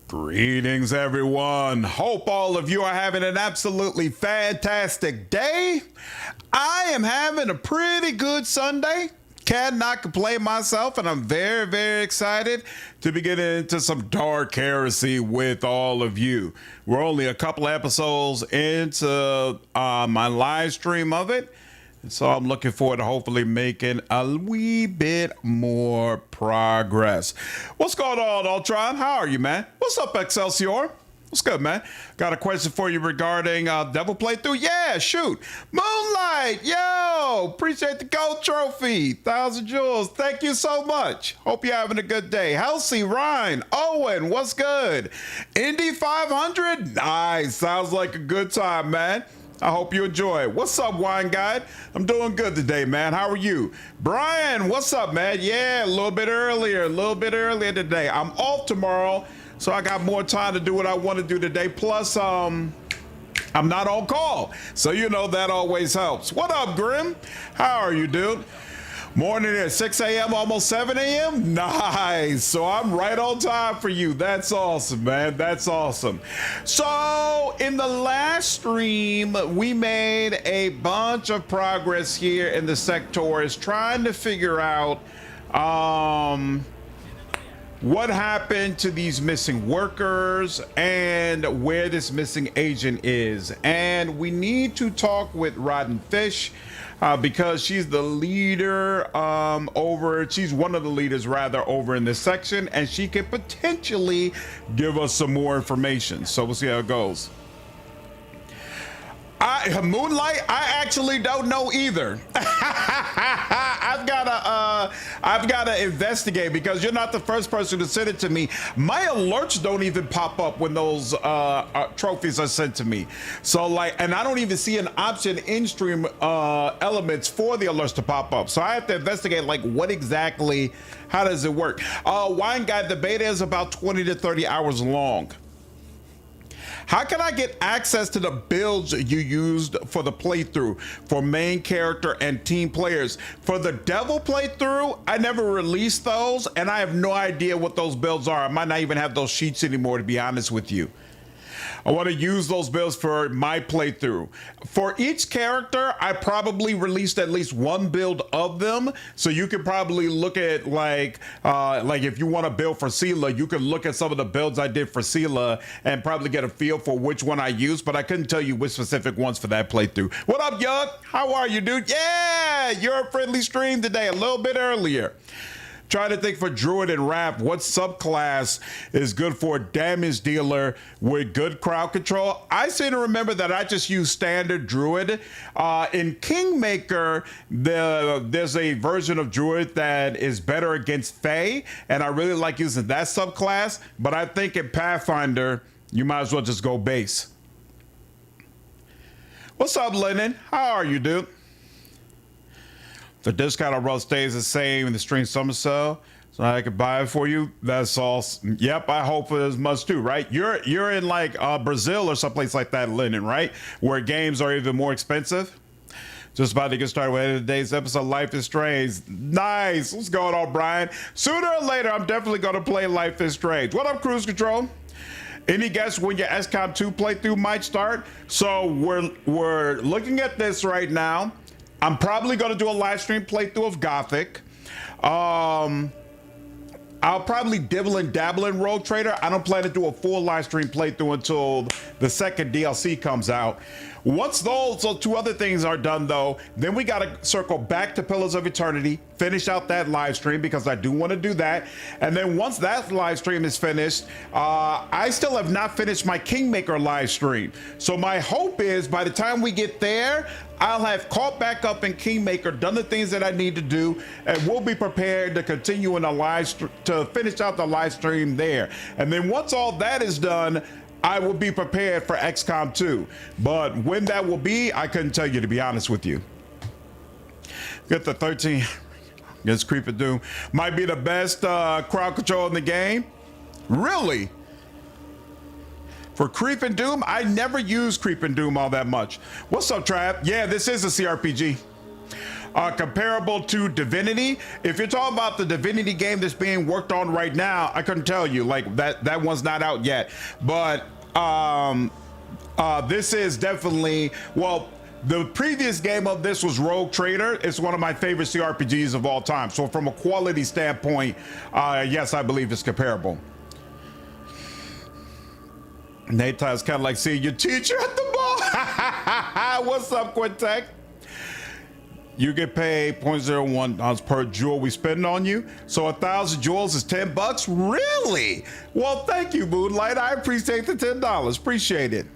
Greetings, everyone. Hope all of you are having an absolutely fantastic day. I am having a pretty good Sunday. Cannot complain myself, and I'm very, very excited to be getting into some dark heresy with all of you. We're only a couple episodes into my live stream of it. So I'm looking forward to hopefully making a wee bit more progress. What's going on, Ultron? How are you, man? What's up, Excelsior? What's good, man? Got a question for you regarding Devil Playthrough. Yeah, shoot. Moonlight, yo, appreciate the gold trophy. 1,000 jewels. Thank you so much. Hope you're having a good day. Halsey, Ryan, Owen, what's good? Indy 500? Nice. Sounds like a good time, man. I hope you enjoy it. What's up, Wine Guide? I'm doing good today, man. How are you? Brian, what's up, man? Yeah, a little bit earlier today. I'm off tomorrow, so I got more time to do what I want to do today. Plus, I'm not on call, so you know that always helps. What up, Grim? How are you, dude? Morning at 6 a.m., almost 7 a.m. Nice. So I'm right on time for you. That's awesome, man. That's awesome. So in the last stream, we made a bunch of progress here in the sectors, trying to figure out what happened to these missing workers and where this missing agent is. And we need to talk with Rotten Fish. Because she's the leader she's one of the leaders rather over in this section, and she could potentially give us some more information. So we'll see how it goes. Moonlight, I actually don't know either. I've gotta investigate, because you're not the first person to send it to me. My alerts don't even pop up when those trophies are sent to me. So and I don't even see an option in stream elements for the alerts to pop up. So I have to investigate what exactly, how does it work? Wine Guy, the beta is about 20 to 30 hours long. How can I get access to the builds you used for the playthrough for main character and team players? For the Devil playthrough, I never released those, and I have no idea what those builds are. I might not even have those sheets anymore, to be honest with you. I want to use those builds for my playthrough. For each character, I probably released at least one build of them. So you could probably look at like if you want to build for Sela, you can look at some of the builds I did for Sela and probably get a feel for which one I used, but I couldn't tell you which specific ones for that playthrough. What up, Yug? How are you, dude? Yeah, you're a friendly stream today, a little bit earlier. Trying to think for Druid and Rap, what subclass is good for a damage dealer with good crowd control? I seem to remember that I just use standard Druid. In Kingmaker, there's a version of Druid that is better against Fae, and I really like using that subclass, but I think in Pathfinder, you might as well just go base. What's up, Lennon? How are you, dude? The discount on roll stays the same in the stream summer sale, so I can buy it for you. That's awesome. Yep, I hope as much too, right? You're in Brazil or someplace like that, Lennon, right? Where games are even more expensive. Just about to get started with today's episode, Life is Strange. Nice. What's going on, Brian? Sooner or later, I'm definitely going to play Life is Strange. What up, Cruise Control? Any guess when your XCOM 2 playthrough might start? So we're looking at this right now. I'm probably going to do a live stream playthrough of Gothic. I'll probably dibble and dabble in Rogue Trader. I don't plan to do a full live stream playthrough until the second DLC comes out. Once those two other things are done, though, then we got to circle back to Pillars of Eternity, finish out that live stream, because I do want to do that. And then once that live stream is finished, I still have not finished my Kingmaker live stream. So my hope is by the time we get there, I'll have caught back up in Kingmaker, done the things that I need to do, and we'll be prepared to continue in the to finish out the live stream there. And then once all that is done, I will be prepared for XCOM 2. But when that will be, I couldn't tell you, to be honest with you. Get the 13 against Creeper Doom. Might be the best crowd control in the game. Really? For Creep and Doom, I never use Creep and Doom all that much. What's up, Trav? Yeah, this is a CRPG. comparable to Divinity. If you're talking about the Divinity game that's being worked on right now, I couldn't tell you. Like that one's not out yet. But this is definitely, well, the previous game of this was Rogue Trader. It's one of my favorite CRPGs of all time. So from a quality standpoint, yes, I believe it's comparable. Nate is kind of like seeing your teacher at the ball. What's up, Quintek? You get paid $0.01 per jewel we spend on you. So 1,000 jewels is $10. Really? Well, thank you, Moonlight. I appreciate the $10. Appreciate it.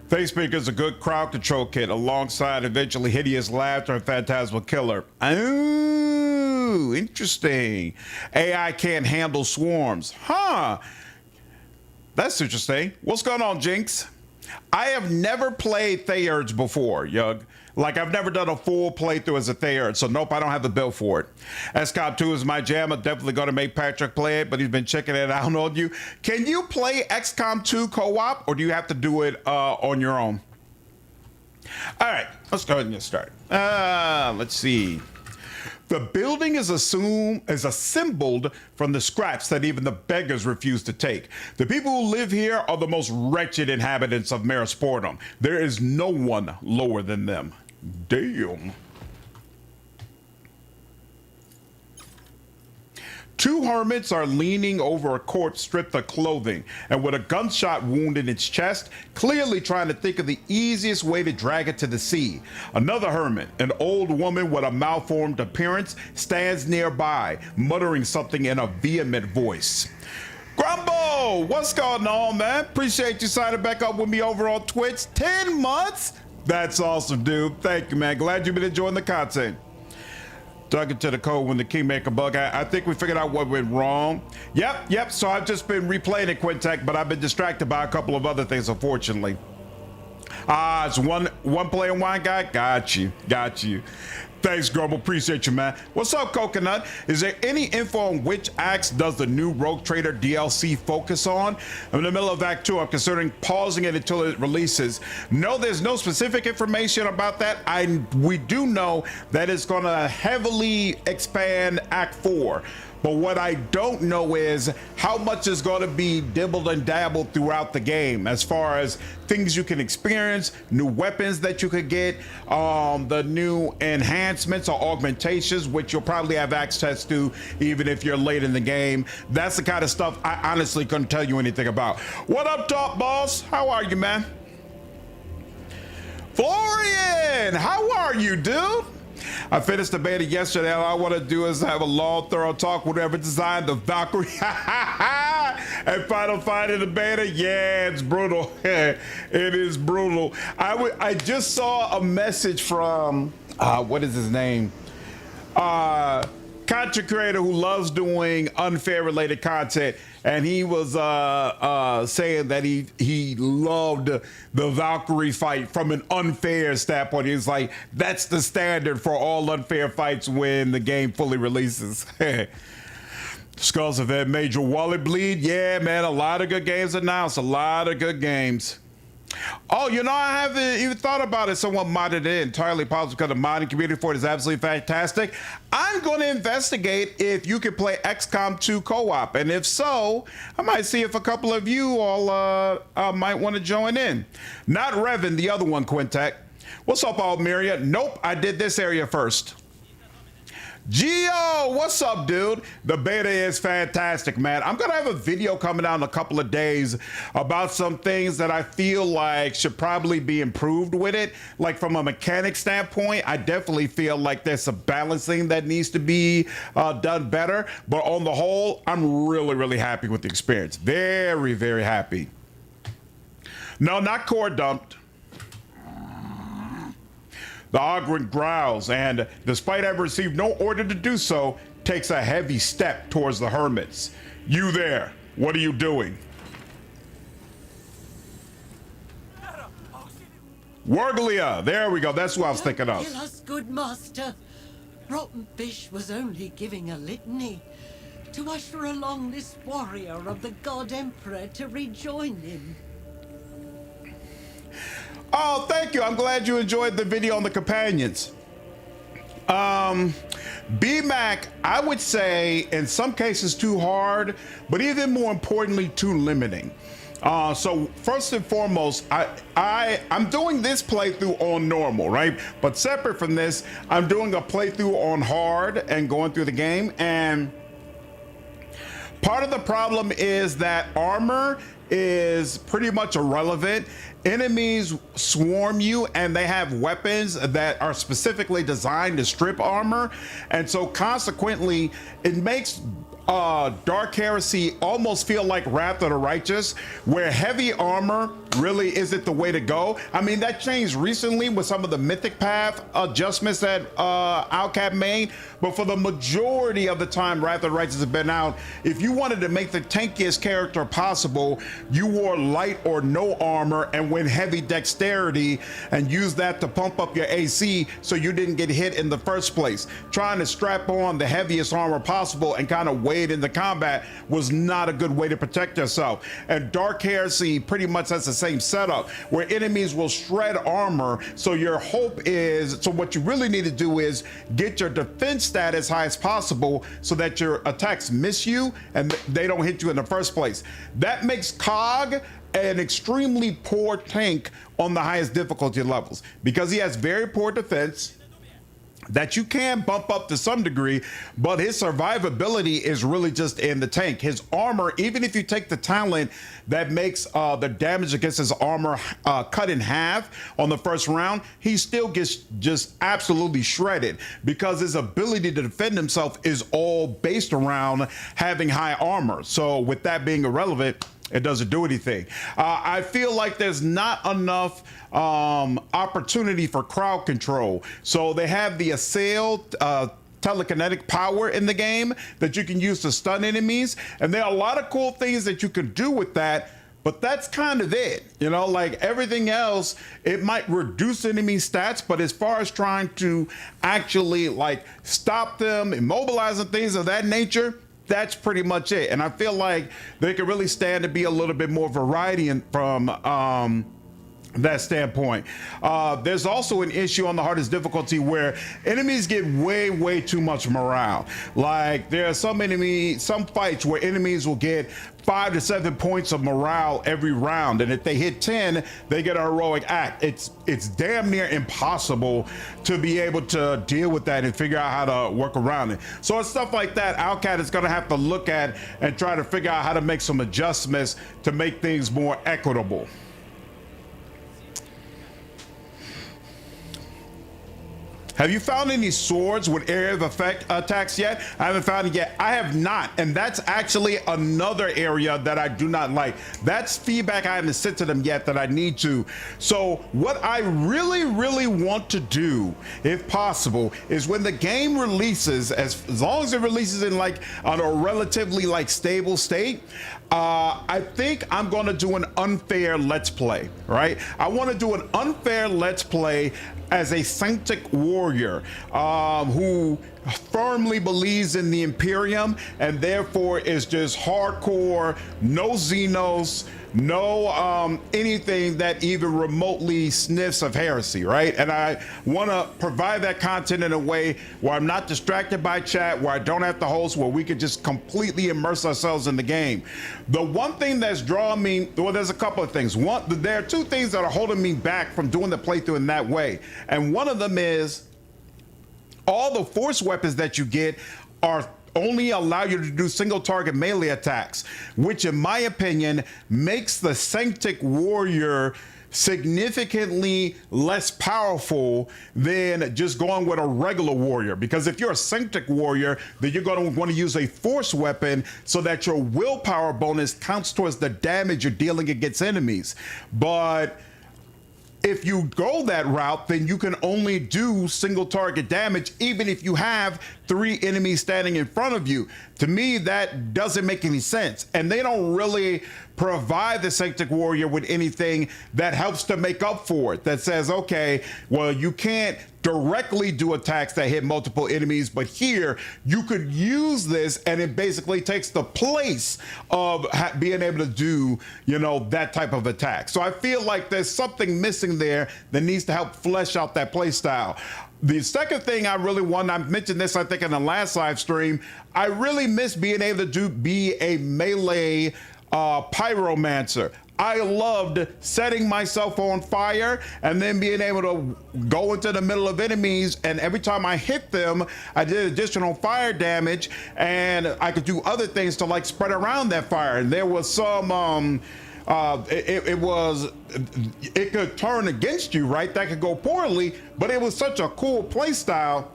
Face Speaker is a good crowd control kit alongside eventually hideous laughter and phantasmal killer. Oh, interesting. AI can't handle swarms. Huh. That's interesting. What's going on, Jinx? I have never played Theurge before, Yug. Like, I've never done a full playthrough as a Theurge, so nope, I don't have the build for it. XCOM 2 is my jam. I'm definitely going to make Patrick play it, but he's been checking it out on you. Can you play XCOM 2 co-op, or do you have to do it on your own? All right, let's go ahead and get started. Let's see. The building is assembled from the scraps that even the beggars refuse to take. The people who live here are the most wretched inhabitants of Merasportum. There is no one lower than them. Damn. Two hermits are leaning over a corpse stripped of clothing and with a gunshot wound in its chest, clearly trying to think of the easiest way to drag it to the sea. Another hermit, an old woman with a malformed appearance, stands nearby, muttering something in a vehement voice. Grumbo, what's going on, man? Appreciate you signing back up with me over on Twitch. 10 months? That's awesome, dude. Thank you, man. Glad you've been enjoying the content. Dug into the code when the Kingmaker bug. I think we figured out what went wrong. Yep. So I've just been replaying it, Quintek, but I've been distracted by a couple of other things, unfortunately. It's one player wine guy. Got you. Thanks, Grumble. Appreciate you, man. What's up, Coconut? Is there any info on which acts does the new Rogue Trader DLC focus on? I'm in the middle of Act 2. I'm considering pausing it until it releases. No, there's no specific information about that. We do know that it's going to heavily expand Act 4. But what I don't know is how much is going to be dibbled and dabbled throughout the game as far as things you can experience, new weapons that you could get, the new enhancements or augmentations, which you'll probably have access to even if you're late in the game. That's the kind of stuff I honestly couldn't tell you anything about. What up, Top Boss? How are you, man? Florian, how are you, dude? I finished the beta yesterday. All I want to do is have a long, thorough talk with whoever designed the Valkyrie. And Final Fight in the beta, yeah, it's brutal. It is brutal. I just saw a message from, what is his name? Content creator who loves doing unfair related content, and he was saying that he loved the Valkyrie fight from an unfair standpoint. He's like, that's the standard for all unfair fights when the game fully releases. Skulls have had major wallet bleed. Yeah, man, a lot of good games announced, a lot of good games. Oh, you know, I haven't even thought about it. Someone modded it entirely possible because the modding community for it is absolutely fantastic. I'm going to investigate if you can play XCOM 2 co-op, and if so, I might see if a couple of you all might want to join in. Not Revan, the other one, Quintek. What's up, Almeria? Nope, I did this area first. Gio, what's up, dude? The beta is fantastic, man. I'm gonna have a video coming out in a couple of days about some things that I feel like should probably be improved with it. Like from a mechanic standpoint, I definitely feel like there's some balancing that needs to be done better. But on the whole, I'm really, really happy with the experience. Very, very happy. No, not core dumped. The Ogryn growls and, despite having received no order to do so, takes a heavy step towards the hermits. You there, what are you doing? Warglia, there we go, that's what I was thinking of. Kill us, good master. Rotten Fish was only giving a litany to usher along this warrior of the God Emperor to rejoin him. Oh, thank you. I'm glad you enjoyed the video on the companions. BMAC, I would say in some cases too hard, but even more importantly, too limiting. So first and foremost, I'm doing this playthrough on normal, right? But separate from this, I'm doing a playthrough on hard and going through the game. And part of the problem is that armor is pretty much irrelevant. Enemies swarm you and they have weapons that are specifically designed to strip armor. And so consequently, it makes Dark Heresy almost feel like Wrath of the Righteous, where heavy armor really isn't the way to go. I mean, that changed recently with some of the Mythic Path adjustments that Outcap made, but for the majority of the time Wrath of the Righteous has been out, if you wanted to make the tankiest character possible, you wore light or no armor and went heavy dexterity and used that to pump up your AC so you didn't get hit in the first place. Trying to strap on the heaviest armor possible and kind of wade into combat was not a good way to protect yourself. And Dark Heresy pretty much has the same setup where enemies will shred armor. So your hope is, so what you really need to do is get your defense stat as high as possible so that your attacks miss you and they don't hit you in the first place. That makes COG an extremely poor tank on the highest difficulty levels because he has very poor defense that you can bump up to some degree, but his survivability is really just in the tank. His armor, even if you take the talent that makes the damage against his armor cut in half on the first round, he still gets just absolutely shredded because his ability to defend himself is all based around having high armor. So with that being irrelevant, it doesn't do anything. I feel like there's not enough opportunity for crowd control. So they have the assail telekinetic power in the game that you can use to stun enemies. And there are a lot of cool things that you can do with that, but that's kind of it. You know, like everything else, it might reduce enemy stats, but as far as trying to actually like stop them, immobilize and things of that nature, that's pretty much it. And I feel like they could really stand to be a little bit more variety from that standpoint. There's also an issue on the hardest difficulty where enemies get way too much morale. Like there are some fights where enemies will get 5 to 7 points of morale every round, and if they hit 10, they get a heroic act. It's damn near impossible to be able to deal with that and figure out how to work around it. So it's stuff like that Outcat is going to have to look at and try to figure out how to make some adjustments to make things more equitable. Have you found any swords with area of effect attacks yet? I haven't found it yet. I have not, and that's actually another area that I do not like. That's feedback I haven't sent to them yet that I need to. So what I really want to do, if possible, is when the game releases, as long as it releases in like on a relatively like stable state, I think I'm going to do an unfair let's play, right? I want to do an unfair let's play as a Sanctic warrior who firmly believes in the Imperium and therefore is just hardcore, no Xenos, no anything that even remotely sniffs of heresy, right? And I want to provide that content in a way where I'm not distracted by chat, where I don't have to host, where we could just completely immerse ourselves in the game. The one thing that's drawing me, well, there's a couple of things. One, there are two things that are holding me back from doing the playthrough in that way. And one of them is all the force weapons that you get are only allow you to do single target melee attacks, which in my opinion makes the Sanctic warrior significantly less powerful than just going with a regular warrior. Because if you're a Sanctic warrior, then you're going to want to use a force weapon so that your willpower bonus counts towards the damage you're dealing against enemies. But if you go that route, then you can only do single target damage even if you have 3 enemies standing in front of you. To me, that doesn't make any sense. And they don't really provide the Sanctic warrior with anything that helps to make up for it, that says, okay, well, you can't directly do attacks that hit multiple enemies, but here you could use this and it basically takes the place of being able to do, you know, that type of attack. So I feel like there's something missing there that needs to help flesh out that play style. The second thing I really want, I mentioned this I think in the last live stream, I really miss being able to be a melee pyromancer. I loved setting myself on fire and then being able to go into the middle of enemies, and every time I hit them, I did additional fire damage, and I could do other things to like spread around that fire. And there was some it could turn against you, right? That could go poorly, but it was such a cool play style.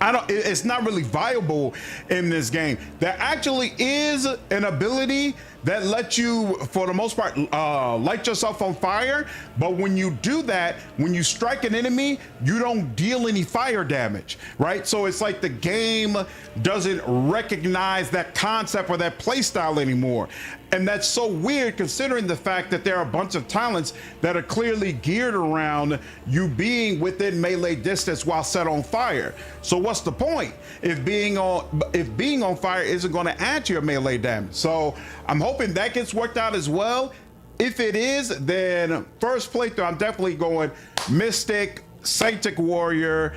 It's not really viable in this game. There actually is an ability that lets you, for the most part, light yourself on fire. But when you do that, when you strike an enemy, you don't deal any fire damage, right? So it's like the game doesn't recognize that concept or that play style anymore. And that's so weird considering the fact that there are a bunch of talents that are clearly geared around you being within melee distance while set on fire. So what's the point if being on fire isn't going to add to your melee damage? So I'm hoping that gets worked out as well. If it is, then first playthrough, I'm definitely going Mystic, Sanctic Warrior,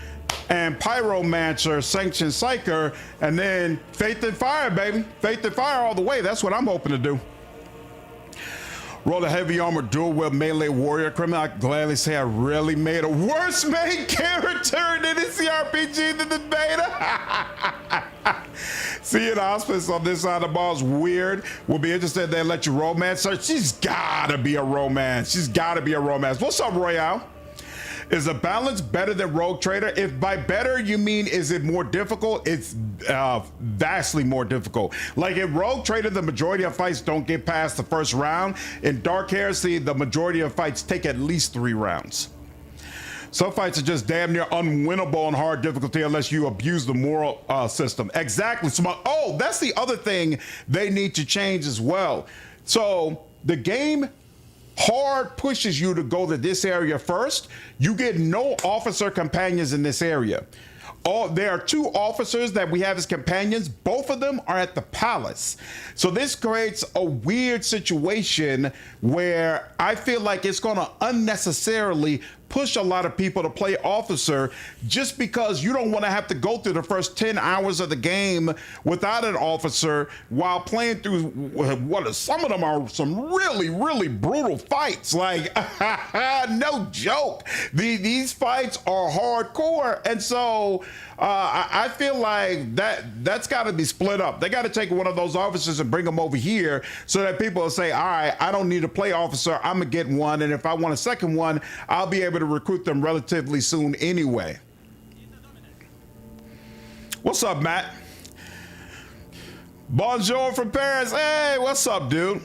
and Pyromancer, Sanction Psyker, and then Faith and Fire, baby. Faith and Fire all the way. That's what I'm hoping to do. Roll a heavy armor dual wield melee warrior criminal. I gladly say I really made a worse main character in the CRPG than the beta. Seeing Hospice on this side of the ball is weird. We'll be interested they let you romance her. She's gotta be a romance. She's gotta be a romance. What's up, Royale? Is the balance better than Rogue Trader? If by better you mean is it more difficult, it's vastly more difficult. Like in Rogue Trader, the majority of fights don't get past the first round. In Dark Heresy, the majority of fights take at least 3 rounds. Some fights are just damn near unwinnable on hard difficulty unless you abuse the moral system. Exactly. Oh, that's the other thing they need to change as well. So the game hard pushes you to go to this area first. You get no officer companions in this area. There are 2 officers that we have as companions. Both of them are at the palace. So this creates a weird situation where I feel like it's going to unnecessarily push a lot of people to play officer just because you don't want to have to go through the first 10 hours of the game without an officer while playing through what some of them are some really, really brutal fights. Like, no joke. These fights are hardcore. And so I feel like that's got to be split up. They got to take one of those officers and bring them over here so that people will say, all right, I don't need to play officer. I'm going to get one. And if I want a second one, I'll be able to recruit them relatively soon anyway. What's up, Matt? Bonjour from Paris. Hey, what's up, dude?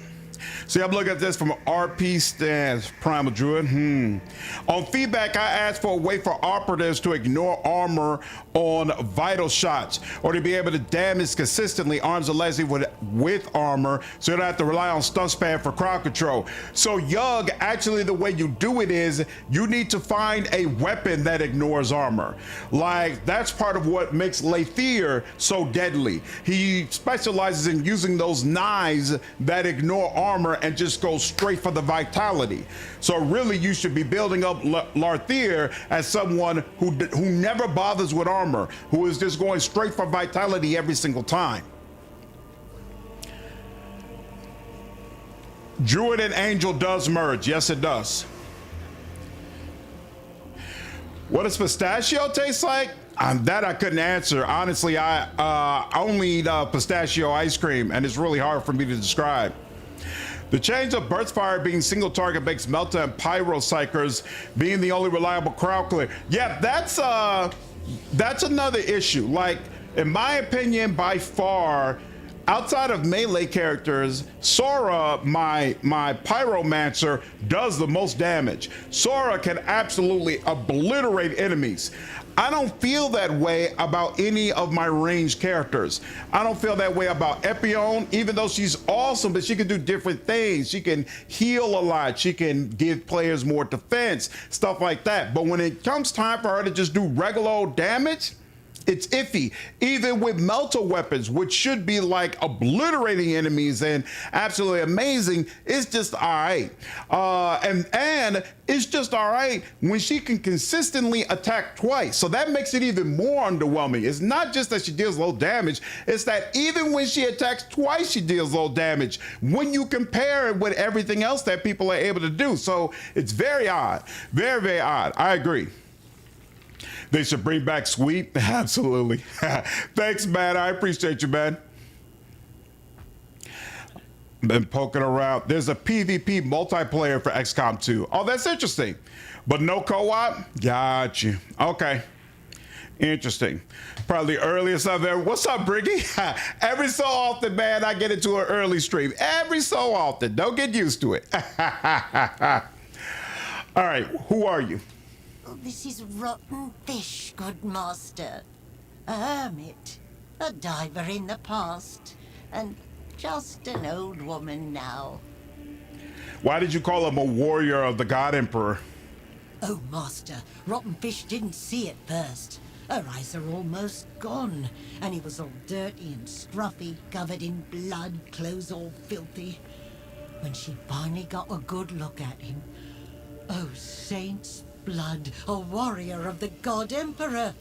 See, I'm looking at this from an RP stance, Primal Druid. On feedback, I asked for a way for operatives to ignore armor on vital shots or to be able to damage consistently arms and legs with armor so you don't have to rely on stun spam for crowd control. So, Yug, actually the way you do it is you need to find a weapon that ignores armor. Like, that's part of what makes Lathier so deadly. He specializes in using those knives that ignore armor and just go straight for the vitality. So really you should be building up Lathier as someone who never bothers with armor, who is just going straight for vitality every single time. Druid and Angel does merge. Yes, it does. What does pistachio taste like? That I couldn't answer. Honestly, I only eat pistachio ice cream, and it's really hard for me to describe. The change of burst fire being single target makes Melta and Pyro Psychers being the only reliable crowd clear. Yeah, that's another issue. Like, in my opinion, by far, outside of melee characters, Sora, my Pyromancer, does the most damage. Sora can absolutely obliterate enemies. I don't feel that way about any of my ranged characters. I don't feel that way about Epione, even though she's awesome, but she can do different things. She can heal a lot. She can give players more defense, stuff like that. But when it comes time for her to just do regular old damage, it's iffy. Even with melter weapons, which should be like obliterating enemies and absolutely amazing, it's just all right. And it's just all right when she can consistently attack twice. So that makes it even more underwhelming. It's not just that she deals low damage, it's that even when she attacks twice, she deals low damage when you compare it with everything else that people are able to do. So it's very odd. Very, very odd. I agree. They should bring back Sweep. Absolutely. Thanks, man. I appreciate you, man. Been poking around. There's a PvP multiplayer for XCOM 2. Oh, that's interesting. But no co-op? Got you. Okay. Interesting. Probably the earliest I've ever. What's up, Briggy? Every so often, man, I get into an early stream. Every so often. Don't get used to it. All right. Who are you? This is Rotten Fish, good master. A hermit, a diver in the past, and just an old woman now. Why did you call him a warrior of the God Emperor? Oh, master, Rotten Fish didn't see it first. Her eyes are almost gone, and he was all dirty and scruffy, covered in blood, clothes all filthy. When she finally got a good look at him, oh, saints' blood, a warrior of the God Emperor,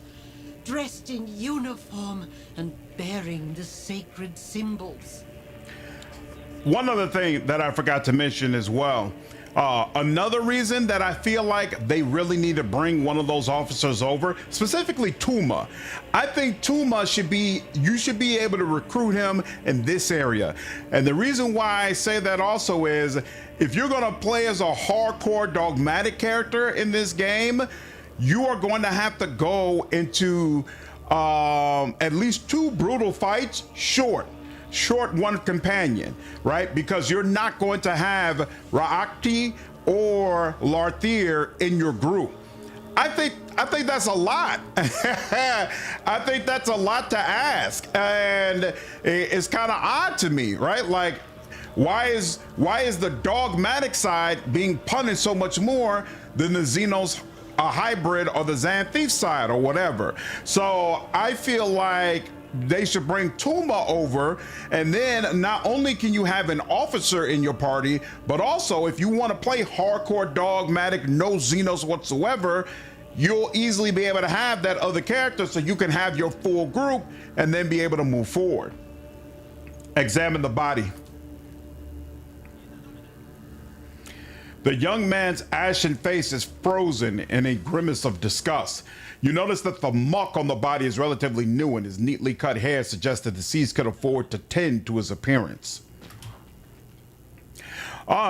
dressed in uniform and bearing the sacred symbols. One other thing that I forgot to mention as well, another reason that I feel like they really need to bring one of those officers over, specifically Tuma. I think Tuma you should be able to recruit him in this area. And the reason why I say that also is, if you're gonna play as a hardcore dogmatic character in this game, you are going to have to go into at least 2 brutal fights, short one companion, right? Because you're not going to have Ra'akti or Larthier in your group. I think that's a lot. I think that's a lot to ask, and it's kind of odd to me, right? Like, why is the dogmatic side being punished so much more than the Xenos hybrid or the Xanthif side or whatever? So I feel like they should bring Tuma over, and then not only can you have an officer in your party, but also if you want to play hardcore dogmatic, no Xenos whatsoever, you'll easily be able to have that other character so you can have your full group and then be able to move forward. Examine the body. The young man's ashen face is frozen in a grimace of disgust. You notice that the muck on the body is relatively new, and his neatly cut hair suggests that the deceased could afford to tend to his appearance.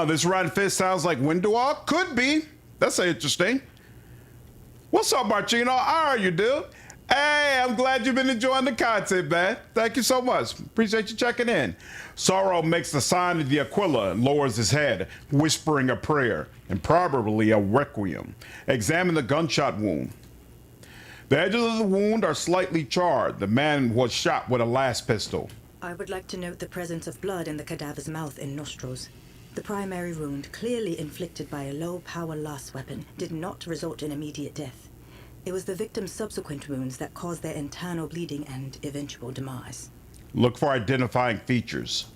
This rotten fist sounds like Windowall? Could be. That's interesting. What's up, Marchino? How are you, dude? Hey, I'm glad you've been enjoying the content, man. Thank you so much. Appreciate you checking in. Sorrow makes the sign of the Aquila and lowers his head, whispering a prayer, and probably a requiem. Examine the gunshot wound. The edges of the wound are slightly charred. The man was shot with a last pistol. I would like to note the presence of blood in the cadaver's mouth and nostrils. The primary wound, clearly inflicted by a low-power last weapon, did not result in immediate death. It was the victim's subsequent wounds that caused their internal bleeding and eventual demise. Look for identifying features.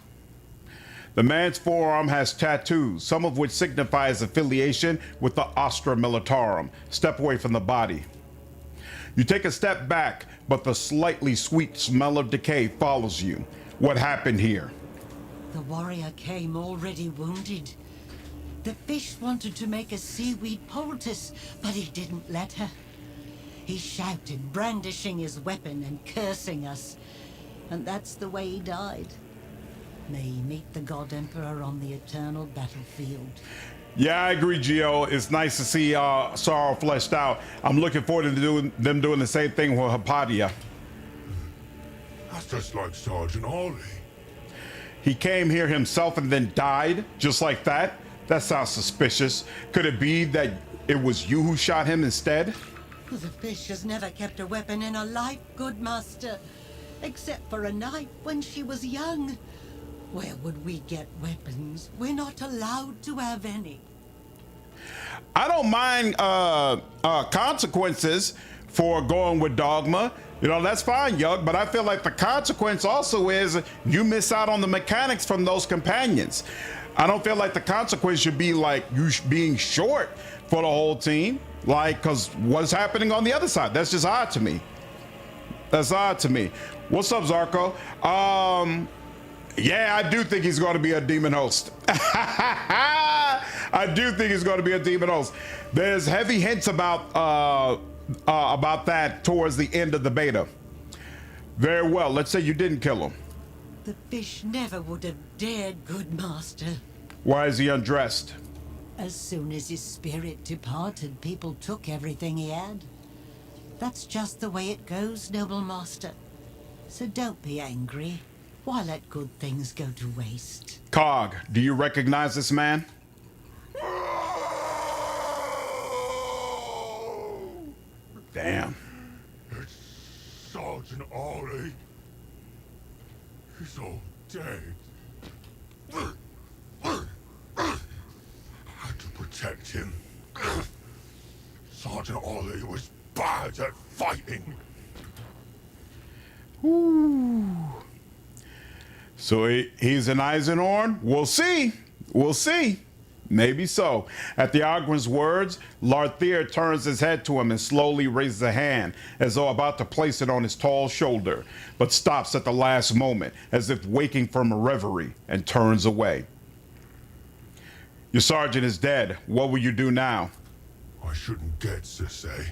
The man's forearm has tattoos, some of which signify his affiliation with the Astra Militarum. Step away from the body. You take a step back, but the slightly sweet smell of decay follows you. What happened here? The warrior came already wounded. The fish wanted to make a seaweed poultice, but he didn't let her. He shouted, brandishing his weapon and cursing us. And that's the way he died. May he meet the God Emperor on the eternal battlefield. Yeah, I agree, Gio. It's nice to see Sorrow fleshed out. I'm looking forward to them doing the same thing with Hypatia. That's just like Sergeant Ollie. He came here himself and then died, just like that? That sounds suspicious. Could it be that it was you who shot him instead? The fish has never kept a weapon in her life, good master. Except for a knife when she was young. Where would we get weapons? We're not allowed to have any. I don't mind consequences for going with dogma. You know, that's fine, Yug, but I feel like the consequence also is you miss out on the mechanics from those companions. I don't feel like the consequence should be like you being short for the whole team. Like, because what's happening on the other side? That's just odd to me. That's odd to me. What's up, Zarko? Yeah, I do think he's going to be a demon host. I do think he's going to be a demon host. There's heavy hints about that towards the end of the beta. Very well. Let's say you didn't kill him. The fish never would have dared, good master. Why is he undressed? As soon as his spirit departed, people took everything he had. That's just the way it goes, noble master. So don't be angry. Why let good things go to waste? Cog, do you recognize this man? Damn. It's Sergeant Ollie. He's all dead. I had to protect him. Sergeant Ollie was bad at fighting. Ooh. So he's an Eisenhorn? We'll see. We'll see. Maybe so. At the Ogren's words, Larthier turns his head to him and slowly raises a hand as though about to place it on his tall shoulder, but stops at the last moment as if waking from a reverie and turns away. Your sergeant is dead. What will you do now? I shouldn't get to say.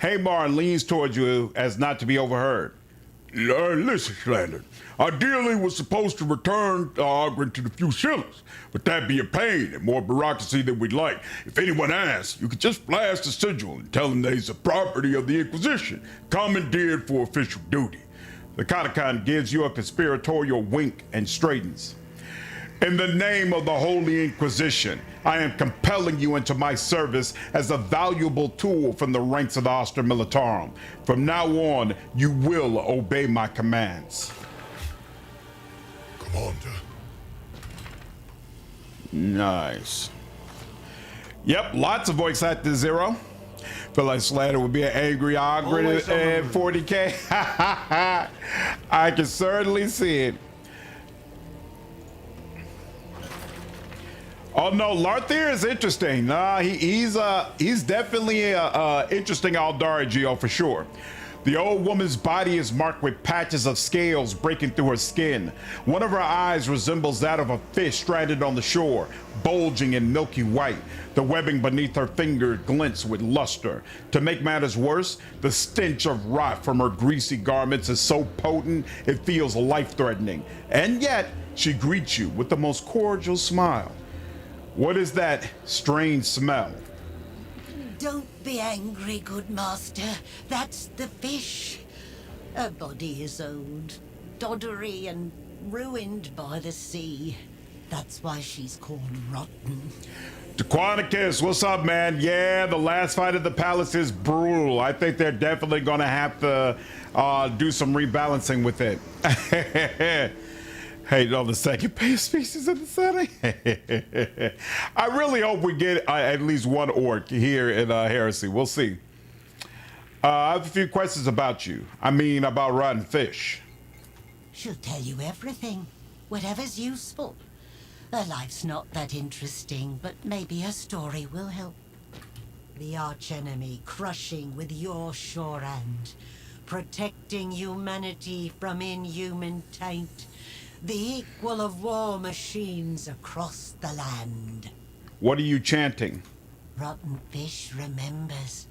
Haymar leans towards you as not to be overheard. Listen, Slander. Ideally, we're supposed to return Ogren to the Fusilis, but that'd be a pain and more bureaucracy than we'd like. If anyone asks, you could just blast a sigil and tell them that he's a property of the Inquisition, commandeered for official duty. The Katachan gives you a conspiratorial wink and straightens. In the name of the Holy Inquisition, I am compelling you into my service as a valuable tool from the ranks of the Astra Militarum. From now on, you will obey my commands. Commander. Nice. Yep, lots of voice actors, Zero. Feel like Slater would be an angry Ogren at 40K. I can certainly see it. Oh no, Larthier is interesting. He's definitely a interesting Aldari Geo for sure. The old woman's body is marked with patches of scales breaking through her skin. One of her eyes resembles that of a fish stranded on the shore, bulging in milky white. The webbing beneath her finger glints with luster. To make matters worse, the stench of rot from her greasy garments is so potent it feels life-threatening. And yet, she greets you with the most cordial smile. What is that strange smell? Don't be angry, good master. That's the fish. Her body is old, doddery and ruined by the sea. That's why she's called rotten. Dequanicus, what's up, man? Yeah, the last fight at the palace is brutal. I think they're definitely gonna have to do some rebalancing with it. Hey, no, the second base species in the setting. I really hope we get at least one orc here in Heresy. We'll see. I have a few questions about you. I mean, about rotten fish. She'll tell you everything, whatever's useful. Her life's not that interesting, but maybe her story will help. The archenemy crushing with your sure hand, protecting humanity from inhuman taint. The equal of war machines across the land. What are you chanting? Rotten fish remembers.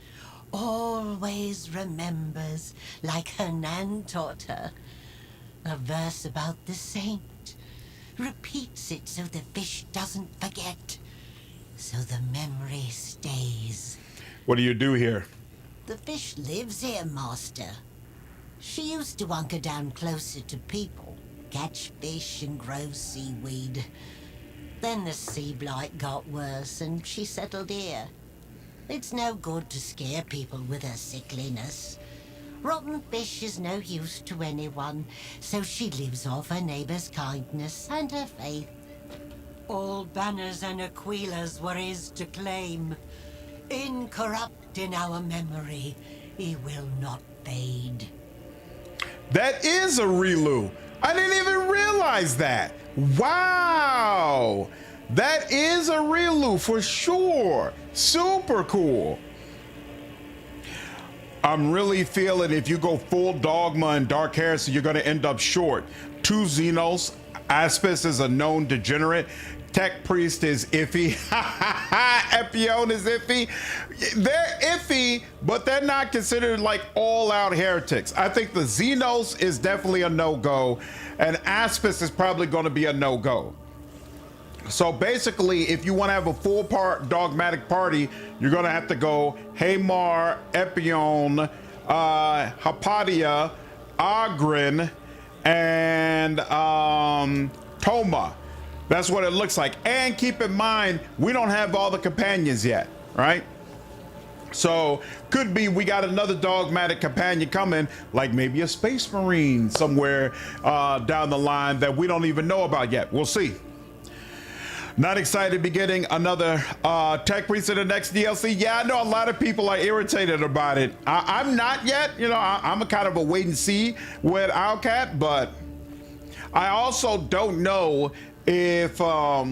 Always remembers, like her nan taught her. A verse about the saint. Repeats it so the fish doesn't forget. So the memory stays. What do you do here? The fish lives here, master. She used to hunker down closer to people. Catch fish and grow seaweed. Then the sea blight got worse and she settled here. It's no good to scare people with her sickliness. Rotten fish is no use to anyone, so she lives off her neighbor's kindness and her faith. All banners and aquilas were his to claim. Incorrupt in our memory, He will not fade. That is a Relu. I didn't even realize that. Wow. That is a Relu for sure. Super cool. I'm really feeling if you go full Dogma and Dark Heresy, you're going to end up short. 2 Xenos. Aspis is a known degenerate. Tech Priest is iffy. Epione is iffy. They're iffy, but they're not considered like all-out heretics. I think the Xenos is definitely a no-go, and Aspis is probably going to be a no-go. So basically, if you want to have a full part dogmatic party, you're going to have to go Hamar, Epione, Hypatia, Ogren, and Toma. That's what it looks like. And keep in mind, we don't have all the companions yet, right? So could be we got another dogmatic companion coming, like maybe a Space Marine somewhere down the line that we don't even know about yet. We'll see. Not excited to be getting another Tech Priest in the next DLC. Yeah, I know a lot of people are irritated about it. I'm not yet. You know, I'm a kind of a wait and see with Owlcat, but I also don't know if, or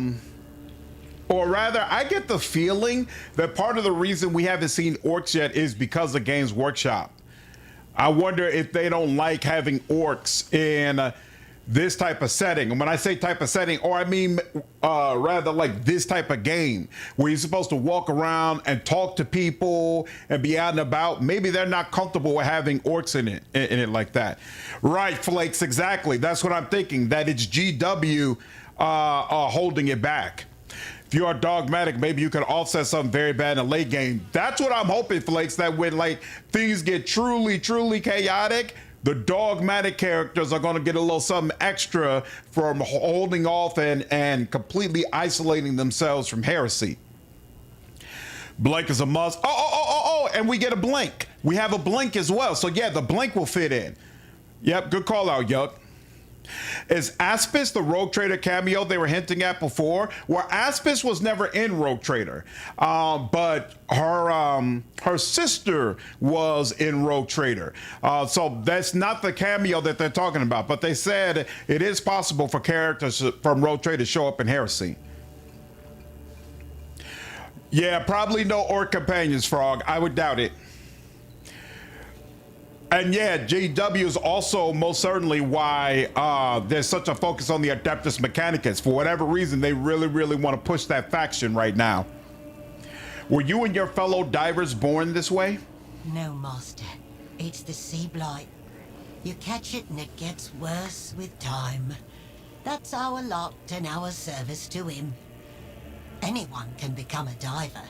rather, I get the feeling that part of the reason we haven't seen orcs yet is because of Games Workshop. I wonder if they don't like having orcs in this type of setting. And when I say type of setting, or I mean rather like this type of game where you're supposed to walk around and talk to people and be out and about. Maybe they're not comfortable with having orcs in it like that. Right, Flakes, exactly. That's what I'm thinking, that it's GW holding it back. If you are dogmatic, maybe you can offset something very bad in the late game. That's what I'm hoping, Flakes, that when like things get truly chaotic, the dogmatic characters are going to get a little something extra from holding off and completely isolating themselves from heresy. Blink is a must. And we get a blink. We have a blink as well. So yeah, the blink will fit in. Yep, good call out, Yuck. Is Aspis the Rogue Trader cameo they were hinting at before? Well, Aspis was never in Rogue Trader, but her sister was in Rogue Trader. So that's not the cameo that they're talking about, but they said it is possible for characters from Rogue Trader to show up in Heresy. Yeah, probably no Orc companions, Frog. I would doubt it. And yeah, GW is also most certainly why there's such a focus on the Adeptus Mechanicus. For whatever reason, they really want to push that faction right now. Were you and your fellow divers born this way? No, Master. It's the sea blight. You catch it and it gets worse with time. That's our lot and our service to him. Anyone can become a diver.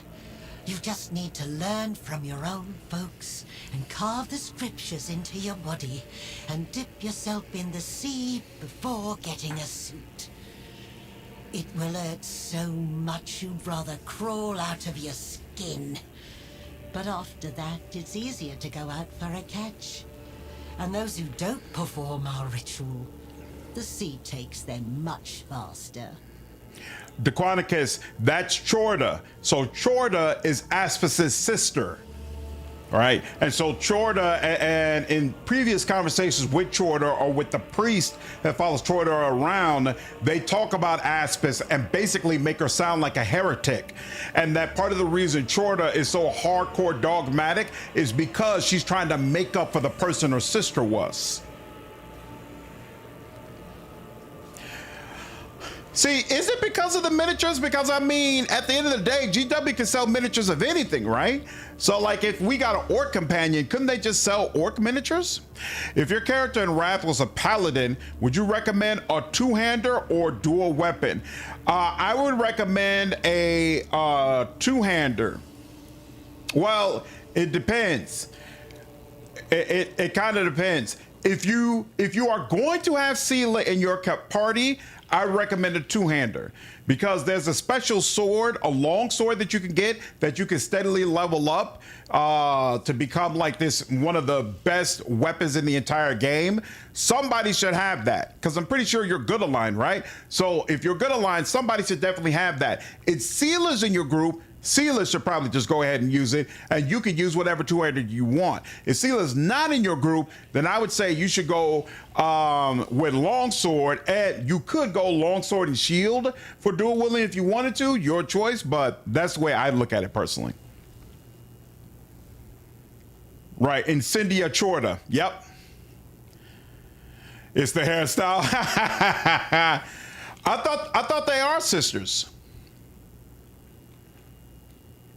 You just need to learn from your own folks and carve the scriptures into your body and dip yourself in the sea before getting a suit. It will hurt so much you'd rather crawl out of your skin. But after that, it's easier to go out for a catch. And those who don't perform our ritual, the sea takes them much faster. Dequanicus, that's Chorda. So Chorda is Aspis' sister. All right. And so Chorda, and in previous conversations with Chorda or with the priest that follows Chorda around, they talk about Aspis and basically make her sound like a heretic. And that part of the reason Chorda is so hardcore dogmatic is because she's trying to make up for the person her sister was. See, is it because of the miniatures? Because I mean, at the end of the day, GW can sell miniatures of anything, right? So like if we got an orc companion, couldn't they just sell orc miniatures? If your character in Wrath was a paladin, would you recommend a two-hander or dual weapon? I would recommend a two-hander. Well, it depends. It kind of depends. If you are going to have Sela in your party, I recommend a two-hander because there's a special sword, a long sword that you can get that you can steadily level up to become like this, one of the best weapons in the entire game. Somebody should have that because I'm pretty sure you're good aligned, right? So if you're good aligned, somebody should definitely have that. It's Sealers in your group. Sela should probably just go ahead and use it, and you can use whatever two-handed you want. If Sela's not in your group, then I would say you should go with longsword, and you could go longsword and shield for dual wielding if you wanted to, your choice, but that's the way I look at it personally. Right, Incendia Chorda, yep. It's the hairstyle. I thought they are sisters.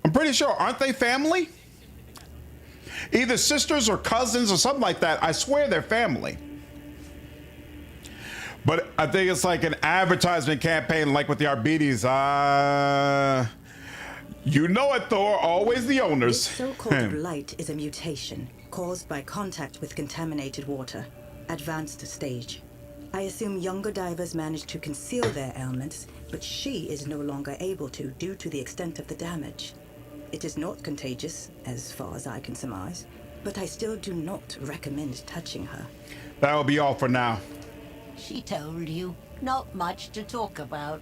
I'm pretty sure, aren't they family? Either sisters or cousins or something like that. I swear they're family. But I think it's like an advertisement campaign like with the Arbites. You know it, Thor, always the owners. This so-called blight is a mutation caused by contact with contaminated water. Advanced stage. I assume younger divers managed to conceal their ailments, but she is no longer able to due to the extent of the damage. It is not contagious, as far as I can surmise, but I still do not recommend touching her. That'll be all for now. She told you. Not much to talk about.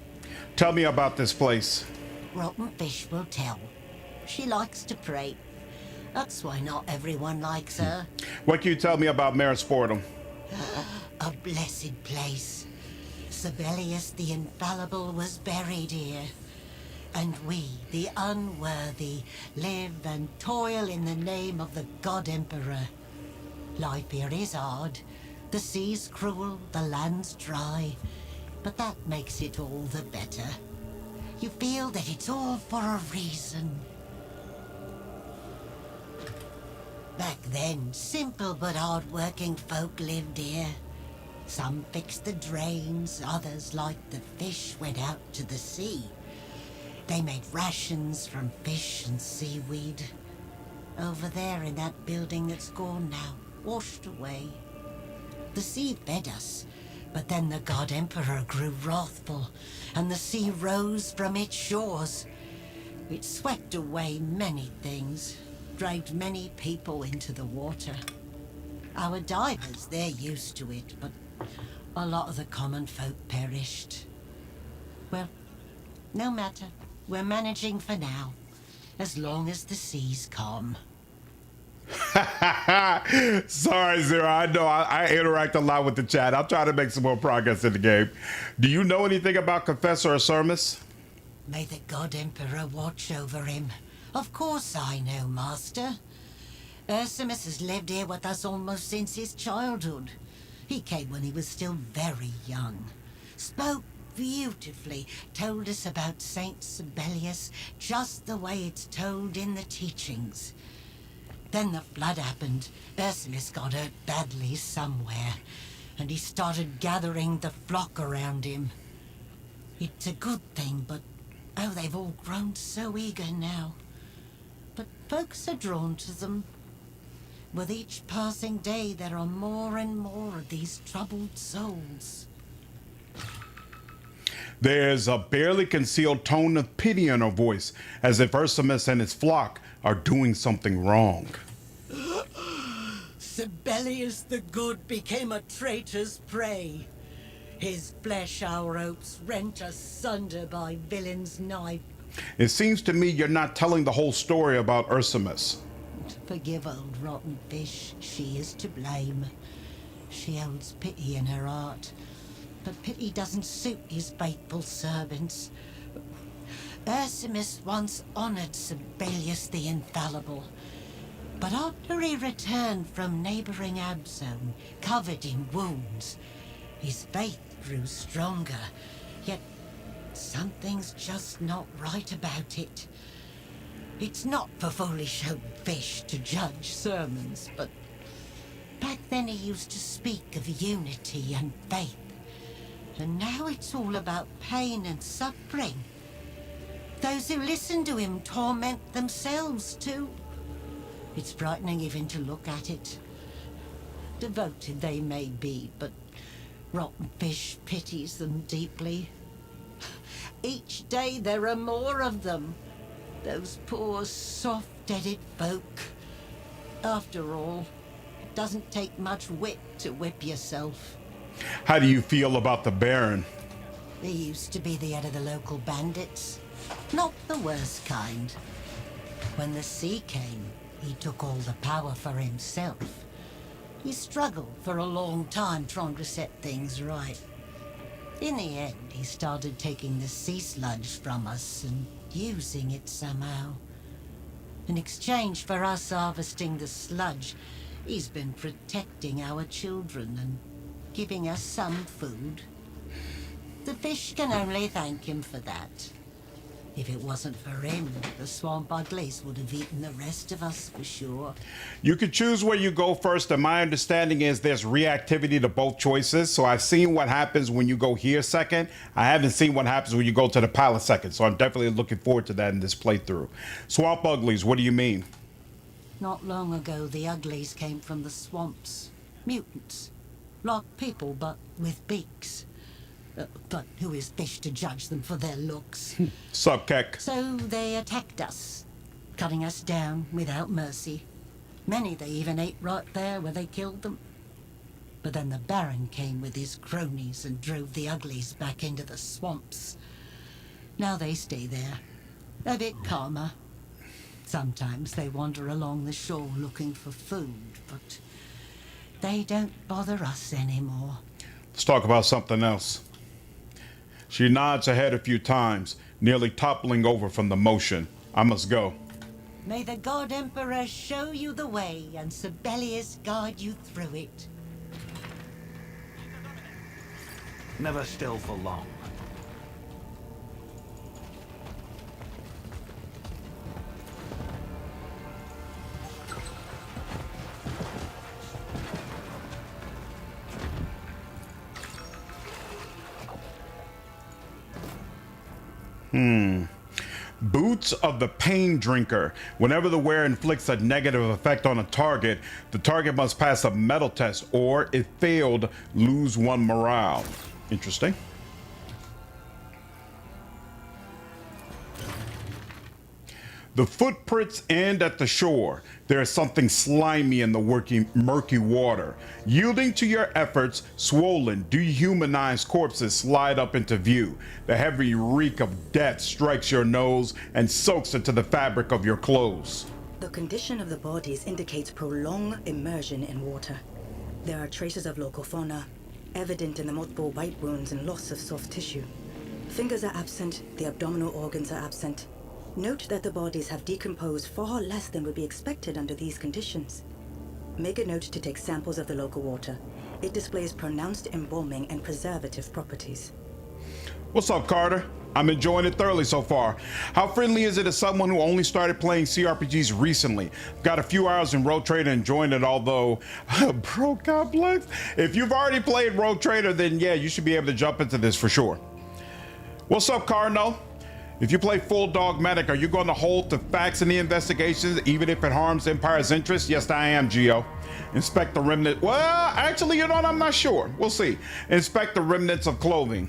Tell me about this place. Rotten fish will tell. She likes to pray. That's why not everyone likes her. What can you tell me about Merisportum? A blessed place. Sibelius the Infallible was buried here. And we, the unworthy, live and toil in the name of the God Emperor. Life here is hard. The sea's cruel, the land's dry. But that makes it all the better. You feel that it's all for a reason. Back then, simple but hard-working folk lived here. Some fixed the drains, others, like the fish, went out to the sea. They made rations from fish and seaweed. Over there in that building that's gone now, washed away. The sea fed us, but then the God Emperor grew wrathful, and the sea rose from its shores. It swept away many things, dragged many people into the water. Our divers, they're used to it, but a lot of the common folk perished. Well, no matter. We're managing for now, as long as the sea's calm. Sorry, Zero. I know I interact a lot with the chat. I'll try to make some more progress in the game. Do you know anything about Confessor Asirmus? May the God Emperor watch over him. Of course I know, Master. Ursimus has lived here with us almost since his childhood. He came when he was still very young. Spoke beautifully, told us about Saint Sibelius just the way it's told in the teachings. Then the flood happened. Ursimus got hurt badly somewhere, and he started gathering the flock around him. It's a good thing, but oh, they've all grown so eager now. But folks are drawn to them. With each passing day, there are more and more of these troubled souls. There's a barely concealed tone of pity in her voice, as if Ursimus and his flock are doing something wrong. Sibelius the Good became a traitor's prey. His flesh our hopes rent asunder by villain's knife. It seems to me you're not telling the whole story about Ursimus. Forgive old rotten fish, she is to blame. She holds pity in her heart, but pity doesn't suit his faithful servants. Ursimus once honored Sibelius the Infallible, but after he returned from neighboring Abzone, covered in wounds, his faith grew stronger, yet something's just not right about it. It's not for foolish old fish to judge sermons, but back then he used to speak of unity and faith. And now it's all about pain and suffering. Those who listen to him torment themselves too. It's frightening even to look at it. Devoted they may be, but rotten fish pities them deeply. Each day there are more of them. Those poor, soft-headed folk. After all, it doesn't take much wit to whip yourself. How do you feel about the Baron? He used to be the head of the local bandits. Not the worst kind. When the sea came, he took all the power for himself. He struggled for a long time trying to set things right. In the end, he started taking the sea sludge from us and using it somehow. In exchange for us harvesting the sludge, he's been protecting our children and giving us some food. The fish can only thank him for that. If it wasn't for him, the swamp uglies would have eaten the rest of us for sure. You can choose where you go first, and my understanding is there's reactivity to both choices. So I've seen what happens when you go here second. I haven't seen what happens when you go to the palace second. So I'm definitely looking forward to that in this playthrough. Swamp uglies, what do you mean? Not long ago, the uglies came from the swamps. Mutants. Like people, but with beaks. But who is fish to judge them for their looks? Sup, Keck? So they attacked us, cutting us down without mercy. Many they even ate right there where they killed them. But then the Baron came with his cronies and drove the uglies back into the swamps. Now they stay there, a bit calmer. Sometimes they wander along the shore looking for food, but they don't bother us anymore. Let's talk about something else. She nods her head a few times, nearly toppling over from the motion. I must go. May the God Emperor show you the way and Sibelius guide you through it. Never still for long. Boots of the Pain Drinker. Whenever the wearer inflicts a negative effect on a target, the target must pass a metal test, or if failed, lose 1 morale. Interesting. The footprints end at the shore. There is something slimy in the murky water. Yielding to your efforts, swollen, dehumanized corpses slide up into view. The heavy reek of death strikes your nose and soaks into the fabric of your clothes. The condition of the bodies indicates prolonged immersion in water. There are traces of local fauna, evident in the multiple bite wounds and loss of soft tissue. Fingers are absent, the abdominal organs are absent. Note that the bodies have decomposed far less than would be expected under these conditions. Make a note to take samples of the local water. It displays pronounced embalming and preservative properties. What's up, Carter? I'm enjoying it thoroughly so far. How friendly is it as someone who only started playing CRPGs recently? Got a few hours in Rogue Trader enjoying it, although, bro, complex. If you've already played Rogue Trader, then yeah, you should be able to jump into this for sure. What's up, Cardinal? If you play full dogmatic, are you going to hold to facts in the investigations, even if it harms Empire's interests? Yes, I am, Geo. Inspect the remnant. Well, actually, you know what? I'm not sure. We'll see. Inspect the remnants of clothing.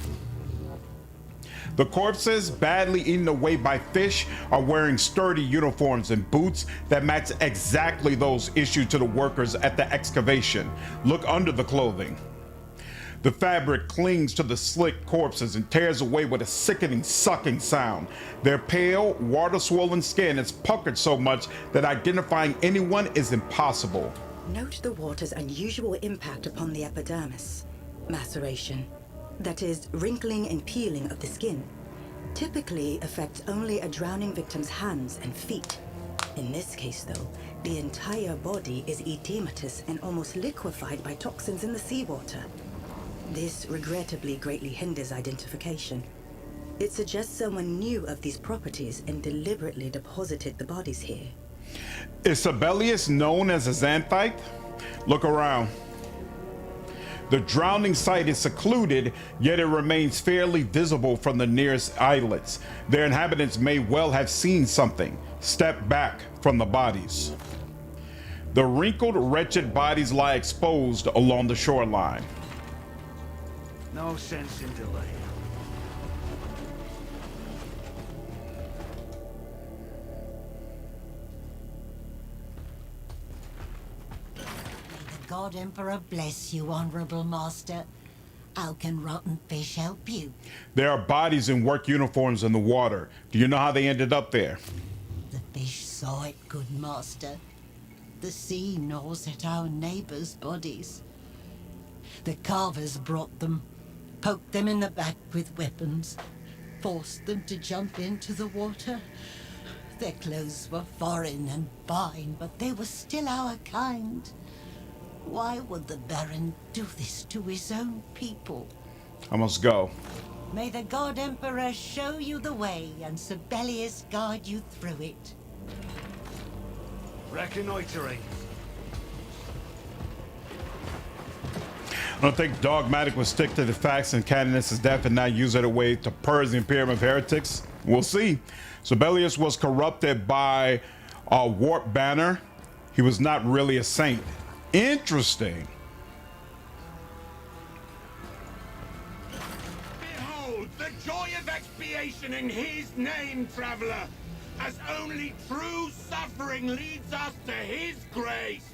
The corpses, badly eaten away by fish, are wearing sturdy uniforms and boots that match exactly those issued to the workers at the excavation. Look under the clothing. The fabric clings to the slick corpses and tears away with a sickening sucking sound. Their pale, water-swollen skin is puckered so much that identifying anyone is impossible. Note the water's unusual impact upon the epidermis. Maceration. That is, wrinkling and peeling of the skin. Typically affects only a drowning victim's hands and feet. In this case, though, the entire body is edematous and almost liquefied by toxins in the seawater. This regrettably greatly hinders identification. It suggests someone knew of these properties and deliberately deposited the bodies here. Is Sibelius known as a Xanthite? Look around. The drowning site is secluded, yet it remains fairly visible from the nearest islets. Their inhabitants may well have seen something. Step back from the bodies. The wrinkled, wretched bodies lie exposed along the shoreline. No sense in delay. May the God Emperor bless you, Honorable Master. How can rotten fish help you? There are bodies in work uniforms in the water. Do you know how they ended up there? The fish saw it, good master. The sea gnaws at our neighbors' bodies. The carvers brought them, poked them in the back with weapons, forced them to jump into the water. Their clothes were foreign and fine, but they were still our kind. Why would the Baron do this to his own people? I must go. May the God Emperor show you the way and Sibelius guide you through it. Reconnoitering. I don't think Dogmatic will stick to the facts and Canonus' death and not use it a way to purge the Imperium of heretics. We'll see. Sibelius was corrupted by a warp banner. He was not really a saint. Interesting. Behold, the joy of expiation in his name, traveler, as only true suffering leads us to his grace.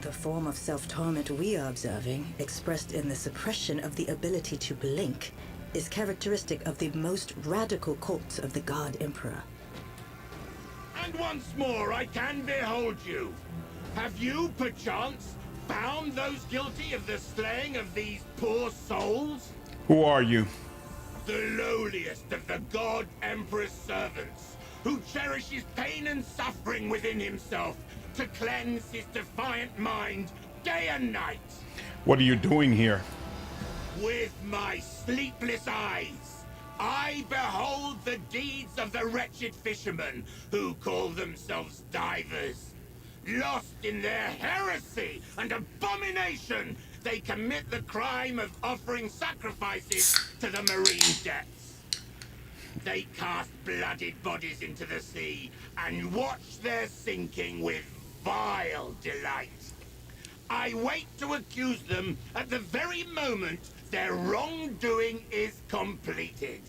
The form of self-torment we are observing, expressed in the suppression of the ability to blink, is characteristic of the most radical cults of the God Emperor. And once more I can behold you. Have you, perchance, found those guilty of the slaying of these poor souls? Who are you? The lowliest of the God Emperor's servants, who cherishes pain and suffering within himself to cleanse his defiant mind day and night. What are you doing here? With my sleepless eyes, I behold the deeds of the wretched fishermen who call themselves divers. Lost in their heresy and abomination, they commit the crime of offering sacrifices to the marine depths. They cast blooded bodies into the sea and watch their sinking with vile delight. I wait to accuse them at the very moment their wrongdoing is completed.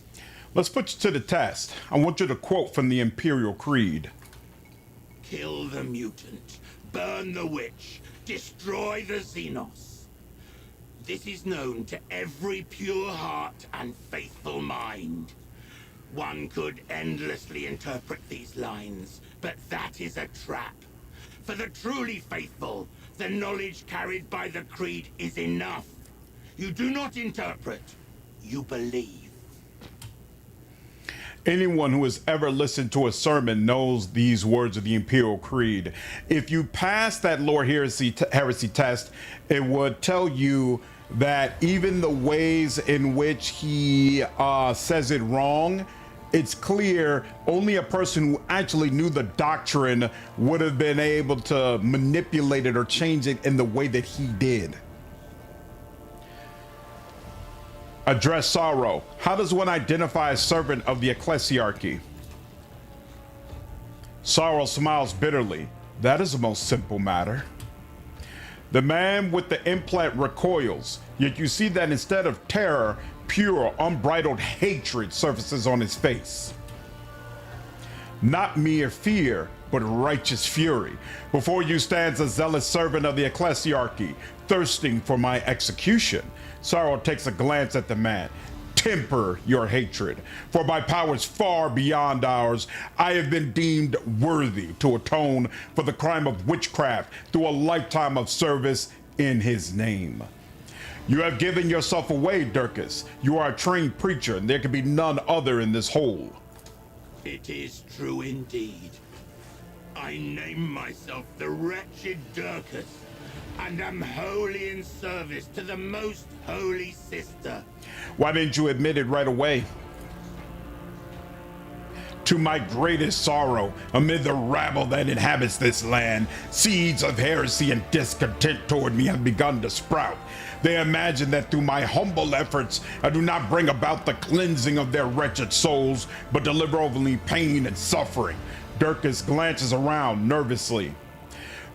Let's put you to the test. I want you to quote from the Imperial Creed. Kill the mutant, burn the witch, destroy the Xenos. This is known to every pure heart and faithful mind. One could endlessly interpret these lines, but that is a trap. For the truly faithful, the knowledge carried by the creed is enough. You do not interpret, you believe. Anyone who has ever listened to a sermon knows these words of the Imperial Creed. If you pass that Lord Heresy test, it would tell you that even the ways in which he says it wrong, it's clear only a person who actually knew the doctrine would have been able to manipulate it or change it in the way that he did. Address sorrow. How does one identify a servant of the ecclesiarchy? Sorrow smiles bitterly. That is a most simple matter. The man with the implant recoils, yet you see that instead of terror, pure, unbridled hatred surfaces on his face. Not mere fear, but righteous fury. Before you stands a zealous servant of the ecclesiarchy, thirsting for my execution. Sorrow takes a glance at the man. Temper your hatred, for by powers far beyond ours, I have been deemed worthy to atone for the crime of witchcraft through a lifetime of service in his name. You have given yourself away, Durkis. You are a trained preacher, and there can be none other in this hole. It is true indeed. I name myself the wretched Durkis, and am wholly in service to the most holy sister. Why didn't you admit it right away? To my greatest sorrow, amid the rabble that inhabits this land, seeds of heresy and discontent toward me have begun to sprout. They imagine that through my humble efforts, I do not bring about the cleansing of their wretched souls, but deliver only pain and suffering. Durkis glances around nervously.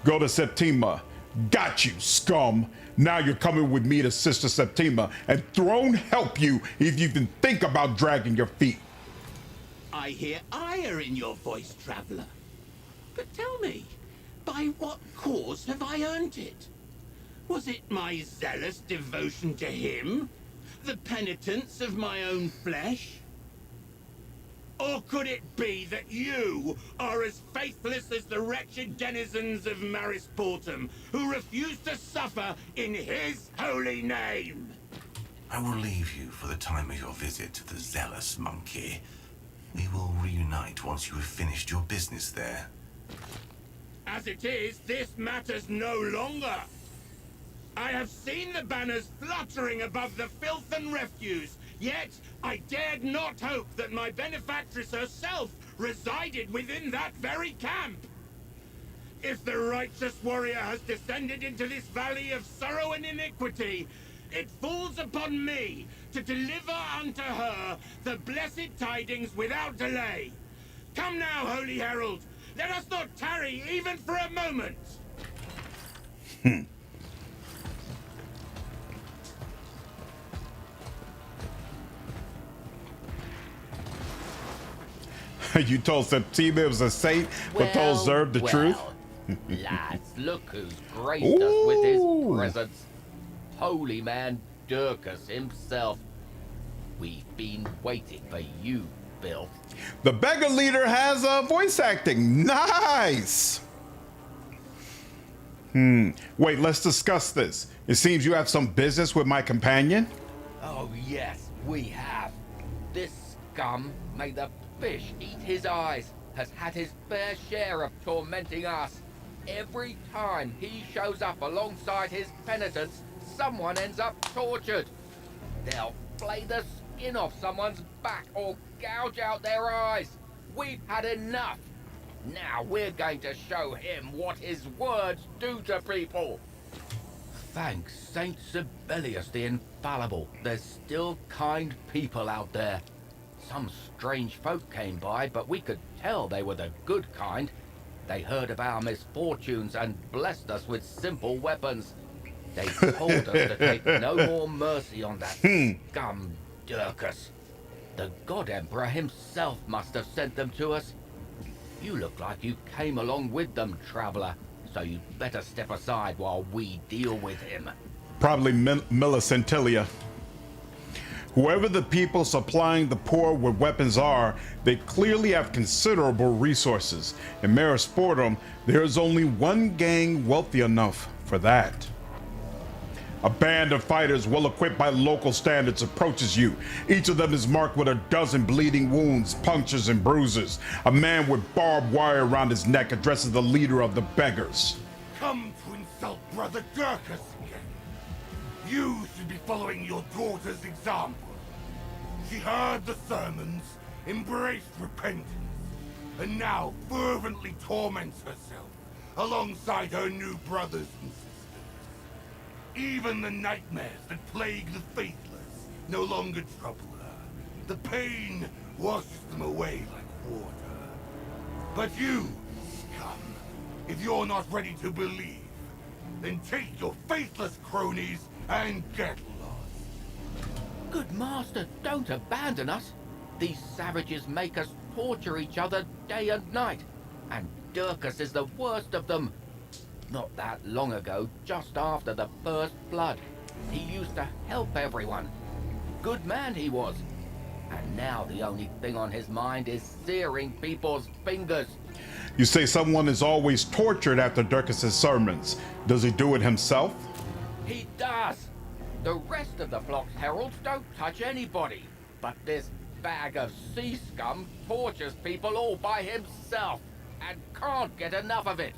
Go to Septima. Got you, scum. Now you're coming with me to Sister Septima, and throne help you if you even think about dragging your feet. I hear ire in your voice, traveler. But tell me, by what cause have I earned it? Was it my zealous devotion to him? The penitence of my own flesh? Or could it be that you are as faithless as the wretched denizens of Maris Portum, who refuse to suffer in his holy name? I will leave you for the time of your visit to the zealous monkey. We will reunite once you have finished your business there. As it is, this matters no longer. I have seen the banners fluttering above the filth and refuse, yet I dared not hope that my benefactress herself resided within that very camp. If the righteous warrior has descended into this valley of sorrow and iniquity, it falls upon me to deliver unto her the blessed tidings without delay. Come now, Holy Herald, let us not tarry even for a moment. You told Septima it was a saint, but told Zerb the truth? Lads, look who's graced us with his presence. Holy man Durkus himself. We've been waiting for you, Bill. The beggar leader has voice acting. Nice. Wait, let's discuss this. It seems you have some business with my companion. Oh yes, we have. This scum made the fish eat his eyes, has had his fair share of tormenting us. Every time he shows up alongside his penitents, someone ends up tortured. They'll flay the skin off someone's back or gouge out their eyes. We've had enough. Now we're going to show him what his words do to people. Thanks Saint Sibelius the Infallible, there's still kind people out there. Some strange folk came by, but we could tell they were the good kind. They heard of our misfortunes and blessed us with simple weapons. They told us to take no more mercy on that scum Durkus. The God Emperor himself must have sent them to us. You look like you came along with them, traveler, so you'd better step aside while we deal with him. Probably Millicentilia. Whoever the people supplying the poor with weapons are, they clearly have considerable resources. In Marisportum, there is only one gang wealthy enough for that. A band of fighters well equipped by local standards approaches you. Each of them is marked with a dozen bleeding wounds, punctures, and bruises. A man with barbed wire around his neck addresses the leader of the beggars. Come to insult Brother Durkus again. You should be following your daughter's example. She heard the sermons, embraced repentance, and now fervently torments herself alongside her new brothers and sisters. Even the nightmares that plague the faithless no longer trouble her. The pain washes them away like water. But you, scum, if you're not ready to believe, then take your faithless cronies and get lost. Good master, don't abandon us. These savages make us torture each other day and night. And Durkus is the worst of them. Not that long ago, just after the first flood, he used to help everyone. Good man he was. And now the only thing on his mind is searing people's fingers. You say someone is always tortured after Durkus' sermons. Does he do it himself? He does. The rest of the flock's heralds don't touch anybody. But this bag of sea scum tortures people all by himself and can't get enough of it.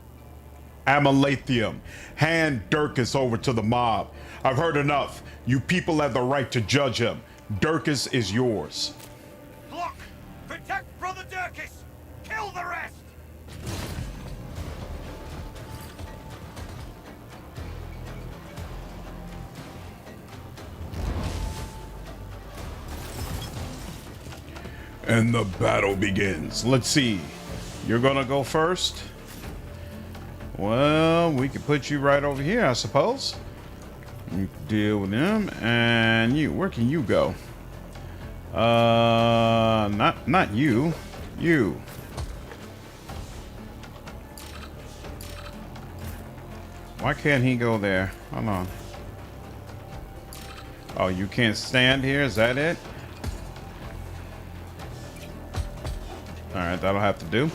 Amalathium, hand Durkus over to the mob. I've heard enough. You people have the right to judge him. Durkus is yours. Block! Protect Brother Durkus! Kill the rest! And the battle begins. Let's see. You're gonna go first? Well, we could put you right over here, I suppose. You can deal with them, and you. Where can you go? Not you. You. Why can't he go there? Hold on. Oh, you can't stand here? Is that it? Alright, that'll have to do.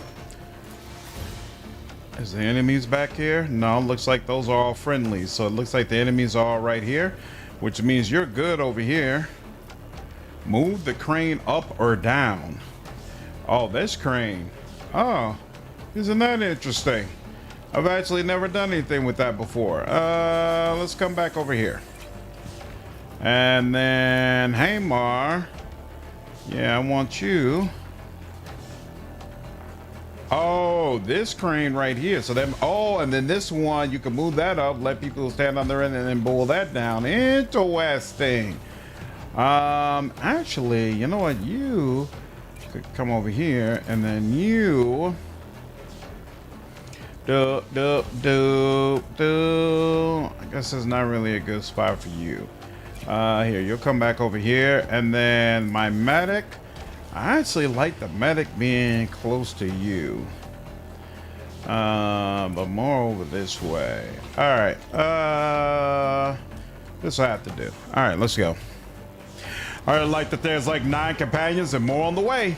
Is the enemies back here? No, looks like those are all friendlies. So it looks like the enemies are all right here, which means you're good over here. Move the crane up or down. Oh, this crane. Oh, isn't that interesting? I've actually never done anything with that before. Let's come back over here. And then Hamar. Yeah, I want you. Oh, this crane right here. So then, oh, and then this one, you can move that up, let people stand on their end and then pull that down. Interesting. Actually, you know what? You could come over here and then you I guess it's not really a good spot for you. Here, you'll come back over here, and then my medic. I actually like the medic being close to you, but more over this way. All right, this will have to do. All right, let's go. I like that there's like 9 companions and more on the way.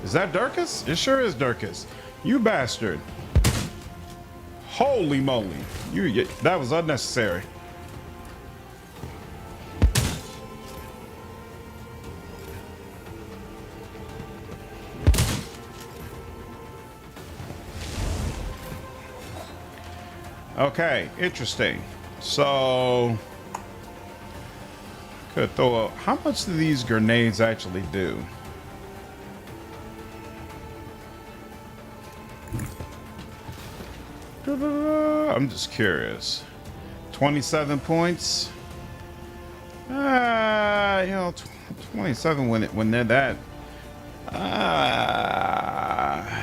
Is that Durkis? It sure is Durkis. You bastard. Holy moly. That was unnecessary. Okay, interesting. So could throw a, how much do these grenades actually do? I'm just curious. 27 points. You know, 27 when they're that.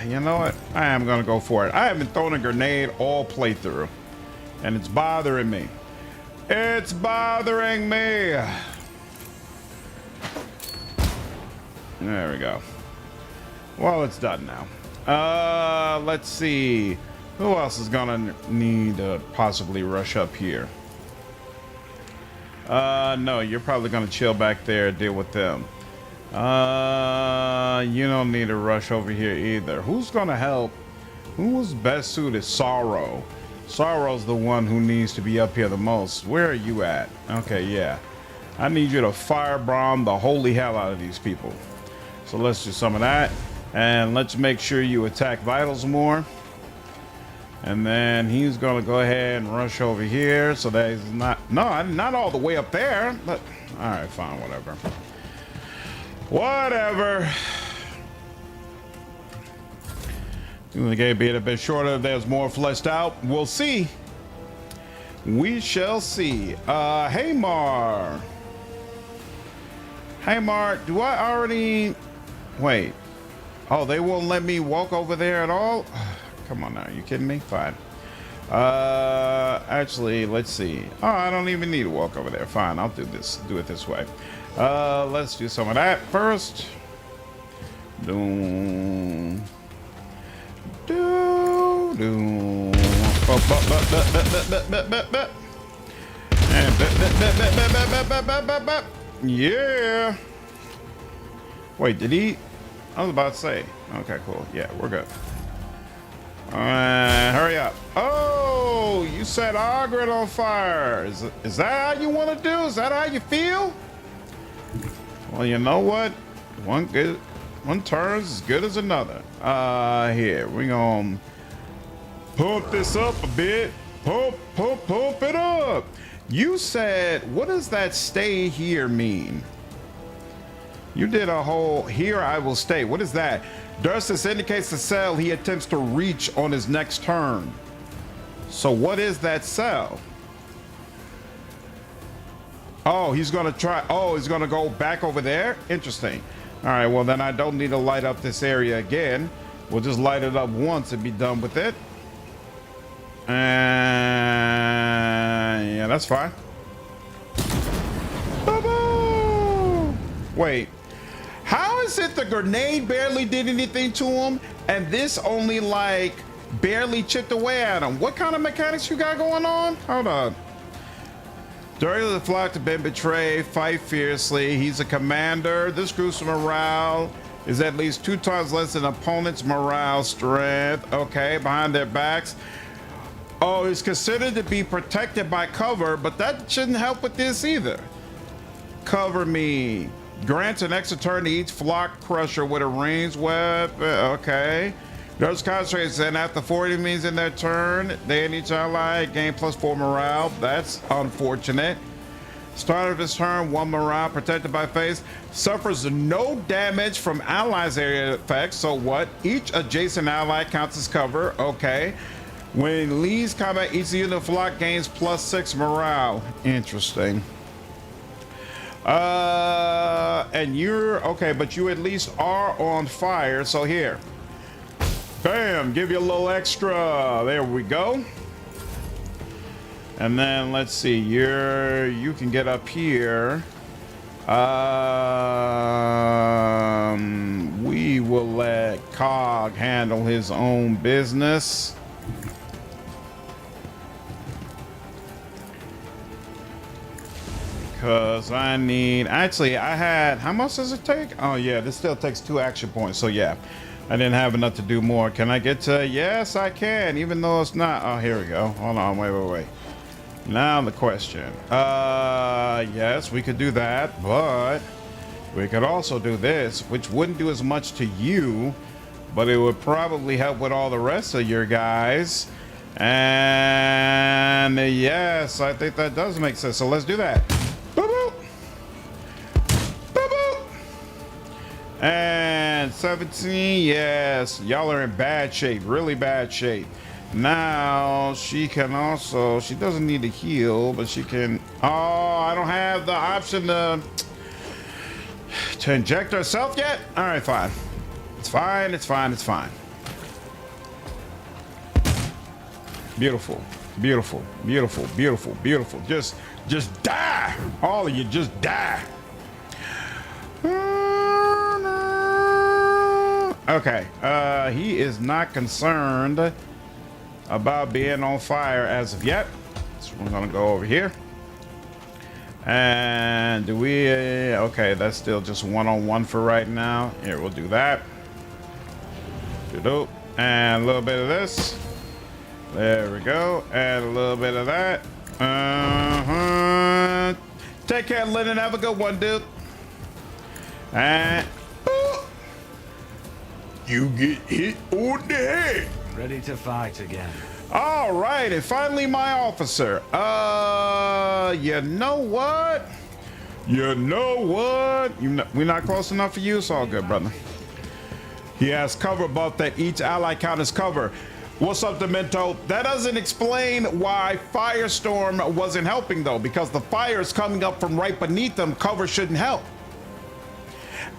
You know what? I am gonna go for it. I haven't thrown a grenade all playthrough, and it's bothering me. It's bothering me. There we go. Well, it's done now. Let's see. Who else is gonna need to possibly rush up here? No, you're probably gonna chill back there and deal with them. You don't need to rush over here either. Who's gonna help? Who's best suited? Sorrow. Sorrow's the one who needs to be up here the most. Where are you at? Okay, yeah. I need you to firebomb the holy hell out of these people. So let's do some of that. And let's make sure you attack vitals more. And then he's gonna go ahead and rush over here so that he's not all the way up there, but all right, fine, whatever. Whatever. The game being a bit shorter, there's more fleshed out. We'll see. We shall see. Hamar. Hamar, do I already wait? Oh, they won't let me walk over there at all? Come on now, are you kidding me? Fine. Actually, let's see. Oh, I don't even need to walk over there. Fine, I'll do it this way. Let's do some of that first. Do. Yeah. Wait, did he? I was about to say. Okay, cool. Yeah, we're good. Hurry up. Oh, you set Ogren on fire. Is that how you want to do? Is that how you feel? Well, you know what? One turn's as good as another. Here, we're gonna pump this up a bit. Pump it up. You said, what does that stay here mean? You did a whole, here I will stay. What is that? Dursis indicates the cell he attempts to reach on his next turn. So what is that cell? Oh, he's gonna try, oh, he's gonna go back over there? Interesting. All right, well then I don't need to light up this area again. We'll just light it up once and be done with it. Yeah, that's fine. Ba-boom! Wait. How is it the grenade barely did anything to him, and this only like barely chipped away at him. What kind of mechanics you got going on? Hold on. During the flock to been betrayed, fight fiercely. He's a commander. This group's morale is at least 2 times less than opponent's morale strength. Okay, behind their backs. Oh, he's considered to be protected by cover, but that shouldn't help with this either. Cover me. Grants an extra turn to each flock crusher with a ranged weapon. Okay. Those concentrates, and after 40 means in their turn, they and each ally gain +4 morale. That's unfortunate. Start of his turn, 1 morale, protected by face. Suffers no damage from allies' area effects. So what? Each adjacent ally counts as cover. Okay. When leaves combat, each unit of flock gains +6 morale. Interesting. And you're okay, but you at least are on fire. So here. Bam, give you a little extra. There we go. And then let's see, you can get up here. We will let Cog handle his own business. Because I need, actually I had, how much does it take? Oh yeah, this still takes 2 action points. So yeah. I didn't have enough to do more. Can I get to? Yes, I can, even though it's not. Oh, here we go. Hold on, wait. Now the question. Yes, we could do that, but we could also do this, which wouldn't do as much to you, but it would probably help with all the rest of your guys. And yes, I think that does make sense. So let's do that. And 17, yes, y'all are in bad shape, really bad shape. Now she can also, she doesn't need to heal, but she can, oh, I don't have the option to inject herself yet? All right, fine. It's fine. Beautiful. Just die. All of you just die. Okay, he is not concerned about being on fire as of yet. So we're gonna go over here. And do we, okay, that's still just 1-on-1 for right now. Here, we'll do that. And a little bit of this. There we go. And a little bit of that. Take care, Lennon. Have a good one, dude. And you get hit on the head. Ready to fight again. all right, and finally my officer. You know what? We're not close enough for you. It's all good, brother. He has cover buff that each ally count as cover. What's up, Demento? That doesn't explain why Firestorm wasn't helping, though, because the fire is coming up from right beneath them. Cover shouldn't help.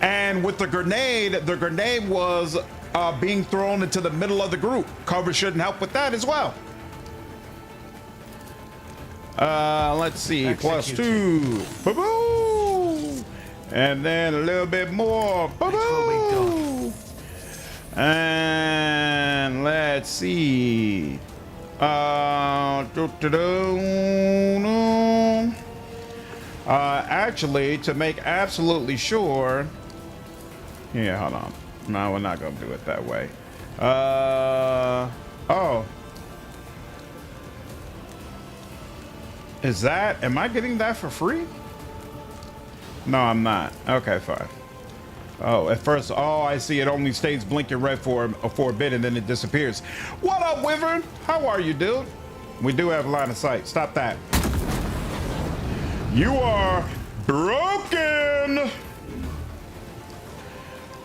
And with the grenade was being thrown into the middle of the group. Cover shouldn't help with that as well. Let's see, +2. Ba-boo! And then a little bit more. Ba-boo! And let's see. Actually, to make absolutely sure. Yeah, hold on. No, we're not gonna do it that way. Oh. Is that, am I getting that for free? No, I'm not. Okay, fine. Oh, at first, oh, I see. It only stays blinking red for a bit and then it disappears. What up, Wyvern? How are you, dude? We do have line of sight. Stop that. You are broken.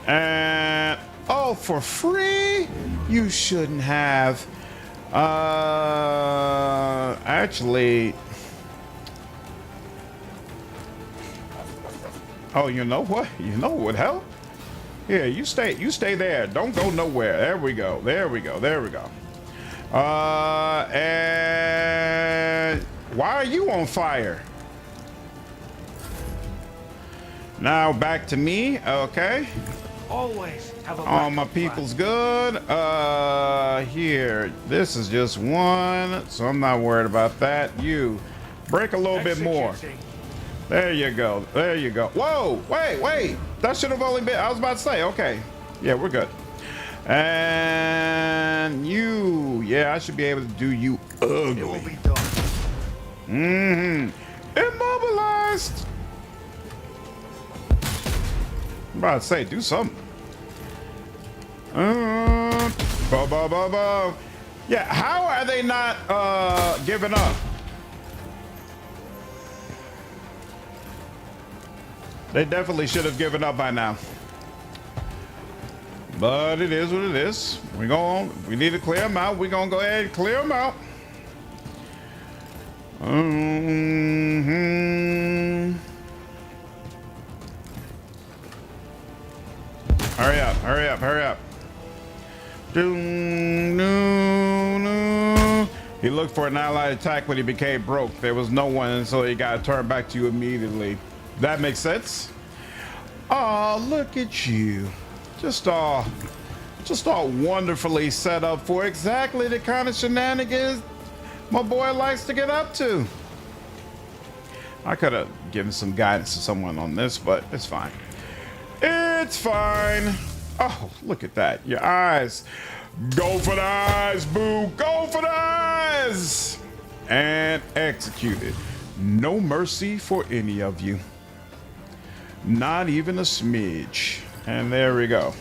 And, oh, for free? You shouldn't have. Actually. Oh, you know what? You know what would help? Here, you stay there. Don't go nowhere. There we go. And why are you on fire? Now back to me. Okay. Always have a All my backup plan. people's good. Here. This is just one, so I'm not worried about that. You break a little bit more. Executing. There you go. There you go. Whoa! Wait! That should have only been. I was about to say. Okay. Yeah, we're good. And you. Yeah, I should be able to do you It will ugly. be done. Immobilized. I'm about to say, do something. Yeah, how are they not giving up? They definitely should have given up by now. But it is what it is. We need to clear them out. We're gonna go ahead and clear them out. Hurry up. He looked for an allied attack when he became broke. There was no one, so he got to turn back to you immediately. That makes sense. Oh, look at you. Just all wonderfully set up for exactly the kind of shenanigans my boy likes to get up to. I could have given some guidance to someone on this, but it's fine. It's fine. Oh, look at that. Your eyes. Go for the eyes, boo. Go for the eyes. And executed. No mercy for any of you. Not even a smidge. And there we go.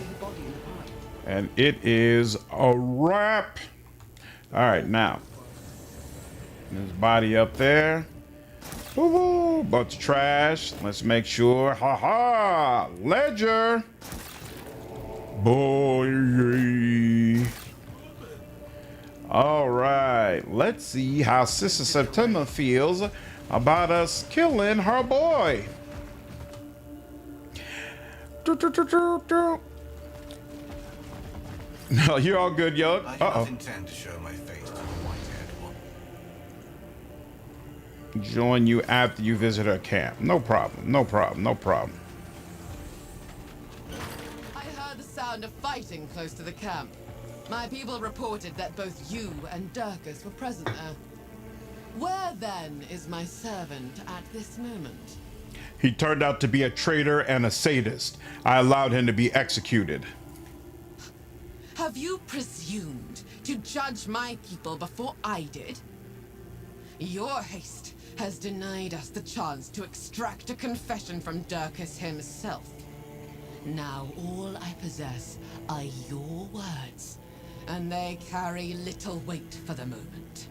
And it is a wrap. All right, now. His body up there. Woo-hoo, bunch of trash. Let's make sure. Ha-ha! Ledger! Boy! All right. Let's see how Sister September feels about us killing her boy. No, you're all good, yo. I do not intend to show my face to the white-haired one. Join you after you visit her camp. No problem. I heard the sound of fighting close to the camp. My people reported that both you and Durkis were present there. Where then is my servant at this moment? He turned out to be a traitor and a sadist. I allowed him to be executed. Have you presumed to judge my people before I did? Your haste has denied us the chance to extract a confession from Durkis himself. Now all I possess are your words, and they carry little weight for the moment.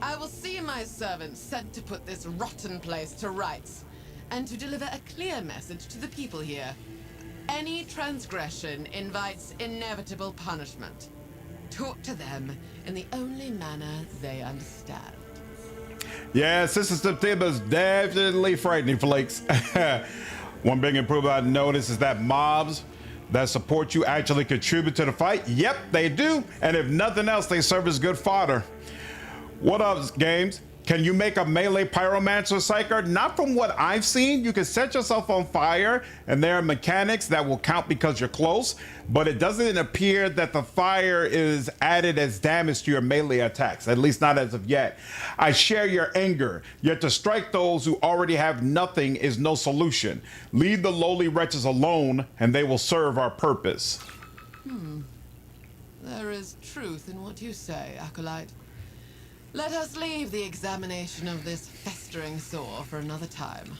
I will see my servant sent to put this rotten place to rights, and to deliver a clear message to the people here. Any transgression invites inevitable punishment. Talk to them in the only manner they understand. Yeah, Sister September's definitely frightening, Flakes. One big improvement I've noticed is that mobs that support you actually contribute to the fight. Yep, they do. And if nothing else, they serve as good fodder. What up, games? Can you make a melee pyromancer psyker? Not from what I've seen. You can set yourself on fire, and there are mechanics that will count because you're close, but it doesn't appear that the fire is added as damage to your melee attacks, at least not as of yet. I share your anger, yet to strike those who already have nothing is no solution. Leave the lowly wretches alone, and they will serve our purpose. There is truth in what you say, Acolyte. Let us leave the examination of this festering sore for another time.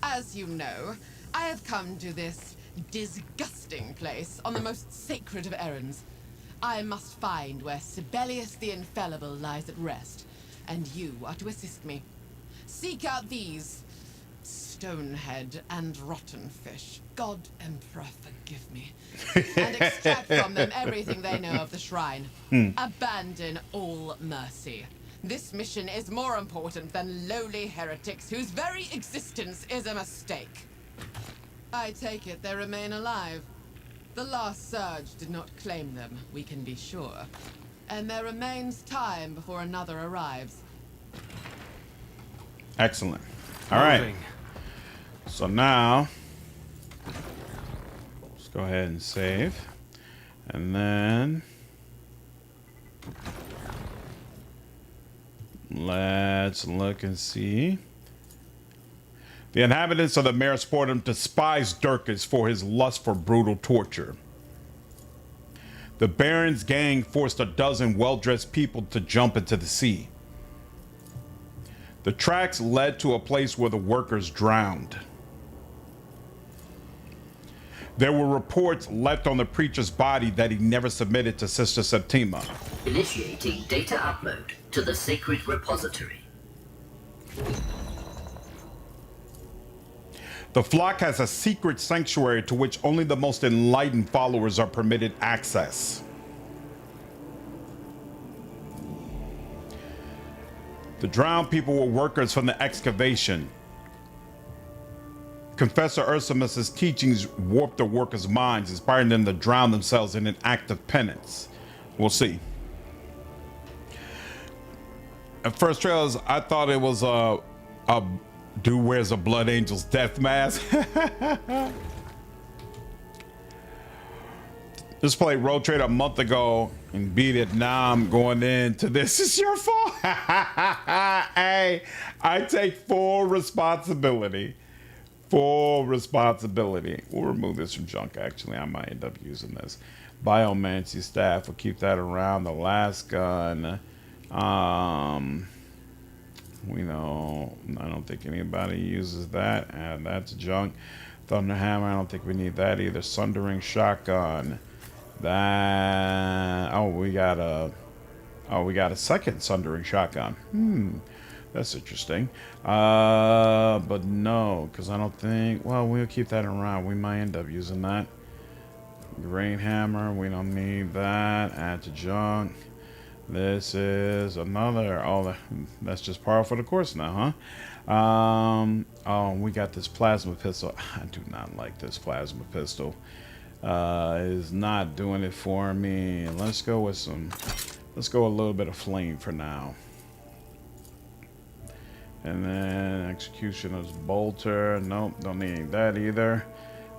As you know, I have come to this disgusting place on the most sacred of errands. I must find where Sibelius the Infallible lies at rest, and you are to assist me. Seek out these stonehead and rotten fish. God Emperor, forgive me. And extract from them everything they know of the shrine. Abandon all mercy. This mission is more important than lowly heretics whose very existence is a mistake. I take it they remain alive. The last surge did not claim them, we can be sure. And there remains time before another arrives. Excellent. All right. Moving. So now, go ahead and save. And then let's look and see. The inhabitants of the Mare Sportum despise Durkis for his lust for brutal torture. The Baron's gang forced a dozen well-dressed people to jump into the sea. The tracks led to a place where the workers drowned. There were reports left on the preacher's body that he never submitted to Sister Septima. Initiating data upload to the sacred repository. The flock has a secret sanctuary to which only the most enlightened followers are permitted access. The drowned people were workers from the excavation. Confessor Ursimus's teachings warped the workers' minds, inspiring them to drown themselves in an act of penance. We'll see. At first trailers, I thought it was a dude wears a Blood Angel's death mask. This played Road Trade a month ago and beat it. Now I'm going into this is your fault. Hey, I take full responsibility. Full responsibility. We'll remove this from junk, actually. I might end up using this. Biomancy staff. We'll keep that around. The last gun. We know, I don't think anybody uses that. Add that to junk. Thunderhammer, I don't think we need that either. Sundering shotgun. That, we got a second sundering shotgun. That's interesting. But no, because I don't think, well, we'll keep that around. We might end up using that. Grain hammer, we don't need that. Add to junk. This is another, that's just par for the course now, huh? We got this plasma pistol. I do not like this plasma pistol. It is not doing it for me. Let's go with let's go a little bit of flame for now. And then Executioner's bolter. Nope, don't need that either.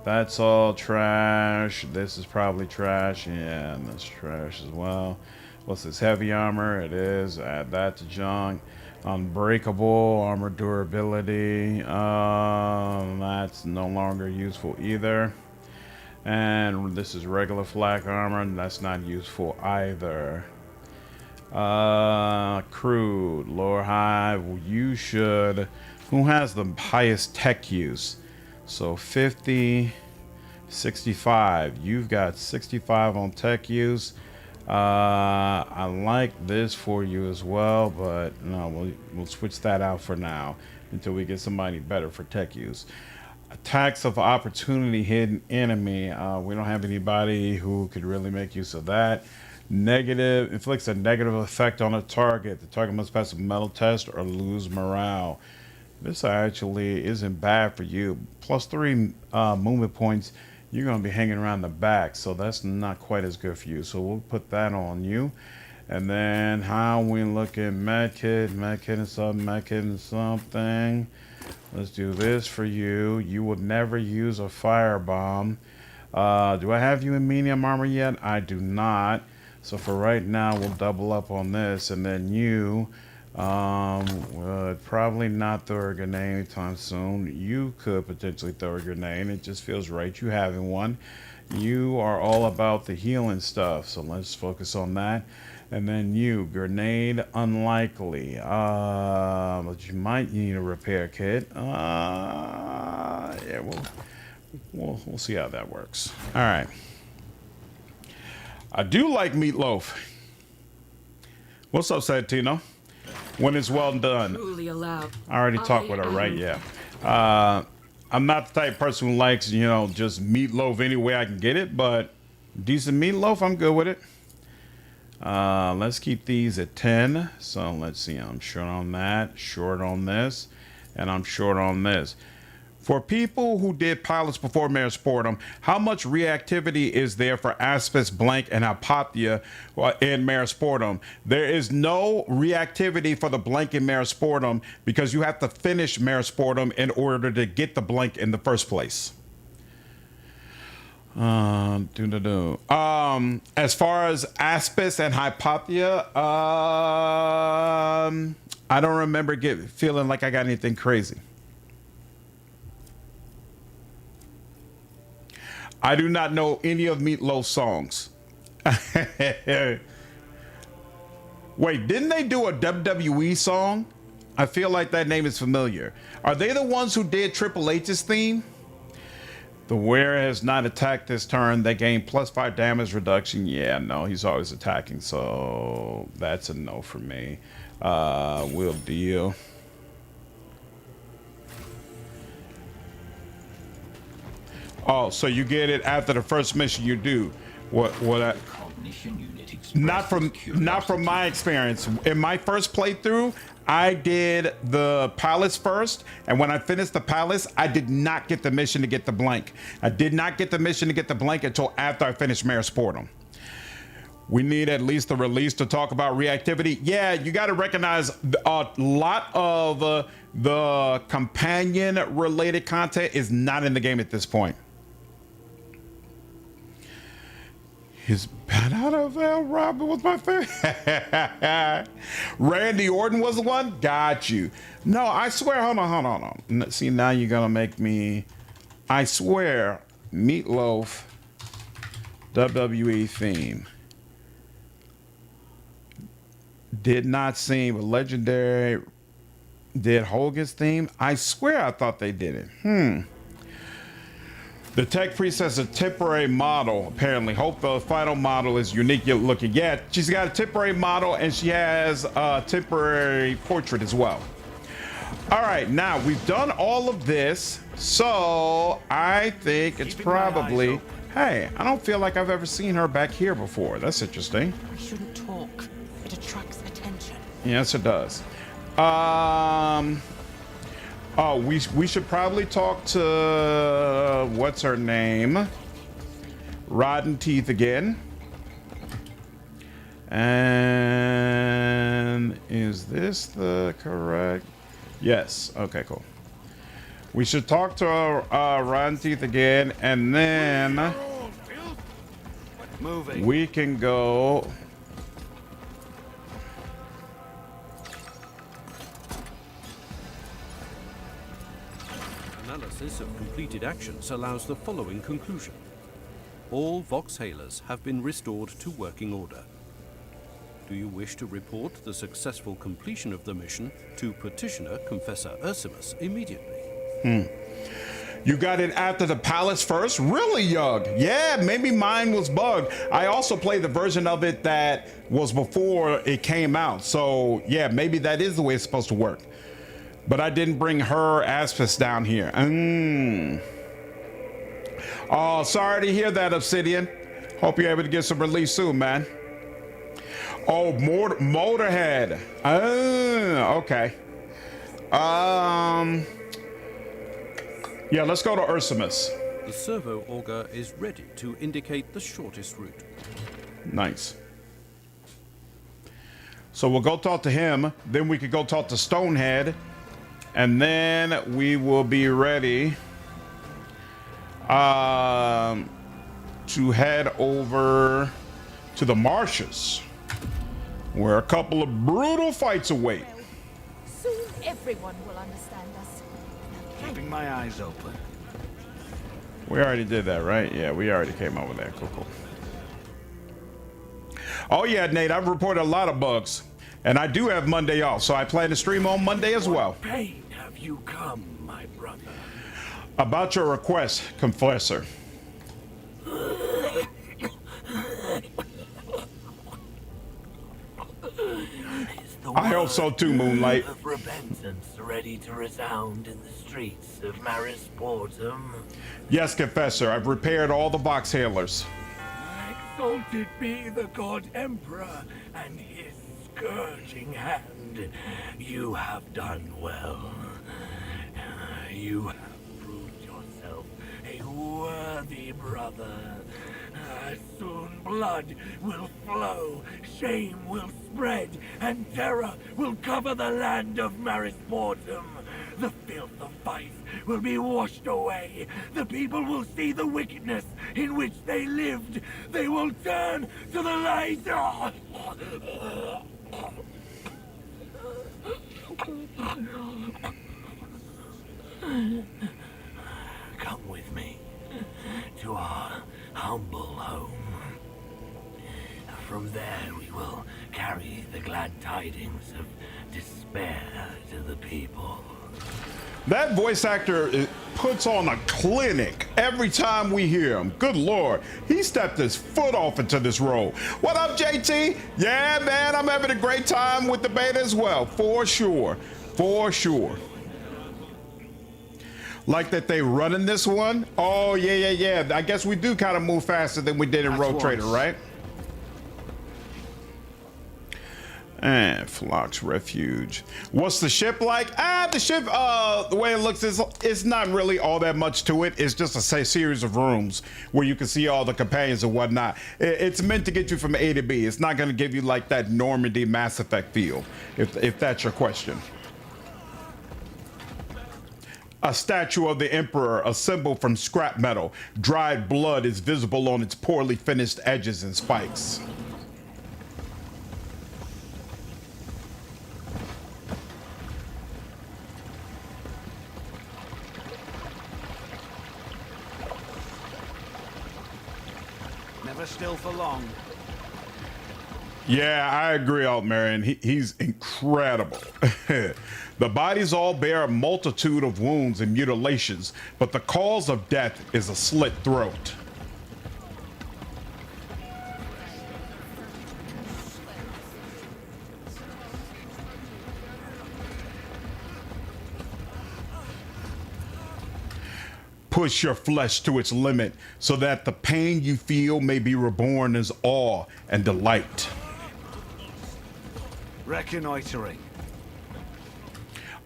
That's all trash. This is probably trash. Yeah, and that's trash as well. What's this? Heavy armor? It is. Add that to junk. Unbreakable armor durability. That's no longer useful either. And this is regular flak armor. And that's not useful either. Crude. Lore Hive. You should. Who has the highest tech use? So 50, 65. You've got 65 on tech use. I like this for you as well, but no, we'll switch that out for now until we get somebody better for tech use. Attacks of opportunity, hidden enemy. We don't have anybody who could really make use of that. Negative, inflicts a negative effect on a target. The target must pass a metal test or lose morale. This actually isn't bad for you. +3 movement points. You're going to be hanging around the back, so that's not quite as good for you. So we'll put that on you. And then how we look at medkit and something. Let's do this for you. You would never use a firebomb. Do I have you in medium armor yet? I do not. So for right now, we'll double up on this. And then you would probably not throw a grenade anytime soon. You could potentially throw a grenade. It just feels right you having one. You are all about the healing stuff, so let's focus on that. And then you, grenade unlikely. But you might need a repair kit. Yeah, we'll see how that works. All right. I do like meatloaf. What's up, Santino? When it's well done. Truly allowed. I already talked with her, right? Yeah. I'm not the type of person who likes, just meatloaf any way I can get it, but decent meatloaf, I'm good with it. Let's keep these at 10. So let's see. I'm short on that, short on this, and I'm short on this. For people who did pilots before Mare Sportum, how much reactivity is there for Aspis, Blank, and Apothea in Mare Sportum? There is no reactivity for the Blank in Mare Sportum because you have to finish Mare Sportum in order to get the Blank in the first place. As far as Aspis and Hypatia, I don't remember feeling like I got anything crazy. I do not know any of Meatloaf's songs. Wait, didn't they do a WWE song? I feel like that name is familiar. Are they the ones who did Triple H's theme? The wearer has not attacked this turn. They gain +5 damage reduction. Yeah, no, he's always attacking, so that's a no for me. We'll deal. Oh, so you get it after the first mission you do. Not from my experience. In my first playthrough, I did the palace first, and when I finished the palace, I did not get the mission to get the blank. I did not get the mission to get the blank until after I finished Mayor's Portal. We need at least a release to talk about reactivity. Yeah, you got to recognize a lot of the companion-related content is not in the game at this point. His Bat Out of Hell Robin was my favorite. Randy Orton was the one? Got you. No, I swear, hold on. See, now you're going to make me, I swear, Meatloaf WWE theme. Did not seem a legendary. Did Hogan's theme? I swear I thought they did it. The tech priest has a temporary model, apparently. Hope the final model is unique looking. Yeah, she's got a temporary model and she has a temporary portrait as well. All right, now we've done all of this, so I think it's probably, hey, I don't feel like I've ever seen her back here before. That's interesting. We shouldn't talk. It attracts attention. Yes, it does. Oh, we should probably talk to, what's her name? Rotten Teeth again. And is this the correct? Yes. Okay, cool. We should talk to Rotten Teeth again, and then we can go. Analysis of completed actions allows the following conclusion. All Voxhalers have been restored to working order. Do you wish to report the successful completion of the mission to Petitioner Confessor Ursimus immediately? You got it after the palace first? Really, Yug? Yeah, maybe mine was bugged. I also played the version of it that was before it came out. So yeah, maybe that is the way it's supposed to work. But I didn't bring her Aspis down here. Oh, sorry to hear that, Obsidian. Hope you're able to get some relief soon, man. Oh, Motorhead. Okay. Yeah, let's go to Ursimus. The servo auger is ready to indicate the shortest route. Nice. So we'll go talk to him. Then we could go talk to Stonehead. And then we will be ready to head over to the marshes, where a couple of brutal fights await. Soon everyone will understand us. Keeping my eyes open. We already did that, right? Yeah, we already came over there. Cool. Oh yeah, Nate, I've reported a lot of bugs. And I do have Monday off, so I plan to stream on Monday as well. What pain have you come, my brother? About your request, Confessor. I hope so too, Moonlight. Of repentance ready to resound in the streets of Maris Portum. Yes, Confessor, I've repaired all the box hailers. Exalted be the God Emperor and his scourging hand. You have done well. You have proved yourself a worthy brother. Soon blood will flow, shame will spread, and terror will cover the land of Maris Portum. The filth of vice will be washed away. The people will see the wickedness in which they lived. They will turn to the light. Come with me to our humble home. From there we will carry the glad tidings of despair to the people. That voice actor puts on a clinic every time we hear him. Good Lord, he stepped his foot off into this role. What up, JT? Yeah, man, I'm having a great time with the beta as well, for sure, for sure. Like that they running this one? Oh, yeah. I guess we do kind of move faster than we did in Rogue Trader, right? And Flock's Refuge. What's the ship like? The ship, the way it looks, it's not really all that much to it. It's just a series of rooms where you can see all the companions and whatnot. It's meant to get you from A to B. It's not going to give you like that Normandy Mass Effect feel, if that's your question. A statue of the Emperor, assembled from scrap metal. Dried blood is visible on its poorly finished edges and spikes. Never still for long. Yeah, I agree, Altmarion. He's incredible. The bodies all bear a multitude of wounds and mutilations, but the cause of death is a slit throat. Push your flesh to its limit so that the pain you feel may be reborn as awe and delight. Reconnoitering.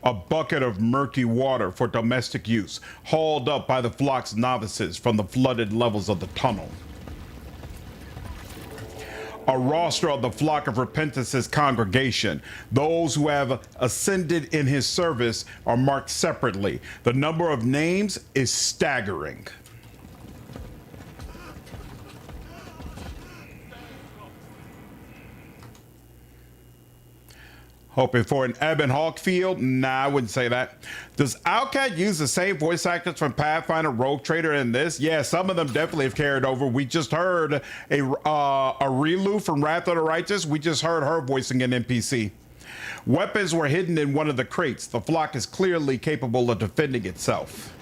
A bucket of murky water for domestic use, hauled up by the Flock's novices from the flooded levels of the tunnel. A roster of the Flock of Repentance's congregation. Those who have ascended in his service are marked separately. The number of names is staggering. Hoping for an Ebon Hawk field? Nah, I wouldn't say that. Does Outcat use the same voice actors from Pathfinder, Rogue Trader in this? Yeah, some of them definitely have carried over. We just heard a Rilu from Wrath of the Righteous. We just heard her voicing an NPC. Weapons were hidden in one of the crates. The Flock is clearly capable of defending itself.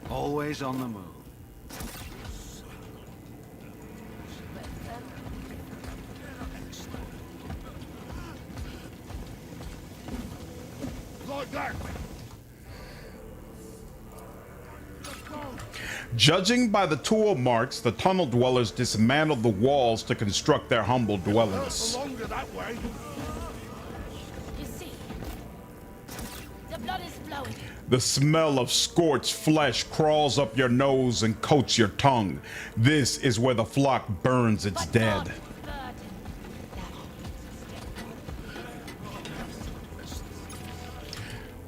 Always on the move. Judging by the tool marks, the tunnel dwellers dismantled the walls to construct their humble dwellings. You see, the blood is flowing. The smell of scorched flesh crawls up your nose and coats your tongue. This is where the Flock burns its dead.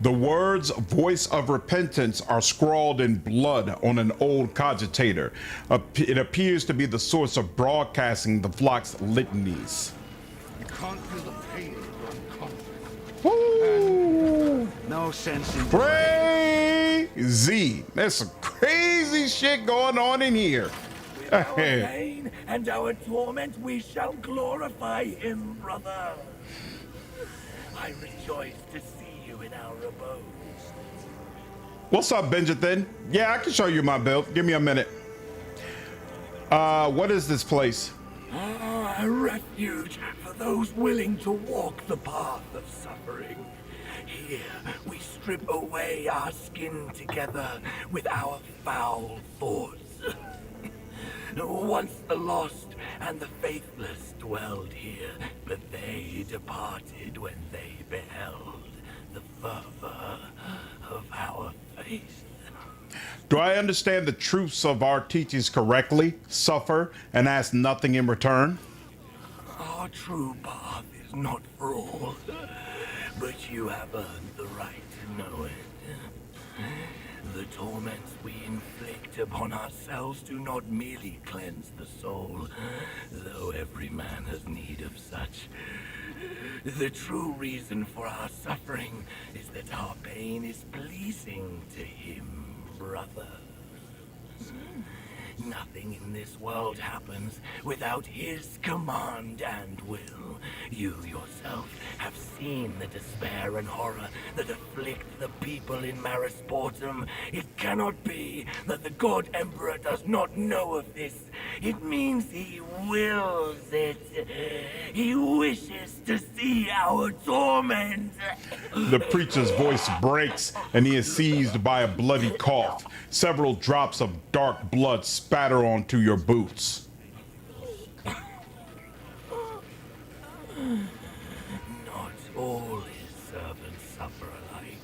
The words "voice of repentance" are scrawled in blood on an old cogitator. It appears to be the source of broadcasting the Flock's litanies. You can't feel the pain in your conscience. Woo! No sense in Crazy! There's some crazy shit going on in here. With our pain and our torment, we shall glorify him, brother. I rejoice to see you in our abode. What's up, Benjathan? Yeah, I can show you my build. Give me a minute. What is this place? A refuge for those willing to walk the path of suffering. Here, we strip away our skin together with our foul thoughts. Once the lost and the faithless dwelled here, but they departed when they beheld the fervor of our faith. Do I understand the truths of our teachings correctly? Suffer and ask nothing in return? Our true path is not for all. but you have earned the right to know it. The torments we inflict upon ourselves do not merely cleanse the soul, though every man has need of such. The true reason for our suffering is that our pain is pleasing to him, brother. Nothing in this world happens without his command and will. You yourself have seen the despair and horror that afflict the people in Marisportum. It cannot be that the God Emperor does not know of this. It means he wills it. He wishes to see our torment. The preacher's voice breaks and he is seized by a bloody cough. Several drops of dark blood spatter onto your boots. Not all his servants suffer alike.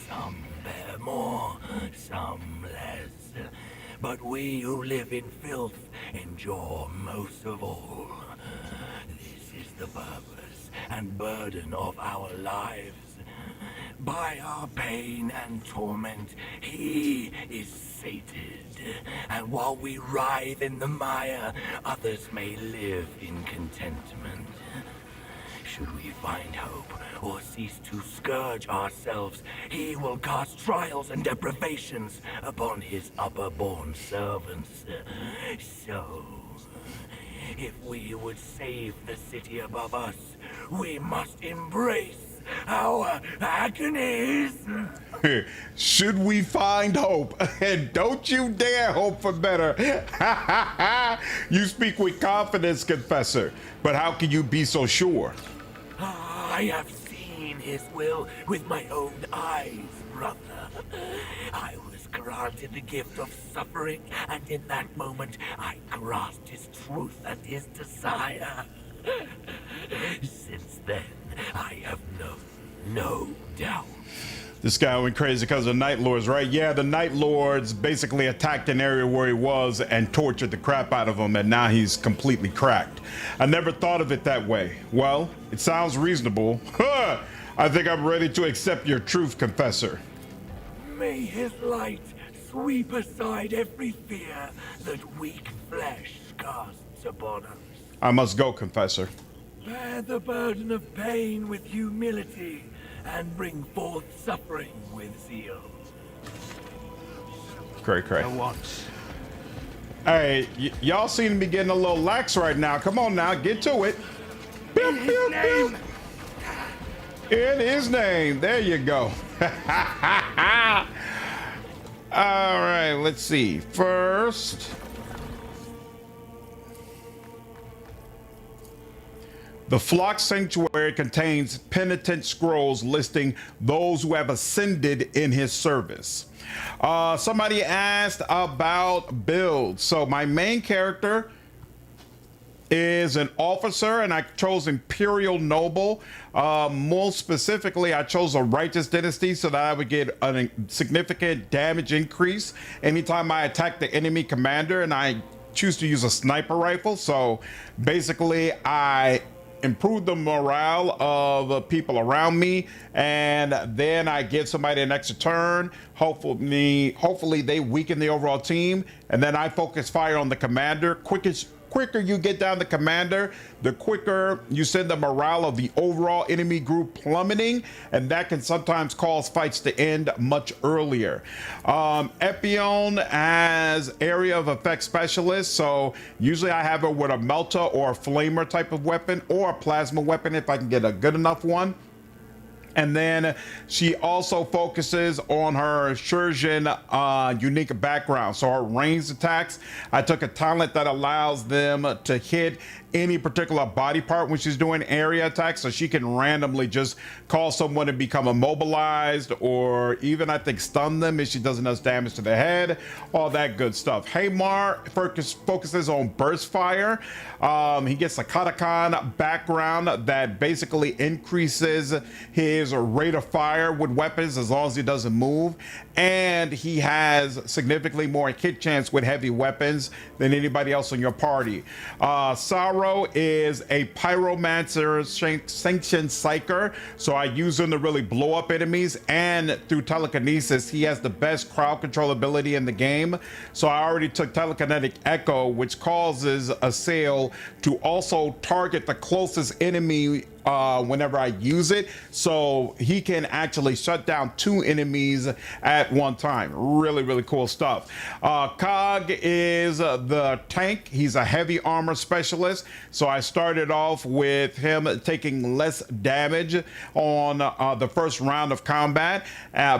Some bear more, some less. But we who live in filth endure most of all. This is the purpose and burden of our lives. By our pain and torment, he is sated. And while we writhe in the mire, others may live in contentment. Should we find hope or cease to scourge ourselves, he will cast trials and deprivations upon his upper-born servants. So, if we would save the city above us, we must embrace our agonies. Should we find hope? And don't you dare hope for better. You speak with confidence, Confessor. But how can you be so sure? I have seen his will with my own eyes, brother. I was granted the gift of suffering, and in that moment I grasped his truth and his desire. Since then, I have known no doubt. This guy went crazy because of Night Lords, right? Yeah, the Night Lords basically attacked an area where he was and tortured the crap out of him, and now he's completely cracked. I never thought of it that way. Well, it sounds reasonable. I think I'm ready to accept your truth, Confessor. May his light sweep aside every fear that weak flesh casts upon us. I must go, Confessor. Bear the burden of pain with humility and bring forth suffering with zeal. Cray. Hey, y'all seem to be getting a little lax right now. Come on now, get to it. In his name. In his name. There you go. All right, let's see. First, the Flock Sanctuary contains penitent scrolls listing those who have ascended in his service. Somebody asked about builds. So my main character is an officer, and I chose Imperial Noble. More specifically, I chose a Righteous Dynasty so that I would get a significant damage increase anytime I attack the enemy commander, and I choose to use a sniper rifle. So basically, I improve the morale of people around me, and then I give somebody an extra turn. Hopefully they weaken the overall team, and then I focus fire on the commander. Quicker you get down the commander, the quicker you send the morale of the overall enemy group plummeting, and that can sometimes cause fights to end much earlier. Epion has area of effect specialist, so usually I have it with a melter or a flamer type of weapon, or a plasma weapon if I can get a good enough one. And then she also focuses on her Shurjan unique background. So her ranged attacks, I took a talent that allows them to hit any particular body part when she's doing area attacks, so she can randomly just cause someone to become immobilized, or even I think stun them if she does enough damage to the head, all that good stuff. Haymar focuses on burst fire. He gets a Katakan background that basically increases his his rate of fire with weapons as long as he doesn't move, and he has significantly more hit chance with heavy weapons than anybody else in your party. Sorrow is a pyromancer sanctioned psyker, so I use him to really blow up enemies, and through telekinesis he has the best crowd control ability in the game. So I already took telekinetic echo, which causes a sail to also target the closest enemy whenever I use it, so he can actually shut down 2 enemies at one time. Really cool stuff. Cog is the tank. He's a heavy armor specialist, so I started off with him taking less damage on the first round of combat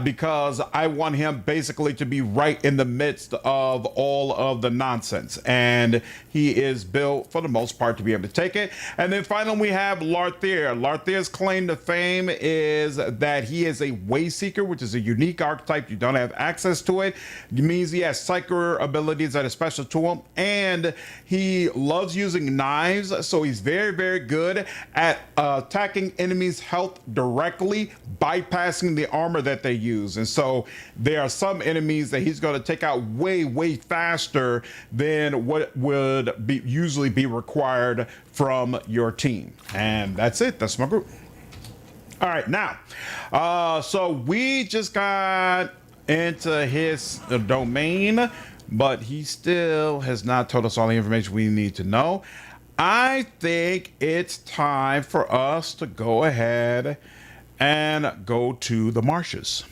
because I want him basically to be right in the midst of all of the nonsense, and he is built for the most part to be able to take it. And then finally we have Larthier. Larthier's claim to fame is that he is a way seeker, which is a unique archetype. You don't have access to it. It means he has psyker abilities that are special to him, and he loves using knives, so he's very good at attacking enemies' health directly, bypassing the armor that they use. And so there are some enemies that he's going to take out way faster than what would usually be required from your team. And that's it. That's my group. All right, now, so we just got into his domain, but he still has not told us all the information we need to know. I think it's time for us to go ahead and go to the marshes.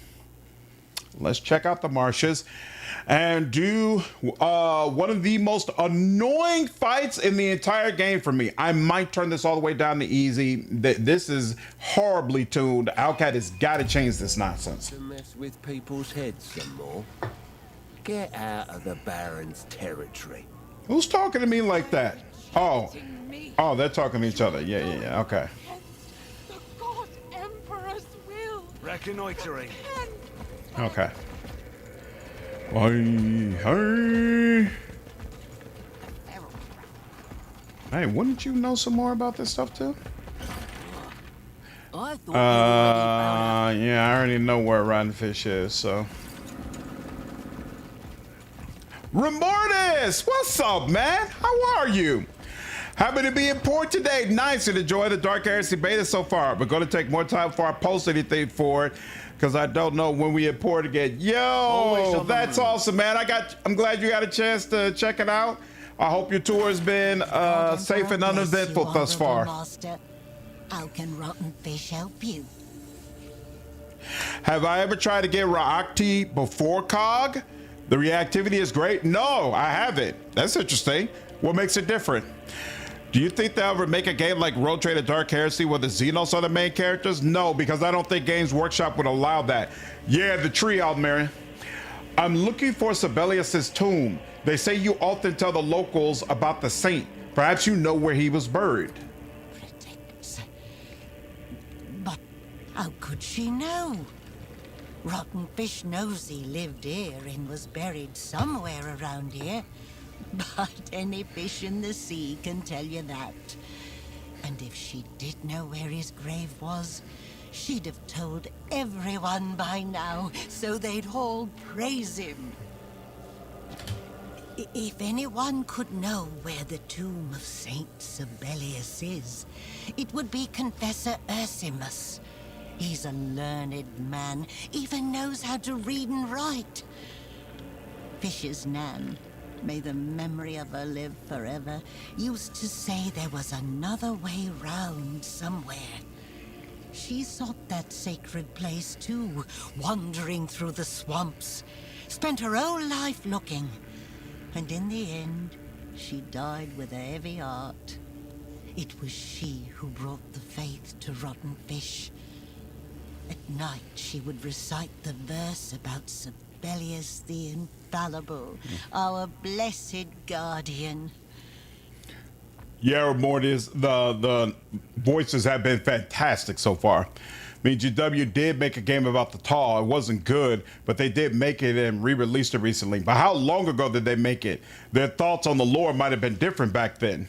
Let's check out the marshes and do one of the most annoying fights in the entire game for me. I might turn this all the way down to easy. This is horribly tuned. Owlcat has got to change this nonsense. To mess with people's heads some more. Get out of the Baron's territory. Who's talking to me like that? Oh, they're talking to each other. Yeah. Okay. The God Emperor's will. Reconnoitering. Okay. Hey, wouldn't you know some more about this stuff too? Yeah, I already know where Rotten Fish is, so. Remortis! What's up, man? How are you? Happy to be in port today. Nice and enjoy the Dark Heresy beta so far. We're going to take more time before I post anything for it, because I don't know when we import again. Yo, that's awesome, man. I'm glad you got a chance to check it out. I hope your tour has been safe and uneventful thus far. Master. How can Rotten Fish help you? Have I ever tried to get Raakti before Cog? The reactivity is great. No, I haven't. That's interesting. What makes it different? Do you think they'll ever make a game like Road Trader Dark Heresy where the Xenos are the main characters? No, because I don't think Games Workshop would allow that. Yeah, the tree, Aldmerian. I'm looking for Sibelius's tomb. They say you often tell the locals about the saint. Perhaps you know where he was buried. But how could she know? Rotten Fish knows he lived here and was buried somewhere around here. But any fish in the sea can tell you that. And if she did know where his grave was, she'd have told everyone by now, so they'd all praise him. If anyone could know where the tomb of Saint Sibelius is, it would be Confessor Ursimus. He's a learned man, even knows how to read and write. Fish's Nan, may the memory of her live forever, used to say there was another way round somewhere. She sought that sacred place too, wandering through the swamps, spent her whole life looking, and in the end, she died with a heavy heart. It was she who brought the faith to Rotten Fish. At night, she would recite the verse about Sibelius the Infallible, our blessed guardian. Yeah, Mortis, the voices have been fantastic so far. I mean, GW did make a game about the Tall. It wasn't good, but they did make it and re-released it recently. But how long ago did they make it? Their thoughts on the lore might have been different back then.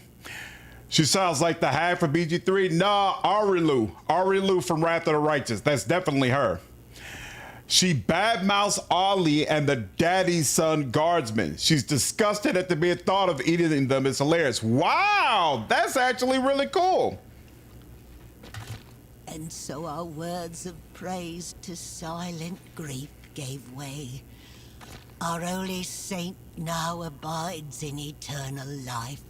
She sounds like the hag for BG3. Nah, Arilu from Wrath of the Righteous. That's definitely her. She badmouths Ollie and the daddy's son guardsmen. She's disgusted at the mere thought of eating them. It's hilarious. Wow, that's actually really cool. And so our words of praise to silent grief gave way. Our holy saint now abides in eternal life.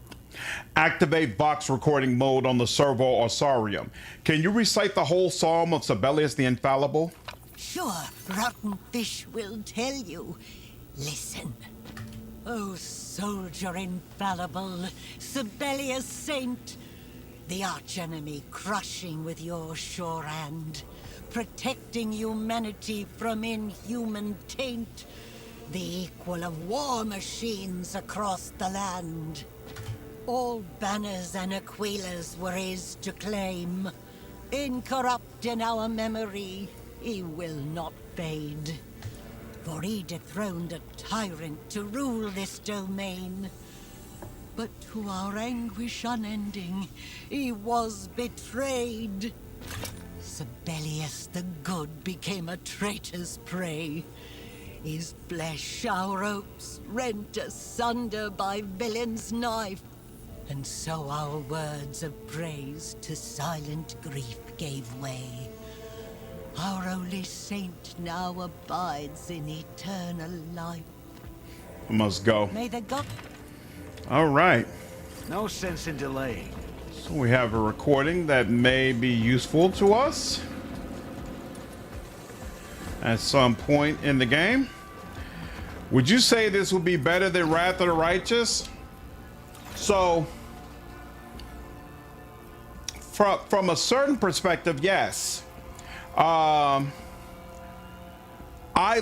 Activate Vox recording mode on the Servo Orsarium. Can you recite the whole psalm of Sibelius the Infallible? Sure, Rotten Fish will tell you. Listen. O soldier infallible, Sibelius saint, the archenemy crushing with your sure hand, protecting humanity from inhuman taint, the equal of war machines across the land. All banners and aquilas were his to claim. Incorrupt in our memory, he will not fade. For he dethroned a tyrant to rule this domain. But to our anguish unending, he was betrayed. Sibelius the Good became a traitor's prey. His flesh our hopes rent asunder by villain's knife. And so our words of praise to silent grief gave way. Our holy saint now abides in eternal life. I must go. May the God... All right. No sense in delaying. So we have a recording that may be useful to us at some point in the game. Would you say this would be better than Wrath of the Righteous? So, from a certain perspective, yes. I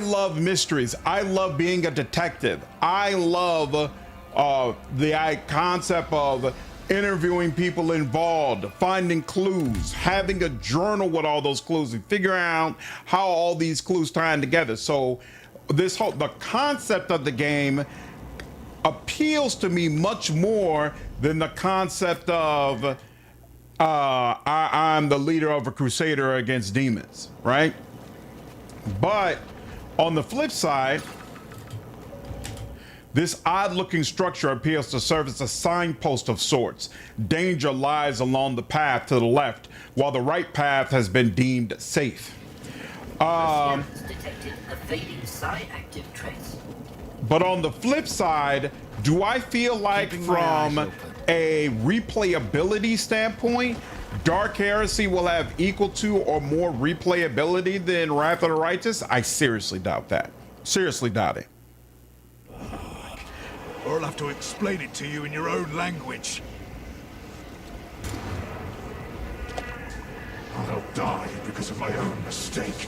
love mysteries. I love being a detective. I love the concept of interviewing people involved, finding clues, having a journal with all those clues, and figuring out how all these clues tie in together. So, the concept of the game appeals to me much more than the concept of I'm the leader of a crusader against demons, right? But on the flip side, this odd-looking structure appears to serve as a signpost of sorts. Danger lies along the path to the left, while the right path has been deemed safe. Detected a fading psi-active trace. But on the flip side, do I feel like from a replayability standpoint, Dark Heresy will have equal to or more replayability than Wrath of the Righteous? I seriously doubt that. Seriously doubt it. Or I'll have to explain it to you in your own language. I'll die because of my own mistake.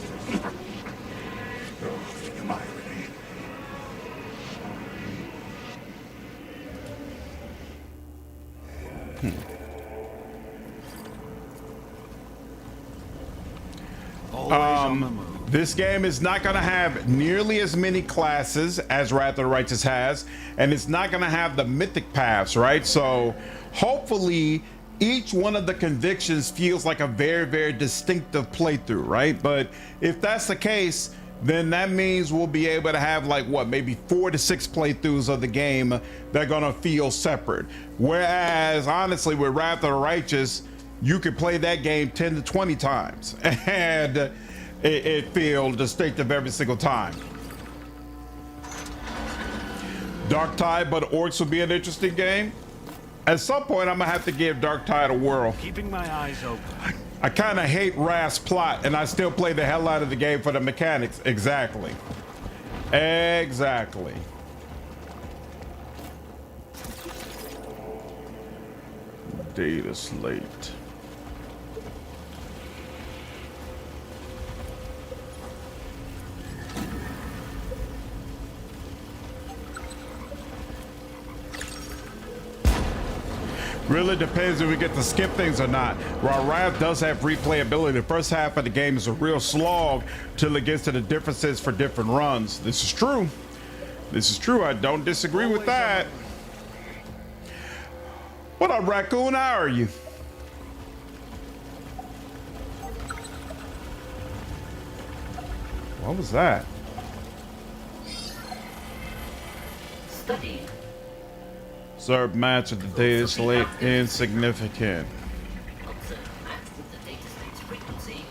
Oh, the irony. This game is not going to have nearly as many classes as Wrath of the Righteous has, and it's not going to have the mythic paths, right? So hopefully each one of the convictions feels like a very, very distinctive playthrough, right? But if that's the case, then that means we'll be able to have like what, maybe 4 to 6 playthroughs of the game that are gonna feel separate. Whereas honestly with Wrath of the Righteous, you could play that game 10 to 20 times and it feels distinctive every single time. Dark Tide, but Orcs will be an interesting game. At some point, I'm gonna have to give Dark Tide a whirl. Keeping my eyes open. I kind of hate Wrath's plot, and I still play the hell out of the game for the mechanics. Exactly. Exactly. Data slate. Really depends if we get to skip things or not. While Wrath does have replayability, the first half of the game is a real slog till it gets to the differences for different runs. This is true. This is true. I don't disagree with that. What up, raccoon? How are you? What was that? Study. Observe match of the data slate insignificant. Observe match with the data slate's frequency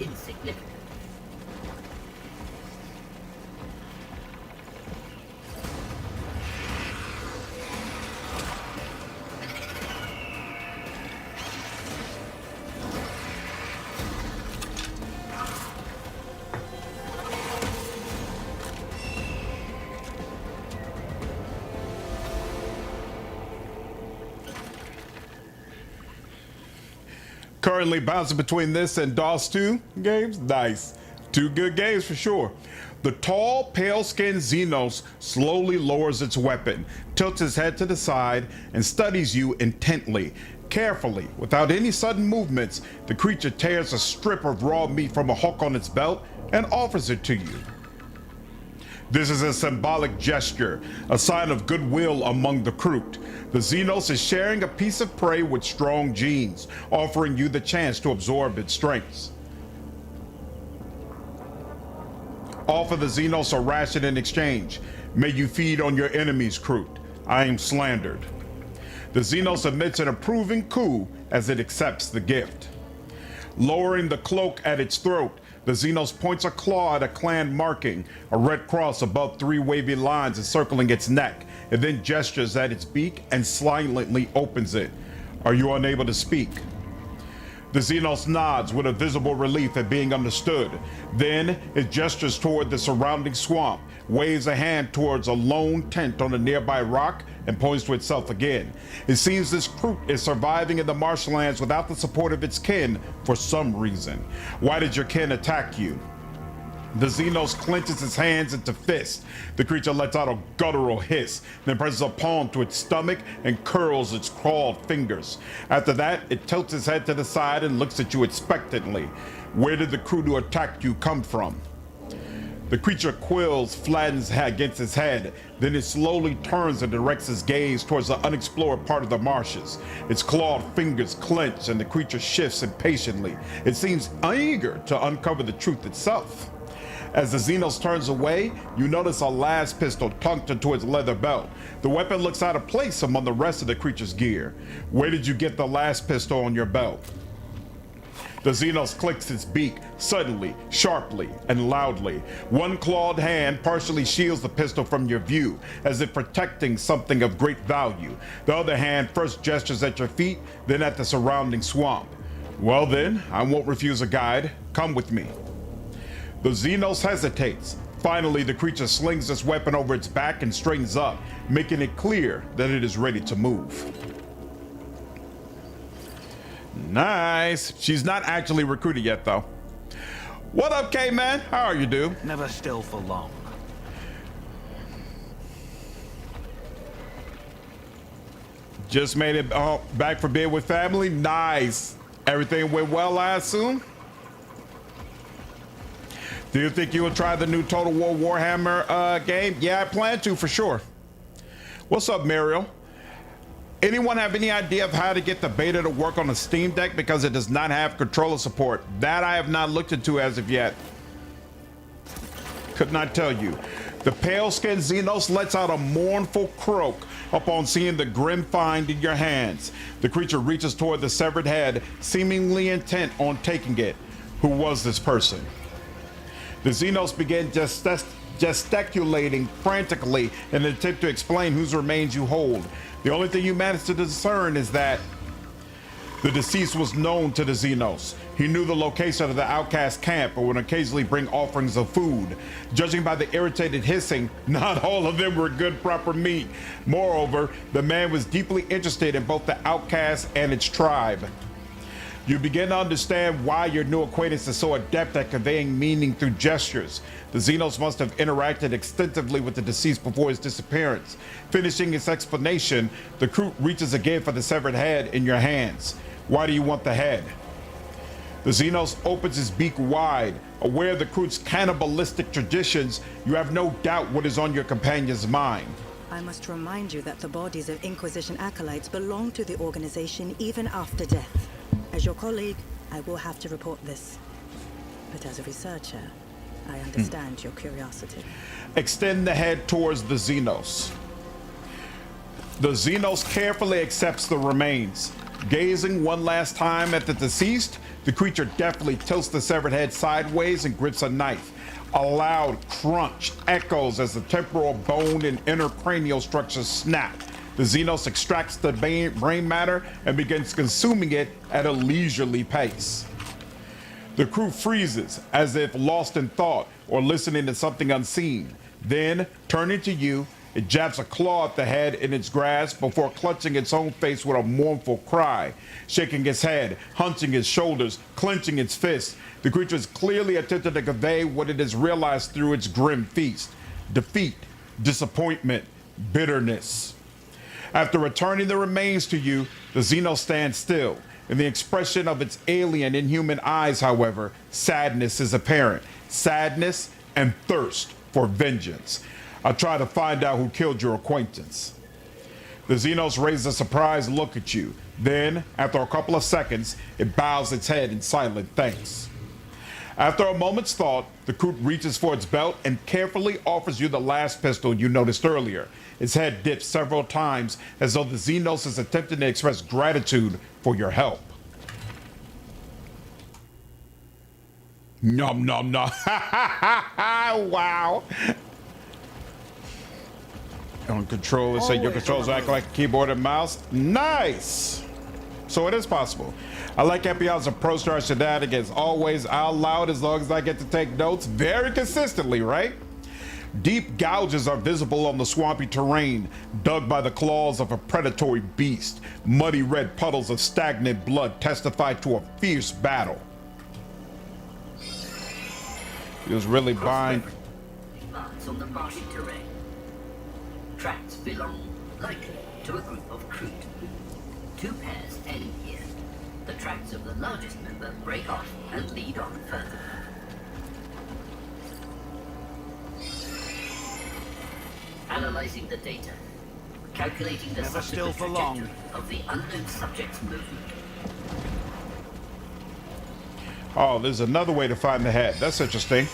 insignificant. Currently bouncing between this and DOS 2 games. Nice. Two good games for sure. The tall, pale-skinned Xenos slowly lowers its weapon, tilts his head to the side, and studies you intently. Carefully, without any sudden movements, the creature tears a strip of raw meat from a hook on its belt and offers it to you. This is a symbolic gesture, a sign of goodwill among the crew. The Xenos is sharing a piece of prey with strong genes, offering you the chance to absorb its strengths. Offer the Xenos a ration in exchange. May you feed on your enemy's crew. I am slandered. The Xenos emits an approving coo as it accepts the gift. Lowering the cloak at its throat, the Xenos points a claw at a clan marking, a red cross above three wavy lines encircling its neck, and then gestures at its beak and silently opens it. Are you unable to speak? The Xenos nods with a visible relief at being understood. Then it gestures toward the surrounding swamp, waves a hand towards a lone tent on a nearby rock, and points to itself again. It seems this crew is surviving in the marshlands without the support of its kin for some reason. Why did your kin attack you? The Xenos clenches its hands into fists. The creature lets out a guttural hiss, then presses a palm to its stomach and curls its clawed fingers. After that, it tilts its head to the side and looks at you expectantly. Where did the crew who attacked you come from? The creature quills, flattens against its head, then it slowly turns and directs its gaze towards the unexplored part of the marshes. Its clawed fingers clench and the creature shifts impatiently. It seems eager to uncover the truth itself. As the Xenos turns away, you notice a last pistol tucked into its leather belt. The weapon looks out of place among the rest of the creature's gear. Where did you get the last pistol on your belt? The Xenos clicks its beak, suddenly, sharply, and loudly. One clawed hand partially shields the pistol from your view, as if protecting something of great value. The other hand first gestures at your feet, then at the surrounding swamp. Well then, I won't refuse a guide. Come with me. The Xenos hesitates. Finally, the creature slings its weapon over its back and straightens up, making it clear that it is ready to move. Nice. She's not actually recruited yet, though. What up, K-Man? How are you, dude? Never still for long. Just made it back for bed with family. Nice. Everything went well, I assume? Do you think you will try the new Total War Warhammer game? Yeah, I plan to for sure. What's up, Muriel? Anyone have any idea of how to get the beta to work on a Steam Deck because it does not have controller support? That I have not looked into as of yet. Could not tell you. The pale-skinned Xenos lets out a mournful croak upon seeing the grim find in your hands. The creature reaches toward the severed head, seemingly intent on taking it. Who was this person? The Xenos began gesticulating frantically in an attempt to explain whose remains you hold. The only thing you manage to discern is that the deceased was known to the Xenos. He knew the location of the outcast camp and would occasionally bring offerings of food. Judging by the irritated hissing, not all of them were good proper meat. Moreover, the man was deeply interested in both the outcast and its tribe. You begin to understand why your new acquaintance is so adept at conveying meaning through gestures. The Xenos must have interacted extensively with the deceased before his disappearance. Finishing his explanation, the crew reaches again for the severed head in your hands. Why do you want the head? The Xenos opens his beak wide. Aware of the crew's cannibalistic traditions, you have no doubt what is on your companion's mind. I must remind you that the bodies of Inquisition acolytes belong to the organization even after death. As your colleague, I will have to report this. But as a researcher, I understand your curiosity. Extend the head towards the Xenos. The Xenos carefully accepts the remains. Gazing one last time at the deceased, the creature deftly tilts the severed head sideways and grips a knife. A loud crunch echoes as the temporal bone and intracranial structures snap. The Xenos extracts the brain matter and begins consuming it at a leisurely pace. The crew freezes, as if lost in thought or listening to something unseen. Then, turning to you, it jabs a claw at the head in its grasp before clutching its own face with a mournful cry. Shaking its head, hunching its shoulders, clenching its fists, the creature is clearly attempting to convey what it has realized through its grim feast: defeat, disappointment, bitterness. After returning the remains to you, the Xenos stands still. In the expression of its alien, inhuman eyes, however, sadness is apparent. Sadness and thirst for vengeance. I try to find out who killed your acquaintance. The Xenos raises a surprised look at you. Then, after a couple of seconds, it bows its head in silent thanks. After a moment's thought, the crew reaches for its belt and carefully offers you the last pistol you noticed earlier. Its head dips several times as though the Xenos is attempting to express gratitude for your help. Nom nom nom. Wow. On controller, say your controls act like a keyboard and mouse. Nice. So it is possible. I like Epion's approach to our shenanigans. Always out loud as long as I get to take notes very consistently, right? Deep gouges are visible on the swampy terrain, dug by the claws of a predatory beast. Muddy red puddles of stagnant blood testify to a fierce battle. He was really buying. Marks on the marshy terrain. Tracks belong likely to a group of Kroot. Two pairs end here. The tracks of the largest member break off and lead on further. Analyzing the data. Calculating the Never still subsequent for long. trajectory of the unknown subject's movement. Oh, there's another way to find the head. That's interesting.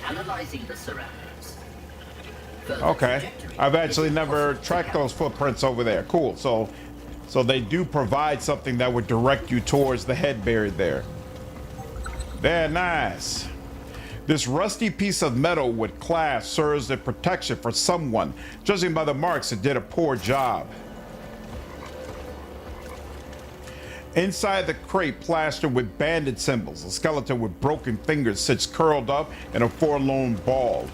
Analyzing the surroundings. Further Okay. trajectory I've actually is never impossible to tracked count. those footprints over there. Cool. So they do provide something that would direct you towards the head buried there. Very nice. This rusty piece of metal with clasp serves as protection for someone. Judging by the marks, it did a poor job. Inside the crate, plastered with bandit symbols, a skeleton with broken fingers sits curled up in a forlorn ball.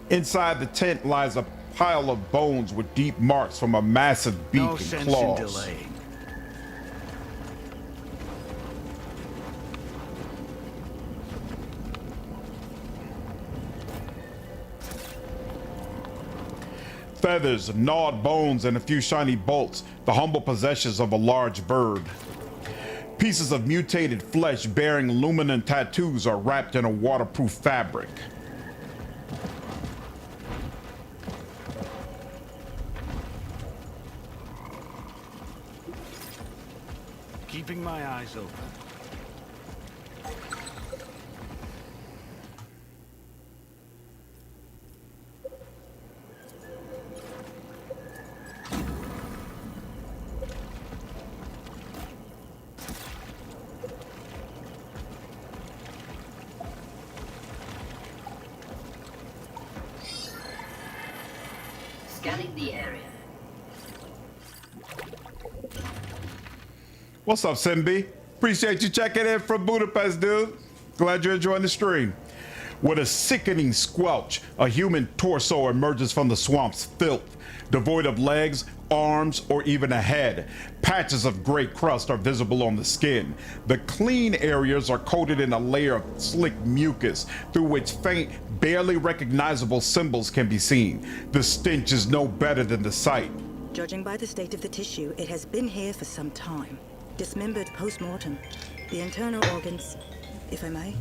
Inside the tent lies a pile of bones with deep marks from a massive beak No and sense claws. in delaying. Feathers, gnawed bones, and a few shiny bolts, the humble possessions of a large bird. Pieces of mutated flesh bearing luminant tattoos are wrapped in a waterproof fabric. Keeping my eyes open. Scanning the area. What's up, Simbi? Appreciate you checking in from Budapest, dude. Glad you're enjoying the stream. With a sickening squelch, a human torso emerges from the swamp's filth. Devoid of legs, arms, or even a head, patches of gray crust are visible on the skin. The clean areas are coated in a layer of slick mucus through which faint, barely recognizable symbols can be seen. The stench is no better than the sight. Judging by the state of the tissue, it has been here for some time. Dismembered post-mortem. The internal organs, if I may.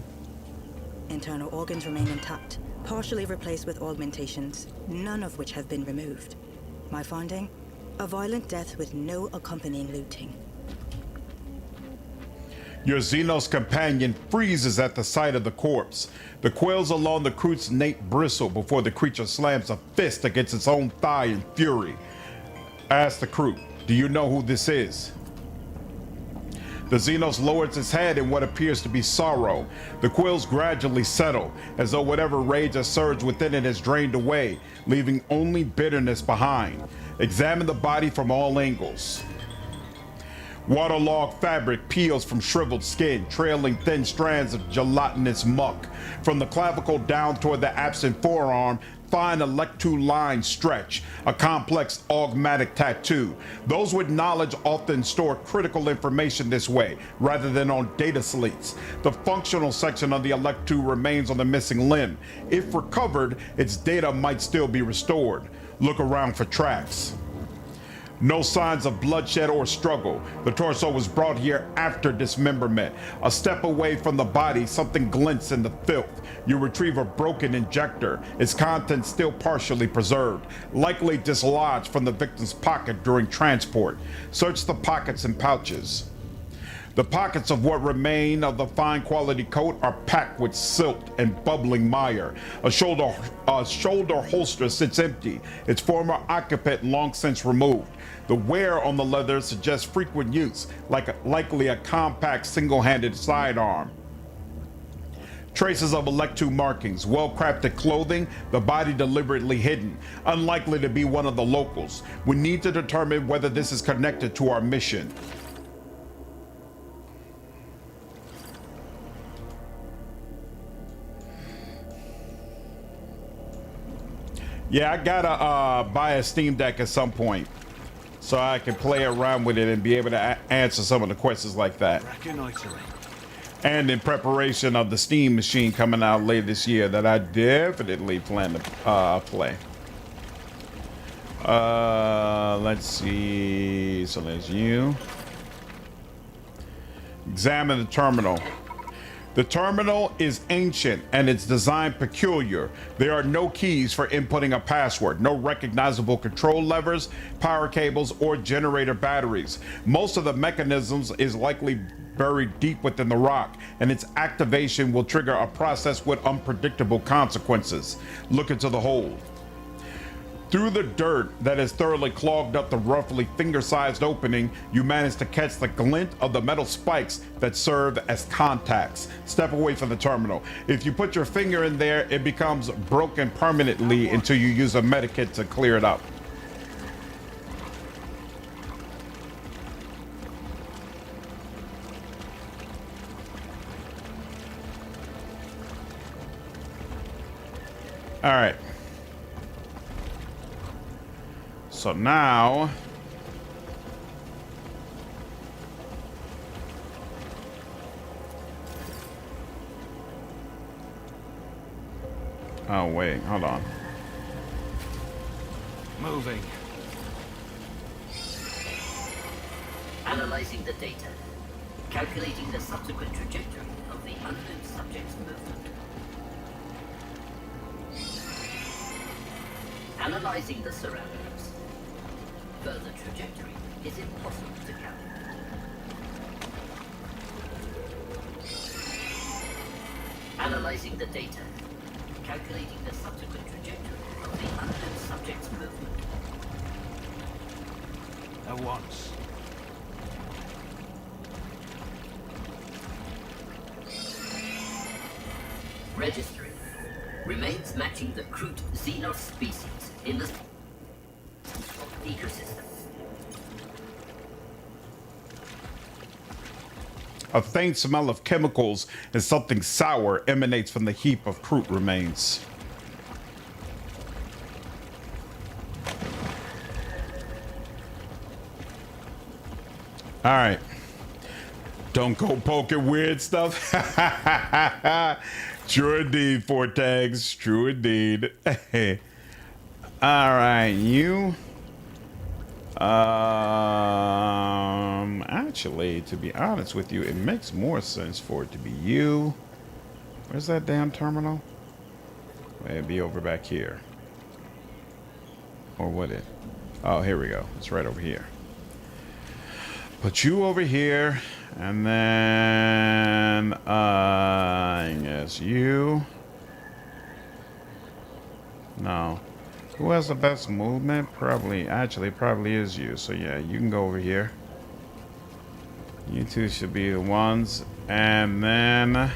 Internal organs remain intact, partially replaced with augmentations, none of which have been removed. My finding? A violent death with no accompanying looting. Your Xenos companion freezes at the sight of the corpse. The quills along the Kroot's nape bristle before the creature slams a fist against its own thigh in fury. Ask the Kroot, do you know who this is? The Xenos lowers its head in what appears to be sorrow. The quills gradually settle, as though whatever rage has surged within it has drained away, leaving only bitterness behind. Examine the body from all angles. Waterlogged fabric peels from shriveled skin, trailing thin strands of gelatinous muck. From the clavicle down toward the absent forearm, fine electro lines stretch, a complex augmatic tattoo. Those with knowledge often store critical information this way, rather than on data slates. The functional section of the electro remains on the missing limb. If recovered, its data might still be restored. Look around for tracks. No signs of bloodshed or struggle. The torso was brought here after dismemberment. A step away from the body, something glints in the filth. You retrieve a broken injector, its contents still partially preserved, likely dislodged from the victim's pocket during transport. Search the pockets and pouches. The pockets of what remain of the fine quality coat are packed with silt and bubbling mire. A shoulder holster sits empty, its former occupant long since removed. The wear on the leather suggests frequent use, likely a compact single-handed sidearm. Traces of electro markings, well-crafted clothing, the body deliberately hidden, unlikely to be one of the locals. We need to determine whether this is connected to our mission. Yeah, I gotta buy a Steam Deck at some point so I can play around with it and be able to answer some of the questions like that. And in preparation of the Steam machine coming out later this year that I definitely plan to play. Let's see. So there's you. Examine the terminal. The terminal is ancient and its design peculiar. There are no keys for inputting a password, no recognizable control levers, power cables, or generator batteries. Most of the mechanisms is likely buried deep within the rock, and its activation will trigger a process with unpredictable consequences. Look into the hole. Through the dirt that has thoroughly clogged up the roughly finger-sized opening, you manage to catch the glint of the metal spikes that serve as contacts. Step away from the terminal. If you put your finger in there, it becomes broken permanently until you use a medikit to clear it up. All right. So now, oh wait, hold on. Moving. Analyzing the data. Calculating the subsequent trajectory of the unknown subject's movement. Analyzing the surroundings. Further trajectory is impossible to calculate. Analyzing the data. Calculating the subsequent trajectory of the unknown subject's movement. At once. Registering. Remains matching the Kroot Xenos species in the ecosystem. A faint smell of chemicals and something sour emanates from the heap of Kroot remains. All right. Don't go poking weird stuff. True indeed, Vortex. True indeed. All right, you. Actually, to be honest with you, it makes more sense for it to be you. Where's that damn terminal? It'd be over back here. Or would it? Oh, here we go. It's right over here. Put you over here. And then, I guess you. No. Who has the best movement? Probably is you. So yeah, you can go over here. You two should be the ones. And then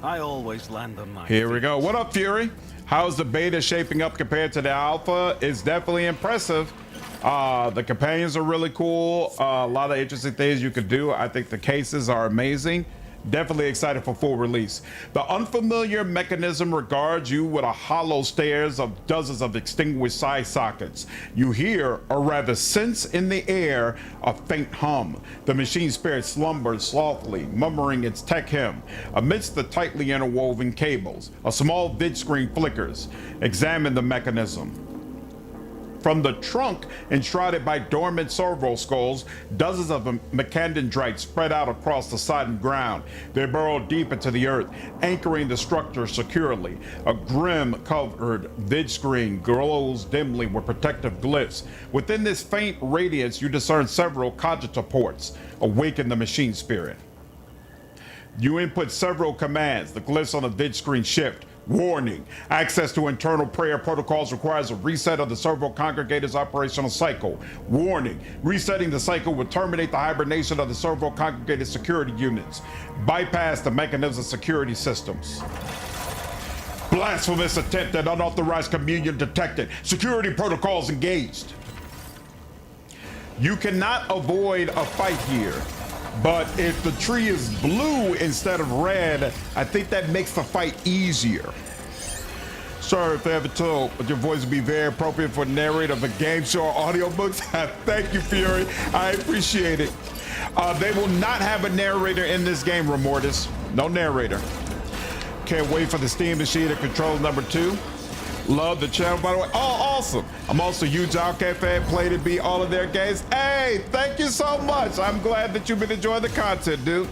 I always land on my here we go. What up, Fury? How's the beta shaping up compared to the alpha? It's definitely impressive. The companions are really cool. A lot of interesting things you could do. I think the cases are amazing. Definitely excited for full release. The unfamiliar mechanism regards you with a hollow stares of dozens of extinguished side sockets. You hear, or rather sense in the air, a faint hum. The machine spirit slumbers softly, murmuring its tech hymn. Amidst the tightly interwoven cables, a small vid screen flickers. Examine the mechanism. From the trunk, enshrouded by dormant servo skulls, dozens of mechadendrites spread out across the sodden ground. They burrow deep into the earth, anchoring the structure securely. A grim-covered vid screen glows dimly with protective glyphs. Within this faint radiance, you discern several cogita ports. Awaken the machine spirit. You input several commands. The glyphs on the vid screen shift. Warning, access to internal prayer protocols requires a reset of the servo congregator's operational cycle. Warning, resetting the cycle would terminate the hibernation of the servo congregator's security units. Bypass the mechanism's security systems. Blasphemous attempt at unauthorized communion detected. Security protocols engaged. You cannot avoid a fight here. But if the tree is blue instead of red, I think that makes the fight easier. Sorry if I ever told, but your voice would be very appropriate for narrator of a game show or audiobooks. Thank you, Fury. I appreciate it. They will not have a narrator in this game, Remortis. No narrator. Can't wait for the Steam Machine to control number 2. Love the channel, by the way. Oh, awesome. I'm also a huge Outcast fan, played and beat all of their games. Hey, thank you so much. I'm glad that you've been enjoying the content, dude.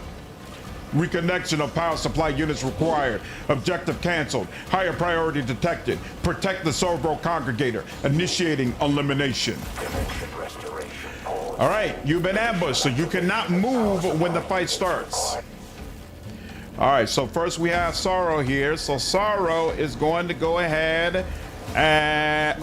Reconnection of power supply units required. Objective canceled. Higher priority detected. Protect the servo congregator. Initiating elimination. All right, you've been ambushed, so you cannot move when the fight starts. All right, so first we have Sorrow here. So Sorrow is going to go ahead and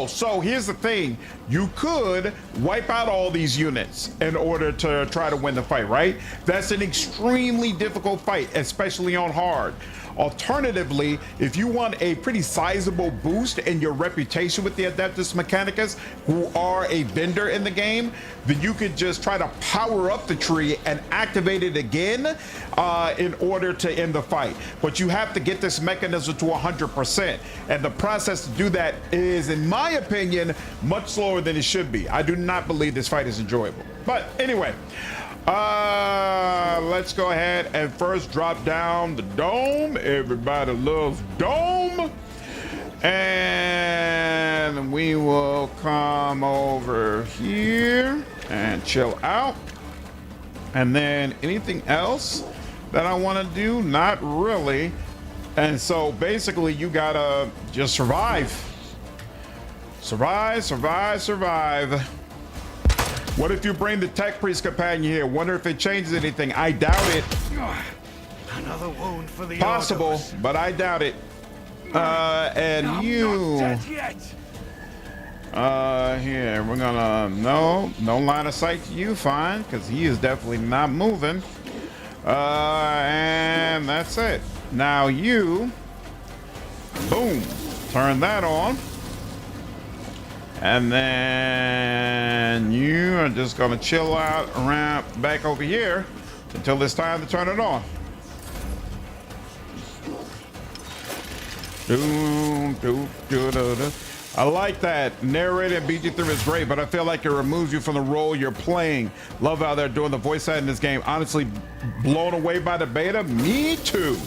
so here's the thing. You could wipe out all these units in order to try to win the fight, right? That's an extremely difficult fight, especially on hard. Alternatively, if you want a pretty sizable boost in your reputation with the Adeptus Mechanicus, who are a vendor in the game, then you could just try to power up the tree and activate it again in order to end the fight. But you have to get this mechanism to 100%. And the process to do that is, in my opinion, much slower than it should be. I do not believe this fight is enjoyable. But anyway, let's go ahead and first drop down the dome. Everybody loves dome. And we will come over here and chill out. And then anything else that I want to do? Not really. And so basically you gotta just survive. Survive, survive, survive. What if you bring the tech priest companion here? Wonder if it changes anything. I doubt it. Another wound for the possible, orders. but I doubt it. And I'm you. not dead yet. Here we're gonna no line of sight to you. Fine, because he is definitely not moving. And that's it. Now you, boom, turn that on. And then you are just gonna chill out around back over here until it's time to turn it on. I like that. Narrator in BG3 is great, but I feel like it removes you from the role you're playing. Love how they're doing the voice acting in this game. Honestly, blown away by the beta. Me too.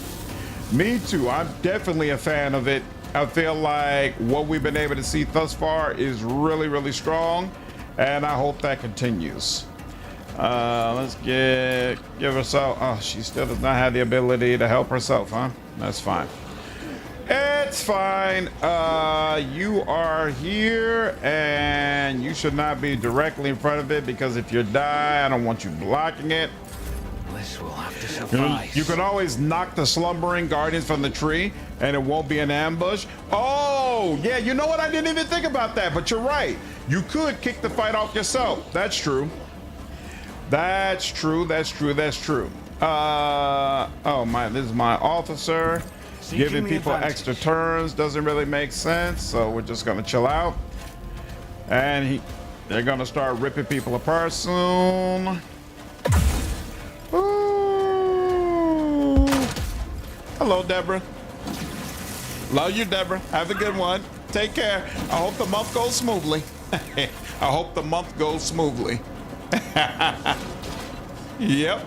Me too. I'm definitely a fan of it. I feel like what we've been able to see thus far is really, really strong, and I hope that continues. Let's give herself. Oh, she still does not have the ability to help herself, huh? That's fine. It's fine. You are here, and you should not be directly in front of it because if you die, I don't want you blocking it. This will have to suffice. You can always knock the slumbering guardians from the tree, and it won't be an ambush. Oh, yeah. You know what? I didn't even think about that, but you're right. You could kick the fight off yourself. That's true. That's true. That's true. That's true. Oh my! This is my officer. Giving people extra turns doesn't really make sense, so we're just gonna chill out. And they're gonna start ripping people apart soon. Ooh. Hello, Deborah. Love you, Deborah. Have a good one. Take care. I hope the month goes smoothly. I hope the month goes smoothly. Yep.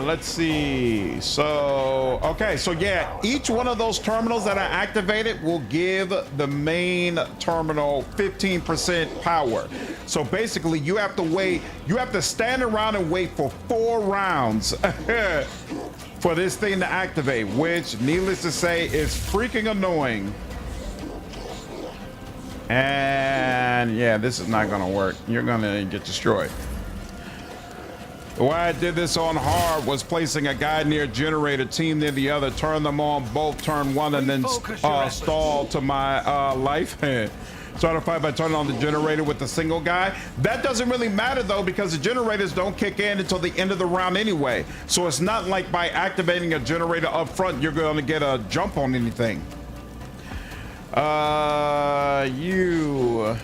Let's see. So, okay. So yeah, each one of those terminals that I activated will give the main terminal 15% power. So basically you have to wait. You have to stand around and wait for 4 rounds for this thing to activate, which needless to say is freaking annoying. And yeah, this is not gonna work. You're gonna get destroyed. The way I did this on hard was placing a guy near generator, team near the other, turn them on both, turn one, and then stall to my life. Start a fight by turning on the generator with a single guy. That doesn't really matter though, because the generators don't kick in until the end of the round anyway. So it's not like by activating a generator up front, you're gonna get a jump on anything. You.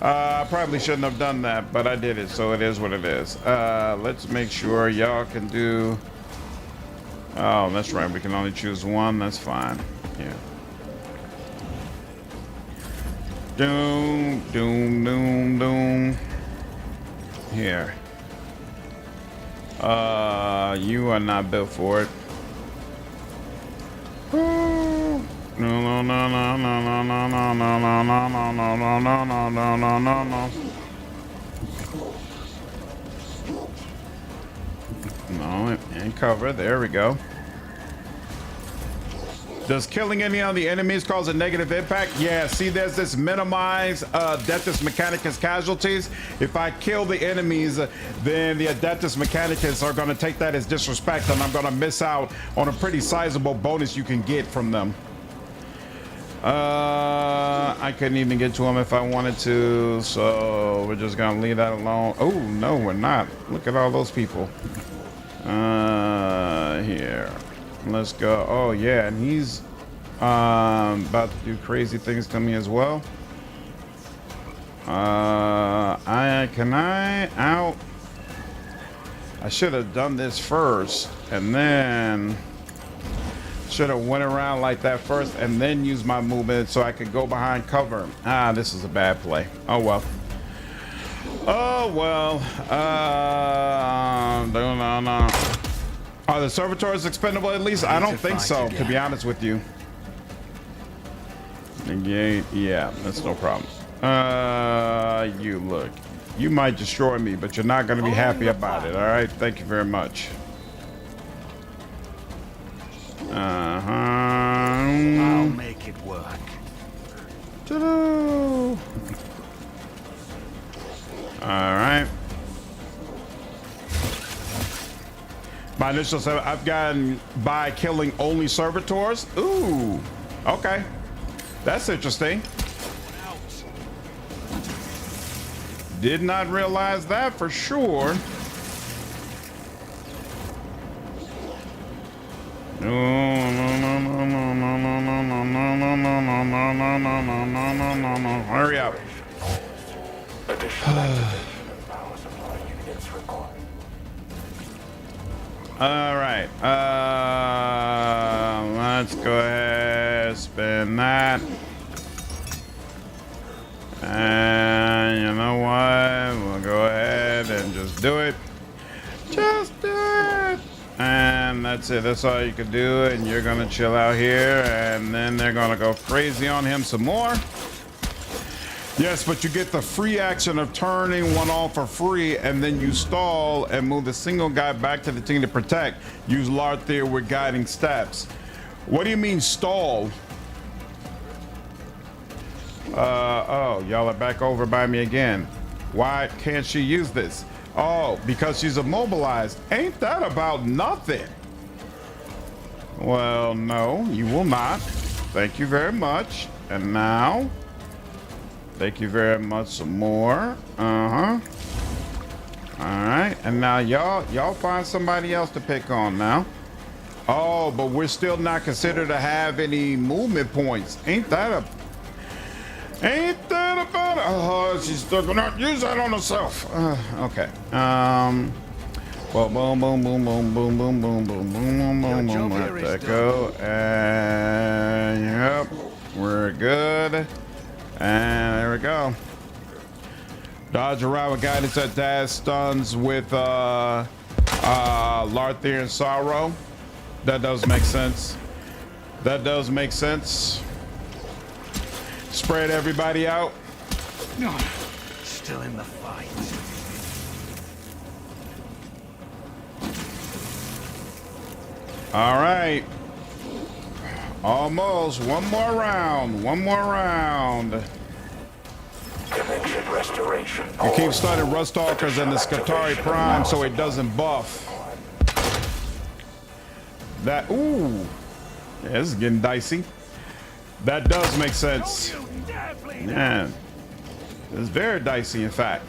I probably shouldn't have done that, but I did it, so it is what it is. Let's make sure y'all can do. Oh, that's right. We can only choose one. That's fine. Yeah. Doom, doom, doom, doom. Here. You are not built for it. No, no, no, no, no, no, no, no, no, no, no, no, no, no, no, no, no, no, no. No, and cover. There we go. Does killing any of the enemies cause a negative impact? Yeah, see, there's this minimize Adeptus Mechanicus casualties. If I kill the enemies, then the Adeptus Mechanicus are going to take that as disrespect, and I'm going to miss out on a pretty sizable bonus you can get from them. I couldn't even get to them if I wanted to, so we're just going to leave that alone. Oh, no, we're not. Look at all those people. Here. Let's go. Oh yeah, and he's about to do crazy things to me as well. I should have done this first, and then should have went around like that first, and then used my movement so I could go behind cover. This is a bad play. Oh well. Oh well. No. Are the servitors expendable at least? I don't think so, to be honest with you. Negate, yeah, that's no problem. You look. You might destroy me, but you're not going to be happy about it, all right? Thank you very much. I'll make it work. Ta-da! All right. My initial 7, I've gotten by killing only servitors. Ooh, okay. That's interesting. Did not realize that for sure. No. Hurry up. All right. Let's go ahead, spin that. And you know what? We'll go ahead and just do it. Just do it. And that's it. That's all you can do. And you're going to chill out here. And then they're going to go crazy on him some more. Yes, but you get the free action of turning one off for free. And then you stall and move the single guy back to the team to protect. Use Larthier with guiding steps. What do you mean stall? Oh, y'all are back over by me again. Why can't she use this? Oh, because she's immobilized. Ain't that about nothing? Well, no, you will not. Thank you very much. And now, thank you very much some more. All right, and now y'all find somebody else to pick on now. Oh, but we're still not considered to have any movement points. Ain't that about it? Oh, she's still gonna use that on herself. Okay. Well, boom, boom, boom, boom, boom, boom, boom, boom, boom, boom, boom. Let that go. And yep, we're good. And there we go. Dodge around with guidance at dash stuns with Larthier and Sorrow. That does make sense. That does make sense. Spread everybody out. No, still in the fight. All right. Almost. One more round. One more round. Dimension restoration. You keep starting Rustalkers and the Skatari Prime so it doesn't buff. That, ooh. Yeah, this is getting dicey. That does make sense. Man, it's very dicey, in fact.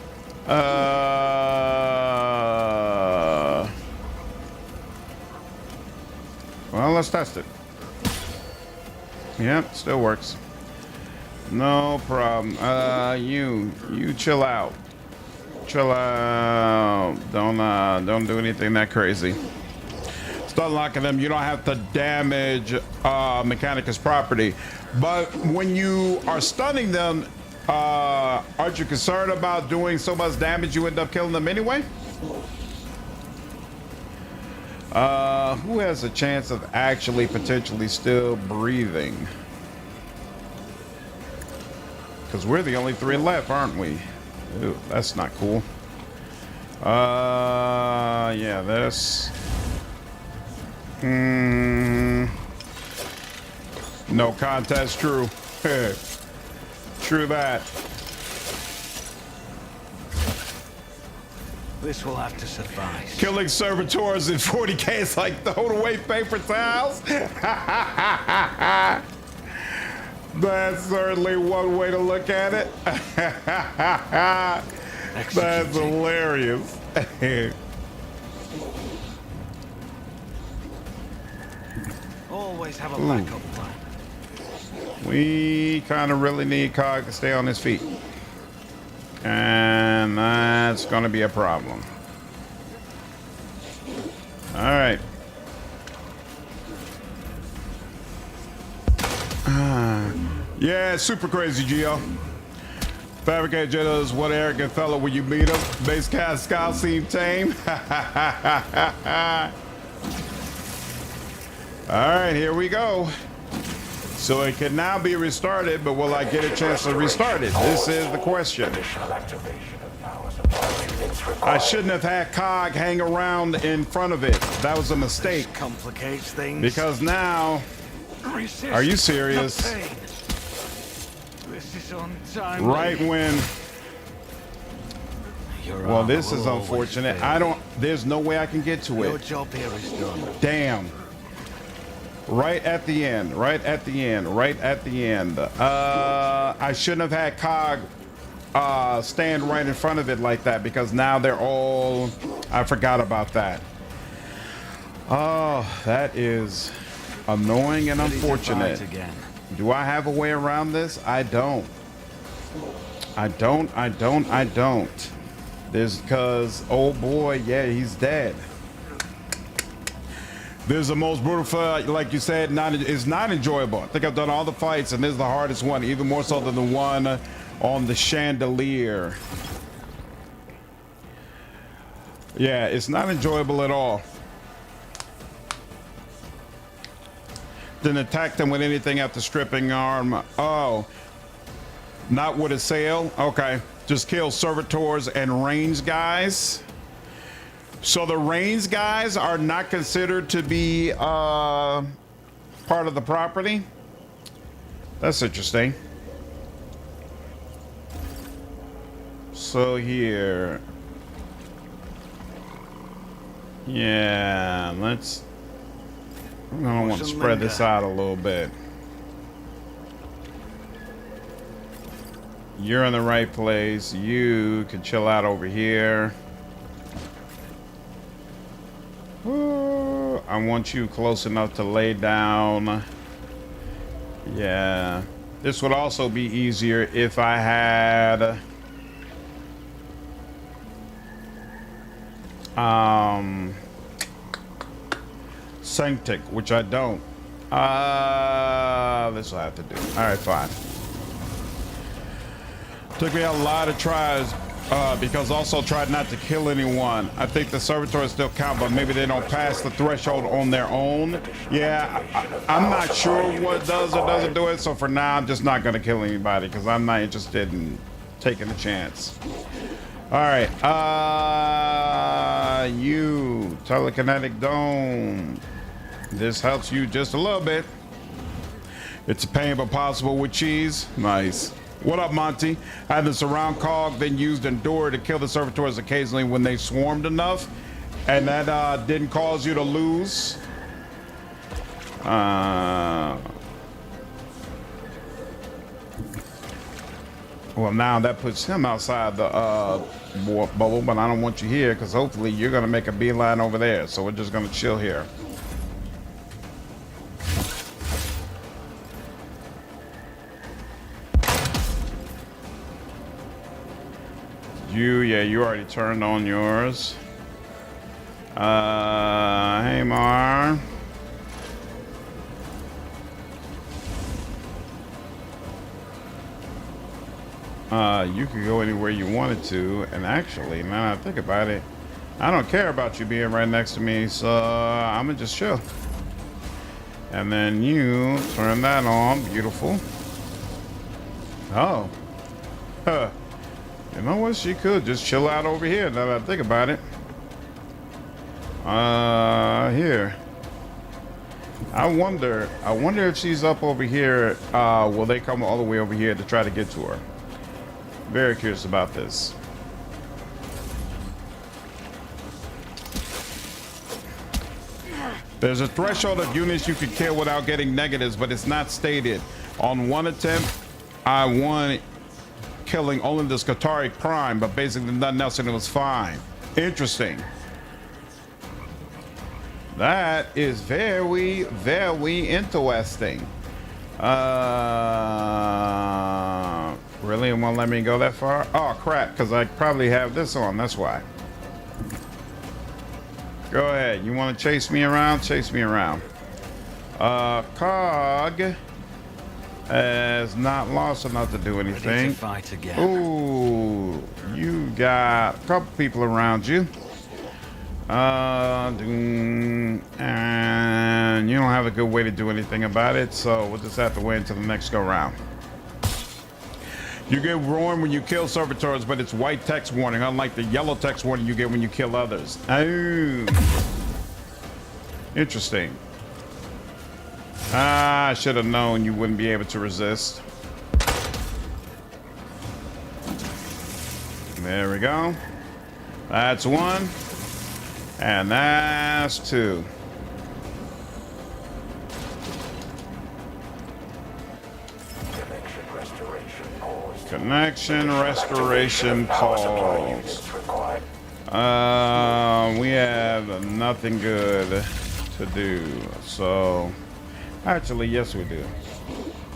Well, let's test it. Yep, still works. No problem. You chill out. Chill out. Don't do anything that crazy. Start locking them. You don't have to damage Mechanicus property. But when you are stunning them, aren't you concerned about doing so much damage you end up killing them anyway? Who has a chance of actually potentially still breathing? Because we're the only three left, aren't we? Ooh, that's not cool. Yeah, this. No contest, true. True that. This will have to suffice. Killing servitors in 40K is like throwing away paper towels. That's certainly one way to look at it. That's hilarious. Always have a backup plan. We kind of really need Cog to stay on his feet. And that's going to be a problem. All right. Yeah, super crazy, Geo. Fabricate Jetta's what arrogant fellow will you meet him? Base cast scout seem tame. All right, here we go. So it can now be restarted, but will I get a chance to restart it? This is the question. I shouldn't have had Cog hang around in front of it. That was a mistake. This complicates things. Because now, are you serious? This is untimely. Right when. Well, this is unfortunate. There's no way I can get to it. Your job here is done. Damn. Right at the end, right at the end, right at the end. I shouldn't have had Cog stand right in front of it like that, because now they're all, I forgot about that. Oh, that is annoying and unfortunate. Do I have a way around this? I don't. I don't. There's, because, oh boy, yeah, he's dead. This is the most brutal fight, like you said, it's not enjoyable. I think I've done all the fights, and this is the hardest one, even more so than the one on the chandelier. Yeah, it's not enjoyable at all. Then attack them with anything after stripping armor. Oh, not with a sail. Okay, just kill servitors and range guys. So the range guys are not considered to be part of the property. That's interesting. So here, yeah, let's. I want to spread this out a little bit. You're in the right place. You can chill out over here. Ooh, I want you close enough to lay down. Yeah. This would also be easier if I had Sanctic, which I don't. This will have to do. All right, fine. Took me a lot of tries because also tried not to kill anyone. I think the servitors still count, but maybe they don't pass the threshold on their own. Yeah, I'm not sure what does or doesn't do it. So for now, I'm just not going to kill anybody because I'm not interested in taking a chance. All right, you telekinetic dome. This helps you just a little bit. It's a pain but possible with cheese. Nice. What up, Monty? I had the surround cog, then used Endure to kill the servitors occasionally when they swarmed enough, and that didn't cause you to lose. Well, now that puts him outside the warp bubble, but I don't want you here because hopefully you're going to make a beeline over there. So we're just going to chill here. You already turned on yours. Hey, Mar. You could go anywhere you wanted to, and actually, now that I think about it, I don't care about you being right next to me, so I'm gonna just chill. And then you turn that on, beautiful. Oh. Huh. You know what? She could just chill out over here now that I think about it. Here. I wonder if she's up over here. Will they come all the way over here to try to get to her? Very curious about this. There's a threshold of units you can kill without getting negatives, but it's not stated. On one attempt, I won killing only the Scutari Prime, but basically nothing else, and it was fine. Interesting. That is very, very interesting. Really? It won't let me go that far? Oh, crap, because I probably have this on. That's why. Go ahead. You want to chase me around? Chase me around. Cog has not lost enough to do anything. Ready to fight again. Ooh, you got a couple people around you. And you don't have a good way to do anything about it, so we'll just have to wait until the next go round. You get warned when you kill servitors, but it's white text warning, unlike the yellow text warning you get when you kill others. Oh. Interesting. I should have known you wouldn't be able to resist. There we go. That's one. And that's two. Connection restoration pause. We have nothing good to do. So, actually, yes, we do.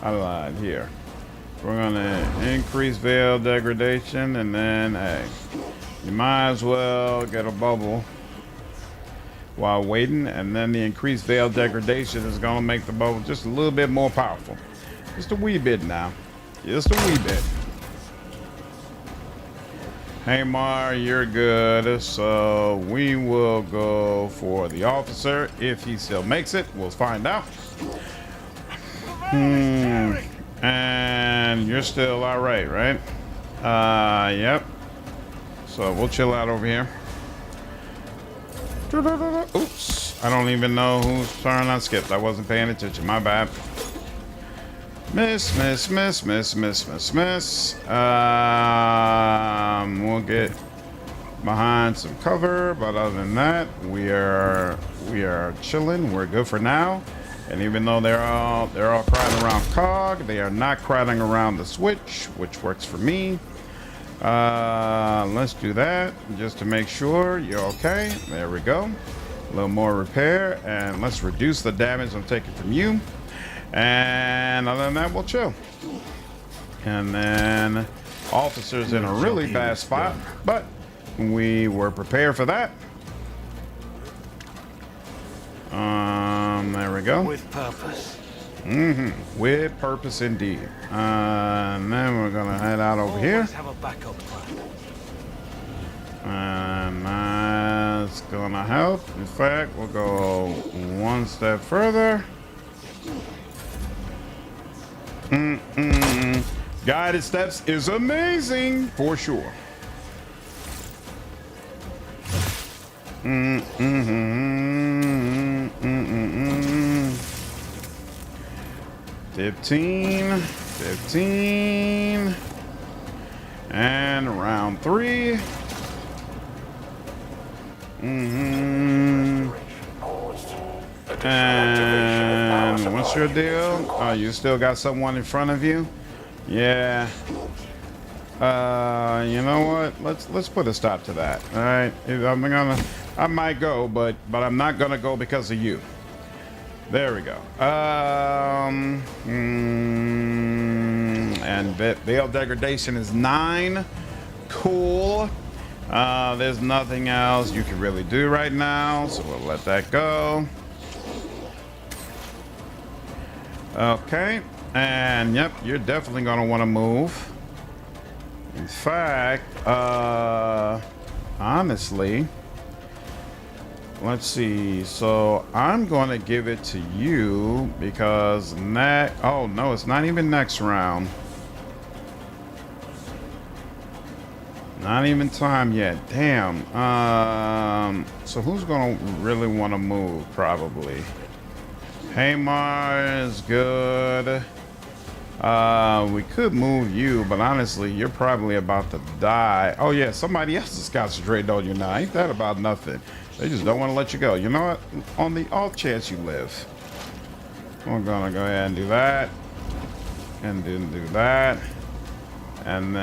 I lied here. We're gonna increase veil degradation, and then, hey, you might as well get a bubble while waiting, and then the increased veil degradation is gonna make the bubble just a little bit more powerful. Just a wee bit now. Just a wee bit. Hey Mar, you're good. So we will go for the officer. If he still makes it, we'll find out. And you're still all right, right? Yep. So we'll chill out over here. Oops. I don't even know whose turn I skipped. I wasn't paying attention. My bad. Miss. We'll get behind some cover, but other than that, we are chilling. We're good for now. And even though they're all crowding around Cog, they are not crowding around the switch, which works for me. Let's do that just to make sure you're okay. There we go. A little more repair, and let's reduce the damage I'm taking from you. And other than that, we'll chill. And then officer's in a really bad spot, but we were prepared for that. There we go. With purpose. With purpose indeed. And then we're gonna head out over here. Have a backup plan. And that's gonna help. In fact, we'll go one step further. Guided steps is amazing for sure. 15, and round 3. And what's your deal? Oh, you still got someone in front of you? Yeah. You know what? Let's put a stop to that. All right. I might go, but I'm not gonna go because of you. There we go. And veil degradation is 9. Cool. There's nothing else you can really do right now, so we'll let that go. Okay. And yep, you're definitely gonna want to move. In fact, honestly, let's see. So I'm gonna give it to you because oh no, it's not even next round. Not even time yet. Damn. So who's gonna really want to move? Probably. Haymar is good. We could move you, but honestly, you're probably about to die. Oh yeah, somebody else is concentrating on you now. Ain't that about nothing? They just don't want to let you go. You know what? On the off chance you live, we're gonna go ahead and do that, and then do that, and then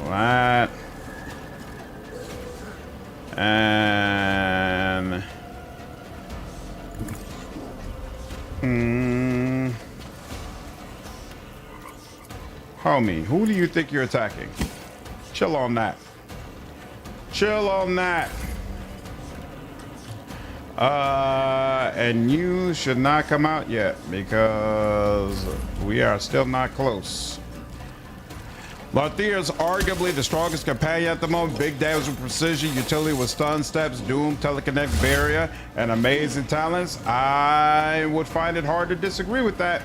that, and homie, who do you think you're attacking? Chill on that. Chill on that. And you should not come out yet because we are still not close. Larthir is arguably the strongest companion at the moment. Big damage with precision, utility with stun steps, doom, telekinetic barrier, and amazing talents. I would find it hard to disagree with that.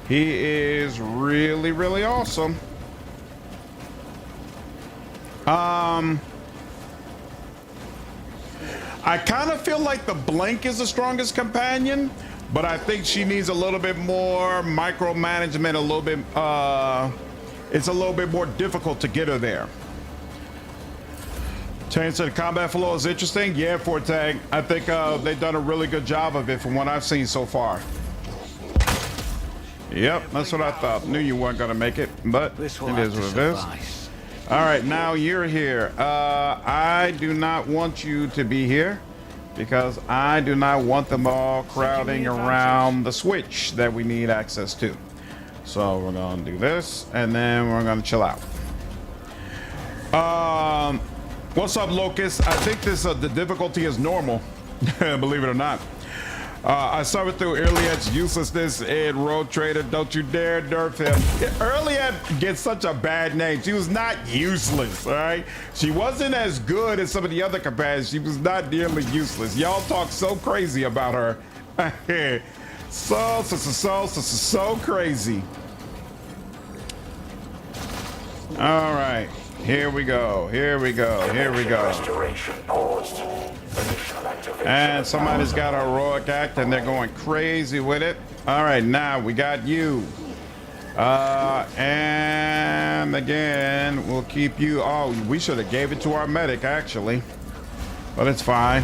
He is really, really awesome. I kind of feel like the Blank is the strongest companion, but I think she needs a little bit more micromanagement, a little bit, it's a little bit more difficult to get her there. Change to the combat flow is interesting. Yeah, Fortag. I think they've done a really good job of it from what I've seen so far. Yep, that's what I thought. Knew you weren't gonna make it, but it is what it is. All right, now you're here. I do not want you to be here because I do not want them all crowding around the switch that we need access to. So we're gonna do this, and then we're gonna chill out. What's up, Locust? I think this the difficulty is normal, believe it or not. I suffered through Iliad's uselessness in Road Trader. Don't you dare nerf him. Iliad gets such a bad name. She was not useless, all right? She wasn't as good as some of the other companions. She was not nearly useless. Y'all talk so crazy about her. So crazy. All right. Here we go. Here we go. Here we go. And somebody's got a heroic act and they're going crazy with it. All right, now we got you. And again, we'll keep you. Oh, we should have gave it to our medic actually, but it's fine.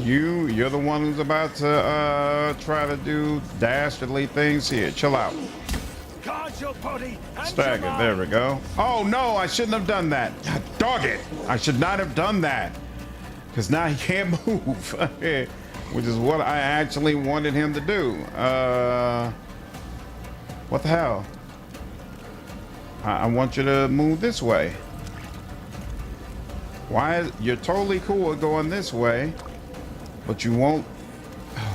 You're the one who's about to try to do dastardly things here. Chill out. Stagger, there we go. Oh no, I shouldn't have done that. Dog it. I should not have done that. Because now he can't move. Which is what I actually wanted him to do. What the hell? I want you to move this way. Why? You're totally cool with going this way, but you won't.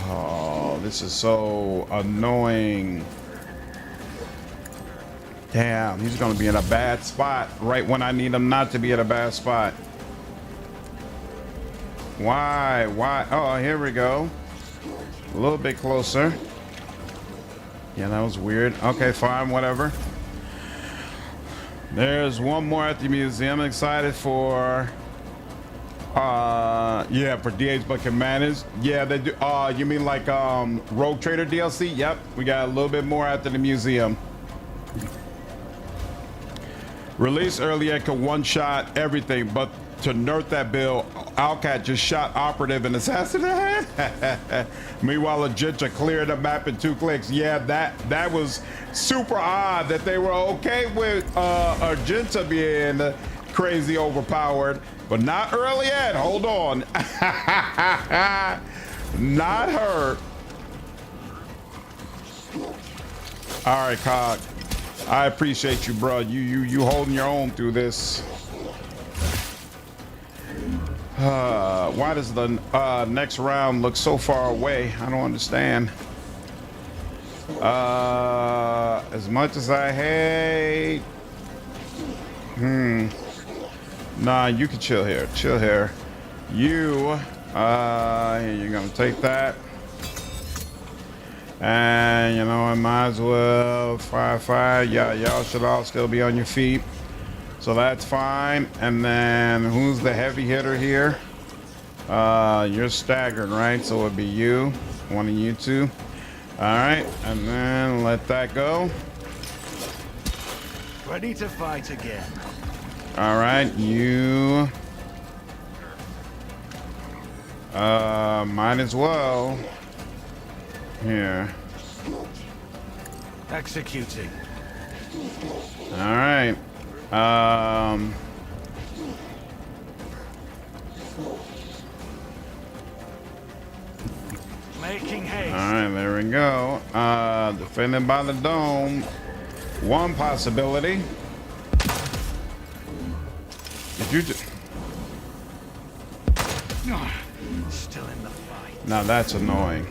Oh, this is so annoying. Damn, he's gonna be in a bad spot right when I need him not to be in a bad spot. Why? Oh, here we go. A little bit closer. Yeah, that was weird. Okay, fine, whatever. There's one more at the museum. I'm excited for. Yeah, for DH but can manage. Yeah, they do. You mean like Rogue Trader DLC? Yep, we got a little bit more after the museum. Release earlier could one-shot everything, but to nerf that bill, Alcat just shot Operative and Assassin in the head. Meanwhile, Agenta cleared the map in 2 clicks. Yeah, that was super odd that they were okay with Agenta being crazy overpowered, but not Earliad. Hold on. Not her. All right, Cog. I appreciate you, bro. You holding your own through this. Why does the next round look so far away? I don't understand. As much as I hate. Nah, you can chill here. Chill here. You're gonna take that. And you know, I might as well fire. Yeah, y'all should all still be on your feet. So that's fine. And then who's the heavy hitter here? You're staggered, right? So it'd be you, one of you two. All right, and then let that go. Ready to fight again. All right, you. Might as well. Here. Executing. All right. Making haste. All right, there we go. Defended by the dome. One possibility. Did you just... Still in the fight. Now that's annoying.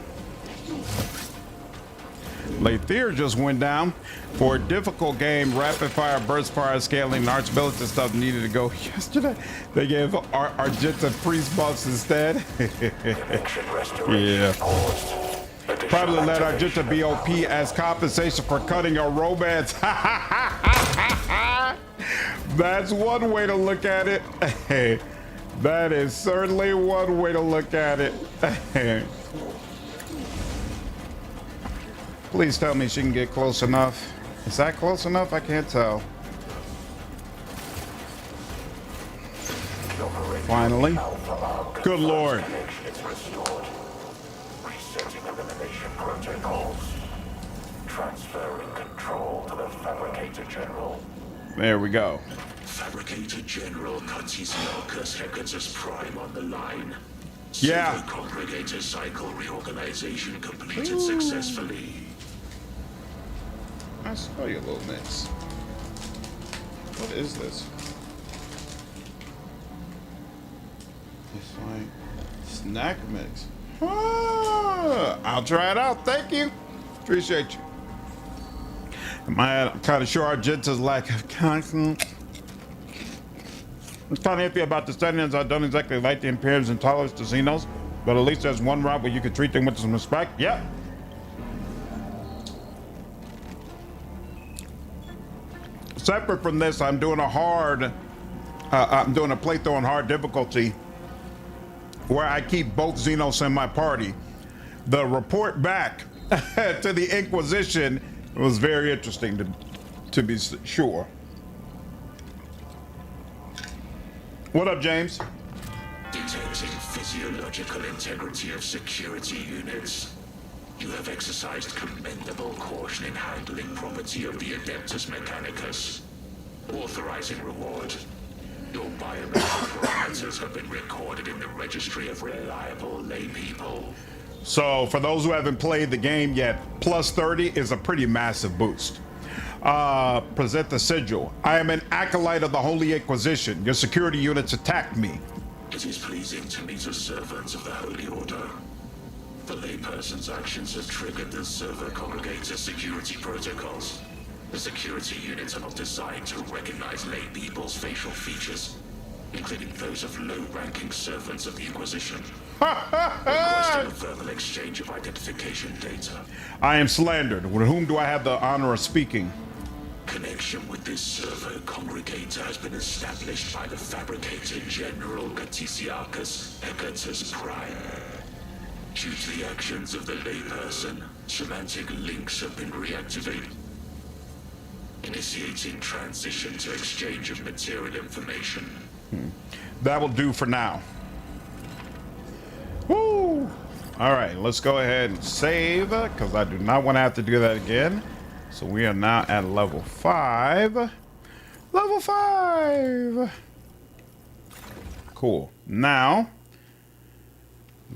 Lathier just went down. For a difficult game, rapid fire, burst fire, scaling, and archability stuff needed to go yesterday. They gave Argenta priest buffs instead. Yeah. Probably let Argenta be OP as compensation for cutting a romance. That's one way to look at it. That is certainly one way to look at it. Please tell me she can get close enough. Is that close enough? I can't tell. Finally. Good Lord. Resetting elimination protocols. Transferring control to the Fabricator General. There we go. Fabricator General Contis Hecat's Prime on the line. Yeah. Congregator cycle reorganization completed successfully. I saw your little mitts. What is this? It's like Snack mix. I'll try it out. Thank you. Appreciate you. I'm kind of sure Argenta's lack of constant. I'm kind of iffy about the settings. I don't exactly like the appearance and tolerance to Xenos, but at least there's one route where you can treat them with some respect. Yep. Separate from this, I'm doing a playthrough on hard difficulty where I keep both Xenos in my party. The report back to the Inquisition was very interesting to be sure. What up, James? Detecting physiological integrity of security units. You have exercised commendable caution in handling property of the Adeptus Mechanicus. Authorizing reward. Your biometric parameters have been recorded in the registry of reliable laypeople. So, for those who haven't played the game yet, plus 30 is a pretty massive boost. Present the sigil. I am an acolyte of the Holy Inquisition. Your security units attacked me. It is pleasing to meet a servant of the Holy Order. The layperson's actions have triggered the server congregator security protocols. The security units are not designed to recognize laypeople's facial features, including those of low-ranking servants of the Inquisition. Requesting a verbal exchange of identification data. I am slandered. With whom do I have the honor of speaking? Connection with this server congregator has been established by the fabricator General Catisiacus Egertus Prime. Due to the actions of the layperson, semantic links have been reactivated. Initiating transition to exchange of material information. That will do for now. Woo! All right, let's go ahead and save, because I do not want to have to do that again. So we are now at level 5. Level 5! Cool. Now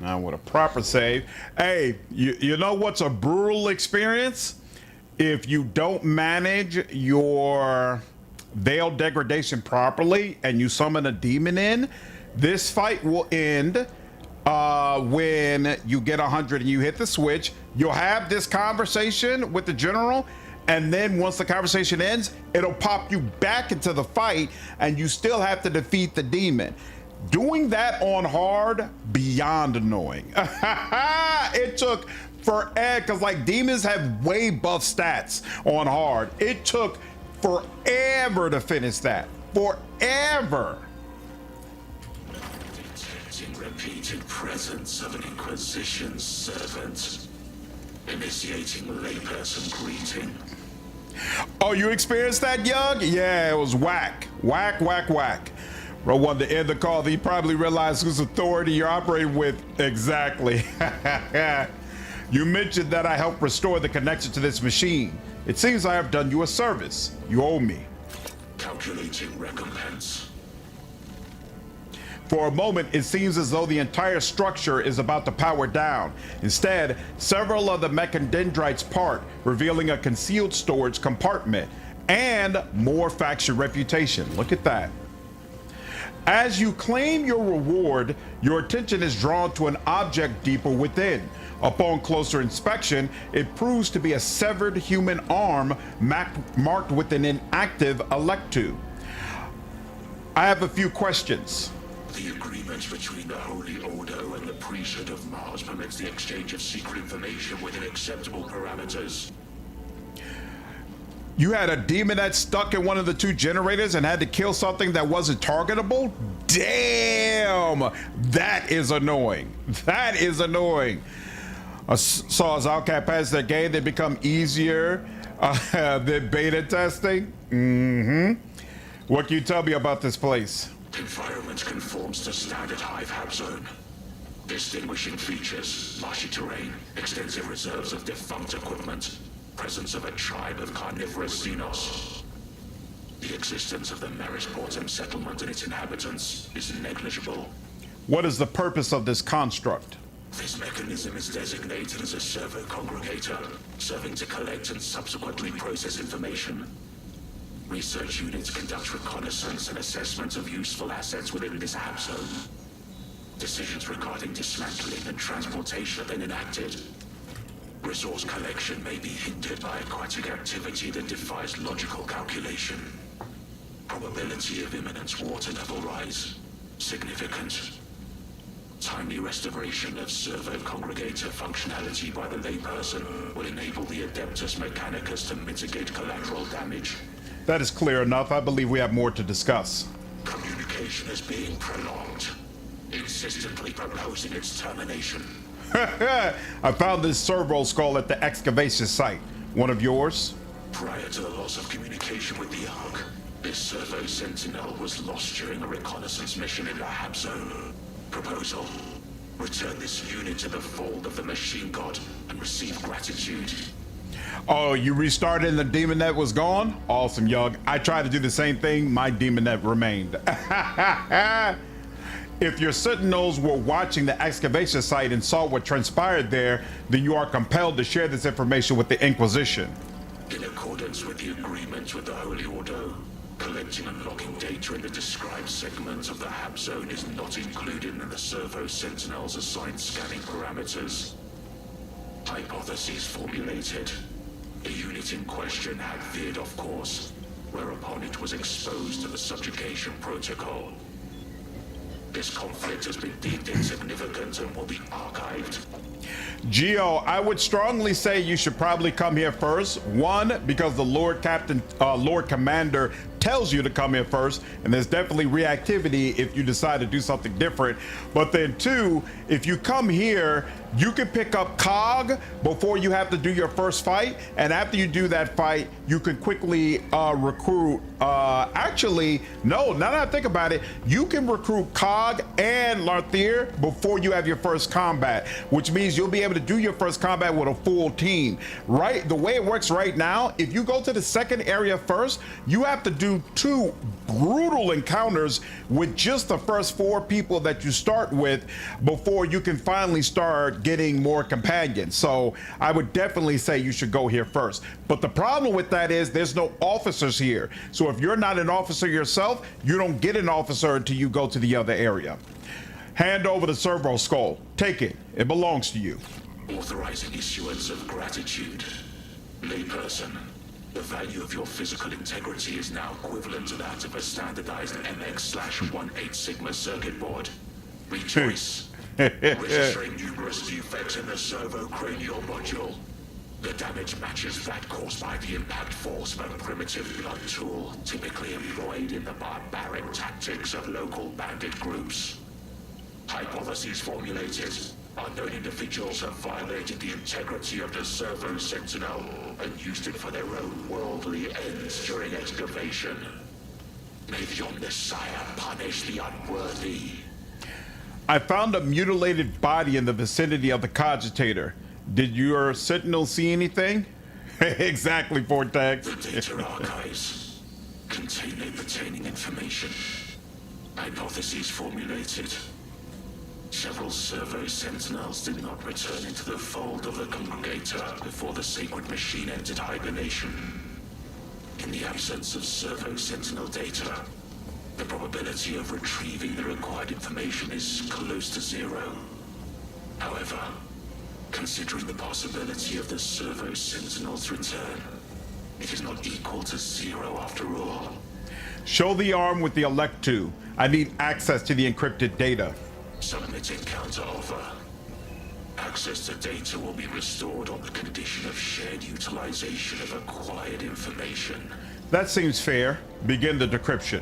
with a proper save. Hey, you know what's a brutal experience? If you don't manage your veil degradation properly and you summon a demon in, this fight will end when you get 100 and you hit the switch. You'll have this conversation with the general, and then once the conversation ends, it'll pop you back into the fight and you still have to defeat the demon. Doing that on hard, beyond annoying. It took forever, because like demons have way buff stats on hard. It took forever to finish that. Forever. Detecting repeated presence of an Inquisition servant. Initiating layperson greeting. Oh, you experienced that, Young? Yeah, it was whack. Whack, whack, whack. Bro wanted to end the call. He probably realized whose authority you're operating with. Exactly. You mentioned that I helped restore the connection to this machine. It seems I have done you a service. You owe me. Calculating recompense. For a moment, it seems as though the entire structure is about to power down. Instead, several of the mechadendrites part, revealing a concealed storage compartment and more faction reputation. Look at that. As you claim your reward, your attention is drawn to an object deeper within. Upon closer inspection, it proves to be a severed human arm marked with an inactive electube. I have a few questions. The agreement between the Holy Order and the Priesthood of Mars permits the exchange of secret information within acceptable parameters. You had a demon that stuck in one of the 2 generators and had to kill something that wasn't targetable? Damn! That is annoying. That is annoying. So as Outcat passes their game, they become easier than beta testing? What can you tell me about this place? Environment conforms to standard hive zone. Distinguishing features: marshy terrain, extensive reserves of defunct equipment, presence of a tribe of carnivorous Xenos. The existence of the Merisportum settlement and its inhabitants is negligible. What is the purpose of this construct? This mechanism is designated as a server congregator, serving to collect and subsequently process information. Research units conduct reconnaissance and assessment of useful assets within this hab zone. Decisions regarding dismantling and transportation have been enacted. Resource collection may be hindered by aquatic activity that defies logical calculation. Probability of imminent water level rise. Significant. Timely restoration of servo-congregator functionality by the layperson will enable the Adeptus Mechanicus to mitigate collateral damage. That is clear enough. I believe we have more to discuss. Communication is being prolonged, insistently proposing its termination. I found this servo skull at the excavation site. One of yours? Prior to the loss of communication with the Ark, this servo sentinel was lost during a reconnaissance mission in the Hab Zone. Proposal: return this unit to the fold of the machine god and receive gratitude. Oh, you restarted and the demon net was gone? Awesome, Yug. I tried to do the same thing. My demon net remained. If your sentinels were watching the excavation site and saw what transpired there, then you are compelled to share this information with the Inquisition. In accordance with the agreement with the Holy Order, collecting and logging data in the described segment of the Hab Zone is not included in the Servo Sentinel's assigned scanning parameters. Hypotheses formulated. The unit in question had veered off course, whereupon it was exposed to the subjugation protocol. This conflict has been deemed insignificant and will be archived. Geo, I would strongly say you should probably come here first. One, because the Lord Commander tells you to come here first, and there's definitely reactivity if you decide to do something different. But then two, if you come here, you can pick up COG before you have to do your first fight, and after you do that fight, you can quickly recruit. Actually, no, now that I think about it, you can recruit COG and Larthier before you have your first combat, which means you'll be able to do your first combat with a full team. Right, the way it works right now, if you go to the second area first, you have to do 2 brutal encounters with just the first 4 people that you start with before you can finally start getting more companions. So I would definitely say you should go here first. But the problem with that is there's no officers here. So if you're not an officer yourself, you don't get an officer until you go to the other area. Hand over the servo skull. Take it. It belongs to you. Authorizing issuance of gratitude. Layperson, the value of your physical integrity is now equivalent to that of a standardized MX/18 Sigma circuit board. Rejoice. Registering numerous defects in the servo-cranial module. The damage matches that caused by the impact force of a primitive blood tool typically employed in the barbaric tactics of local bandit groups. Hypotheses formulated. Unknown individuals have violated the integrity of the Servo Sentinel and used it for their own worldly ends during excavation. May the Omnissiah punish the unworthy. I found a mutilated body in the vicinity of the cogitator. Did your sentinel see anything? Exactly, Vortex. The data archives contain pertaining information. Hypotheses formulated. Several Servo Sentinels did not return into the fold of the Congregator before the sacred machine entered hibernation. In the absence of Servo Sentinel data, the probability of retrieving the required information is close to 0. However, considering the possibility of the Servo Sentinel's return, it is not equal to 0 after all. Show the arm with the Electu. I need access to the encrypted data. Submitting counteroffer. Access to data will be restored on the condition of shared utilization of acquired information. That seems fair. Begin the decryption.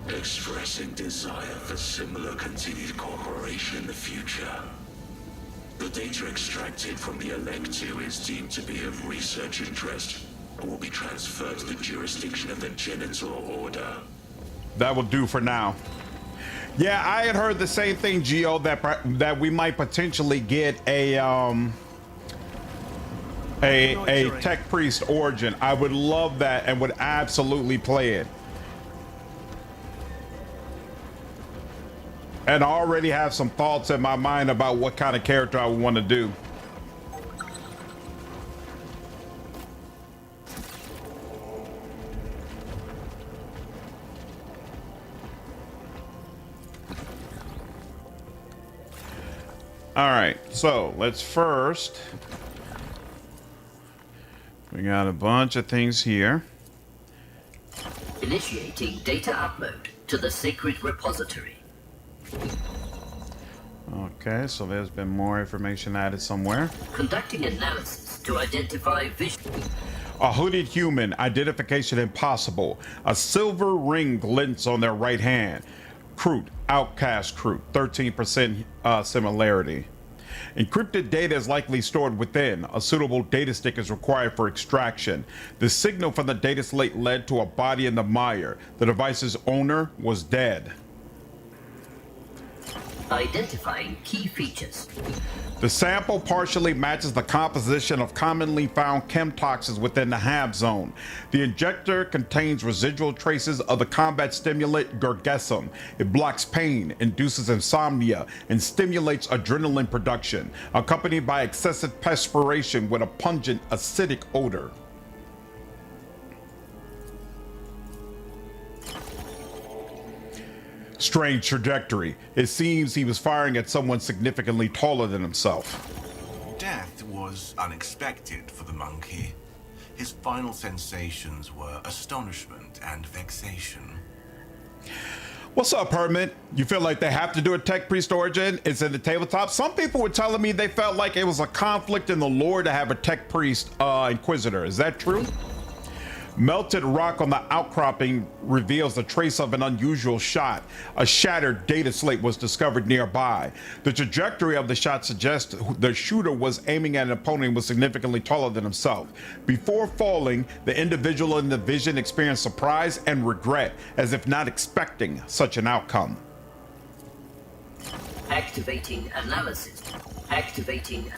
Expressing desire for similar continued cooperation in the future. The data extracted from the Electu is deemed to be of research interest and will be transferred to the jurisdiction of the Genital Order. That will do for now. Yeah, I had heard the same thing, Geo, that we might potentially get a tech priest origin. I would love that and would absolutely play it. And I already have some thoughts in my mind about what kind of character I would want to do. All right, so let's first. We got a bunch of things here. Initiating data upload to the sacred repository. Okay, so there's been more information added somewhere. Conducting analysis to identify vision. A hooded human, identification impossible. A silver ring glints on their right hand. Crute, outcast crute, 13% similarity. Encrypted data is likely stored within. A suitable data stick is required for extraction. The signal from the data slate led to a body in the mire. The device's owner was dead. Identifying key features. The sample partially matches the composition of commonly found chemtoxins within the HAB zone. The injector contains residual traces of the combat stimulant Gergesum. It blocks pain, induces insomnia, and stimulates adrenaline production, accompanied by excessive perspiration with a pungent acidic odor. Strange trajectory. It seems he was firing at someone significantly taller than himself. Death was unexpected for the monkey. His final sensations were astonishment and vexation. What's up, Hermit? You feel like they have to do a tech priest origin? It's in the tabletop. Some people were telling me they felt like it was a conflict in the lore to have a tech priest inquisitor. Is that true? Melted rock on the outcropping reveals a trace of an unusual shot. A shattered data slate was discovered nearby. The trajectory of the shot suggests the shooter was aiming at an opponent who was significantly taller than himself. Before falling, the individual in the vision experienced surprise and regret, as if not expecting such an outcome. Activating analysis. Activating.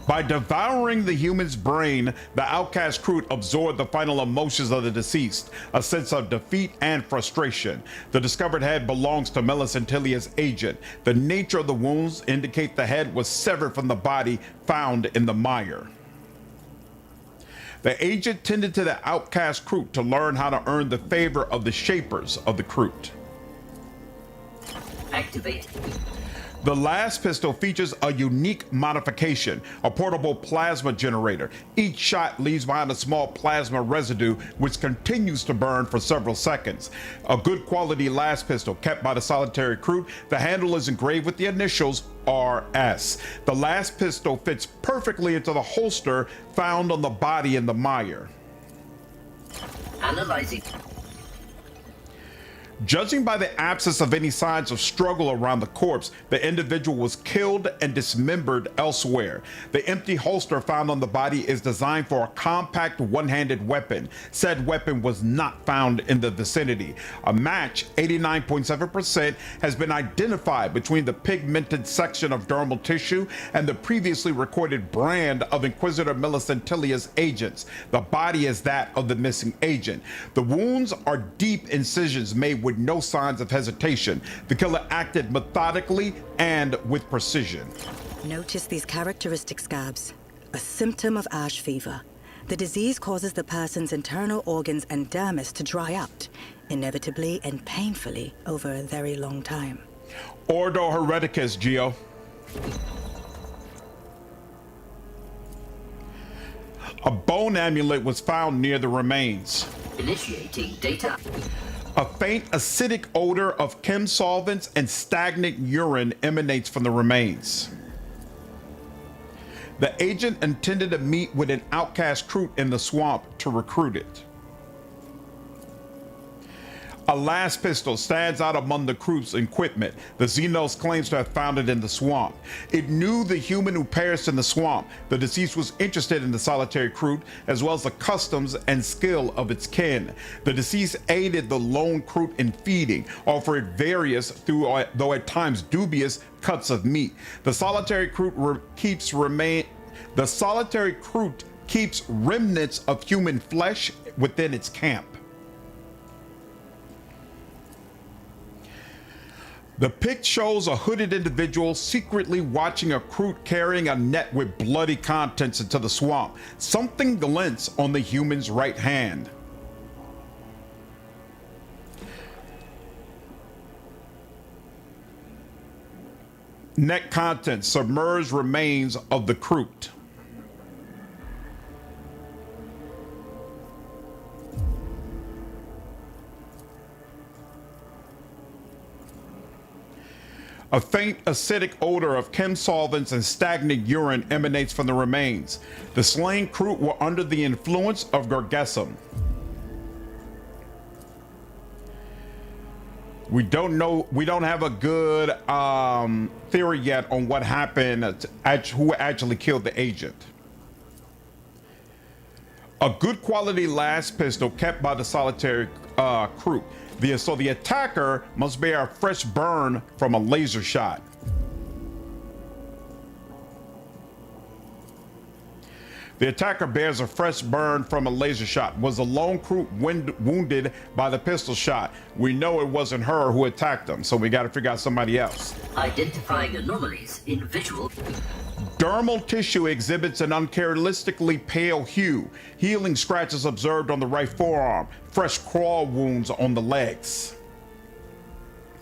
By devouring the human's brain, the outcast Crute absorbed the final emotions of the deceased, a sense of defeat and frustration. The discovered head belongs to Melisentilia's agent. The nature of the wounds indicate the head was severed from the body found in the mire. The agent tended to the outcast Crute to learn how to earn the favor of the shapers of the Crute. Activate. The last pistol features a unique modification, a portable plasma generator. Each shot leaves behind a small plasma residue which continues to burn for several seconds. A good quality last pistol kept by the solitary Crute. The handle is engraved with the initials RS. The last pistol fits perfectly into the holster found on the body in the mire. Analyzing. Judging by the absence of any signs of struggle around the corpse, the individual was killed and dismembered elsewhere. The empty holster found on the body is designed for a compact one-handed weapon. Said weapon was not found in the vicinity. A match, 89.7%, has been identified between the pigmented section of dermal tissue and the previously recorded brand of Inquisitor Melisentilia's agents. The body is that of the missing agent. The wounds are deep incisions made with no signs of hesitation. The killer acted methodically and with precision. Notice these characteristic scabs. A symptom of ash fever. The disease causes the person's internal organs and dermis to dry out, inevitably and painfully over a very long time. Ordo Hereticus, Geo. A bone amulet was found near the remains. Initiating data. A faint acidic odor of chem solvents and stagnant urine emanates from the remains. The agent intended to meet with an outcast Crute in the swamp to recruit it. A last pistol stands out among the Crute's equipment. The Xenos claims to have found it in the swamp. It knew the human who perished in the swamp. The deceased was interested in the solitary Crute, as well as the customs and skill of its kin. The deceased aided the lone Crute in feeding, offered various, though at times dubious, cuts of meat. The solitary Crute keeps remnants of human flesh within its camp. The pic shows a hooded individual secretly watching a Crute carrying a net with bloody contents into the swamp. Something glints on the human's right hand. Net content, submerged remains of the Kroot. A faint acidic odor of chem solvents and stagnant urine emanates from the remains. The slain Kroot were under the influence of Gargessum. We don't have a good theory yet on what happened, who actually killed the agent. A good quality las pistol kept by the solitary Kroot. So the attacker must bear a fresh burn from a laser shot. The attacker bears a fresh burn from a laser shot. Was the lone Kroot wounded by the pistol shot? We know it wasn't her who attacked him, so we got to figure out somebody else. Identifying anomalies in visual. Dermal tissue exhibits an uncharacteristically pale hue. Healing scratches observed on the right forearm. Fresh crawl wounds on the legs.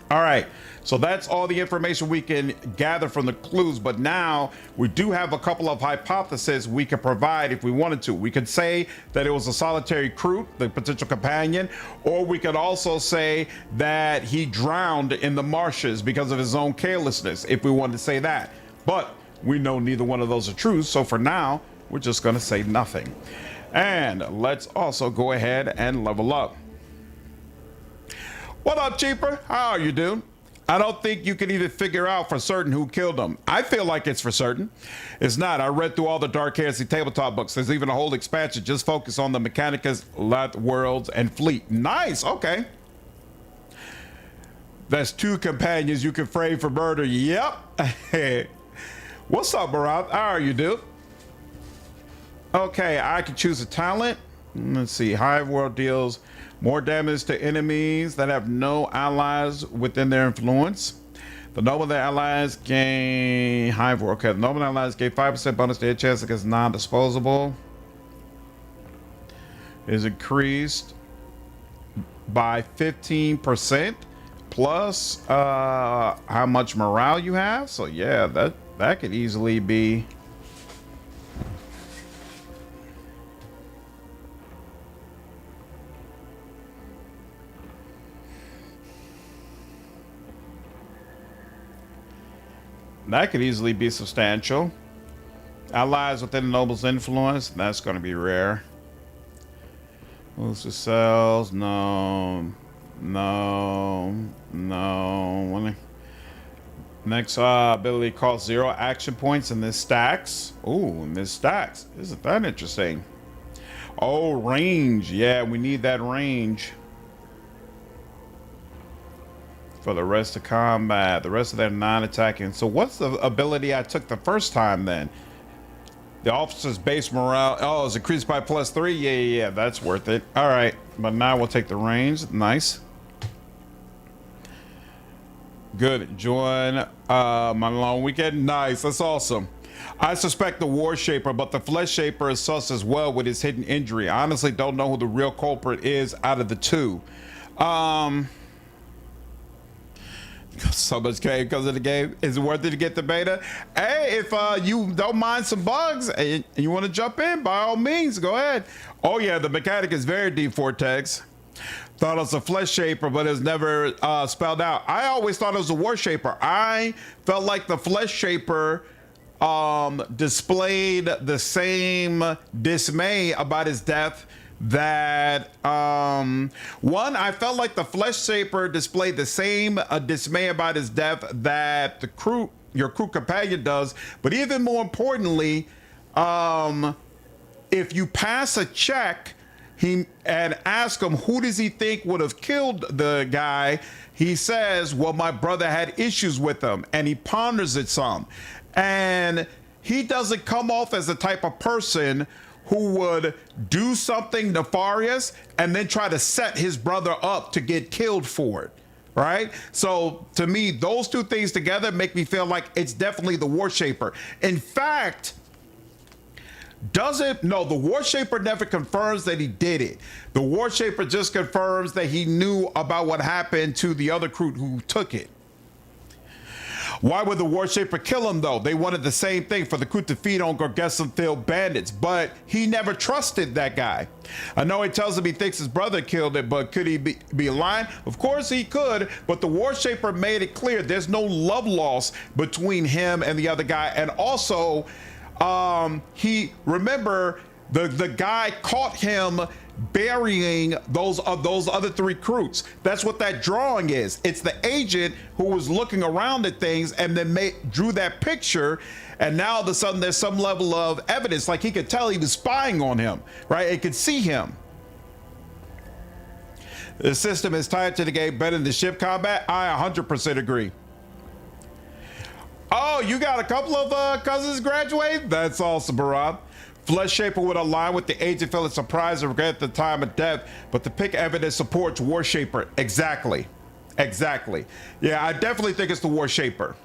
All right, so that's all the information we can gather from the clues, but now we do have a couple of hypotheses we could provide if we wanted to. We could say that it was a solitary Kroot, the potential companion, or we could also say that he drowned in the marshes because of his own carelessness, if we wanted to say that. But we know neither one of those are true, so for now, we're just gonna say nothing. And let's also go ahead and level up. What up, Cheaper? How are you, dude? I don't think you can even figure out for certain who killed him. I feel like it's for certain. It's not. I read through all the Dark Heresy tabletop books. There's even a whole expansion just focused on the Mechanicus, Lot, Worlds, and Fleet. Nice, okay. That's 2 companions you can frame for murder. Yep. What's up, Barat? How are you, dude? Okay, I can choose a talent. Let's see. Hive World deals more damage to enemies that have no allies within their influence. The noble their allies gain Hive World. Okay, the noble allies gain 5% bonus to hit chance against non-disposable. Is increased by 15% plus how much morale you have. So yeah, that could easily be. That could easily be substantial. Allies within the noble's influence. That's going to be rare. Moves to cells. No. Next ability costs 0 action points and this stacks. Ooh, and this stacks. Isn't that interesting? Oh, range. Yeah, we need that range for the rest of combat. The rest of their non-attacking. So what's the ability I took the first time then? The officer's base morale. Oh, it's increased by +3. Yeah. That's worth it. All right, but now we'll take the range. Nice. Good. Join my long weekend. Nice. That's awesome. I suspect the War Shaper, but the Flesh Shaper is sus as well with his hidden injury. I honestly don't know who the real culprit is out of the two. So much game because of the game. Is it worth it to get the beta? Hey, if you don't mind some bugs and you want to jump in, by all means, go ahead. Oh yeah, the mechanic is very deep, Vortex. Thought it was a Flesh Shaper, but it's never spelled out. I always thought it was a War Shaper. I felt like the Flesh Shaper displayed the same dismay about his death that I felt like the Flesh Shaper displayed the same dismay about his death that your crew companion does. But even more importantly, if you pass a check and ask him who does he think would have killed the guy, he says, well, my brother had issues with him, and he ponders it some. And he doesn't come off as the type of person who would do something nefarious and then try to set his brother up to get killed for it, right? So to me, those two things together make me feel like it's definitely the War Shaper. In fact, the War Shaper never confirms that he did it. The War Shaper just confirms that he knew about what happened to the other crew who took it. Why would the Warshaper kill him though? They wanted the same thing for the crew to feed on Gargesson-filled bandits, but he never trusted that guy. I know he tells him he thinks his brother killed it, but could he be lying? Of course he could, but the Warshaper made it clear there's no love lost between him and the other guy. And also, remember the guy caught him burying those other 3 recruits. That's what that drawing is. It's the agent who was looking around at things and then drew that picture, and now all of a sudden there's some level of evidence, like he could tell he was spying on him, right? It could see him. The system is tied to the game better than the ship combat. I 100% agree. Oh, you got a couple of cousins graduate? That's awesome, Barab. Flesh Shaper would align with the agent, feeling surprised and regret at the time of death, but the pick evidence supports Warshaper. Exactly. Yeah, I definitely think it's the Warshaper.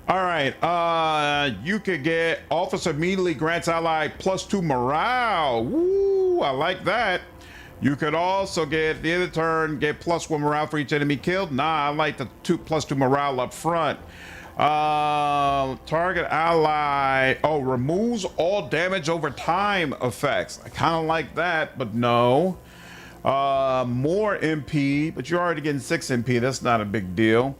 All right, you could get officer immediately grants ally +2 morale. Woo, I like that. You could also get at the end of the turn, get +1 morale for each enemy killed. Nah, I like the +2 morale up front. Target ally, removes all damage over time effects. I kind of like that, but no. More MP, but you're already getting 6 MP. That's not a big deal.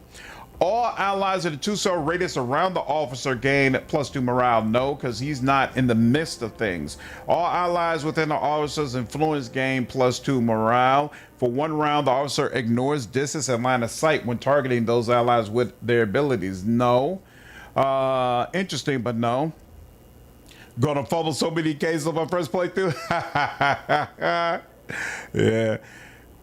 All allies in the 2-cell radius around the officer gain +2 morale. No, because he's not in the midst of things. All allies within the officer's influence gain +2 morale. For 1 round, the officer ignores distance and line of sight when targeting those allies with their abilities. No. Interesting, but no. Gonna fumble so many cases on my first playthrough. Yeah.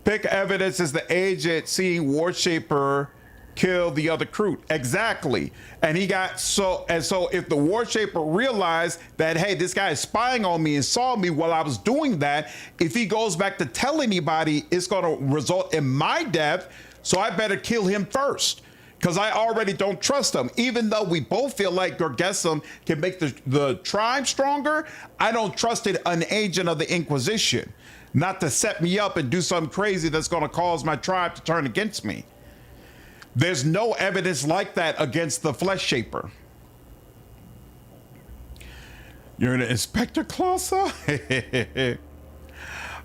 Pick evidence is the agent seeing Warshaper kill the other crew. Exactly. And he got so if the Warshaper realized that, hey, this guy is spying on me and saw me while I was doing that, if he goes back to tell anybody, it's going to result in my death. So I better kill him first, because I already don't trust him. Even though we both feel like Gargesson can make the tribe stronger, I don't trust an agent of the Inquisition not to set me up and do something crazy that's going to cause my tribe to turn against me. There's no evidence like that against the Flesh Shaper. You're an Inspector Clausa?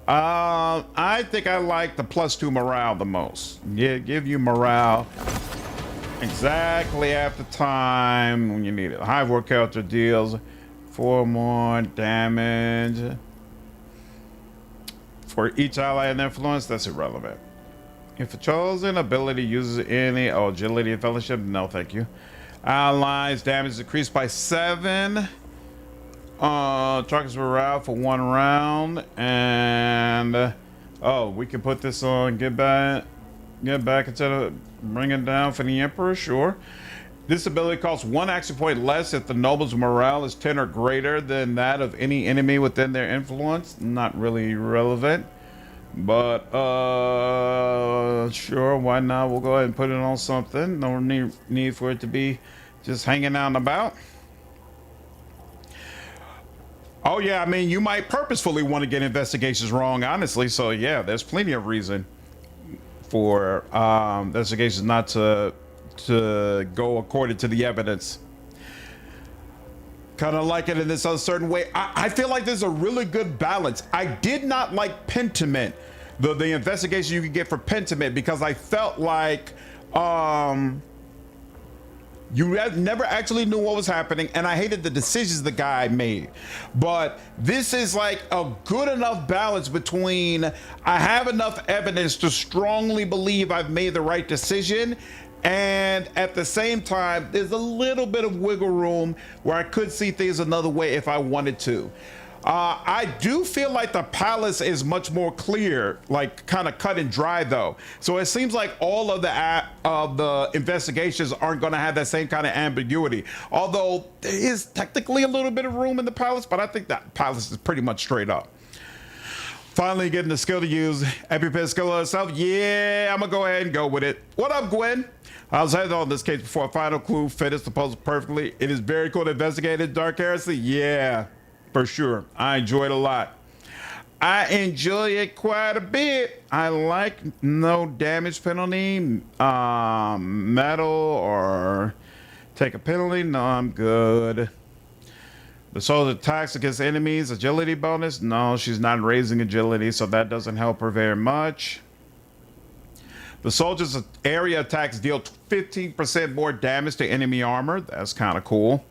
I think I like the +2 morale the most. Yeah, give you morale exactly at the time when you need it. High war character deals 4 more damage for each ally and influence. That's irrelevant. If a chosen ability uses any agility and fellowship, no thank you. Allies damage decreased by 7. Target's morale for 1 round, and we can put this on get back instead of bring it down for the Emperor. Sure. This ability costs 1 action point less if the noble's morale is 10 or greater than that of any enemy within their influence. Not really relevant. But sure, why not? We'll go ahead and put it on something. No need for it to be just hanging out and about. Oh yeah, I mean, you might purposefully want to get investigations wrong, honestly. So yeah, there's plenty of reason for investigations not to go according to the evidence. Kind of like it in this uncertain way. I feel like there's a really good balance. I did not like Pentiment, the investigation you could get for Pentiment, because I felt like you never actually knew what was happening, and I hated the decisions the guy made. But this is like a good enough balance between I have enough evidence to strongly believe I've made the right decision, and at the same time, there's a little bit of wiggle room where I could see things another way if I wanted to. I do feel like the palace is much more clear, like kind of cut and dry though. So it seems like all of the investigations aren't going to have that same kind of ambiguity. Although there is technically a little bit of room in the palace, but I think that palace is pretty much straight up. Finally getting the skill to use EpiPen skill itself. Yeah, I'm gonna go ahead and go with it. What up, Gwen? I was headed on this case before a final clue fitted the puzzle perfectly. It is very cool to investigate Dark Heresy. Yeah, for sure. I enjoyed it a lot. I enjoy it quite a bit. I like no damage penalty, metal, or take a penalty. No, I'm good. The soldier attacks against enemies, agility bonus. No, she's not raising agility, so that doesn't help her very much. The soldier's area attacks deal 15% more damage to enemy armor. That's kind of cool.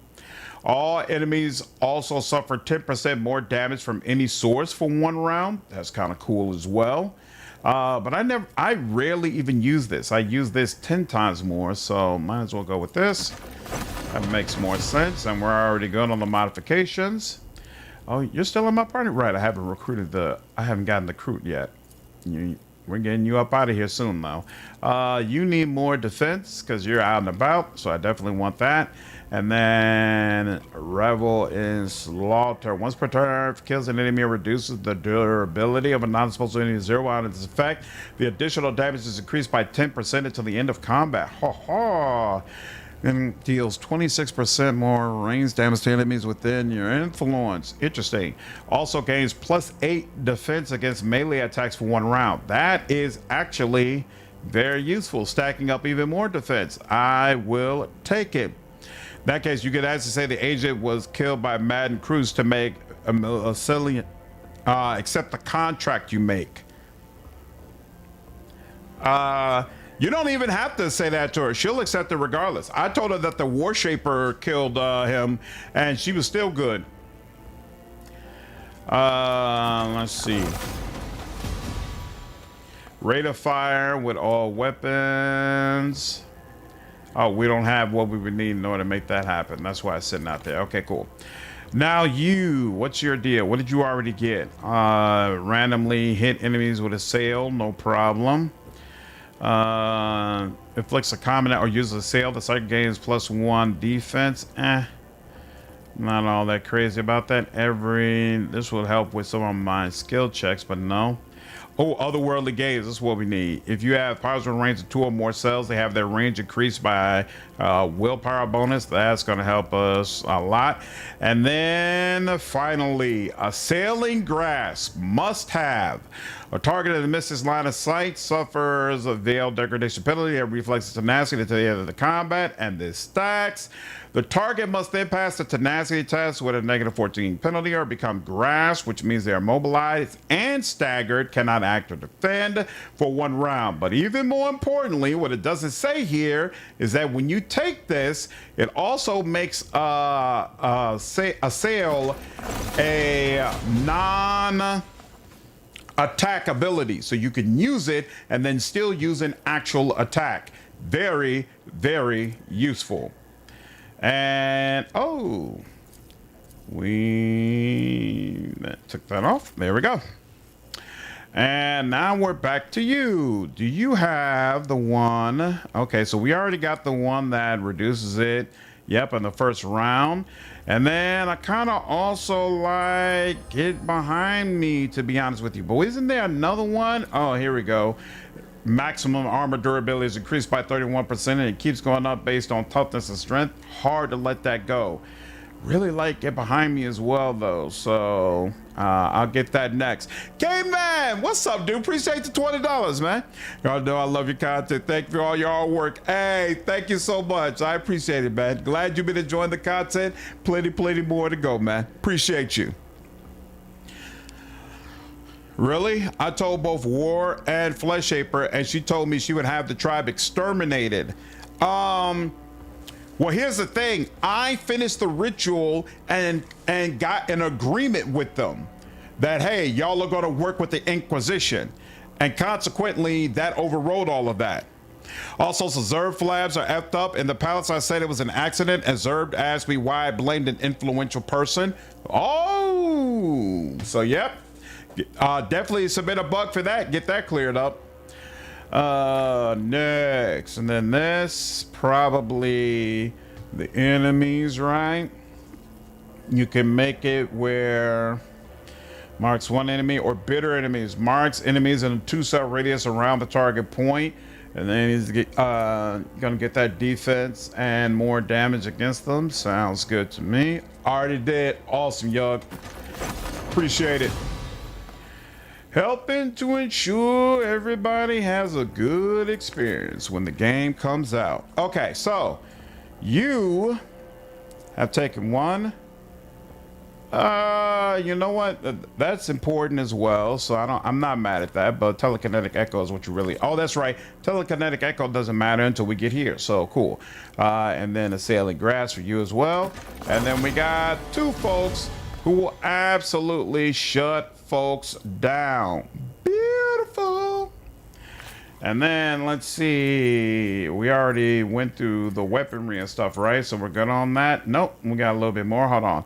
All enemies also suffer 10% more damage from any source for 1 round. That's kind of cool as well. But I rarely even use this. I use this 10 times more, so might as well go with this. That makes more sense, and we're already good on the modifications. Oh, you're still in my party? Right, I haven't gotten the recruit yet. We're getting you up out of here soon, though. You need more defense, because you're out and about, so I definitely want that. And then Revel in Slaughter. Once per turn, if kills an enemy, reduces the durability of a non-disposable enemy to 0 on its effect. The additional damage is increased by 10% until the end of combat. Ha ha! And deals 26% more range damage to enemies within your influence. Interesting. Also gains +8 defense against melee attacks for 1 round. That is actually very useful, stacking up even more defense. I will take it. In that case, you could actually say the agent was killed by Madden Cruz to make a Cillian, accept the contract you make. You don't even have to say that to her. She'll accept it regardless. I told her that the Warshaper killed him, and she was still good. Let's see. Rate of fire with all weapons. Oh, we don't have what we would need in order to make that happen. That's why it's sitting out there. Okay, cool. Now what's your deal? What did you already get? Randomly hit enemies with a sail, no problem. Inflicts a combat or uses a sail. The target gains +1 defense. Not all that crazy about that. This will help with some of my skill checks, but no. Oh, otherworldly gaze. This is what we need. If you have powers with range of 2 or more cells, they have their range increased by willpower bonus. That's going to help us a lot. And then finally, a sailing grasp. Must have. A target that misses line of sight suffers a veiled degradation penalty that reflects tenacity until the end of the combat, and this stacks. The target must then pass the tenacity test with a -14 penalty or become grasped, which means they are mobilized and staggered, cannot act or defend for 1 round. But even more importantly, what it doesn't say here is that when you take this, it also makes a sail a non-attack ability, so you can use it and then still use an actual attack. Very, very useful. And we took that off. There we go. And now we're back to you. Do you have the one? Okay, so we already got the one that reduces it. Yep, in the first round. And then I kind of also like Get Behind Me, to be honest with you. But isn't there another one? Oh, here we go. Maximum armor durability is increased by 31%, and it keeps going up based on toughness and strength. Hard to let that go. Really like Get Behind Me as well, though. So I'll get that next. K-Man, what's up, dude? Appreciate the $20, man. Y'all know I love your content. Thank you for all your hard work. Hey, thank you so much. I appreciate it, man. Glad you've been enjoying the content. Plenty more to go, man. Appreciate you. Really? I told both War and Flesh Shaper, and she told me she would have the tribe exterminated. Well, here's the thing. I finished the ritual and got an agreement with them that, hey, y'all are going to work with the Inquisition. And consequently, that overrode all of that. Also, some Zerb flags are effed up. In the palace, I said it was an accident, and Zerb asked me why I blamed an influential person. Oh, so yep. Definitely submit a bug for that. Get that cleared up. Next, and then this, probably the enemies, right? You can make it where marks one enemy or bitter enemies. Marks enemies in a 2-cell radius around the target point, and then he's gonna get that defense and more damage against them. Sounds good to me. Already did. Awesome, Yug. Appreciate it. helping to ensure everybody has a good experience when the game comes out. Okay, so you have taken one. You know what? That's important as well. So I'm not mad at that. But telekinetic echo is what you really. Oh, that's right. Telekinetic echo doesn't matter until we get here. So cool. And then assailing grass for you as well. And then we got two folks who will absolutely shut folks down. Beautiful. And then let's see. We already went through the weaponry and stuff, right? So we're good on that. Nope. We got a little bit more. Hold on.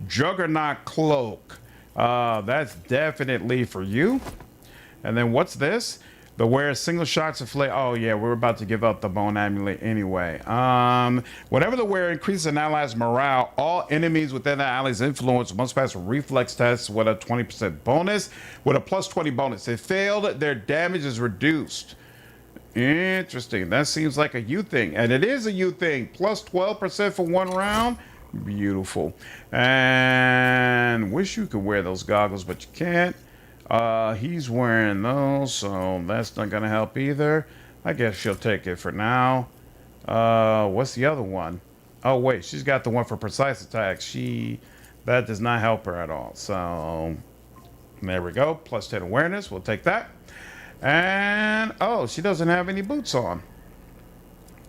Juggernaut cloak. That's definitely for you. And then what's this? The wear single shots of flame. Oh yeah, we're about to give up the bone amulet anyway. Whatever the wear increases an ally's morale, all enemies within the ally's influence must pass a reflex test with a 20% bonus, with a plus 20 bonus. If failed, their damage is reduced. Interesting. That seems like a you thing, and it is a you thing. Plus 12% for 1 round. Beautiful. And wish you could wear those goggles, but you can't. He's wearing those, so that's not gonna help either. I guess she'll take it for now. What's the other one? Oh wait, she's got the one for precise attacks. That does not help her at all. So there we go. Plus 10 awareness. We'll take that. And oh, she doesn't have any boots on.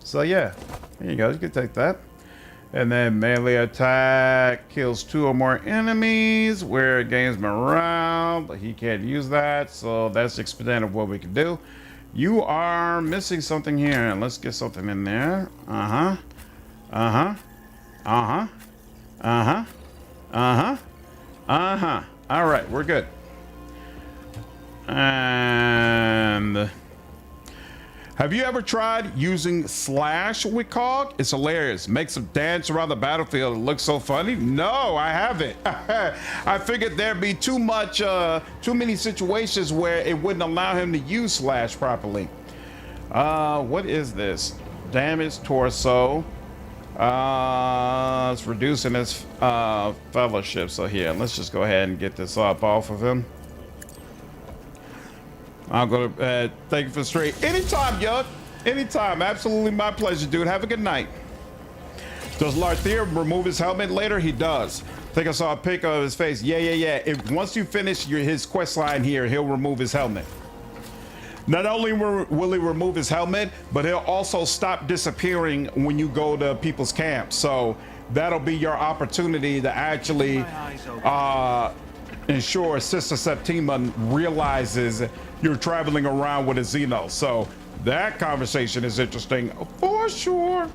So yeah, there you go. You can take that. And then melee attack kills 2 or more enemies, where it gains morale, but he can't use that, so that's the extent of what we can do. You are missing something here, and let's get something in there. Uh-huh. Uh-huh. Uh-huh. Uh-huh. Uh-huh. Uh-huh. All right, we're good. And have you ever tried using slash with Cog? It's hilarious. Makes him dance around the battlefield. It looks so funny. No, I haven't. I figured there'd be too many situations where it wouldn't allow him to use slash properly. What is this? Damage torso. It's reducing his fellowship. So here, let's just go ahead and get this up off of him. I'll go to thank you for the straight. Anytime, Yug. Anytime. Absolutely my pleasure, dude. Have a good night. Does Larthier remove his helmet later? He does. I think I saw a pic of his face. Yeah. Once you finish his quest line here, he'll remove his helmet. Not only will he remove his helmet, but he'll also stop disappearing when you go to people's camps. So that'll be your opportunity to actually ensure Sister Septima realizes you're traveling around with a Xenos. So that conversation is interesting for sure.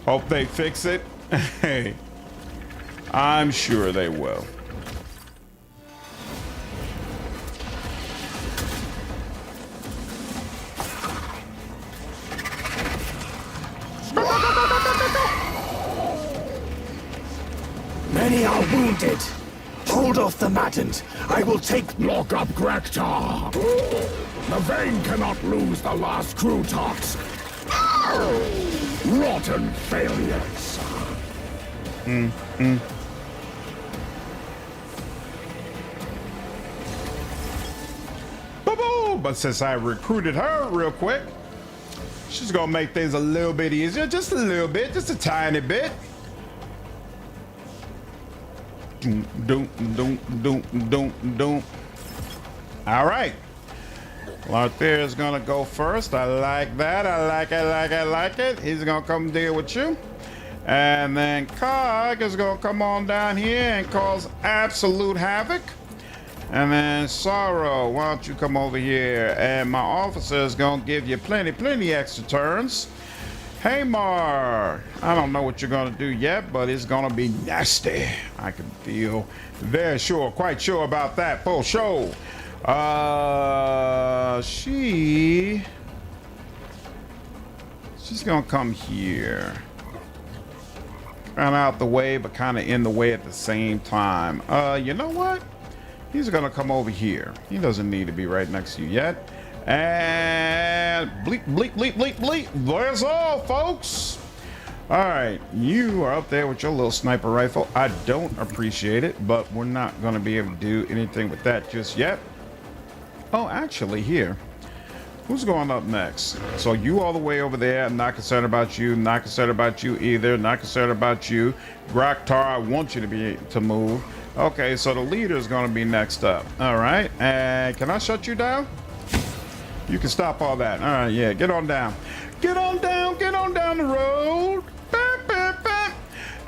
Hope they fix it. Hey, I'm sure they will. Many are wounded. Hold off the maddened. I will take. Lock up Grektar. The Vane cannot lose the last crew talks. Rotten failures. But since I recruited her real quick, she's gonna make things a little bit easier. Just a little bit, just a tiny bit. All right. Larthier is gonna go first. I like that. I like it. He's gonna come deal with you. And then Cog is gonna come on down here and cause absolute havoc. And then Sorrow, why don't you come over here? And my officer is gonna give you plenty extra turns. Hamar, I don't know what you're gonna do yet, but it's gonna be nasty. I can feel very sure, quite sure about that for sure. She's gonna come here. Kind of out the way, but kind of in the way at the same time. You know what? He's gonna come over here. He doesn't need to be right next to you yet. And bleep. There's all, folks. All right, you are up there with your little sniper rifle. I don't appreciate it, but we're not going to be able to do anything with that just yet. Oh, actually, here. Who's going up next? So you all the way over there. I'm not concerned about you. Not concerned about you either. Not concerned about you. Graktar, I want you to move. Okay, so the leader is going to be next up. All right, and can I shut you down? You can stop all that. All right, yeah, get on down. Get on down the road. Bam, bam, bam.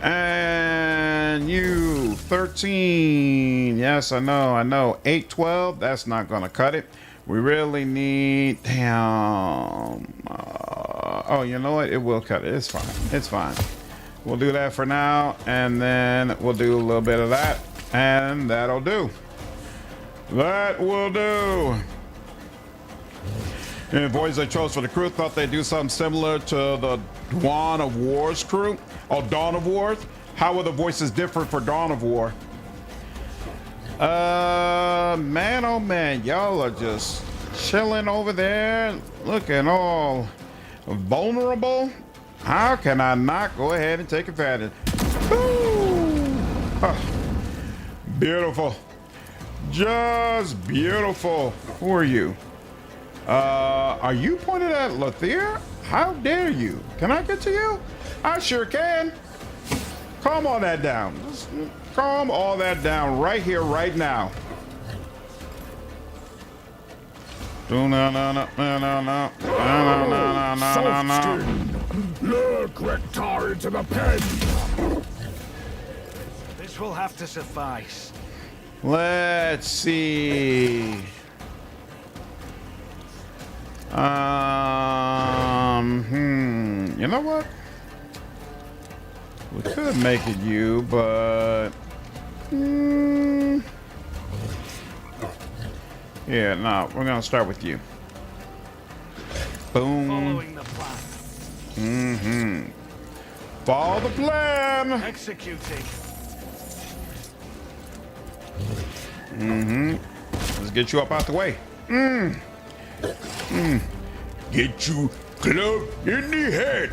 And you, 13. Yes, I know. 8, 12, that's not going to cut it. We really need, damn. Oh, you know what? It will cut it. It's fine. It's fine. We'll do that for now, and then we'll do a little bit of that, and that'll do. That will do. And the voice I chose for the crew thought they'd do something similar to the Dawn of War's crew. Oh, Dawn of War. How are the voices different for Dawn of War? Man, oh man, y'all are just chilling over there, looking all vulnerable. How can I not go ahead and take advantage? Beautiful. Just beautiful. Who are you? Are you pointed at Lothier? How dare you? Can I get to you? I sure can. Calm all that down. Just calm all that down right here, right now. Lure Graktar into the pen. This will have to suffice. Let's see. You know what? We could make it you, but yeah, no, we're gonna start with you. Boom. Following the plan. Follow the plan. Executing. Let's get you up out the way. Get you clubbed in the head.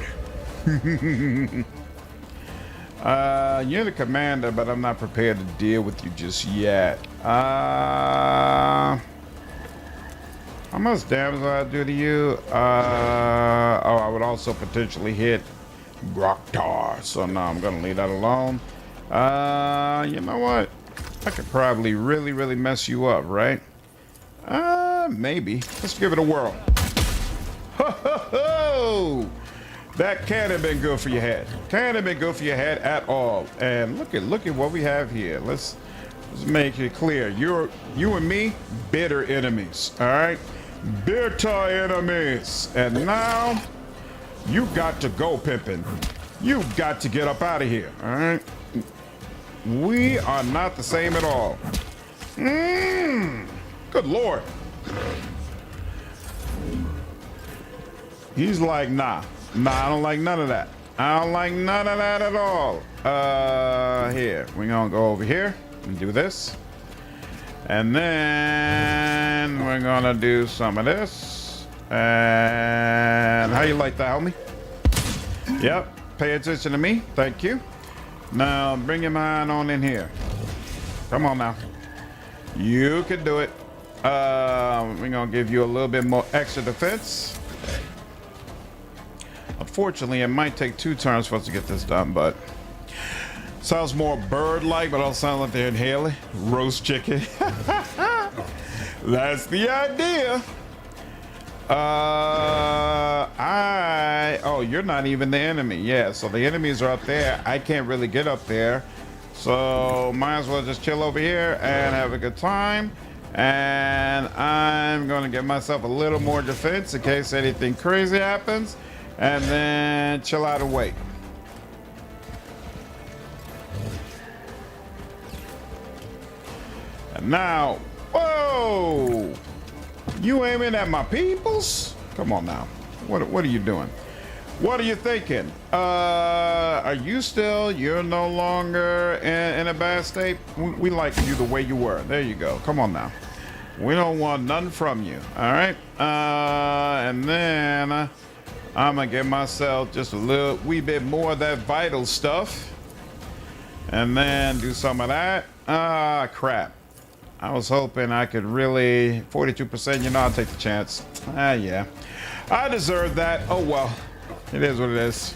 You're the commander, but I'm not prepared to deal with you just yet. How much damage do I do to you? I would also potentially hit Graktar. So no, I'm gonna leave that alone. You know what? I could probably really mess you up, right? Maybe. Let's give it a whirl. Ho ho ho! That can't have been good for your head. Can't have been good for your head at all. And look at what we have here. Let's make it clear. You and me, bitter enemies. All right, bitter enemies. And now you got to go pimping. You got to get up out of here. All right. We are not the same at all. Good Lord. He's like, nah, I don't like none of that. I don't like none of that at all. Here, we're gonna go over here and do this. And then we're gonna do some of this. And how you like that, homie? Yep, pay attention to me, thank you. Now bring your mind on in here. Come on now. You can do it. We're gonna give you a little bit more extra defense. Unfortunately, it might take 2 turns for us to get this done, but sounds more bird-like, but also sound like they're inhaling. Roast chicken. That's the idea. Oh, you're not even the enemy. Yeah, so the enemies are up there. I can't really get up there. So might as well just chill over here and have a good time. And I'm gonna give myself a little more defense in case anything crazy happens. And then chill out and wait. And now, whoa! You aiming at my peoples? Come on now. What are you doing? What are you thinking? Are you still? You're no longer in a bad state? We like you the way you were. There you go. Come on now. We don't want nothing from you. All right. And then I'm gonna give myself just a little wee bit more of that vital stuff. And then do some of that. Ah, crap. I was hoping I could really... 42%, you know, I'll take the chance. Ah, yeah. I deserve that. Oh, well. It is what it is.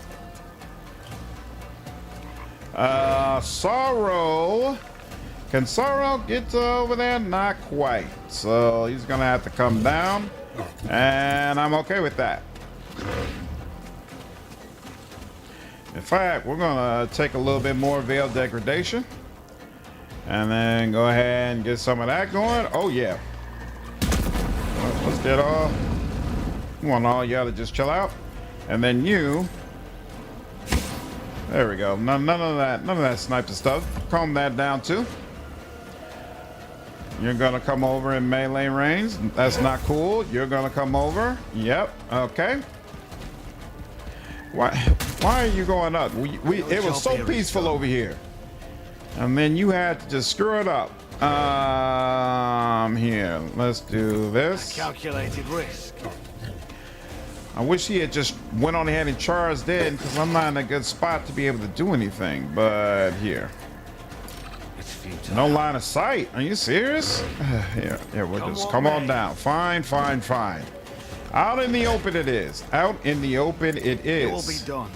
Sorrow. Can Sorrow get over there? Not quite. So he's gonna have to come down. And I'm okay with that. In fact, we're gonna take a little bit more Veil Degradation. And then go ahead and get some of that going. Oh yeah. Let's get all. We want all y'all to just chill out. And then you. There we go. None of that sniper stuff. Calm that down too. You're gonna come over in melee range. That's not cool. You're gonna come over. Yep. Okay. Why are you going up? It was so peaceful over here. And then you had to just screw it up. Here, let's do this. Calculated risk. I wish he had just went on ahead and charged in, because I'm not in a good spot to be able to do anything. But here. It's futile. No line of sight. Are you serious? Here, we'll just come on down. Fine. Out in the open it is. Out in the open it is. It will be done.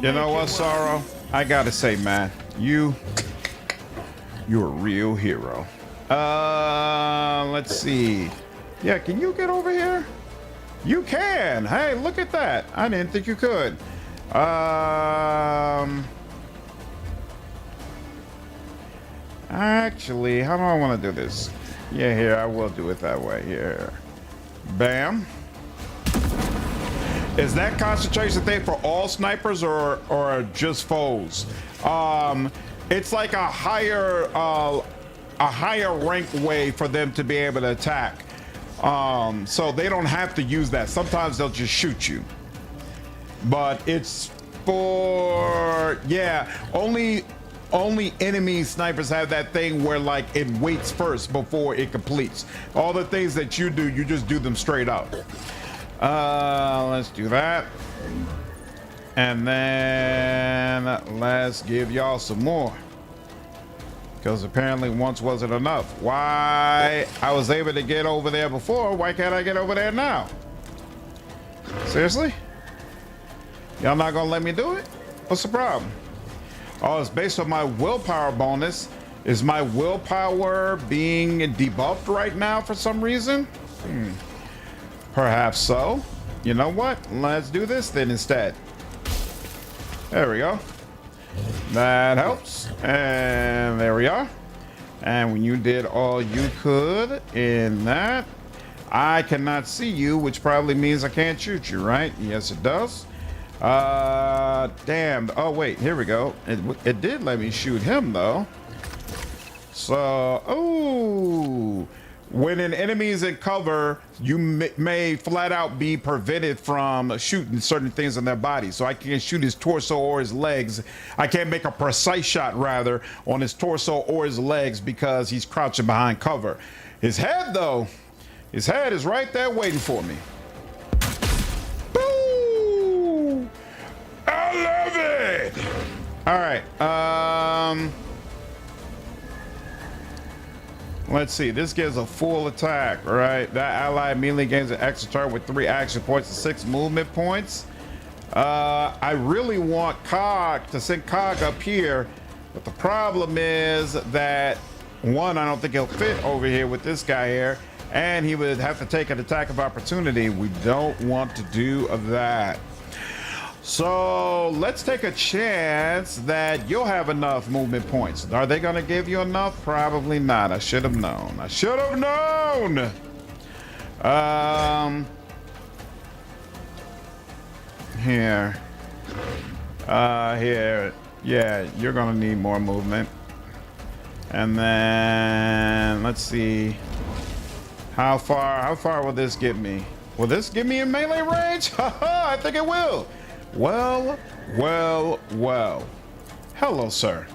You know what, Sorrow? I gotta say, man, you're a real hero. Let's see. Yeah, can you get over here? You can. Hey, look at that. I didn't think you could. Actually, how do I want to do this? Yeah, here, I will do it that way. Here. Bam. Is that concentration thing for all snipers or just foes? It's like a higher rank way for them to be able to attack. So they don't have to use that. Sometimes they'll just shoot you. But it's for, yeah, only enemy snipers have that thing where like it waits first before it completes. All the things that you do, you just do them straight up. Let's do that. And then let's give y'all some more. Because apparently once wasn't enough. Why I was able to get over there before, why can't I get over there now? Seriously? Y'all not gonna let me do it? What's the problem? Oh, it's based on my willpower bonus. Is my willpower being debuffed right now for some reason? Perhaps so. You know what? Let's do this then instead. There we go. That helps. And there we are. And when you did all you could in that, I cannot see you, which probably means I can't shoot you, right? Yes, it does. Damn. Oh, wait. Here we go. It did let me shoot him, though. So, oh. When an enemy is in cover, you may flat out be prevented from shooting certain things on their body. So I can't shoot his torso or his legs. I can't make a precise shot, rather, on his torso or his legs because he's crouching behind cover. His head, though, his head is right there waiting for me. Boo! I love it! All right. Let's see, this gives a full attack, right? That ally immediately gains an extra turn with 3 action points and 6 movement points. I really want Cog to send Cog up here, but the problem is that, one, I don't think he'll fit over here with this guy here, and he would have to take an attack of opportunity. We don't want to do that. So let's take a chance that you'll have enough movement points. Are they going to give you enough? Probably not. I should have known. I should have known. Here. Here. Yeah, you're going to need more movement. And then let's see. How far will this get me? Will this get me in melee range? Haha, I think it will. Well. Hello, sir.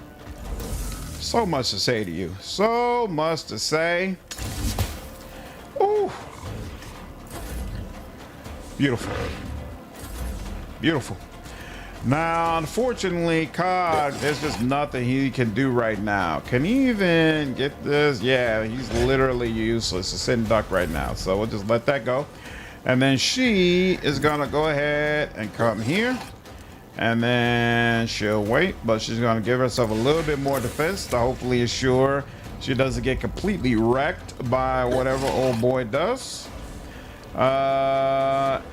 So much to say to you. So much to say. Ooh. Beautiful. Beautiful. Now, unfortunately, Cog, there's just nothing he can do right now. Can he even get this? Yeah, he's literally useless. A sitting duck right now. So we'll just let that go. And then she is gonna go ahead and come here. And then she'll wait, but she's gonna give herself a little bit more defense to hopefully assure she doesn't get completely wrecked by whatever old boy does.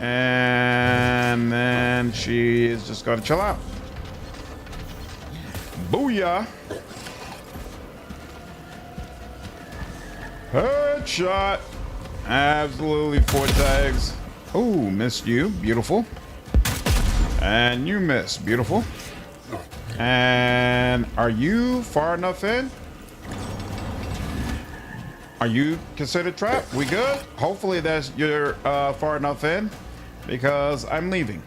And then she is just gonna chill out. Booyah! Headshot! Absolutely, 4 tags. Ooh, missed you. Beautiful. And you missed. Beautiful. And are you far enough in? Are you considered trapped? We good? Hopefully you're far enough in, because I'm leaving.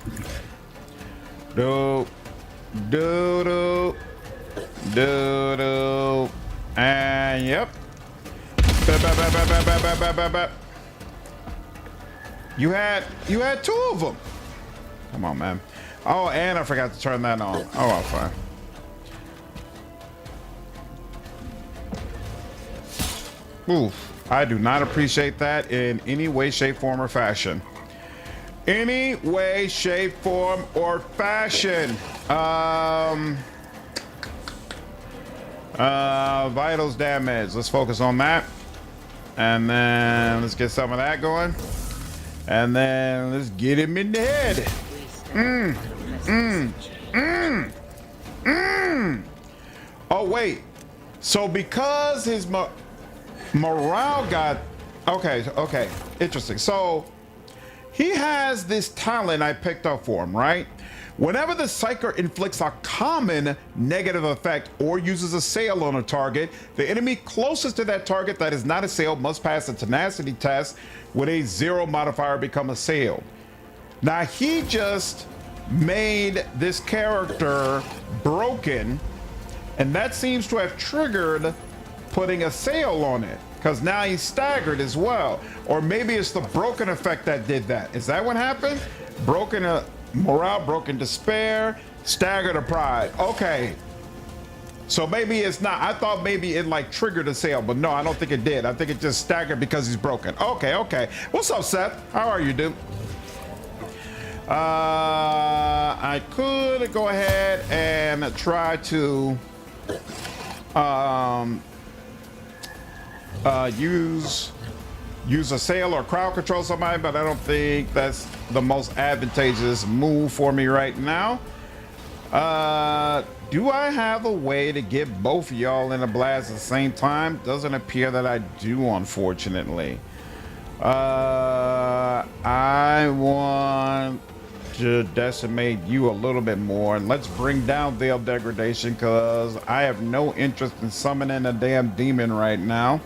Do, do, do, do, do, and yep. Ba, ba, ba, ba, ba, ba, ba, ba, ba. You had 2 of them. Come on, man. Oh, and I forgot to turn that on. Oh, well, fine. Oof, I do not appreciate that in any way, shape, form, or fashion. Any way, shape, form, or fashion. Vitals damage. Let's focus on that. And then let's get some of that going. And then let's get him in the head. Oh, wait. So because his morale got... Okay. Interesting. So he has this talent I picked up for him, right? Whenever the Psyker inflicts a common negative effect or uses a sail on a target, the enemy closest to that target that is not assailed must pass a tenacity test with a 0 modifier become assailed. Now he just made this character broken, and that seems to have triggered putting a sail on it, because now he's staggered as well. Or maybe it's the broken effect that did that. Is that what happened? Broken morale, broken despair, staggered of pride. Okay. So maybe it's not. I thought maybe it like triggered a sail, but no, I don't think it did. I think it just staggered because he's broken. Okay. What's up, Seth? How are you, dude? I could go ahead and try to use a sail or crowd control somebody, but I don't think that's the most advantageous move for me right now. Do I have a way to get both of y'all in a blast at the same time? Doesn't appear that I do, unfortunately. I want to decimate you a little bit more, and let's bring down Veil Degradation, because I have no interest in summoning a damn demon right now.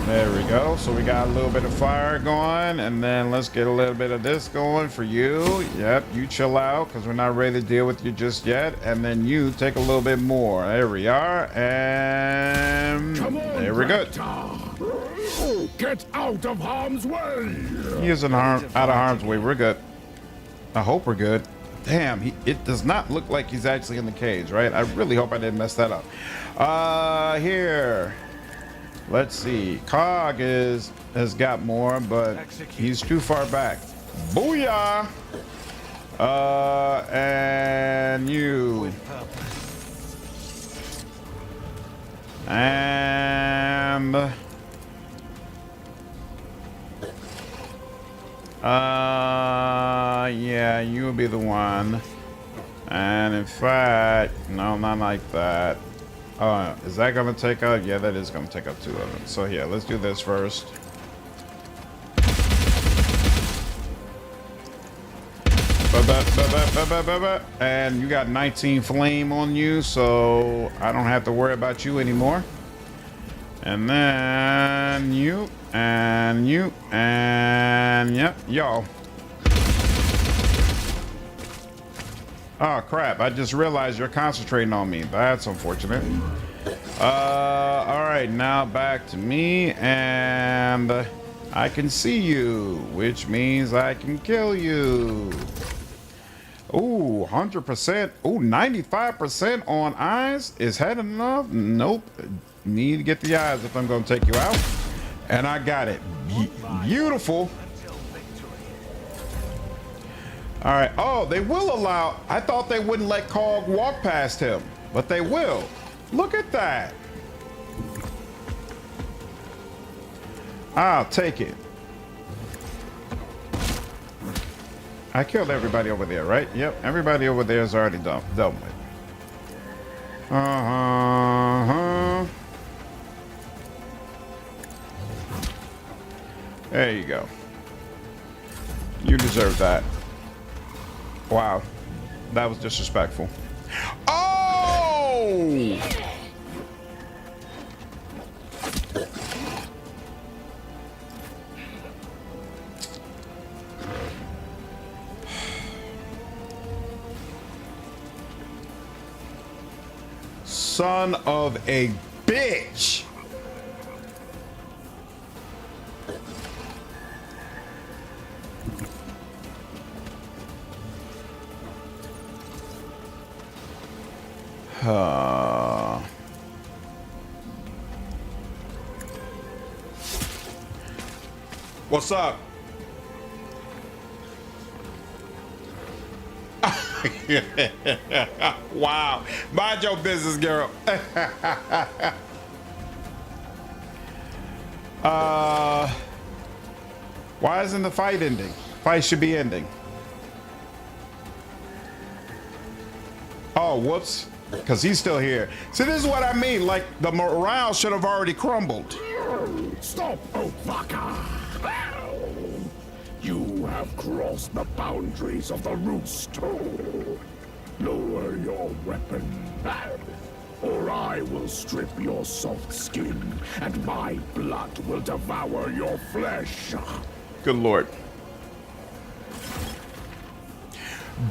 There we go. So we got a little bit of fire going, and then let's get a little bit of this going for you. Yep, you chill out, because we're not ready to deal with you just yet. And then you take a little bit more. There we are, and there we go. Get out of harm's way! He isn't out of harm's way. We're good. I hope we're good. Damn, it does not look like he's actually in the cage, right? I really hope I didn't mess that up. Here. Let's see. Cog has got more, but he's too far back. Booyah! And you. And yeah, you'll be the one. And in fact, no, not like that. Is that gonna take out? Yeah, that is gonna take out 2 of them. So yeah, let's do this first. And you got 19 flame on you, so I don't have to worry about you anymore. And then you, and you, and yep, y'all. Oh crap, I just realized you're concentrating on me. That's unfortunate. All right, now back to me, and I can see you, which means I can kill you. Ooh, 100%. Ooh, 95% on eyes. Is that enough? Nope. Need to get the eyes if I'm going to take you out. And I got it. Beautiful. All right. Oh, they will allow. I thought they wouldn't let Cog walk past him, but they will. Look at that. I'll take it. I killed everybody over there, right? Yep, everybody over there is already done with. There you go. You deserve that. Wow, that was disrespectful. Oh! Son of a bitch. What's up? Wow. Mind your business, girl. Why isn't the fight ending? Fight should be ending. Oh, whoops. Because he's still here. See, this is what I mean. Like, the morale should have already crumbled. Stop, Oathfucker! You have crossed the boundaries of the roost. Lower your weapon, or I will strip your soft skin, and my blood will devour your flesh. Good Lord.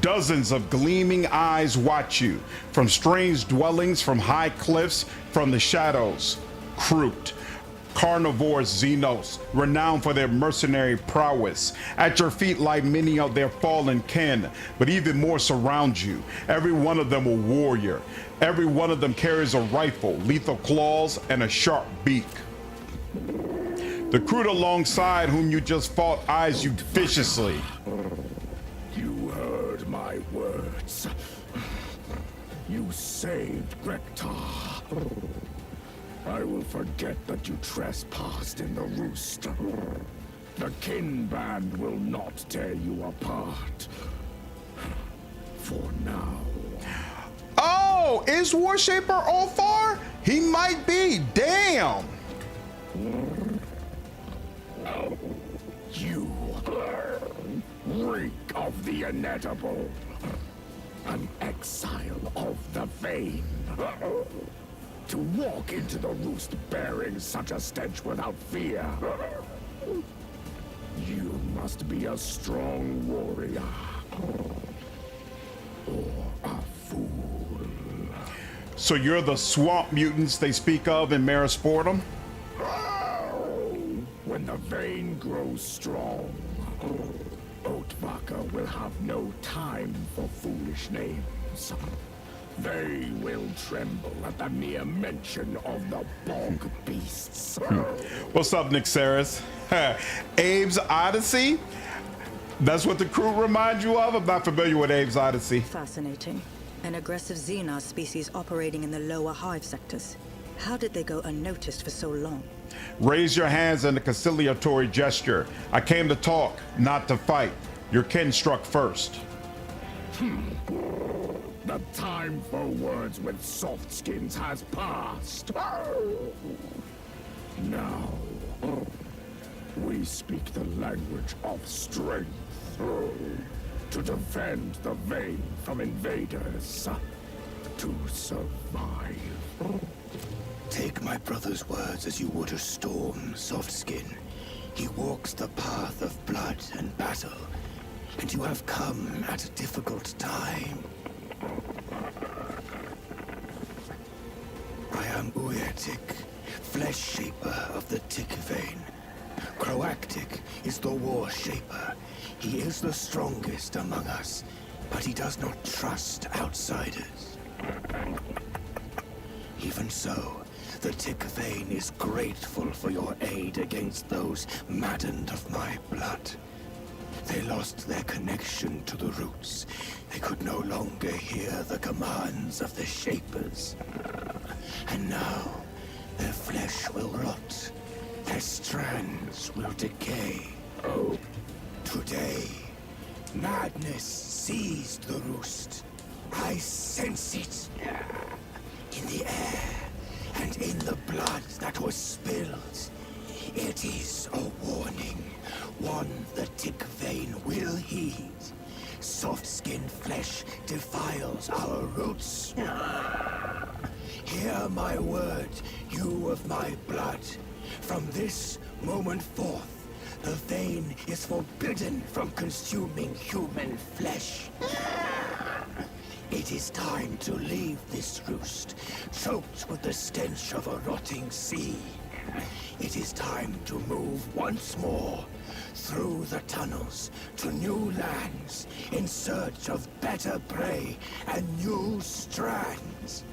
Dozens of gleaming eyes watch you, from strange dwellings, from high cliffs, from the shadows. Kroot, carnivores Xenos, renowned for their mercenary prowess. At your feet lie many of their fallen kin, but even more surround you. Every one of them a warrior. Every one of them carries a rifle, lethal claws, and a sharp beak. The Kroot alongside whom you just fought eyes you viciously. You heard my words. You saved Grektar. I will forget that you trespassed in the roost. The kin band will not tear you apart. For now. Oh, is Warshaper Ulfar? He might be. Damn. You reek of the inedible. An exile of the vein. To walk into the roost bearing such a stench without fear. You must be a strong warrior. Or a fool. So you're the swamp mutants they speak of in Marasportum? When the vein grows strong, Oathfucker will have no time for foolish names. They will tremble at the mere mention of the bog beasts. What's up, Nick Saris? Abe's Odyssey? That's what the crew reminds you of? I'm not familiar with Abe's Odyssey. Fascinating. An aggressive Xenos species operating in the lower hive sectors. How did they go unnoticed for so long? Raise your hands in a conciliatory gesture. I came to talk, not to fight. Your kin struck first. The time for words with soft skins has passed. Now, we speak the language of strength. To defend the vein from invaders. To survive. Take my brother's words as you would a storm, Softskin. He walks the path of blood and battle, and you have come at a difficult time. I am Uyatik, flesh shaper of the tick vein. Croactic is the war shaper. He is the strongest among us, but he does not trust outsiders. Even so, the Tick Vein is grateful for your aid against those maddened of my blood. They lost their connection to the roots. They could no longer hear the commands of the Shapers. And now, their flesh will rot. Their strands will decay. Oh, today, madness seized the roost. I sense it. In the air, and in the blood that was spilled. It is a warning. One the Tick Vein will heed. Soft-skinned flesh defiles our roots. Hear my word, you of my blood. From this moment forth, the Vein is forbidden from consuming human flesh. It is time to leave this roost, choked with the stench of a rotting sea. It is time to move once more through the tunnels to new lands in search of better prey and new strands.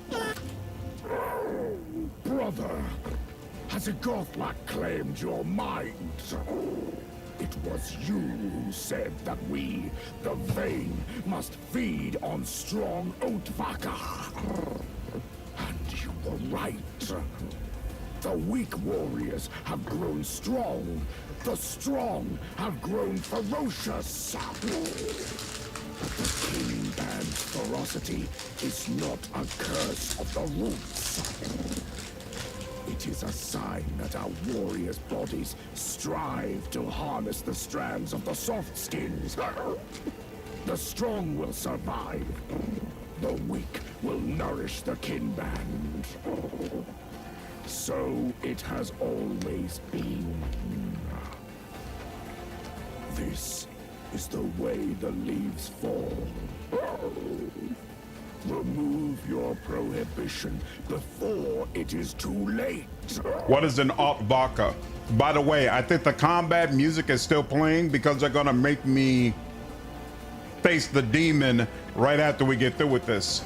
Brother, has a Gothlak claimed your mind? It was you who said that we, the Vein, must feed on strong Oatvaka. And you were right. The weak warriors have grown strong. The strong have grown ferocious. But the King Band's ferocity is not a curse of the roots. It is a sign that our warriors' bodies strive to harness the strands of the soft skins. The strong will survive. The weak will nourish the kin band. So it has always been. This is the way the leaves fall. Remove your prohibition before it is too late. What is an Oatvaka? By the way, I think the combat music is still playing because they're gonna make me face the demon right after we get through with this.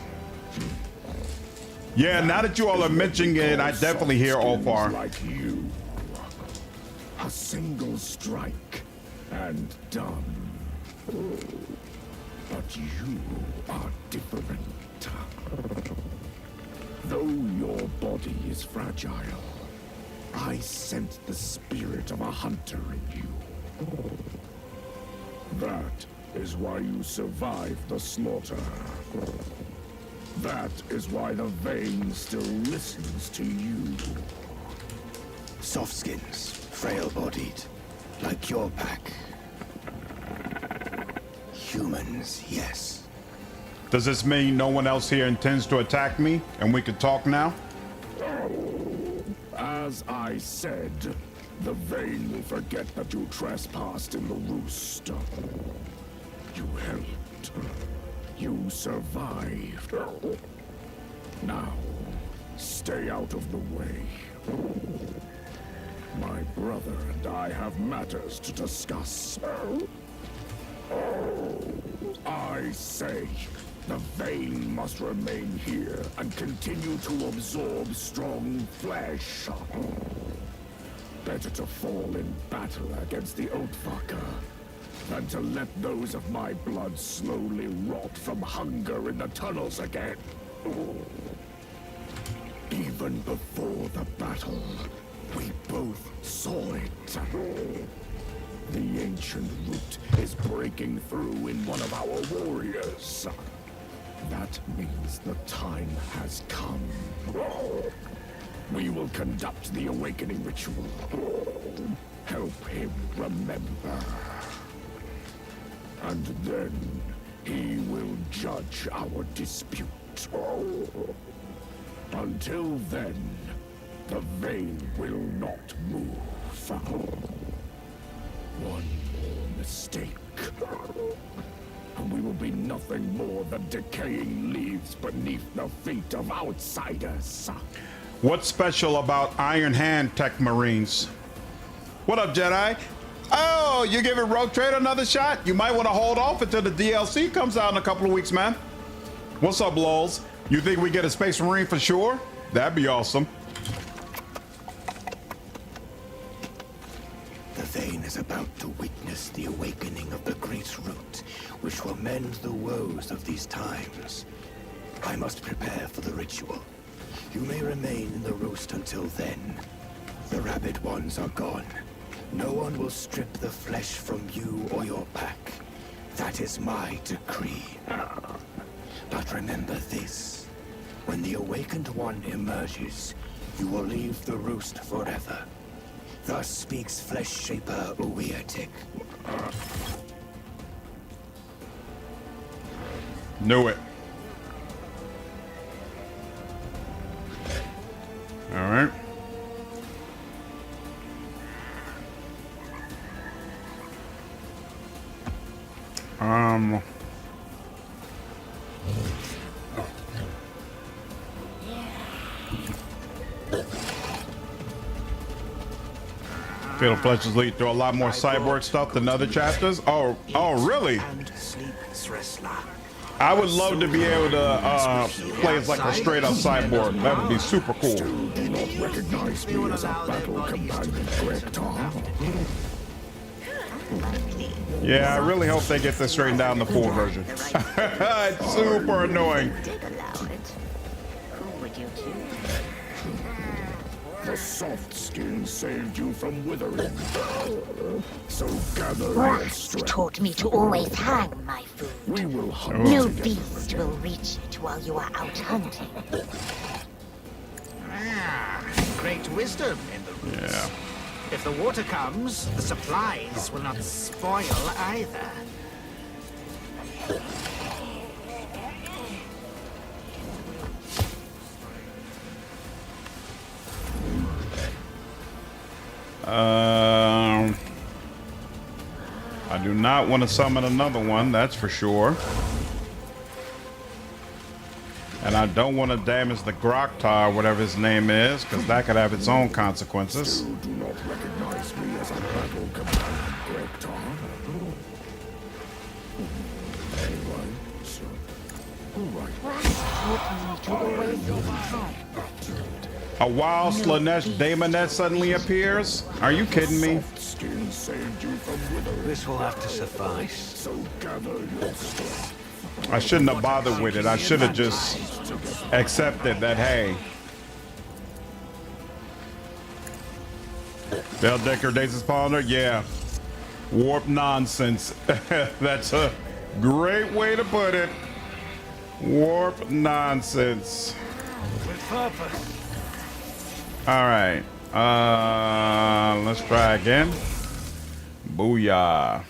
Yeah, now that you all are mentioning it, I definitely hear Ulfar. Like you. A single strike and done. But you are different. Though your body is fragile, I sent the spirit of a hunter in you. That is why you survived the slaughter. That is why the Vein still listens to you. Softskins, frail-bodied, like your pack. Humans, yes. Does this mean no one else here intends to attack me and we can talk now? As I said, the Vein will forget that you trespassed in the roost. You helped. You survived. Now, stay out of the way. My brother and I have matters to discuss. I say, the Vein must remain here and continue to absorb strong flesh. Better to fall in battle against the Oatvaka than to let those of my blood slowly rot from hunger in the tunnels again. Even before the battle, we both saw it. The ancient root is breaking through in one of our warriors. That means the time has come. We will conduct the awakening ritual. Help him remember. And then he will judge our dispute. Until then, the Vein will not move. One more mistake, and we will be nothing more than decaying leaves beneath the feet of outsiders. What's special about Iron Hand Tech Marines? What up, Jedi? Oh, you giving Rogue Trader another shot? You might want to hold off until the DLC comes out in a couple of weeks, man. What's up, Lols? You think we get a Space Marine for sure? That'd be awesome. The Vane is about to witness the awakening of the Great Root, which will mend the woes of these times. I must prepare for the ritual. You may remain in the roost until then. The rabid ones are gone. No one will strip the flesh from you or your pack. That is my decree. But remember this. When the awakened one emerges, you will leave the roost forever. Thus speaks Flesh Shaper Uyatik. Knew it. All right. Fatal Fletches lead to a lot more cyborg stuff than other chapters. Oh, really? I would love to be able to play as like a straight up cyborg. That would be super cool. Do not recognize me as a battle companion, Gregtar. Yeah, I really hope they get this straightened out in the full version. It's super annoying. The soft skin saved you from withering. So gather your Rust strength. taught me to always hang my food. We will hunt No together. beast will reach it while you are out hunting. Great wisdom in the roots. Yeah. If the water comes, the supplies will not spoil either. I do not want to summon another one, that's for sure. And I don't want to damage the Groktar, whatever his name is, because that could have its own consequences. You do not recognize me as a battle companion, Gregtar. Anyway, so... Alright. Rust taught me to always hang. A wild Slanesh Daemonet suddenly appears? Are you kidding me? Skin saved you from withering. This will have to suffice. So gather your strength. I shouldn't have bothered with it. I should have just accepted that, hey. Bell Decker, Daisy Spawner, yeah. Warp nonsense. That's a great way to put it. Warp nonsense. With purpose. All right. Let's try again. Booyah.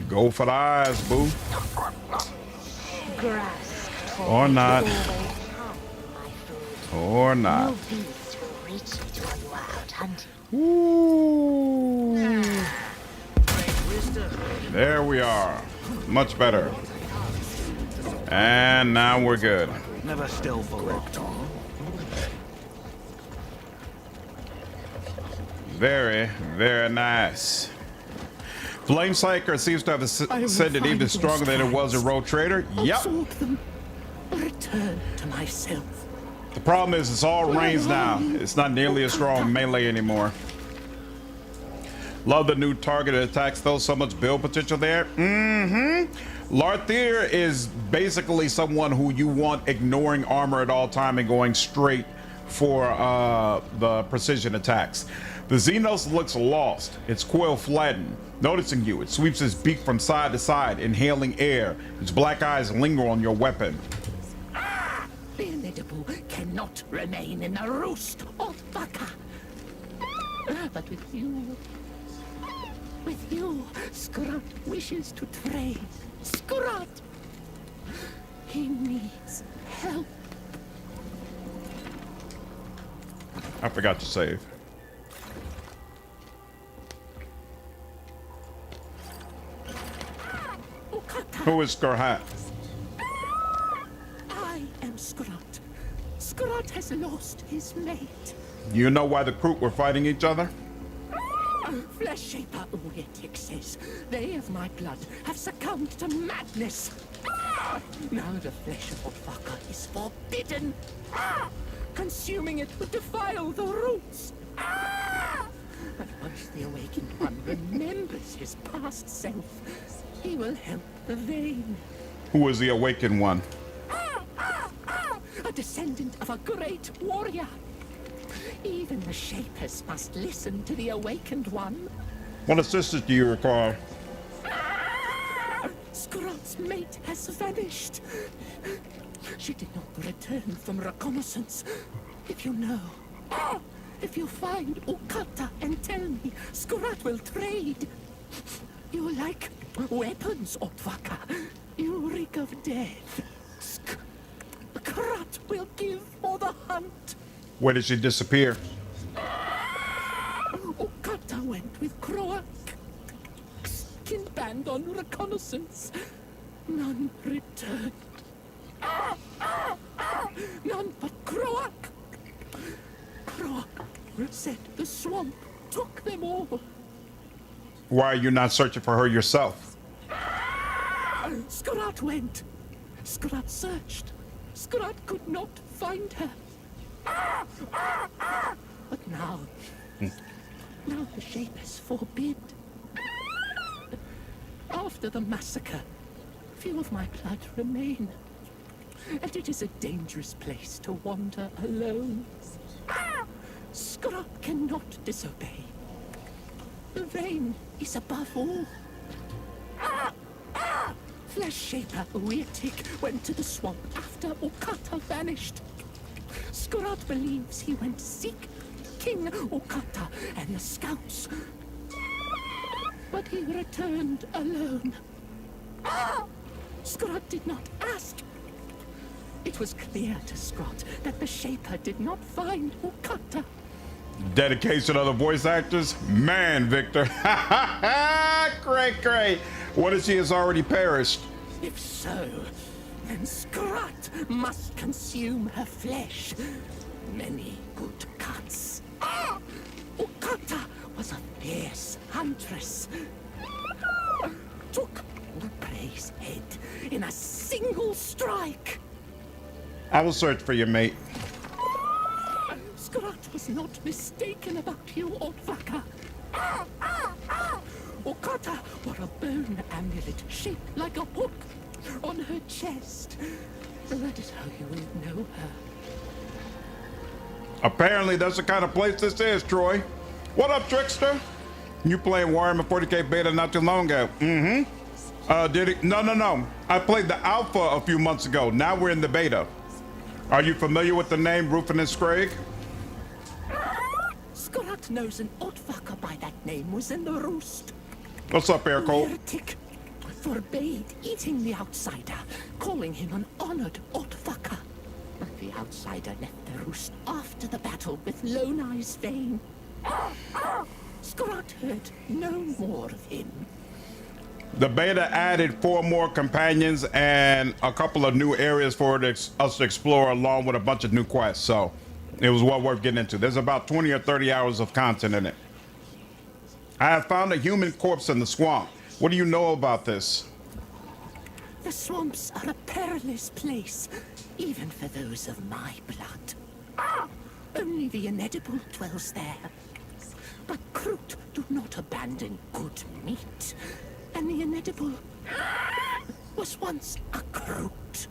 Go for the eyes, boo. Grass Or not. always hang my food. Or not. No beast will reach it while you are out hunting. Ooh. Great wisdom. There we are. Much better. And now we're good. Never still for long. Very, very nice. Flame Psyker seems to have ascended even stronger than it was in Rogue Trader. Yep. Absorb them. Return to myself. The problem is it's all range now. It's not nearly as strong melee anymore. Love the new targeted attacks though. So much build potential there. Larthier is basically someone who you want ignoring armor at all time and going straight for the precision attacks. The Xenos looks lost. Its coil flattened. Noticing you, it sweeps its beak from side to side, inhaling air. Its black eyes linger on your weapon. The Inimitable cannot remain in the roost of Baka. But with you, Skrat wishes to trade. Skrat! He needs help. I forgot to save. Who is Skarhat? I am Skrat. Skrat has lost his mate. You know why the Kroot were fighting each other? Flesh Shaper Uetic says they of my blood have succumbed to madness. Now the flesh of Otvaka is forbidden. Consuming it would defile the roots. But once the awakened one remembers his past self, he will help the vein. Who is the awakened one? A descendant of a great warrior. Even the Shapers must listen to the awakened one. What assistance do you require? Skrot's mate has vanished. She did not return from reconnaissance. If you know, if you find Ukata and tell me, Skrot will trade. You like weapons, Otvaka. You reek of death. Skrot will give for the hunt. Where did she disappear? Ukata went with Croak. Skin band on reconnaissance. None returned. None but Croak. Croak said the swamp took them all. Why are you not searching for her yourself? Skrot went. Skrot searched. Skrot could not find her. But now the Shapers forbid. After the massacre, few of my blood remain. And it is a dangerous place to wander alone. Skrot cannot disobey. The vein is above all. Flesh Shaper Uetic went to the swamp after Ukata vanished. Skrot believes he went to seek King Ukata and the scouts. But he returned alone. Skrot did not ask. It was clear to Skrot that the Shaper did not find Ukata. Dedication of the voice actors? Man, Victor. Great, great. What if she has already perished? If so, then Skrot must consume her flesh. Many good cuts. Ukata was a fierce huntress. Took the prey's head in a single strike. I will search for your mate. Skrot was not mistaken about you, Otvaka. Ukata wore a bone amulet shaped like a hook on her chest. That is how you will know her. Apparently, that's the kind of place this is, Troy. What up, Trickster? You playing Warhammer 40K beta not too long ago. Did it? No. I played the alpha a few months ago. Now we're in the beta. Are you familiar with the name Rufinus Craig? Skrot knows an Otvaka by that name was in the roost. What's up, Air Cole? Heretic forbade eating the outsider, calling him an honored Otvaka. But the outsider left the roost after the battle with Lone Eye's vein. Skrot heard no more of him. The beta added 4 more companions and a couple of new areas for us to explore, along with a bunch of new quests. So it was well worth getting into. There's about 20 or 30 hours of content in it. I have found a human corpse in the swamp. What do you know about this? The swamps are a perilous place, even for those of my blood. Only the inedible dwells there. But Kroot do not abandon good meat. And the inedible was once a Kroot.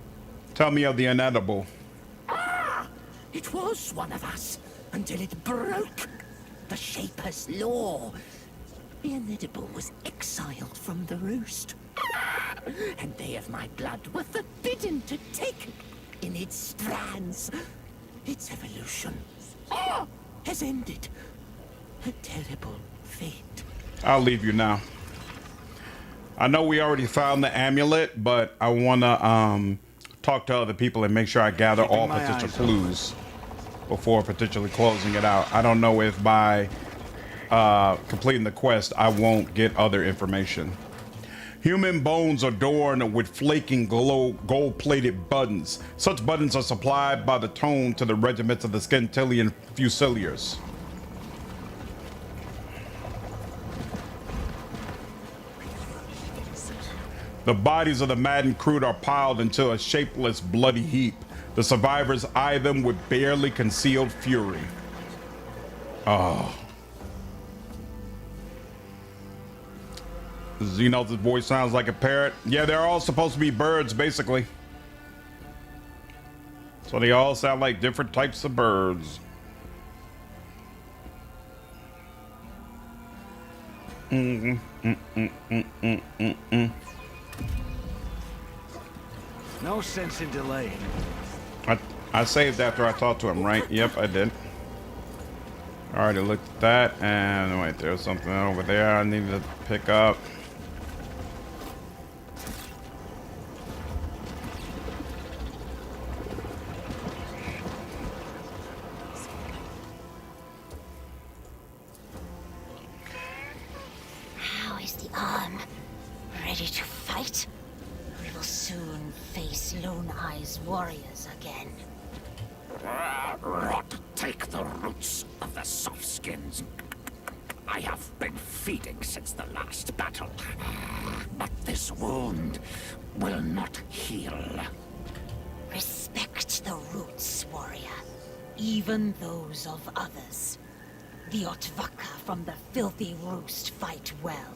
Tell me of the inedible. It was one of us until it broke the Shaper's law. The inedible was exiled from the roost. And they of my blood were forbidden to take in its strands. Its evolution has ended. A terrible fate. I'll leave you now. I know we already found the amulet, but I want to talk to other people and make sure I gather all potential clues before potentially closing it out. I don't know if by completing the quest I won't get other information. Human bones adorned with flaking gold-plated buttons. Such buttons are supplied by the tone to the regiments of the Scintillion Fusiliers. The bodies of the maddened crew are piled into a shapeless, bloody heap. The survivors eye them with barely concealed fury. Oh. Xenos' voice sounds like a parrot. Yeah, they're all supposed to be birds, basically. So they all sound like different types of birds. No sense in delaying. I saved after I talked to him, right? Yep, I did. I already looked at that, and wait, there's something over there I need to pick up. How is the arm? Ready to fight? We will soon face Lone Eye's warriors again. Rot, take the roots of the soft skins. I have been feeding since the last battle, but this wound will not heal. Respect the roots, warrior. Even those of others. The Otvaka from the filthy roost fight well.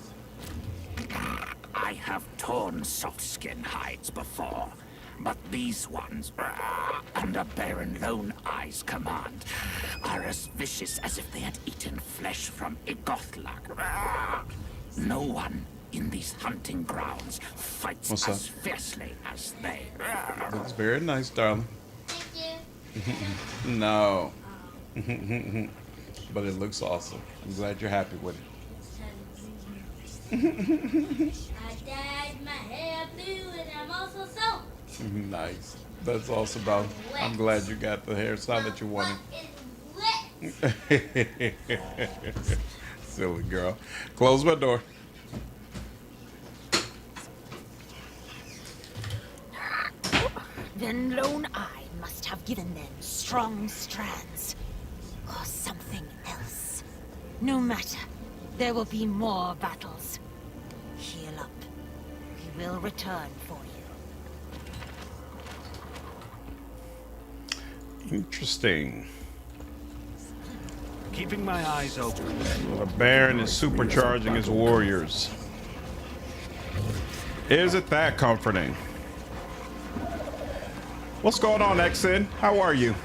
I have torn soft skin hides before, but these ones, under Baron Lone Eye's command, are as vicious as if they had eaten flesh from Igothlak. No one in these hunting grounds fights What's as up? fiercely as they. That's very nice, darling. Thank you. No. But it looks awesome. I'm glad you're happy with it. I dyed my hair blue and I'm also soaked. Nice. That's awesome, bro. I'm glad you got the hairstyle that you wanted. Silly girl. Close my door. Then Lone Eye must have given them strong strands. Or something else. No matter. There will be more battles. Heal up. He will return for you. Interesting. Keeping my eyes open. The Baron is supercharging his warriors. Isn't that comforting? What's going on, Exin? How are you?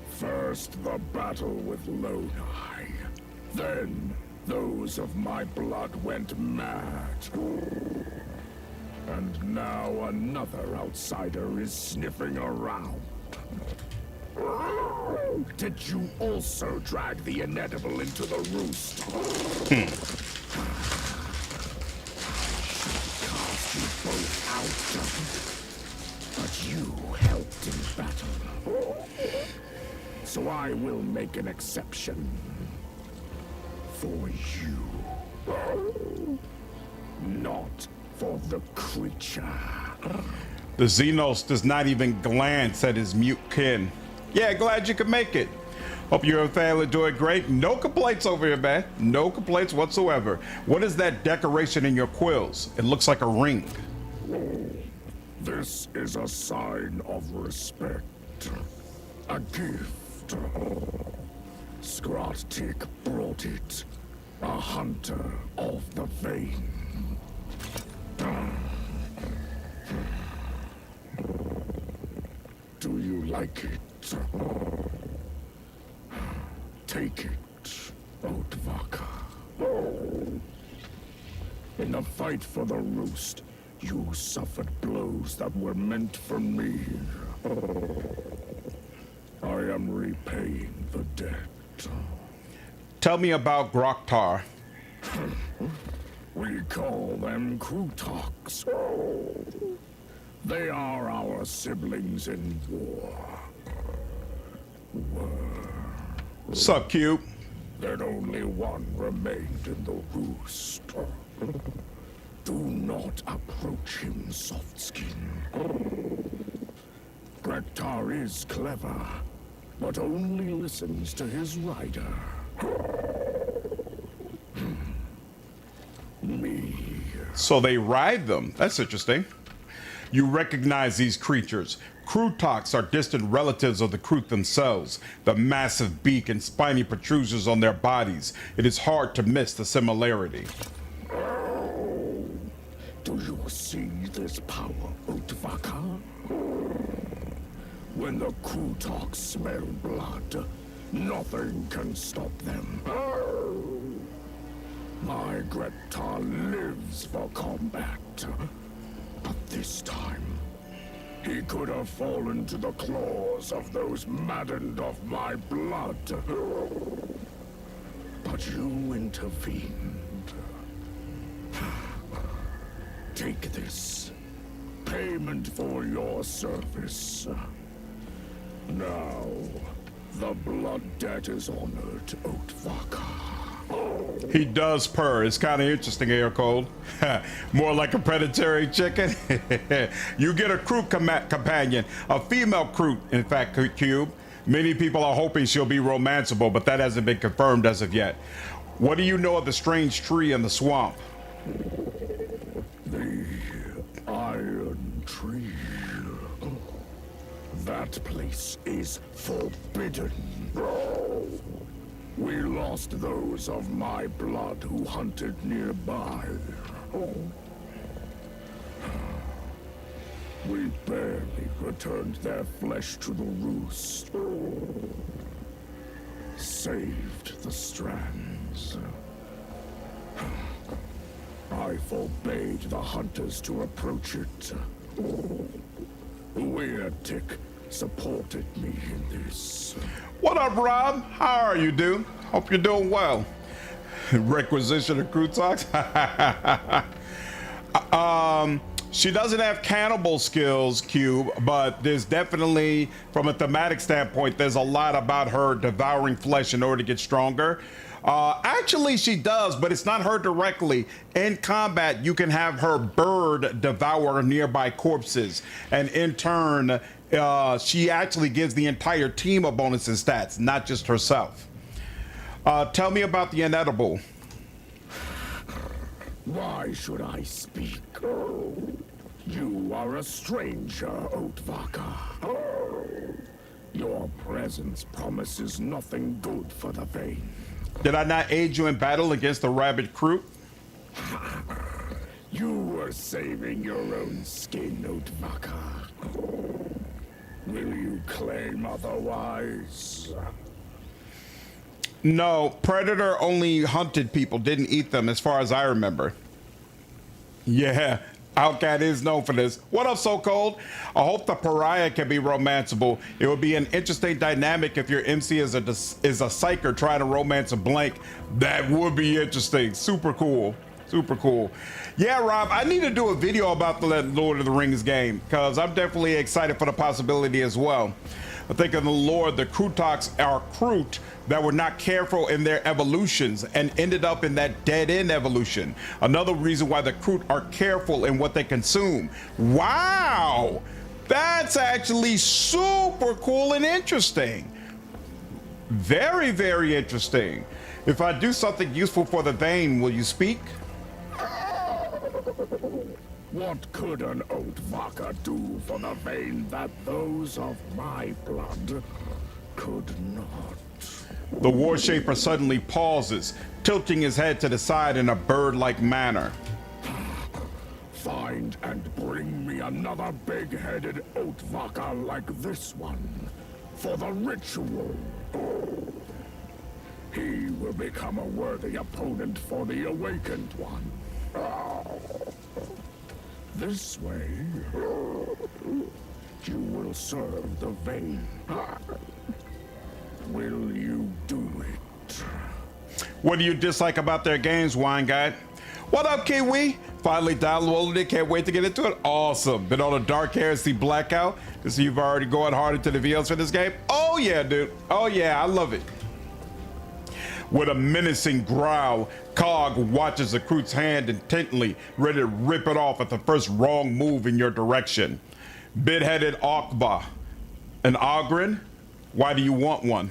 First the battle with Lone Eye. Then those of my blood went mad. And now another outsider is sniffing around. Did you also drag the inedible into the roost? Cast you both out, but you helped in battle. So I will make an exception for you. Not for the creature. The Xenos does not even glance at his mute kin. Yeah, glad you could make it. Hope you and family doing great. No complaints over here, man. No complaints whatsoever. What is that decoration in your quills? It looks like a ring. This is a sign of respect. A gift. Skrotik brought it. A hunter of the vein. Do you like it? Take it, Otvaka. In the fight for the roost, you suffered blows that were meant for me. I am repaying the debt. Tell me about Groktar. We call them Krutoks. They are our siblings in war. Sup, cute? Then only one remained in the roost. Do not approach him, soft skin. Rektar is clever, but only listens to his rider. Me. So they ride them. That's interesting. You recognize these creatures. Krutoks are distant relatives of the Krut themselves. The massive beak and spiny protrusions on their bodies. It is hard to miss the similarity. Do you see this power, Utvaka? When the Krutoks smell blood, nothing can stop them. My Grektar lives for combat. But this time, he could have fallen to the claws of those maddened of my blood. But you intervened. Take this. Payment for your service. Now, the blood debt is honored, Utvaka. He does purr. It's kind of interesting, Air Cold. More like a predatory chicken. You get a crew companion, a female crew, in fact, Cube. Many people are hoping she'll be romanceable, but that hasn't been confirmed as of yet. What do you know of the strange tree in the swamp? The Iron Tree. That place is forbidden. We lost those of my blood who hunted nearby. We barely returned their flesh to the roost. Saved the strands. I forbade the hunters to approach it. Weird-Tick supported me in this. What up, Rob? How are you, dude? Hope you're doing well. Requisition of Krutoks? She doesn't have cannibal skills, Cube, but there's definitely, from a thematic standpoint, there's a lot about her devouring flesh in order to get stronger. Actually, she does, but it's not her directly. In combat, you can have her bird devour nearby corpses, and in turn, she actually gives the entire team a bonus in stats, not just herself. Tell me about the inedible. Why should I speak? You are a stranger, Utvaka. Your presence promises nothing good for the Vane. Did I not aid you in battle against the rabid crew? You were saving your own skin, Utvaka. Will you claim otherwise? No, Predator only hunted people, didn't eat them, as far as I remember. Yeah, Outcat is known for this. What up, So Cold? I hope the Pariah can be romanceable. It would be an interesting dynamic if your MC is a psyker trying to romance a blank. That would be interesting. Super cool. Super cool. Yeah, Rob, I need to do a video about the Lord of the Rings game, because I'm definitely excited for the possibility as well. I think in the lore, the Krutoks are Krut that were not careful in their evolutions and ended up in that dead-end evolution. Another reason why the Krut are careful in what they consume. Wow! That's actually super cool and interesting. Very, very interesting. If I do something useful for the Vane, will you speak? What could an Utvaka do for the Vane that those of my blood could not? The War Shaper suddenly pauses, tilting his head to the side in a bird-like manner. Find and bring me another big-headed Utvaka like this one for the ritual. He will become a worthy opponent for the Awakened One. This way, you will serve the Vane. Will you do it? What do you dislike about their games, Wine Guy? What up, Kiwi? Finally downloaded it. Can't wait to get into it. Awesome. Been on a Dark Heresy blackout. So you've already going hard into the VLs for this game? Oh, yeah, dude. Oh, yeah. I love it. With a menacing growl, Cog watches the Krut's hand intently, ready to rip it off at the first wrong move in your direction. Big-headed Okva An Ogren? Why do you want one?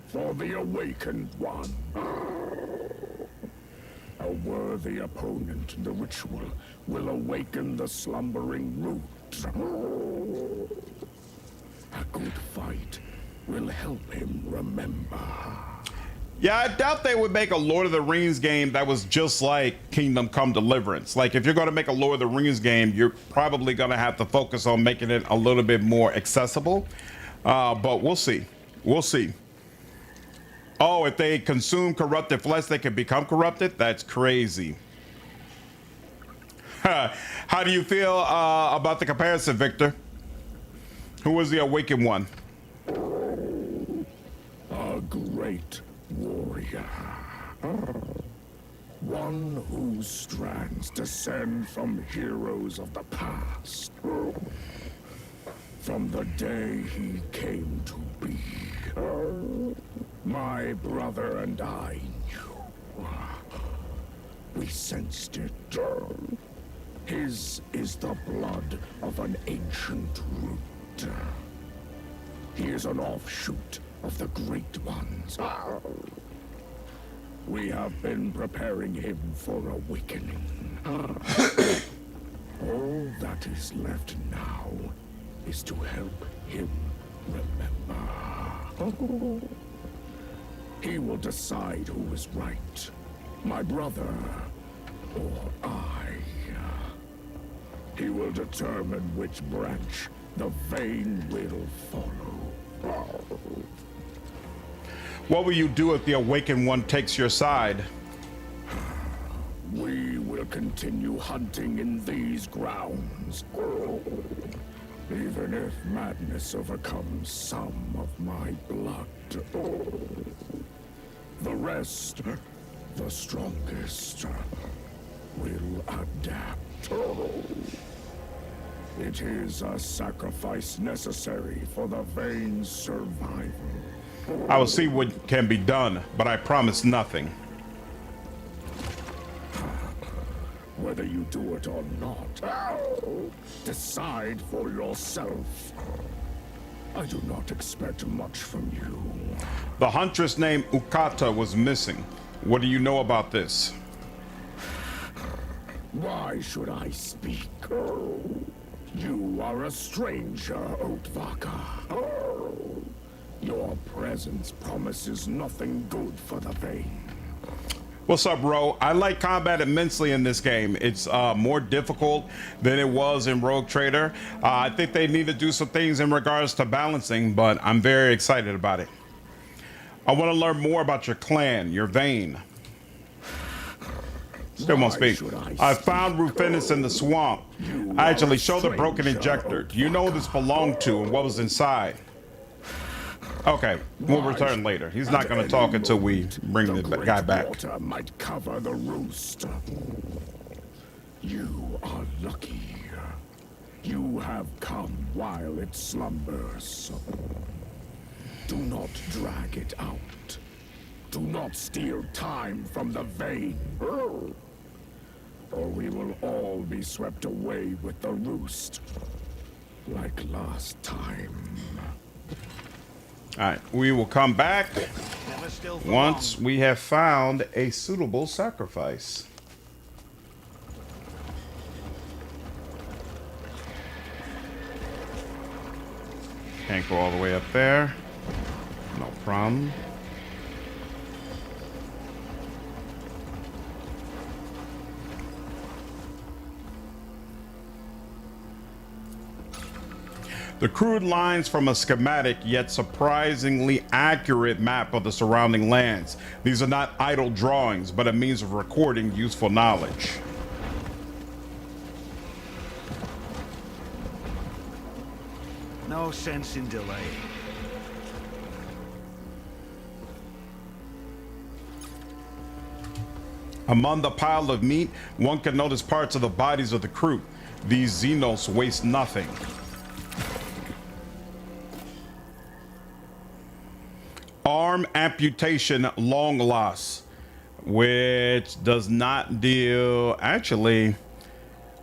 For the awakened one. A worthy opponent in the ritual will awaken the slumbering root. A good fight will help him remember. Yeah, I doubt they would make a Lord of the Rings game that was just like Kingdom Come Deliverance. Like, if you're going to make a Lord of the Rings game, you're probably going to have to focus on making it a little bit more accessible. But we'll see. We'll see. Oh, if they consume corrupted flesh, they can become corrupted? That's crazy. How do you feel about the comparison, Victor? Who was the awakened one? A great warrior. One whose strands descend from heroes of the past. From the day he came to be. My brother and I knew. We sensed it. His is the blood of an ancient root. He is an offshoot of the Great Ones. We have been preparing him for awakening. All that is left now is to help him remember. He will decide who is right, my brother or I. He will determine which branch the vein will follow. What will you do if the awakened one takes your side? We will continue hunting in these grounds. Even if madness overcomes some of my blood. The rest, the strongest, will adapt. It is a sacrifice necessary for the Vane's survival. I will see what can be done, but I promise nothing. Whether you do it or not, decide for yourself. I do not expect much from you. The huntress named Ukata was missing. What do you know about this? Why should I speak? You are a stranger, Otvaka. Your presence promises nothing good for the Vane. What's up, bro? I like combat immensely in this game. It's more difficult than it was in Rogue Trader. I think they need to do some things in regards to balancing, but I'm very excited about it. I want to learn more about your clan, your Vane. Still won't speak. I found Rufinus in the swamp. I actually showed the broken injector. Do you know who this belonged to and what was inside? Okay, we'll return later. He's not going to talk until we bring the guy back. Water might cover the roost. You are lucky. You have come while it slumbers. Do not drag it out. Do not steal time from the Vane. Or we will all be swept away with the roost. Like last time. All right, we will come back once we have found a suitable sacrifice. Can't go all the way up there. No problem. The crude lines from a schematic yet surprisingly accurate map of the surrounding lands. These are not idle drawings, but a means of recording useful knowledge. No sense in delay. Among the pile of meat, one can notice parts of the bodies of the crew. These Xenos waste nothing. Arm amputation long loss, which does not deal. Actually,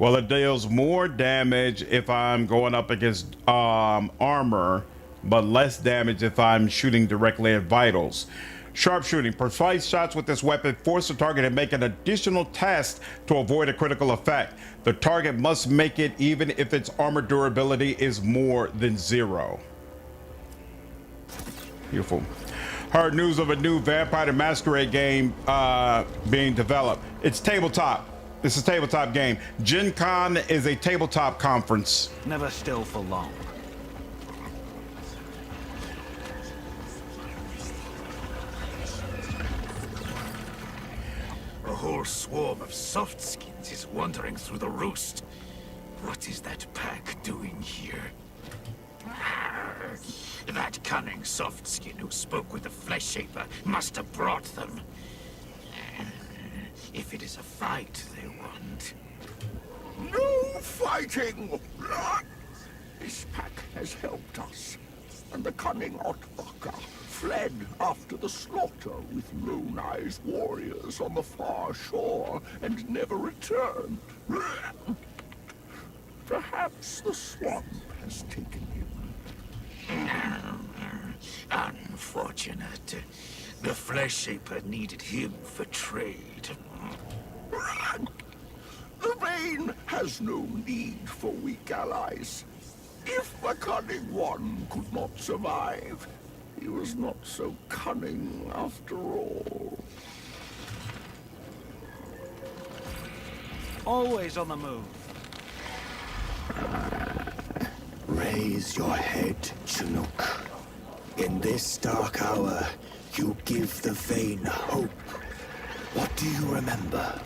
Well, it deals more damage if I'm going up against armor, but less damage if I'm shooting directly at vitals. Sharpshooting. Precise shots with this weapon force the target to make an additional test to avoid a critical effect. The target must make it even if its armor durability is more than 0. Beautiful. Heard news of a new Vampire the Masquerade game being developed. It's tabletop. This is a tabletop game. Gen Con is a tabletop conference. Never still for long. A whole swarm of soft skins is wandering through the roost. What is that pack doing here? That cunning soft skin who spoke with the flesh shaper must have brought them. If it is a fight they want. No fighting! This pack has helped us, and the cunning Otfucker fled after the slaughter with lone-eyes warriors on the far shore and never returned. Perhaps the swamp has taken him. Unfortunate. The flesh shaper needed him for trade. The Vein has no need for weak allies. If the cunning one could not survive, he was not so cunning after all. Always on the move. Raise your head, Chinook. In this dark hour, you give the Vein hope. What do you remember?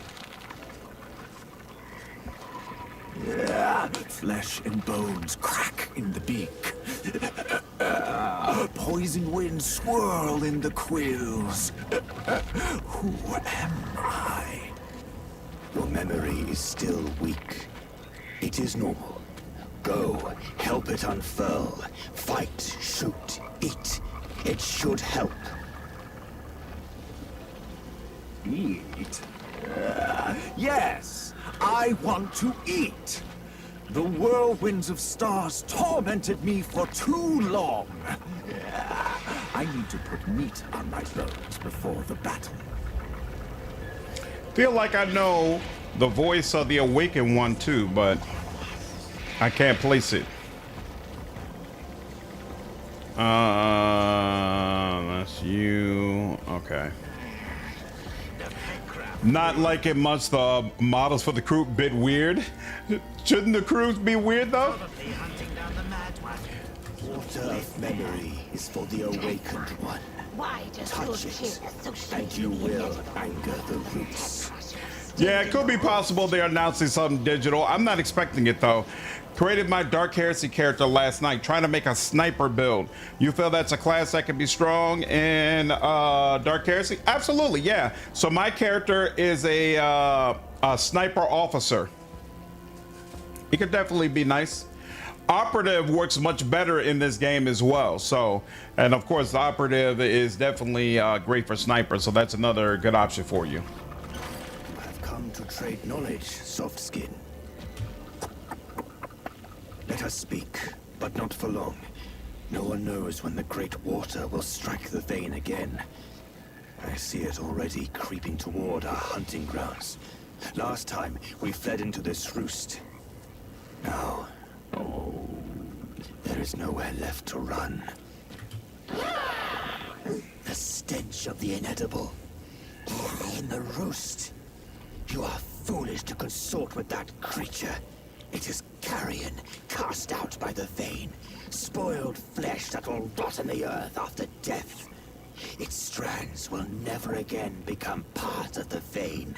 Flesh and bones crack in the beak. Poison winds swirl in the quills. Who am I? Your memory is still weak. It is normal. Go, help it unfurl. Fight, shoot, eat. It should help. Eat? Yes, I want to eat. The whirlwinds of stars tormented me for too long. I need to put meat on my bones before the battle. Feel like I know the voice of the Awakened one too, but I can't place it. That's you. Okay. Not liking much the models for the crew, bit weird. Shouldn't the crews be weird though? Water of memory is for the awakened one. Why does Touch it, and you will anger the roots. Yeah, it could be possible they're announcing something digital. I'm not expecting it though. Created my Dark Heresy character last night, trying to make a sniper build. You feel that's a class that can be strong in Dark Heresy? Absolutely, yeah. So my character is a sniper officer. He could definitely be nice. Operative works much better in this game as well. So, and of course, the operative is definitely great for snipers. So that's another good option for you. I've come to trade knowledge, soft skin. Let us speak, but not for long. No one knows when the great water will strike the Vein again. I see it already creeping toward our hunting grounds. Last time, we fled into this roost. Now, there is nowhere left to run. The stench of the inedible. In the roost. You are foolish to consort with that creature. It is carrion, cast out by the Vein. Spoiled flesh that will rot in the earth after death. Its strands will never again become part of the Vein.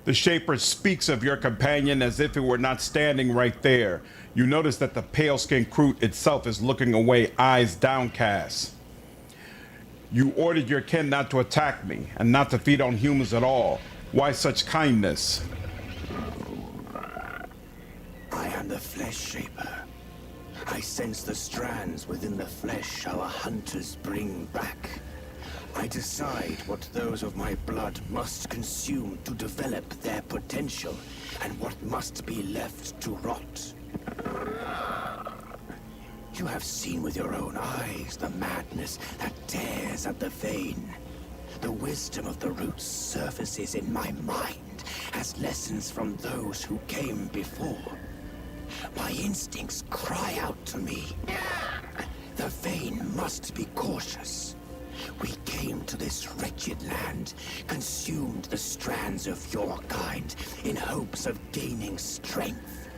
The Shaper speaks of your companion as if it were not standing right there. You notice that the pale-skinned Kroot itself is looking away, eyes downcast. You ordered your kin not to attack me, and not to feed on humans at all. Why such kindness? I am the Flesh Shaper. I sense the strands within the flesh our hunters bring back. I decide what those of my blood must consume to develop their potential, and what must be left to rot. You have seen with your own eyes the madness that tears at the vein. The wisdom of the roots surfaces in my mind as lessons from those who came before. My instincts cry out to me. The vein must be cautious. We came to this wretched land, consumed the strands of your kind in hopes of gaining strength.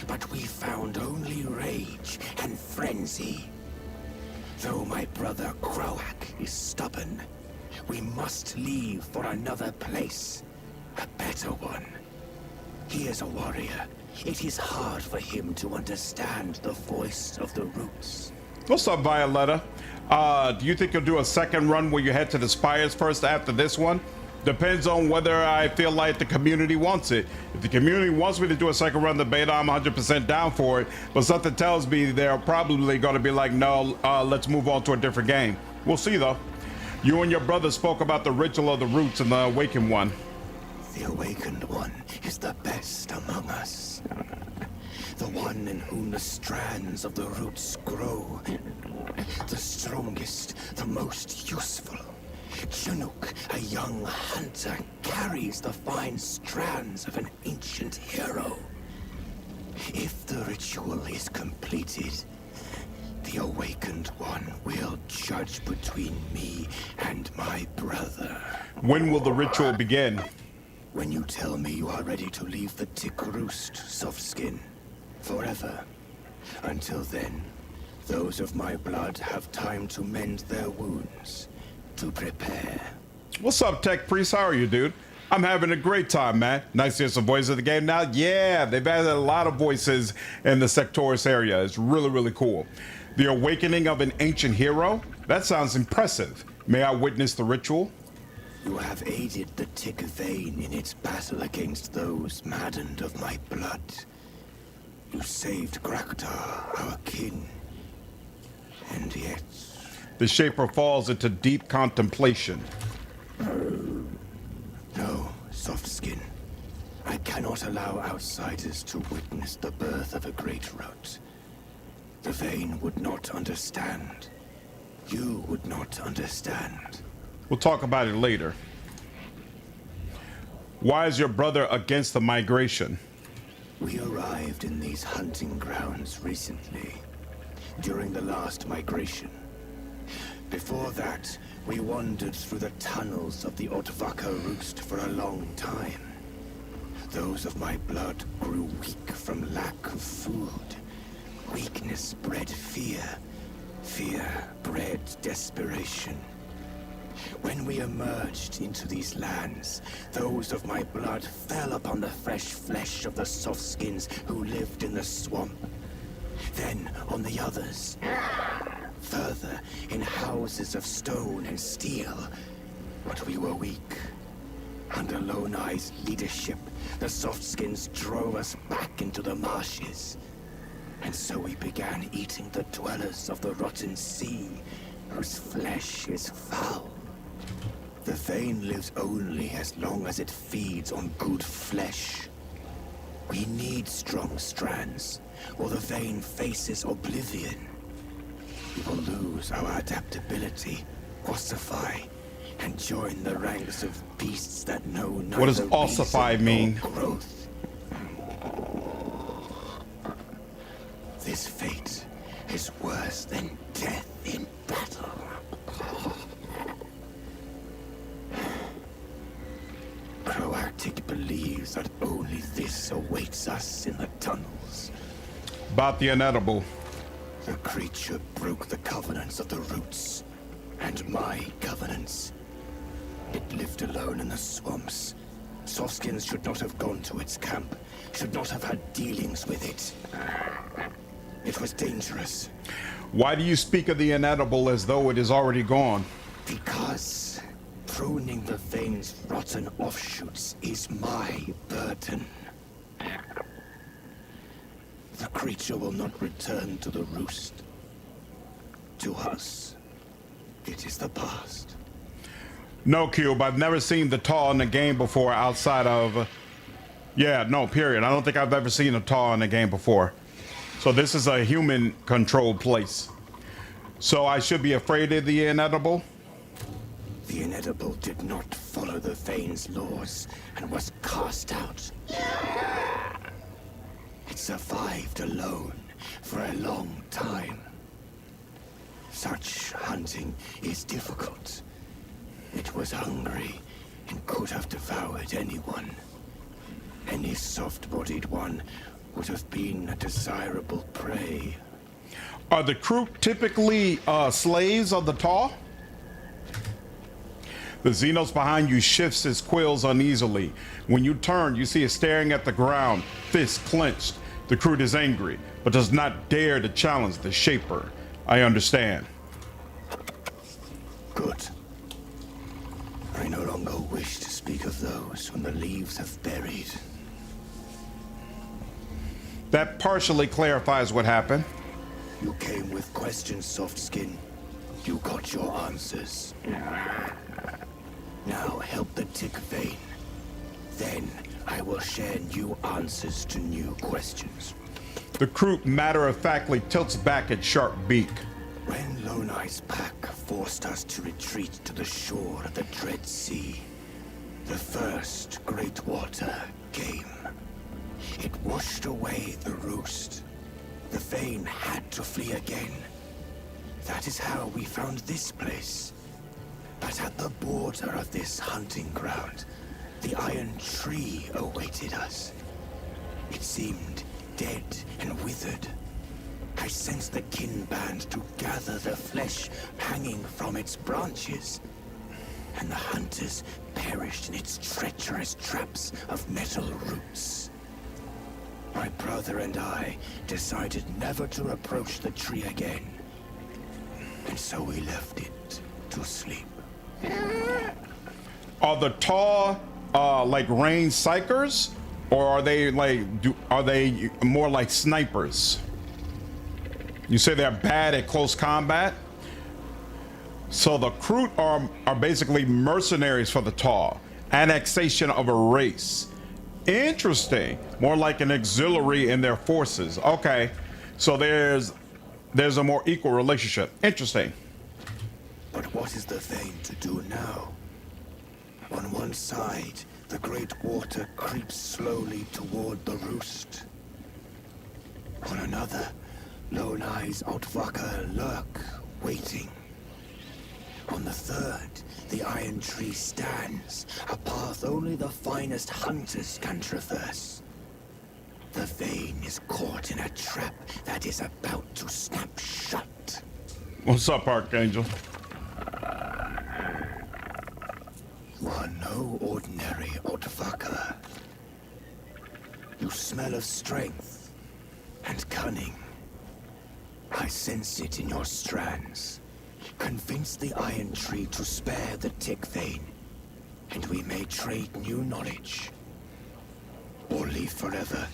But we found only rage and frenzy. Though my brother Croak is stubborn, we must leave for another place, a better one. He is a warrior. It is hard for him to understand the voice of the roots. What's up, Violetta? Do you think you'll do a second run where you head to the Spires first after this one? Depends on whether I feel like the community wants it. If the community wants me to do a second run of the beta, I'm 100% down for it. But something tells me they're probably going to be like, no, let's move on to a different game. We'll see, though. You and your brother spoke about the ritual of the roots and the Awakened One. The Awakened One is the best among us. The one in whom the strands of the roots grow. The strongest, the most useful. Chinook, a young hunter, carries the fine strands of an ancient hero. If the ritual is completed, the Awakened One will judge between me and my brother. When will the ritual begin? When you tell me you are ready to leave the Tick Roost, Softskin. Forever. Until then, those of my blood have time to mend their wounds, to prepare. What's up, Tech Priest? How are you, dude? I'm having a great time, man. Nice to hear some voices of the game now. Yeah, they've added a lot of voices in the Sectoris area. It's really, really cool. The awakening of an ancient hero? That sounds impressive. May I witness the ritual? You have aided the Tick Vein in its battle against those maddened of my blood. You saved Graktar, our kin. And yet... The Shaper falls into deep contemplation. No, Softskin. I cannot allow outsiders to witness the birth of a great root. The Vein would not understand. You would not understand. We'll talk about it later. Why is your brother against the migration? We arrived in these hunting grounds recently, during the last migration. Before that, we wandered through the tunnels of the Otvaka Roost for a long time. Those of my blood grew weak from lack of food. Weakness bred fear. Fear bred desperation. When we emerged into these lands, those of my blood fell upon the fresh flesh of the softskins who lived in the swamp. Then on the others. Further, in houses of stone and steel. But we were weak. Under Loneye's leadership, the softskins drove us back into the marshes. And so we began eating the dwellers of the rotten sea, whose flesh is foul. The Vein lives only as long as it feeds on good flesh. We need strong strands, or the Vein faces oblivion. We will lose our adaptability, ossify, and join the ranks of beasts that know neither What does ossify mean? Growth. This fate is worse than death in battle. Proactic believes that only this awaits us in the tunnels. About the inedible. The creature broke the covenants of the roots, and my covenants. It lived alone in the swamps. Softskins should not have gone to its camp, should not have had dealings with it. It was dangerous. Why do you speak of the inedible as though it is already gone? Because pruning the Vein's rotten offshoots is my burden. The creature will not return to the roost. To us, it is the past. No, Cube. I've never seen the TAW in the game before outside of... yeah, no, period. I don't think I've ever seen a TAW in the game before. So this is a human-controlled place. So I should be afraid of the inedible? The inedible did not follow the Vane's laws and was cast out. It survived alone for a long time. Such hunting is difficult. It was hungry and could have devoured anyone. Any soft-bodied one would have been a desirable prey. Are the crew typically slaves of the TAW? The Xenos behind you shifts his quills uneasily. When you turn, you see it staring at the ground, fists clenched. The crew is angry, but does not dare to challenge the Shaper. I understand. Good. I no longer wish to speak of those whom the leaves have buried. That partially clarifies what happened. You came with questions, Soft Skin. You got your answers. Now help the Tick Vane. Then I will share new answers to new questions. The crew matter-of-factly tilts back its sharp beak. When Lone Eye's pack forced us to retreat to the shore of the Dread Sea, the first great water came. It washed away the roost. The Vane had to flee again. That is how we found this place. But at the border of this hunting ground, the Iron Tree awaited us. It seemed dead and withered. I sensed the kin band to gather the flesh hanging from its branches. And the hunters perished in its treacherous traps of metal roots. My brother and I decided never to approach the tree again. And so we left it to sleep. Are the TAW like range psychers, or are they like are they more like snipers? You say they're bad at close combat. So the crew are basically mercenaries for the TAW, annexation of a race. Interesting. More like an auxiliary in their forces. Okay, so there's a more equal relationship. Interesting. But what is the Vane to do now? On one side, the great water creeps slowly toward the roost. On another, Lone Eye's Outvaker lurk, waiting. On the third, the Iron Tree stands, a path only the finest hunters can traverse. The Vane is caught in a trap that is about to snap shut. What's up, Archangel? You are no ordinary Outvaker. You smell of strength and cunning. I sense it in your strands. Convince the Iron Tree to spare the Tick Vane, and we may trade new knowledge. Or leave forever,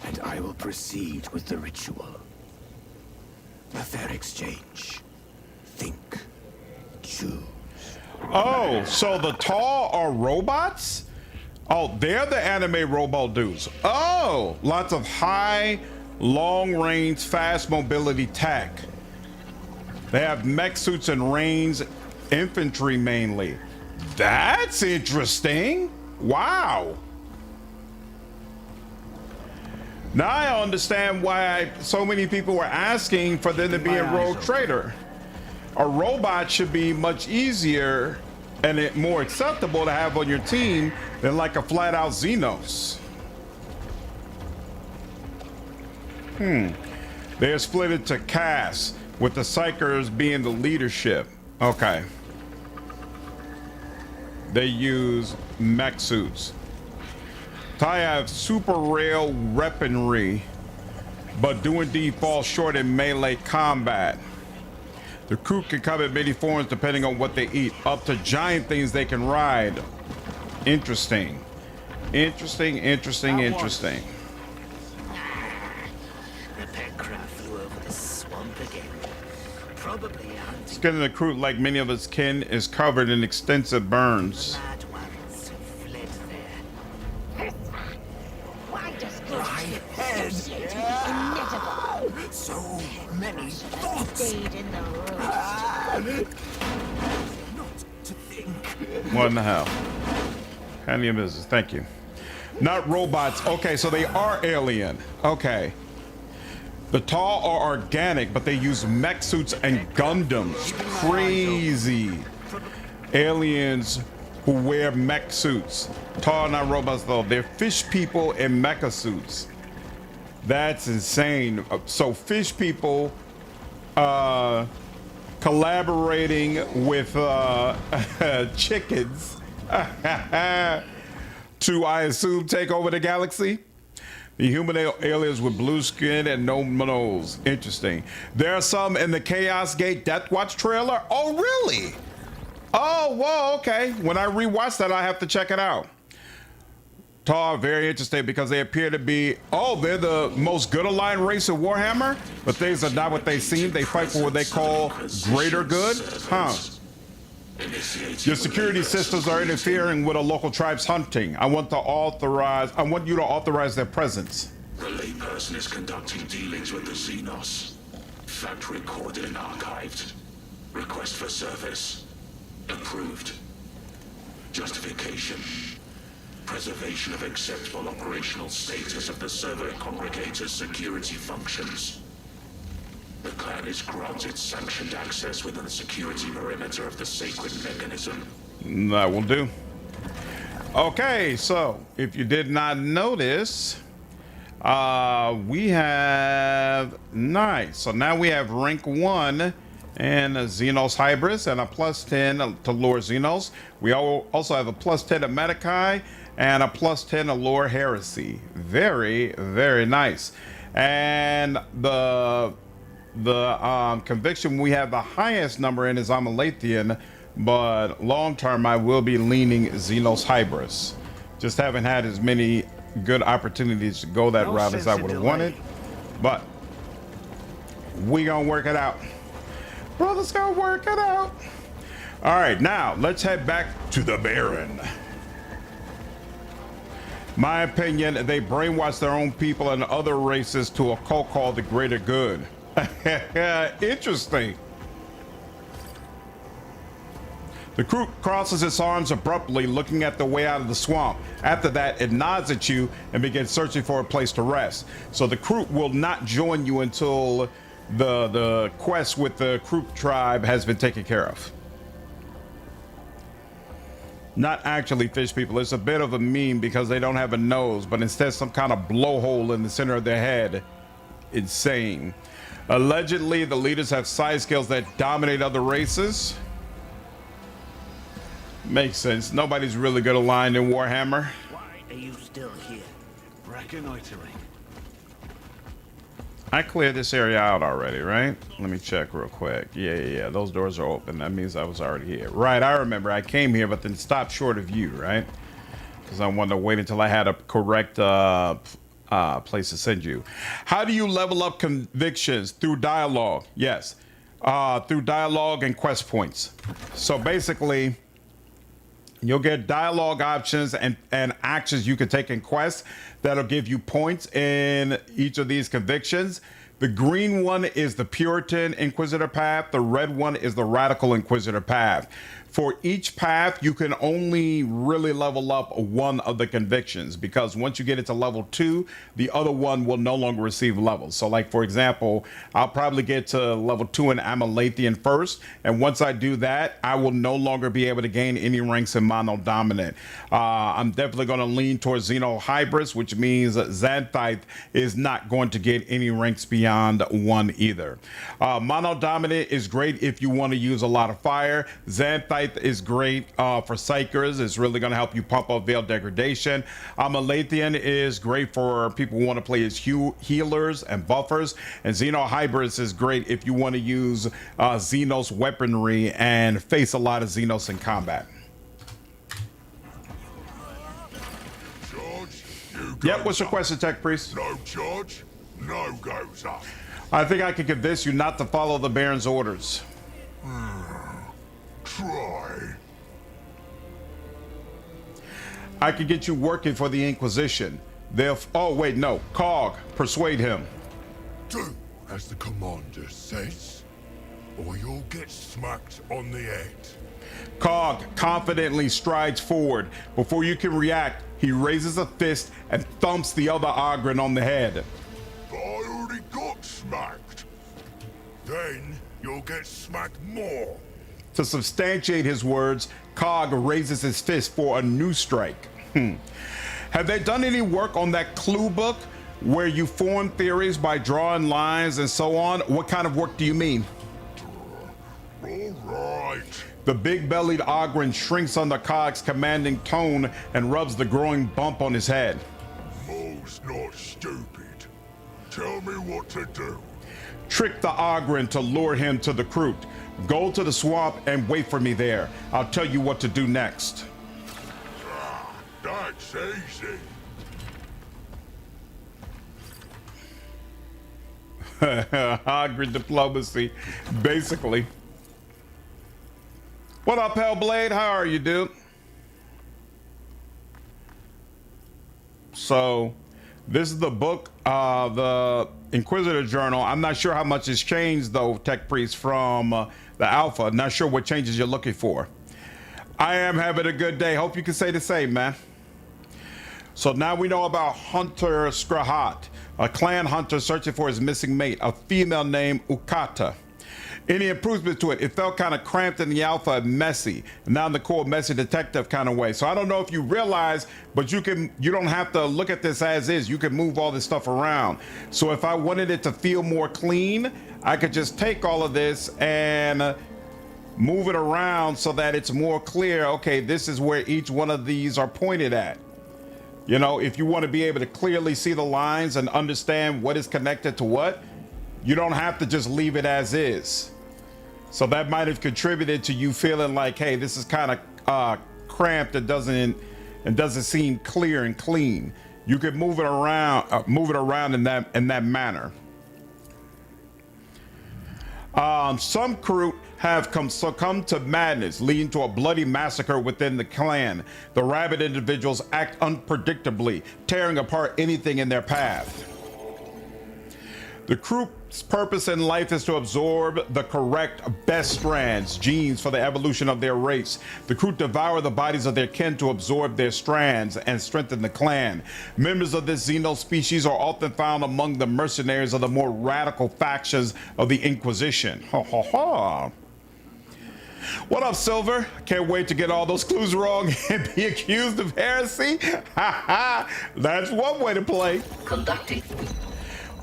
and I will proceed with the ritual. A fair exchange. Think. Choose. Oh, so the TAW are robots? Oh, they're the anime robot dudes. Oh, lots of high, long-range, fast mobility tech. They have mech suits and range infantry mainly. That's interesting. Wow. Now I understand why so many people were asking for them to be a rogue trader. A robot should be much easier and more acceptable to have on your team than like a flat-out Xenos. They're split into castes, with the Psychers being the leadership. Okay. They use mech suits. Thai have super rail weaponry, but do indeed fall short in melee combat. The crew can come in many forms depending on what they eat, up to giant things they can ride. Interesting. Interesting. The pet craft flew over the swamp again. Probably hunting Skin of the crew, like many of its kin, is covered in extensive burns. mad ones who fled there. Why does good My ship head. seem to be inedible? So many thoughts. Stayed in the room. Not to think. What in the hell? Handle your business. Thank you. Not robots. Okay, so they are alien. Okay. The tall are organic, but they use mech suits and Gundams. Crazy. Aliens who wear mech suits. Tall, not robots though. They're fish people in mecha suits. That's insane. So fish people collaborating with chickens to, I assume, take over the galaxy. The human aliens with blue skin and no nose. Interesting. There are some in the Chaos Gate Death Watch trailer. Oh, really? Oh, whoa, okay. When I rewatch that, I have to check it out. Tar, very interesting because they appear to be, they're the most good aligned race of Warhammer, but things are not what they seem. They fight for what they call greater good. Huh. Your security systems are interfering with a local tribe's hunting. I want you to authorize their presence. The layperson is conducting dealings with the Xenos. Fact recorded and archived. Request for service. Approved. Justification. Preservation of acceptable operational status of the server congregator's security functions. The clan is granted sanctioned access within the security perimeter of the sacred mechanism. That will do. Okay, so if you did not notice, we have nice. So now we have rank 1 and Xenos Hybris and a +10 to Lore Xenos. We also have a +10 to Metakai and a +10 to Lore Heresy. Very, very nice. And the conviction we have the highest number in is Amalathian, but long term I will be leaning Xenos Hybris. Just haven't had as many good opportunities to go that route as I would have wanted, but we gonna work it out. Brother's gonna work it out. All right, now let's head back to the Baron. My opinion, they brainwash their own people and other races to a cult called the Greater Good. Interesting. The crew crosses its arms abruptly, looking at the way out of the swamp. After that, it nods at you and begins searching for a place to rest. So the crew will not join you until the quest with the crew tribe has been taken care of. Not actually fish people. It's a bit of a meme because they don't have a nose, but instead some kind of blowhole in the center of their head. Insane. Allegedly, the leaders have side skills that dominate other races. Makes sense. Nobody's really good aligned in Warhammer. Why are you still here? Reconnoitering. I cleared this area out already, right? Let me check real quick. Yeah. Those doors are open. That means I was already here. Right, I remember. I came here, but then stopped short of you, right? Because I wanted to wait until I had a correct place to send you. How do you level up convictions? Through dialogue. Yes. Through dialogue and quest points. So basically, you'll get dialogue options and actions you can take in quests that'll give you points in each of these convictions. The green one is the Puritan Inquisitor path. The red one is the Radical Inquisitor path. For each path, you can only really level up one of the convictions, because once you get it to level 2, the other one will no longer receive levels. So like, for example, I'll probably get to level 2 in Amalathian first. And once I do that, I will no longer be able to gain any ranks in Mono Dominant. I'm definitely going to lean towards Xeno Hybris, which means Xanthite is not going to get any ranks beyond 1 either. Mono Dominant is great if you want to use a lot of fire. Xanthite is great for Psychers. It's really going to help you pump up Veil Degradation. Amalathian is great for people who want to play as healers and buffers. And Xeno Hybris is great if you want to use Xenos weaponry and face a lot of Xenos in combat. George, Yep, what's your question, Tech Priest? No charge, no goes up. I think I can convince you not to follow the Baron's orders. Try. I could get you working for the Inquisition. Oh, wait, no. Cog, persuade him. Do as the commander says, or you'll get smacked on the head. Cog confidently strides forward. Before you can react, he raises a fist and thumps the other Ogren on the head. But I already got smacked. Then you'll get smacked more. To substantiate his words, Cog raises his fist for a new strike. Have they done any work on that clue book where you form theories by drawing lines and so on? What kind of work do you mean? All right. The big-bellied Ogren shrinks under Cog's commanding tone and rubs the growing bump on his head. Mo's not stupid. Tell me what to do. Trick the Ogren to lure him to the Kroot. Go to the swamp and wait for me there. I'll tell you what to do next. That's easy. Ogren diplomacy, basically. What up, Hellblade? How are you, dude? So, this is the book, the Inquisitor Journal. I'm not sure how much has changed, though, Tech Priest, from the Alpha. Not sure what changes you're looking for. I am having a good day. Hope you can say the same, man. So now we know about Hunter Skrahat, a clan hunter searching for his missing mate, a female named Ukata. Any improvement to it? It felt kind of cramped in the alpha and messy. And now in the core, messy detective kind of way. So I don't know if you realize, but you don't have to look at this as is. You can move all this stuff around. So if I wanted it to feel more clean, I could just take all of this and move it around so that it's more clear. Okay, this is where each one of these are pointed at. You know, if you want to be able to clearly see the lines and understand what is connected to what, you don't have to just leave it as is. So that might have contributed to you feeling like, hey, this is kind of cramped and doesn't seem clear and clean. You could move it around in that manner. Some Kroot have succumbed to madness, leading to a bloody massacre within the clan. The rabid individuals act unpredictably, tearing apart anything in their path. The Kroot's purpose in life is to absorb the correct best strands, genes for the evolution of their race. The Kroot devour the bodies of their kin to absorb their strands and strengthen the clan. Members of this Xenos species are often found among the mercenaries of the more radical factions of the Inquisition. Ha ha ha. What up, Silver? Can't wait to get all those clues wrong and be accused of heresy? Ha ha! That's one way to play. Conducting.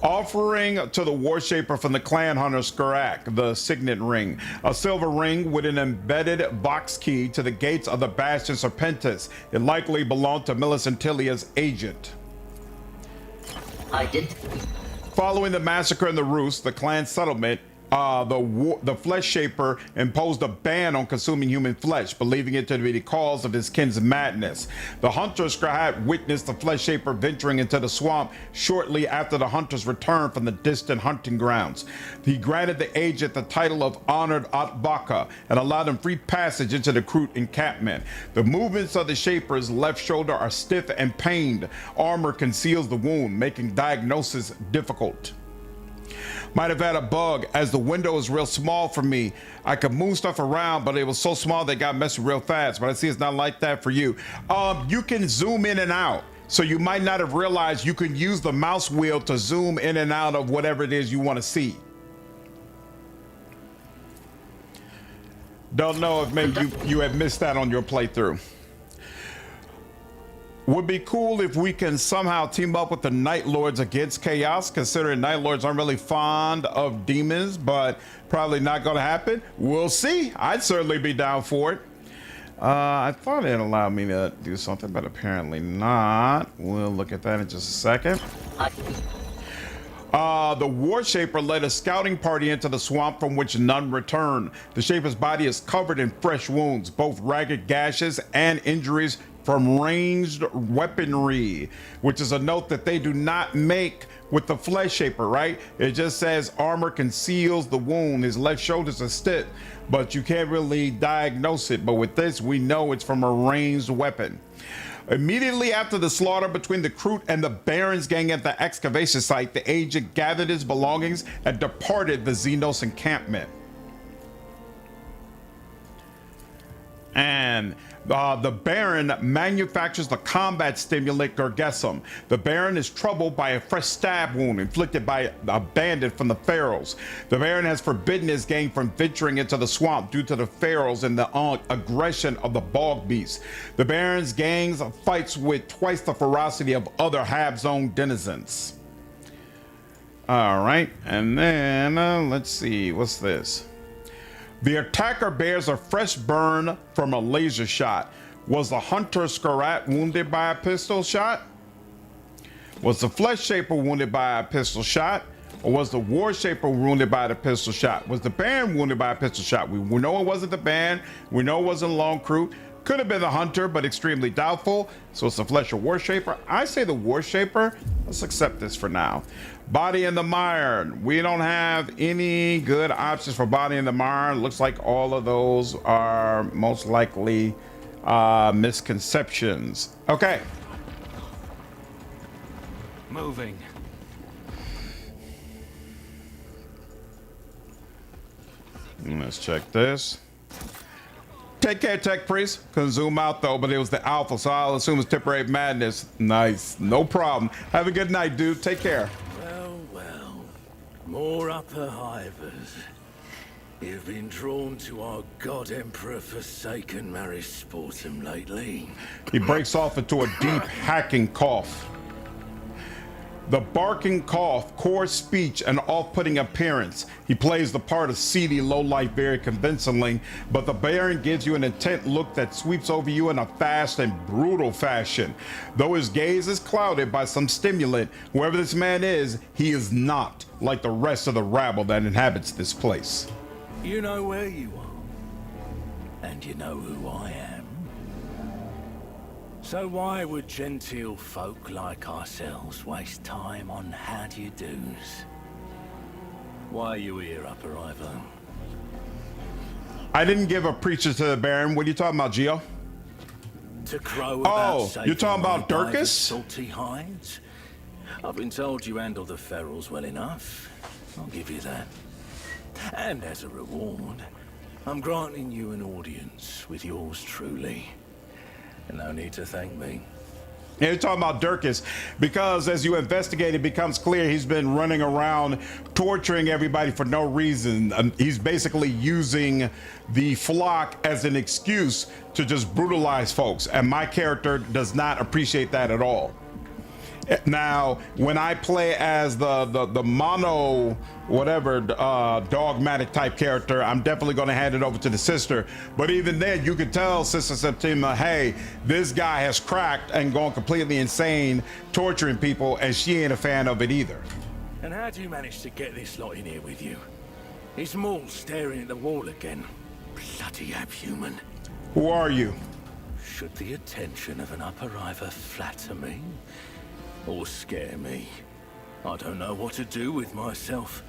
Offering to the Warshaper from the clan hunter Skarak, the signet ring. A silver ring with an embedded box key to the gates of the Bastion Serpentis. It likely belonged to Millicent Tilia's agent. I did. Following the massacre in the Roost, the clan settlement, the Flesh Shaper imposed a ban on consuming human flesh, believing it to be the cause of his kin's madness. The hunter Skrahat witnessed the Flesh Shaper venturing into the swamp shortly after the hunters returned from the distant hunting grounds. He granted the agent the title of Honored Atbaka and allowed him free passage into the Kroot encampment. The movements of the Shaper's left shoulder are stiff and pained. Armor conceals the wound, making diagnosis difficult. Might have had a bug, as the window is real small for me. I could move stuff around, but it was so small they got messy real fast. But I see it's not like that for you. You can zoom in and out. So you might not have realized you can use the mouse wheel to zoom in and out of whatever it is you want to see. Don't know if maybe you have missed that on your playthrough. Would be cool if we can somehow team up with the Night Lords against Chaos, considering Night Lords aren't really fond of demons, but probably not going to happen. We'll see. I'd certainly be down for it. I thought it allowed me to do something, but apparently not. We'll look at that in just a second. The Warshaper led a scouting party into the swamp from which none returned. The Shaper's body is covered in fresh wounds, both ragged gashes and injuries from ranged weaponry, which is a note that they do not make with the flesh shaper, right? It just says armor conceals the wound. His left shoulder's a stitch, but you can't really diagnose it. But with this, we know it's from a ranged weapon. Immediately after the slaughter between the Kroot and the Baron's gang at the excavation site, the agent gathered his belongings and departed the Xenos encampment. And the Baron manufactures the combat stimulant Gergesum. The Baron is troubled by a fresh stab wound inflicted by a bandit from the Pharaohs. The Baron has forbidden his gang from venturing into the swamp due to the Pharaohs and the aggression of the bog beasts. The Baron's gangs fights with twice the ferocity of other half-zone denizens. All right, and then let's see, what's this? The attacker bears a fresh burn from a laser shot. Was the hunter Skarat wounded by a pistol shot? Was the flesh shaper wounded by a pistol shot? Or was the war shaper wounded by the pistol shot? Was the Baron wounded by a pistol shot? We know it wasn't the Baron. We know it wasn't Long Kroot. Could have been the hunter, but extremely doubtful. So it's the flesh or war shaper. I say the war shaper. Let's accept this for now. Body in the mire. We don't have any good options for body in the mire. Looks like all of those are most likely misconceptions. Okay. Moving. Let's check this. Take care, Tech Priest. Couldn't zoom out though, but it was the Alpha, so I'll assume it's temporary madness. Nice, no problem. Have a good night, dude. Take care. Well, more upper Hybris. You've been drawn to our God Emperor forsaken marriage sportum lately. He breaks off into a deep hacking cough. The barking cough, coarse speech, and off-putting appearance. He plays the part of seedy lowlife very convincingly, but the Baron gives you an intent look that sweeps over you in a fast and brutal fashion. Though his gaze is clouded by some stimulant, whoever this man is, he is not like the rest of the rabble that inhabits this place. You know where you are, and you know who I am. So why would genteel folk like ourselves waste time on how-do-you-dos? Why are you here, Upper Ivor? I didn't give a preacher to the Baron. What are you talking about, Geo? To crow about you're talking about Durkis? Salty hides? I've been told you handle the ferals well enough. I'll give you that. And as a reward, I'm granting you an audience with yours truly. No need to thank me. Yeah, you're talking about Durkis, because as you investigate, it becomes clear he's been running around torturing everybody for no reason. He's basically using the flock as an excuse to just brutalize folks, and my character does not appreciate that at all. Now, when I play as the mono whatever dogmatic type character, I'm definitely going to hand it over to the sister. But even then, you could tell Sister Septima, hey, this guy has cracked and gone completely insane, torturing people, and she ain't a fan of it either. And how do you manage to get this lot in here with you? Is Maul staring at the wall again? Bloody abhuman. Who are you? Should the attention of an Upper Ivor flatter me? Or scare me? I don't know what to do with myself.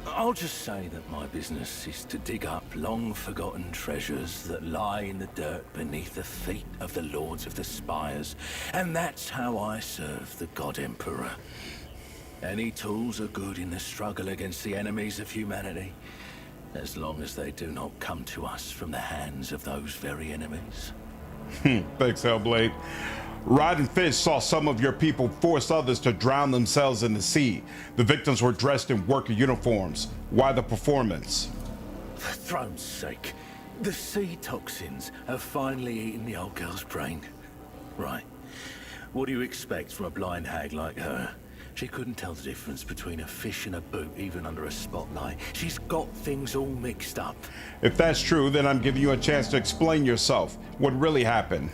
I'll just say that my business is to dig up long-forgotten treasures that lie in the dirt beneath the feet of the Lords of the Spires, and that's how I serve the God Emperor. Any tools are good in the struggle against the enemies of humanity, as long as they do not come to us from the hands of those very enemies. Thanks, Hellblade. Rod and Fish saw some of your people force others to drown themselves in the sea. The victims were dressed in worker uniforms. Why the performance? For throne's sake, the sea toxins have finally eaten the old girl's brain. Right. What do you expect from a blind hag like her? She couldn't tell the difference between a fish and a boot, even under a spotlight. She's got things all mixed up. If that's true, then I'm giving you a chance to explain yourself. What really happened?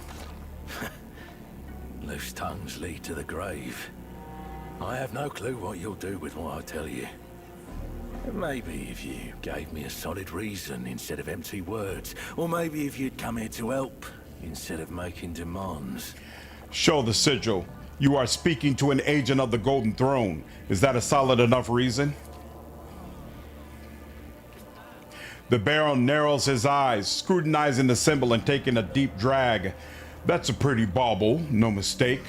Loose tongues lead to the grave. I have no clue what you'll do with what I tell you. Maybe if you gave me a solid reason instead of empty words, or maybe if you'd come here to help instead of making demands. Show the sigil. You are speaking to an agent of the Golden Throne. Is that a solid enough reason? The Baron narrows his eyes, scrutinizing the symbol and taking a deep drag. That's a pretty bauble, no mistake.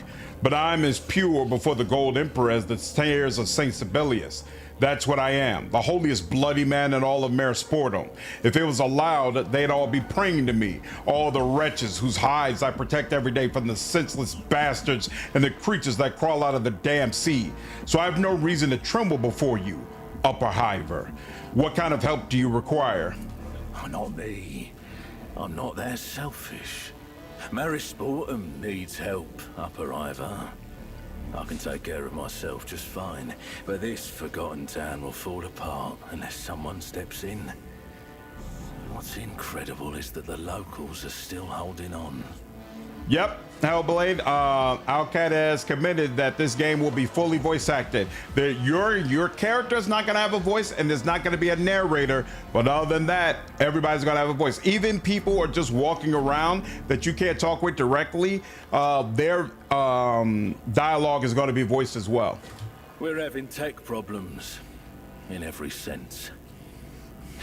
But I'm as pure before the Gold Emperor as the stairs of St. Sibelius. That's what I am, the holiest bloody man in all of Marisportum. If it was allowed, they'd all be praying to me, all the wretches whose hides I protect every day from the senseless bastards and the creatures that crawl out of the damn sea. So I have no reason to tremble before you, Upper Hiver. What kind of help do you require? Oh, not me. I'm not that selfish. Marisportum needs help, Upper Hiver. I can take care of myself just fine, but this forgotten town will fall apart unless someone steps in. What's incredible is that the locals are still holding on. Yep, Hellblade, Alcat has committed that this game will be fully voice acted. Your character is not going to have a voice, and there's not going to be a narrator, but other than that, everybody's going to have a voice. Even people who are just walking around that you can't talk with directly, their dialogue is going to be voiced as well. We're having tech problems, in every sense.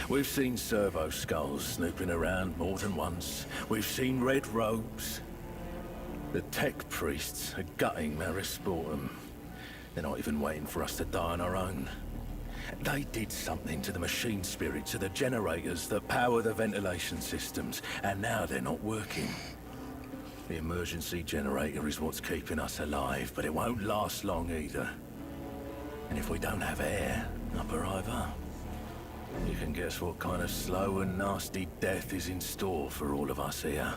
We've seen servo skulls snooping around more than once. We've seen red robes. The tech priests are gutting Marisportum. They're not even waiting for us to die on our own. They did something to the machine spirits of the generators that power the ventilation systems, and now they're not working. The emergency generator is what's keeping us alive, but it won't last long either. And if we don't have air, Upper Hiver, you can guess what kind of slow and nasty death is in store for all of us here.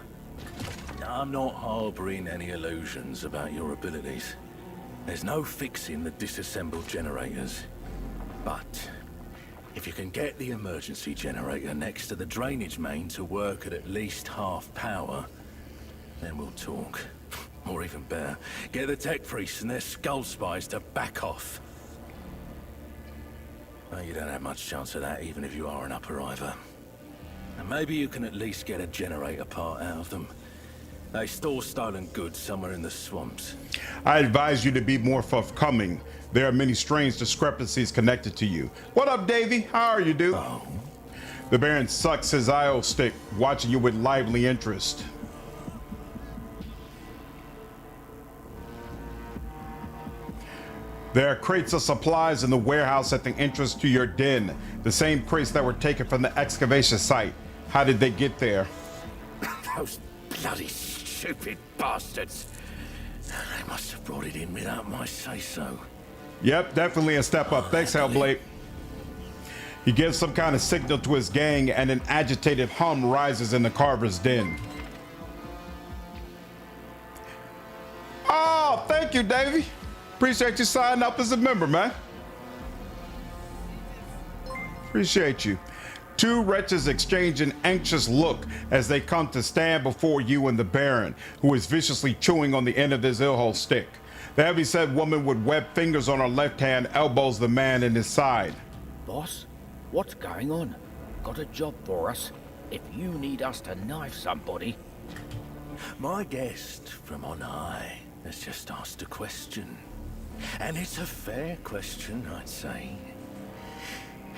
I'm not harboring any illusions about your abilities. There's no fixing the disassembled generators. But if you can get the emergency generator next to the drainage main to work at least half power, then we'll talk. Or even better, get the tech priests and their skull spies to back off. Well, you don't have much chance of that, even if you are an Upper Hiver. And maybe you can at least get a generator part out of them. They store stolen goods somewhere in the swamps. I advise you to be more forthcoming. There are many strange discrepancies connected to you. What up, Davy? How are you, dude? Oh. The Baron sucks his IO stick, watching you with lively interest. There are crates of supplies in the warehouse at the entrance to your den. The same crates that were taken from the excavation site. How did they get there? Those bloody stupid bastards. They must have brought it in without my say-so. Yep, definitely a step up. Thanks, Hellblade. He gives some kind of signal to his gang, and an agitated hum rises in the carver's den. Oh, thank you, Davey. Appreciate you signing up as a member, man. Appreciate you. Two wretches exchange an anxious look as they come to stand before you and the Baron, who is viciously chewing on the end of his ill stick. The heavy-set woman with webbed fingers on her left hand elbows the man in his side. Boss, what's going on? Got a job for us? If you need us to knife somebody... My guest from on high has just asked a question. And it's a fair question, I'd say.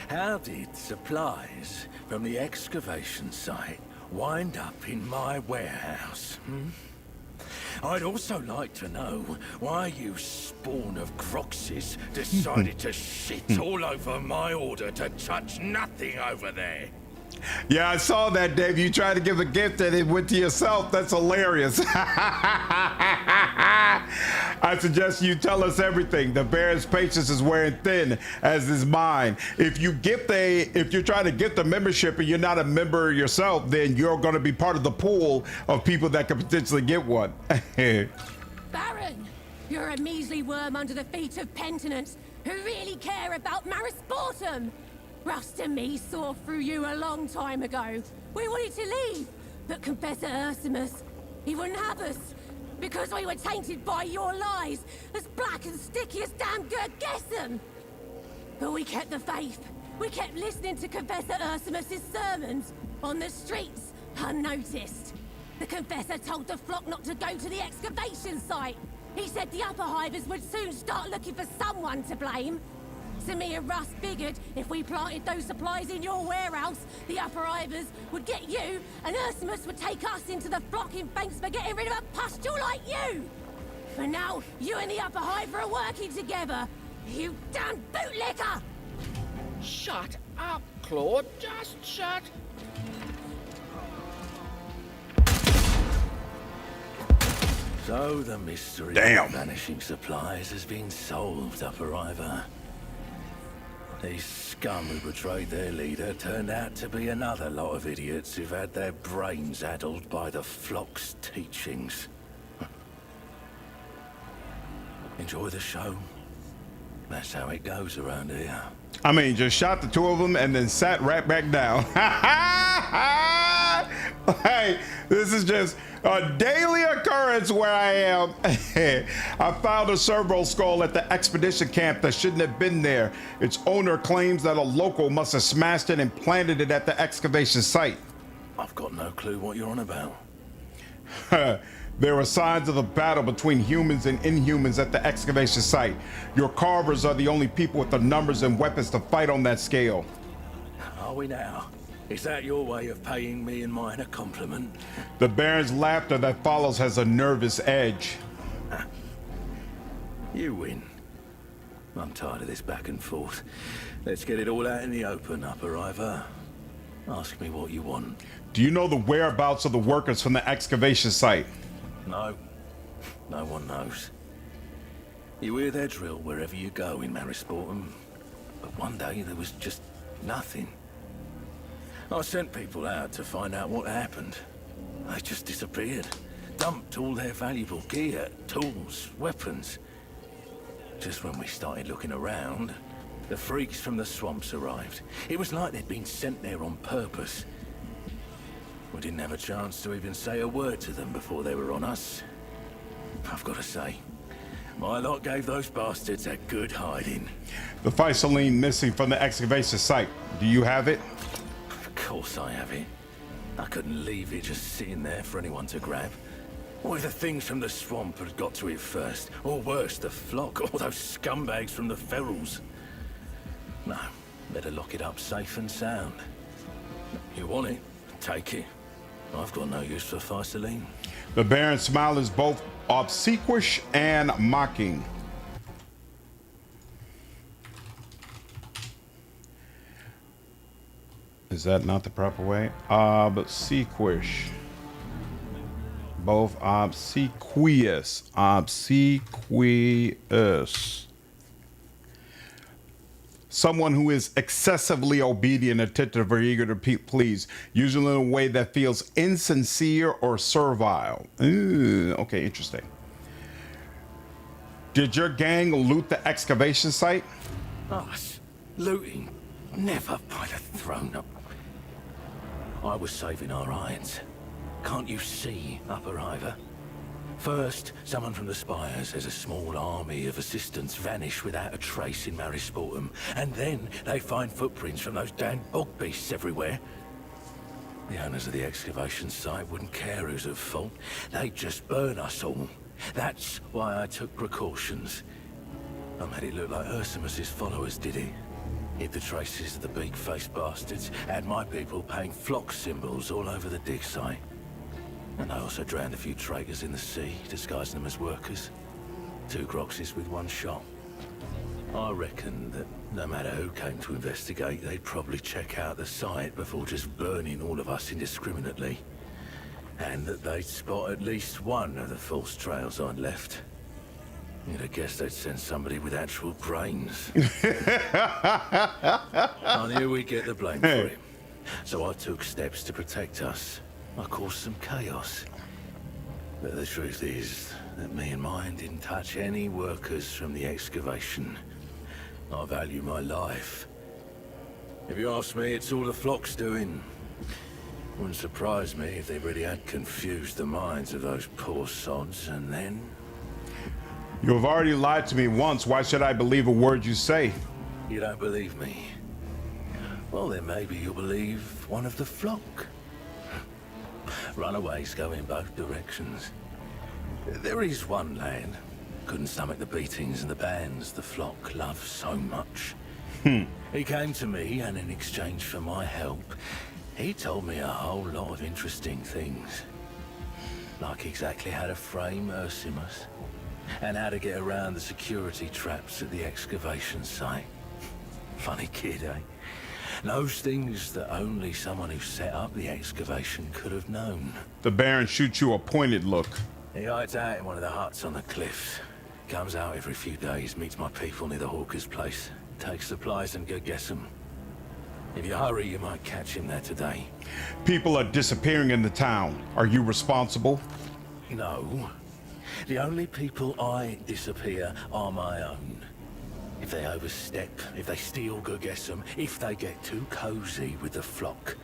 How did supplies from the excavation site wind up in my warehouse? I'd also like to know why you spawn of Croxes decided to shit all over my order to touch nothing over there. Yeah, I saw that, Dave. You tried to give a gift and it went to yourself. That's hilarious. I suggest you tell us everything. The Baron's patience is wearing thin, as is mine. If you're trying to get the membership and you're not a member yourself, then you're going to be part of the pool of people that could potentially get one. Baron, you're a measly worm under the feet of penitents who really care about Marisportum. Rust and me saw through you a long time ago. We wanted to leave, but Confessor Ursimus, he wouldn't have us, because we were tainted by your lies, as black and sticky as damn Gergesem. But we kept the faith. We kept listening to Confessor Ursimus' sermons on the streets, unnoticed. The Confessor told the flock not to go to the excavation site. He said the upper hivers would soon start looking for someone to blame. So me and Russ figured if we planted those supplies in your warehouse, the upper hivers would get you, and Ursimus would take us into the flock in thanks for getting rid of a pustule like you. But now, you and the upper hiver are working together. You damn bootlicker! Shut up, Claude. Just shut. So the mystery of vanishing supplies has been solved, Upper Ivor. These scum who betrayed their leader turned out to be another lot of idiots who've had their brains addled by the flock's teachings. Enjoy the show. That's how it goes around here. I mean, just shot the two of them and then sat right back down. Hey, this is just a daily occurrence where I am. I found a servo skull at the expedition camp that shouldn't have been there. Its owner claims that a local must have smashed it and planted it at the excavation site. I've got no clue what you're on about. There were signs of a battle between humans and inhumans at the excavation site. Your carvers are the only people with the numbers and weapons to fight on that scale. Are we now? Is that your way of paying me and mine a compliment? The Baron's laughter that follows has a nervous edge. You win. I'm tired of this back and forth. Let's get it all out in the open, Upper Ivor. Ask me what you want. Do you know the whereabouts of the workers from the excavation site? No. No one knows. You hear their drill wherever you go in Marisportum. But one day there was just nothing. I sent people out to find out what happened. They just disappeared. Dumped all their valuable gear, tools, weapons. Just when we started looking around, the freaks from the swamps arrived. It was like they'd been sent there on purpose. We didn't have a chance to even say a word to them before they were on us. I've got to say, my lot gave those bastards a good hiding. The Faisaline missing from the excavation site. Do you have it? Of course I have it. I couldn't leave it just sitting there for anyone to grab. What if the things from the swamp had got to it first? Or worse, the flock, or those scumbags from the ferals? No, better lock it up safe and sound. You want it? Take it. I've got no use for Faisaline. The Baron's smile is both obsequious and mocking. Is that not the proper way? Obsequious. Both obsequious. Obsequious. Someone who is excessively obedient, attentive, or eager to please, usually in a way that feels insincere or servile. Ooh, okay, interesting. Did your gang loot the excavation site? Us? Looting? Never by the throne. I was saving our irons. Can't you see, Upper Ivor? First, someone from the spires has a small army of assistants vanish without a trace in Marisportum, and then they find footprints from those damn bog beasts everywhere. The owners of the excavation site wouldn't care who's at fault. They'd just burn us all. That's why I took precautions. I made it look like Ursimus's followers did it. Hid the traces of the big-faced bastards, had my people paying flock symbols all over the dig site. And I also drowned a few traitors in the sea, disguising them as workers. 2 Groxes with 1 shot. I reckon that no matter who came to investigate, they'd probably check out the site before just burning all of us indiscriminately. And that they'd spot at least one of the false trails I'd left. You'd have guessed they'd send somebody with actual brains. I knew we'd get the blame for it. So I took steps to protect us. I caused some chaos. But the truth is that me and mine didn't touch any workers from the excavation. I value my life. If you ask me, it's all the flock's doing. Wouldn't surprise me if they really had confused the minds of those poor sods, and then... You have already lied to me once. Why should I believe a word you say? You don't believe me? Well, then maybe you'll believe one of the flock. Runaways go in both directions. There is one lad, couldn't stomach the beatings and the bans the flock loved so much. He came to me, and in exchange for my help, he told me a whole lot of interesting things. Like exactly how to frame Ursimus, and how to get around the security traps at the excavation site. Funny kid, eh? Those things that only someone who set up the excavation could have known. The Baron shoots you a pointed look. He hides out in one of the huts on the cliffs. Comes out every few days, meets my people near the Hawker's place. Takes supplies and go guess them. If you hurry, you might catch him there today. People are disappearing in the town. Are you responsible? No. The only people I disappear are my own. If they overstep, if they steal Gurgesum, if they get too cozy with the flock.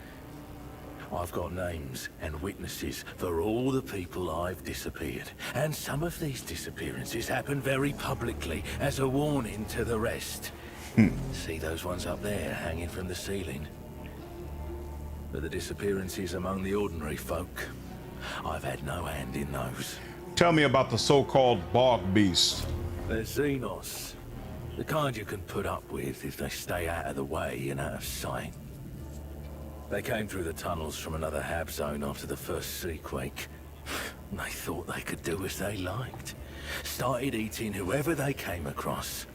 I've got names and witnesses for all the people I've disappeared. And some of these disappearances happen very publicly as a warning to the rest. See those ones up there hanging from the ceiling? But the disappearances among the ordinary folk, I've had no hand in those. Tell me about the so-called bog beast. They're Xenos. The kind you can put up with if they stay out of the way and out of sight. They came through the tunnels from another hab zone after the first sea quake. They thought they could do as they liked. Started eating whoever they came across.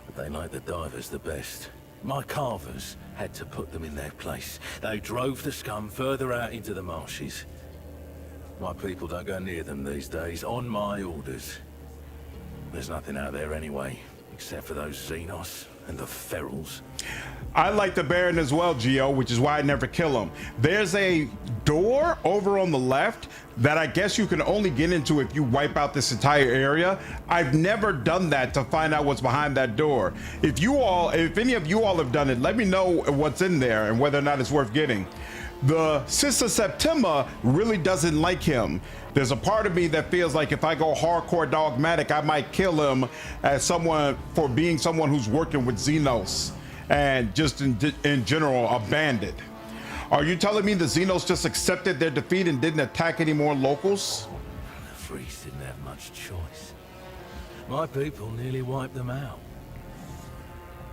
But they liked the divers the best. My carvers had to put them in their place. They drove the scum further out into the marshes. My people don't go near them these days, on my orders. There's nothing out there anyway, except for those Xenos and the ferals. I like the Baron as well, Geo, which is why I never kill him. There's a door over on the left that I guess you can only get into if you wipe out this entire area. I've never done that to find out what's behind that door. If any of you all have done it, let me know what's in there and whether or not it's worth getting. The Sister Septima really doesn't like him. There's a part of me that feels like if I go hardcore dogmatic, I might kill him as someone for being someone who's working with Xenos and just in general a bandit. Are you telling me the Xenos just accepted their defeat and didn't attack any more locals? The Freeze didn't have much choice. My people nearly wiped them out.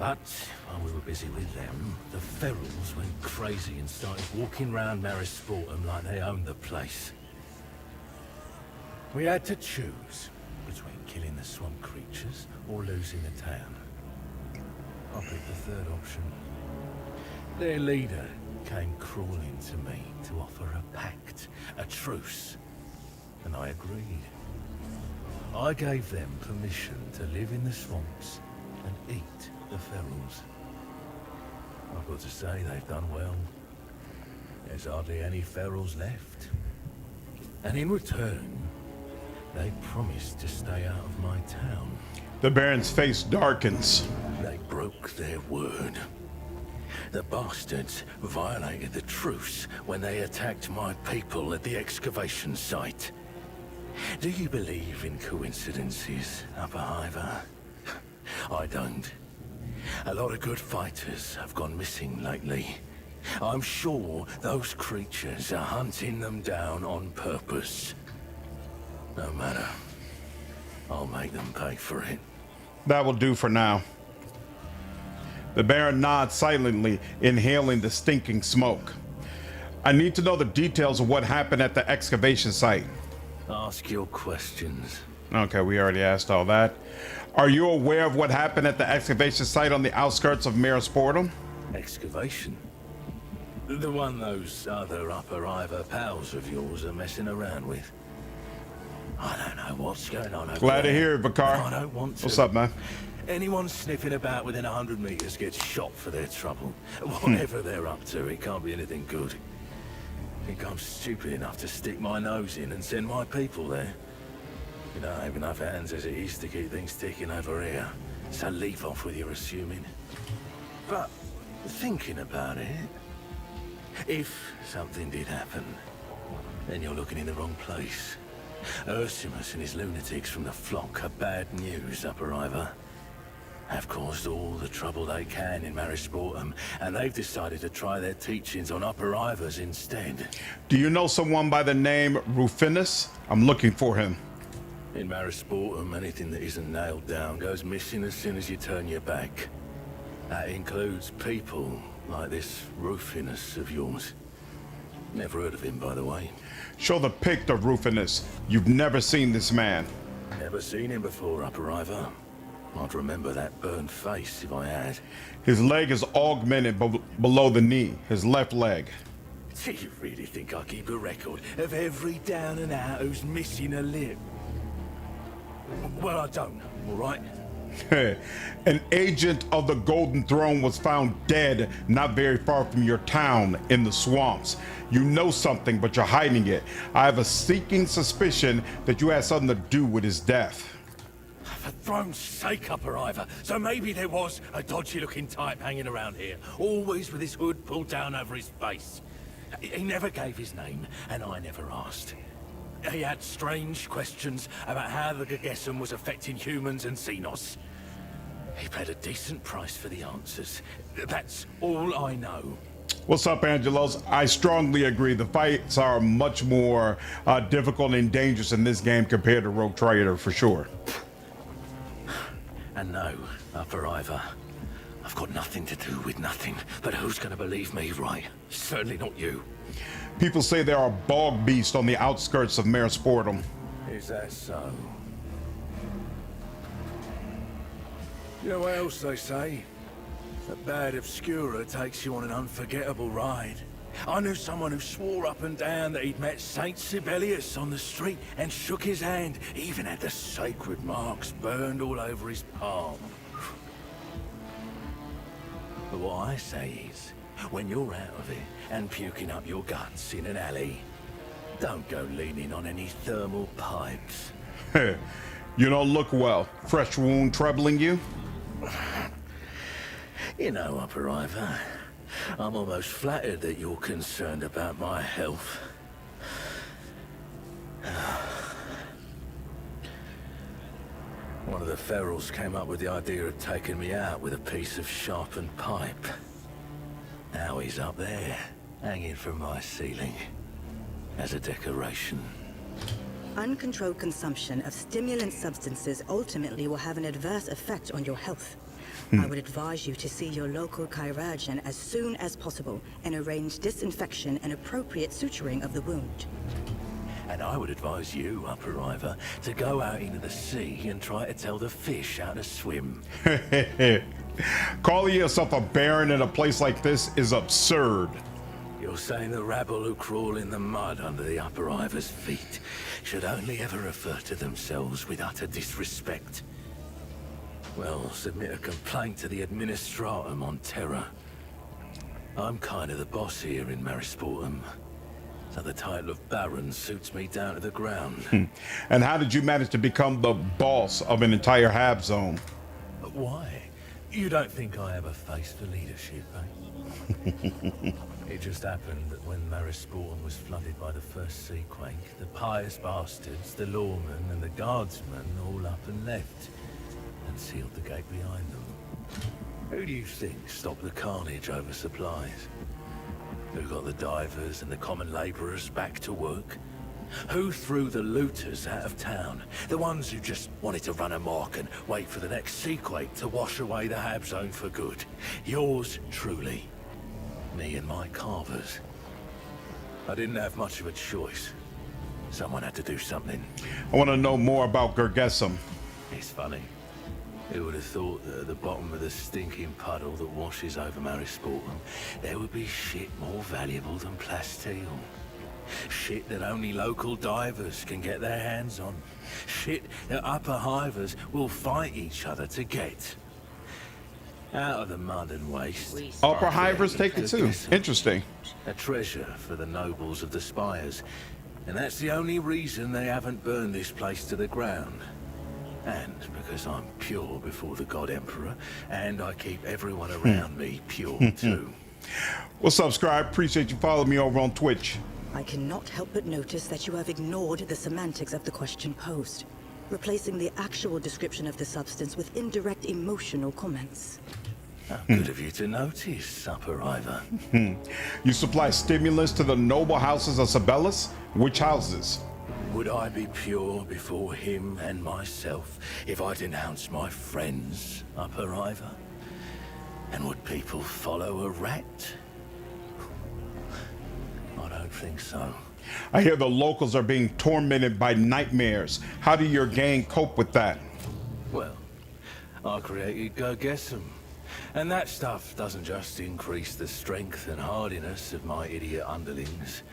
But while we were busy with them, the ferals went crazy and started walking round Marisportum like they owned the place. We had to choose between killing the swamp creatures or losing the town. I picked the third option. Their leader came crawling to me to offer a pact, a truce, and I agreed. I gave them permission to live in the swamps and eat the ferals. I've got to say they've done well. There's hardly any ferals left. And in return, they promised to stay out of my town. The Baron's face darkens. They broke their word. The bastards violated the truce when they attacked my people at the excavation site. Do you believe in coincidences, Upper Hiver? I don't. A lot of good fighters have gone missing lately. I'm sure those creatures are hunting them down on purpose. No matter. I'll make them pay for it. That will do for now. The Baron nods silently, inhaling the stinking smoke. I need to know the details of what happened at the excavation site. Ask your questions. Okay, we already asked all that. Are you aware of what happened at the excavation site on the outskirts of Marisportum? Excavation? The one those other Upper Iver pals of yours are messing around with? I don't know what's going on over Glad there. to hear it, Bakar. I don't want to. What's up, man? Anyone sniffing about within 100 meters gets shot for their trouble. Whatever they're up to, it can't be anything good. Think I'm stupid enough to stick my nose in and send my people there? You don't have enough hands as it is to keep things ticking over here. So leave off with your assuming. But thinking about it, if something did happen, then you're looking in the wrong place. Ursimus and his lunatics from the flock are bad news, Upper Iver. Have caused all the trouble they can in Marisportum, and they've decided to try their teachings on Upper Ivers instead. Do you know someone by the name Rufinus? I'm looking for him. In Marisportum, anything that isn't nailed down goes missing as soon as you turn your back. That includes people like this Rufinus of yours. Never heard of him, by the way. Show the pic of Rufinus. You've never seen this man. Never seen him before, Upper Ivor. I'd remember that burned face if I had. His leg is augmented below the knee, his left leg. Do you really think I keep a record of every down and out who's missing a lip? Well, I don't, all right? An agent of the Golden Throne was found dead not very far from your town in the swamps. You know something, but you're hiding it. I have a sneaking suspicion that you had something to do with his death. For throne's sake, Upper Ivor. So maybe there was a dodgy-looking type hanging around here, always with his hood pulled down over his face. He never gave his name, and I never asked. He had strange questions about how the Gegessen was affecting humans and Xenos. He paid a decent price for the answers. That's all I know. What's up, Angelos? I strongly agree. The fights are much more difficult and dangerous in this game compared to Rogue Trader, for sure. And no, Upper Ivor, I've got nothing to do with nothing. But who's going to believe me, right? Certainly not you. People say there are bog beasts on the outskirts of Marisportum. Is that so? You know what else they say? A bad obscura takes you on an unforgettable ride. I knew someone who swore up and down that he'd met Saint Sibelius on the street and shook his hand, even had the sacred marks burned all over his palm. But what I say is, when you're out of it and puking up your guts in an alley, don't go leaning on any thermal pipes. You don't look well. Fresh wound troubling you? You know, Upper Ivor, I'm almost flattered that you're concerned about my health. One of the ferals came up with the idea of taking me out with a piece of sharpened pipe. Now he's up there, hanging from my ceiling, as a decoration. Uncontrolled consumption of stimulant substances ultimately will have an adverse effect on your health. I would advise you to see your local chirurgeon as soon as possible and arrange disinfection and appropriate suturing of the wound. And I would advise you, Upper Ivor, to go out into the sea and try to tell the fish how to swim. Calling yourself a baron in a place like this is absurd. You're saying the rabble who crawl in the mud under the Upper Ivor's feet should only ever refer to themselves with utter disrespect. Well, submit a complaint to the Administratum on Terra. I'm kind of the boss here in Marisportum, so the title of Baron suits me down to the ground. And how did you manage to become the boss of an entire Hab zone? Why? You don't think I have a face for leadership, eh? It just happened that when Marisportum was flooded by the first seaquake, the pious bastards, the lawmen, and the guardsmen all up and left, and sealed the gate behind them. Who do you think stopped the carnage over supplies? Who got the divers and the common labourers back to work? Who threw the looters out of town? The ones who just wanted to run amok and wait for the next seaquake to wash away the Hab zone for good. Yours truly. Me and my carvers. I didn't have much of a choice. Someone had to do something. I want to know more about Gergesum. It's funny. Who would have thought that at the bottom of the stinking puddle that washes over Marisportum, there would be shit more valuable than plasteel. Shit that only local divers can get their hands on. Shit that upper hivers will fight each other to get. Out of the mud and waste. Upper hivers take it too. Interesting. A treasure for the nobles of the spires. And that's the only reason they haven't burned this place to the ground. And because I'm pure before the God Emperor, and I keep everyone around me pure too. What's up, Scribe? Appreciate you following me over on Twitch. I cannot help but notice that you have ignored the semantics of the question posed, replacing the actual description of the substance with indirect emotional comments. How good of you to notice, Upper Ivor. You supply stimulants to the noble houses of Sibelius? Which houses? Would I be pure before him and myself if I denounced my friends Upper-Iver? And would people follow a rat? I don't think so. I hear the locals are being tormented by nightmares. How do your gang cope with that? Well, I created Gergesum. And that stuff doesn't just increase the strength and hardiness of my idiot underlings.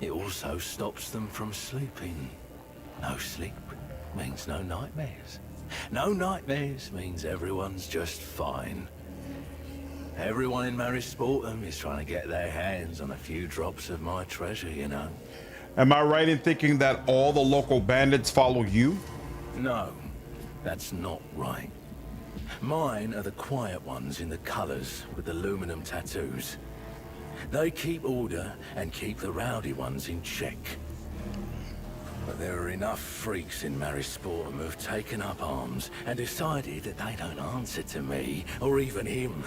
It also stops them from sleeping. No sleep means no nightmares. No nightmares means everyone's just fine. Everyone in Maris Sportum is trying to get their hands on a few drops of my treasure, you know. Am I right in thinking that all the local bandits follow you? No, that's not right. Mine are the quiet ones in the colors with the aluminum tattoos. They keep order and keep the rowdy ones in check. But there are enough freaks in Maris Sportum who've taken up arms and decided that they don't answer to me or even him.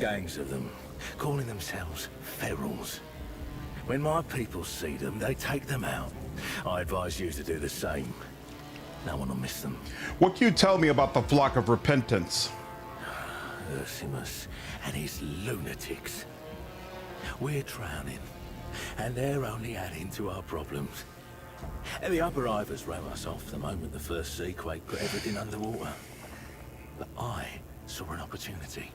Gangs of them, calling themselves ferals. When my people see them, they take them out. I advise you to do the same. No one will miss them. What can you tell me about the flock of repentance? Ursimus and his lunatics. We're drowning, and they're only adding to our problems. And the Upper-Ivers wrote us off the moment the first sea quake put everything underwater. But I saw an opportunity.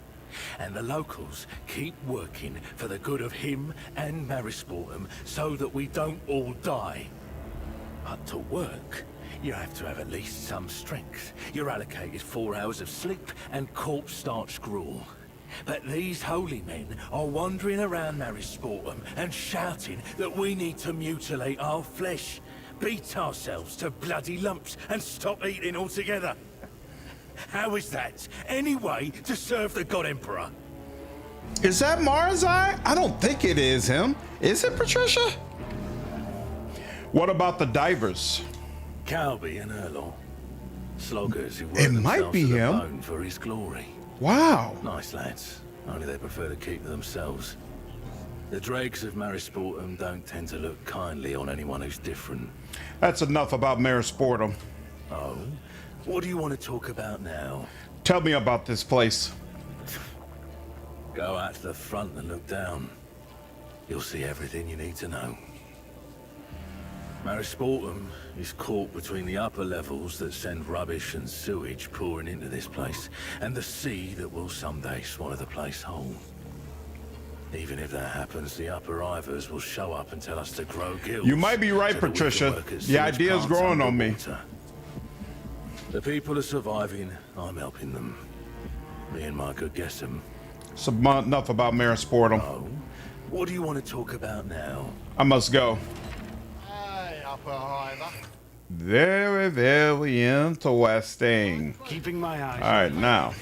And the locals keep working for the good of him and Maris Sportum so that we don't all die. But to work, you have to have at least some strength. You're allocated 4 hours of sleep and corpse starch gruel. But these holy men are wandering around Maris Sportum and shouting that we need to mutilate our flesh, beat ourselves to bloody lumps and stop eating altogether. How is that any way to serve the God Emperor? Is that Marzai? I don't think it is him. Is it, Patricia? What about the divers? Calby and Erlor. Sloggers who work It might themselves be to the him. bone for his glory. Wow. Nice lads. Only they prefer to keep to themselves. The dregs of Maris Sportum don't tend to look kindly on anyone who's different. That's enough about Maris Sportum. Oh? What do you want to talk about now? Tell me about this place. Go out to the front and look down. You'll see everything you need to know. Maris Sportum is caught between the upper levels that send rubbish and sewage pouring into this place, and the sea that will someday swallow the place whole. Even if that happens, the Upper-Ivers will show up and tell us to grow gills. You might be right, so that we can Patricia. work at The sewage idea's plants growing on me. underwater. The people are surviving, I'm helping them. Me and my good Gesem. So enough about Maris Sportum. Oh, what do you want to talk about now? I must go. Hey, Upper-Iver. Very, very interesting. Keeping my eyes. All right, now.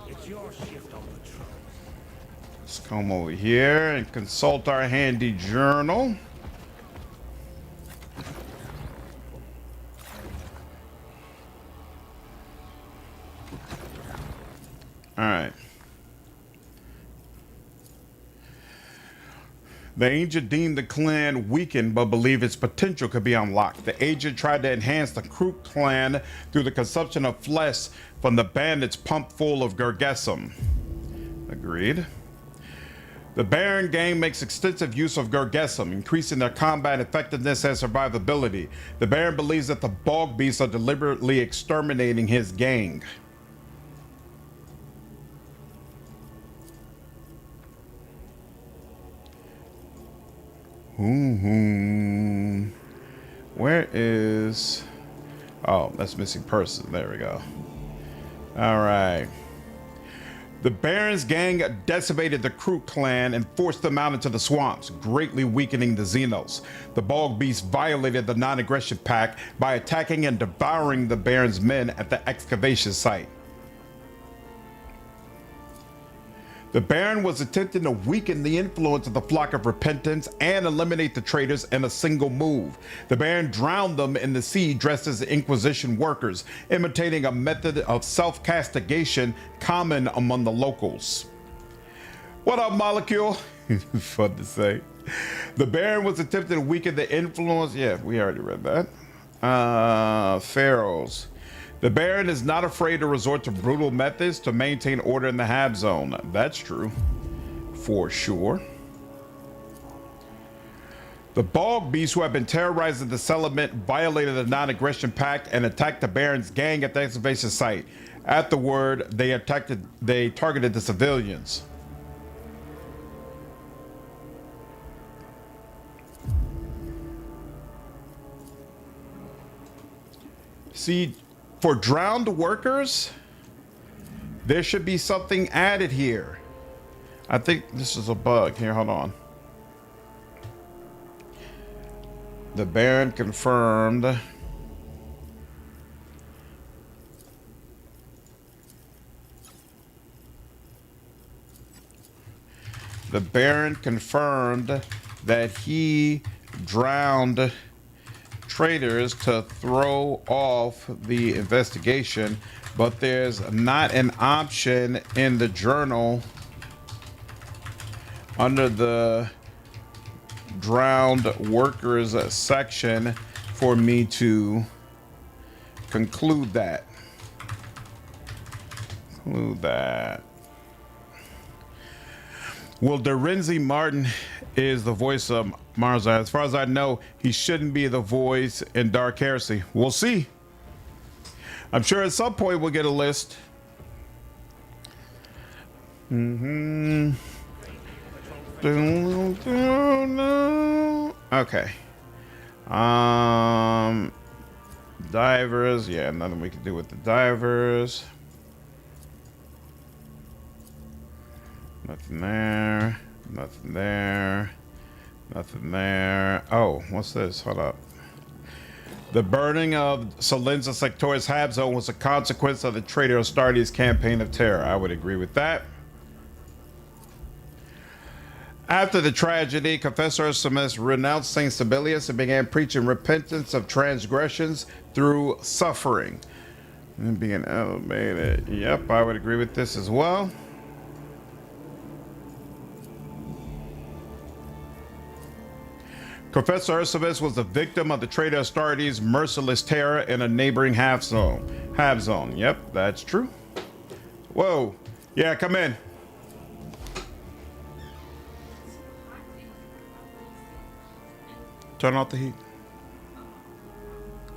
It's your shift on patrol. Let's come over here and consult our handy journal. All right. The agent deemed the clan weakened but believed its potential could be unlocked. The agent tried to enhance the Kroot clan through the consumption of flesh from the bandits pumped full of Gergesum. Agreed. The Baron gang makes extensive use of Gergesum, increasing their combat effectiveness and survivability. The Baron believes that the Bog Beasts are deliberately exterminating his gang. Where is... Oh, that's missing person. There we go. All right. The Baron's gang decimated the Kroot clan and forced them out into the swamps, greatly weakening the Xenos. The Bog Beasts violated the non-aggression pact by attacking and devouring the Baron's men at the excavation site. The Baron was attempting to weaken the influence of the Flock of Repentance and eliminate the traitors in a single move. The Baron drowned them in the sea dressed as Inquisition workers, imitating a method of self-castigation common among the locals. What up, Molecule? Fun to say. The Baron was attempting to weaken the influence. Yeah, we already read that. Pharaohs. The Baron is not afraid to resort to brutal methods to maintain order in the Hab Zone. That's true. For sure. The Bog Beasts, who have been terrorizing the settlement, violated the non-aggression pact and attacked the Baron's gang at the excavation site. Afterward, they targeted the civilians. See, for drowned workers, there should be something added here. I think this is a bug. Here, hold on. The Baron confirmed. The Baron confirmed that he drowned traitors to throw off the investigation, but there's not an option in the journal under the drowned workers section for me to conclude that. Well, Dorenzi Martin is the voice of Marzai. As far as I know, he shouldn't be the voice in Dark Heresy. We'll see. I'm sure at some point we'll get a list. Okay. Divers. Yeah, nothing we can do with the divers. Nothing there. Nothing there. Nothing there. Oh, what's this? Hold up. The burning of Salenza Sector's Hab Zone was a consequence of the traitor Astartes' campaign of terror. I would agree with that. After the tragedy, Confessor Artemis renounced Saint Sibelius and began preaching repentance of transgressions through suffering. And being elevated. Yep, I would agree with this as well. Confessor Artemis was the victim of the traitor Astartes' merciless terror in a neighboring Hab Zone. Yep, that's true. Whoa. Yeah, come in. Turn off the heat.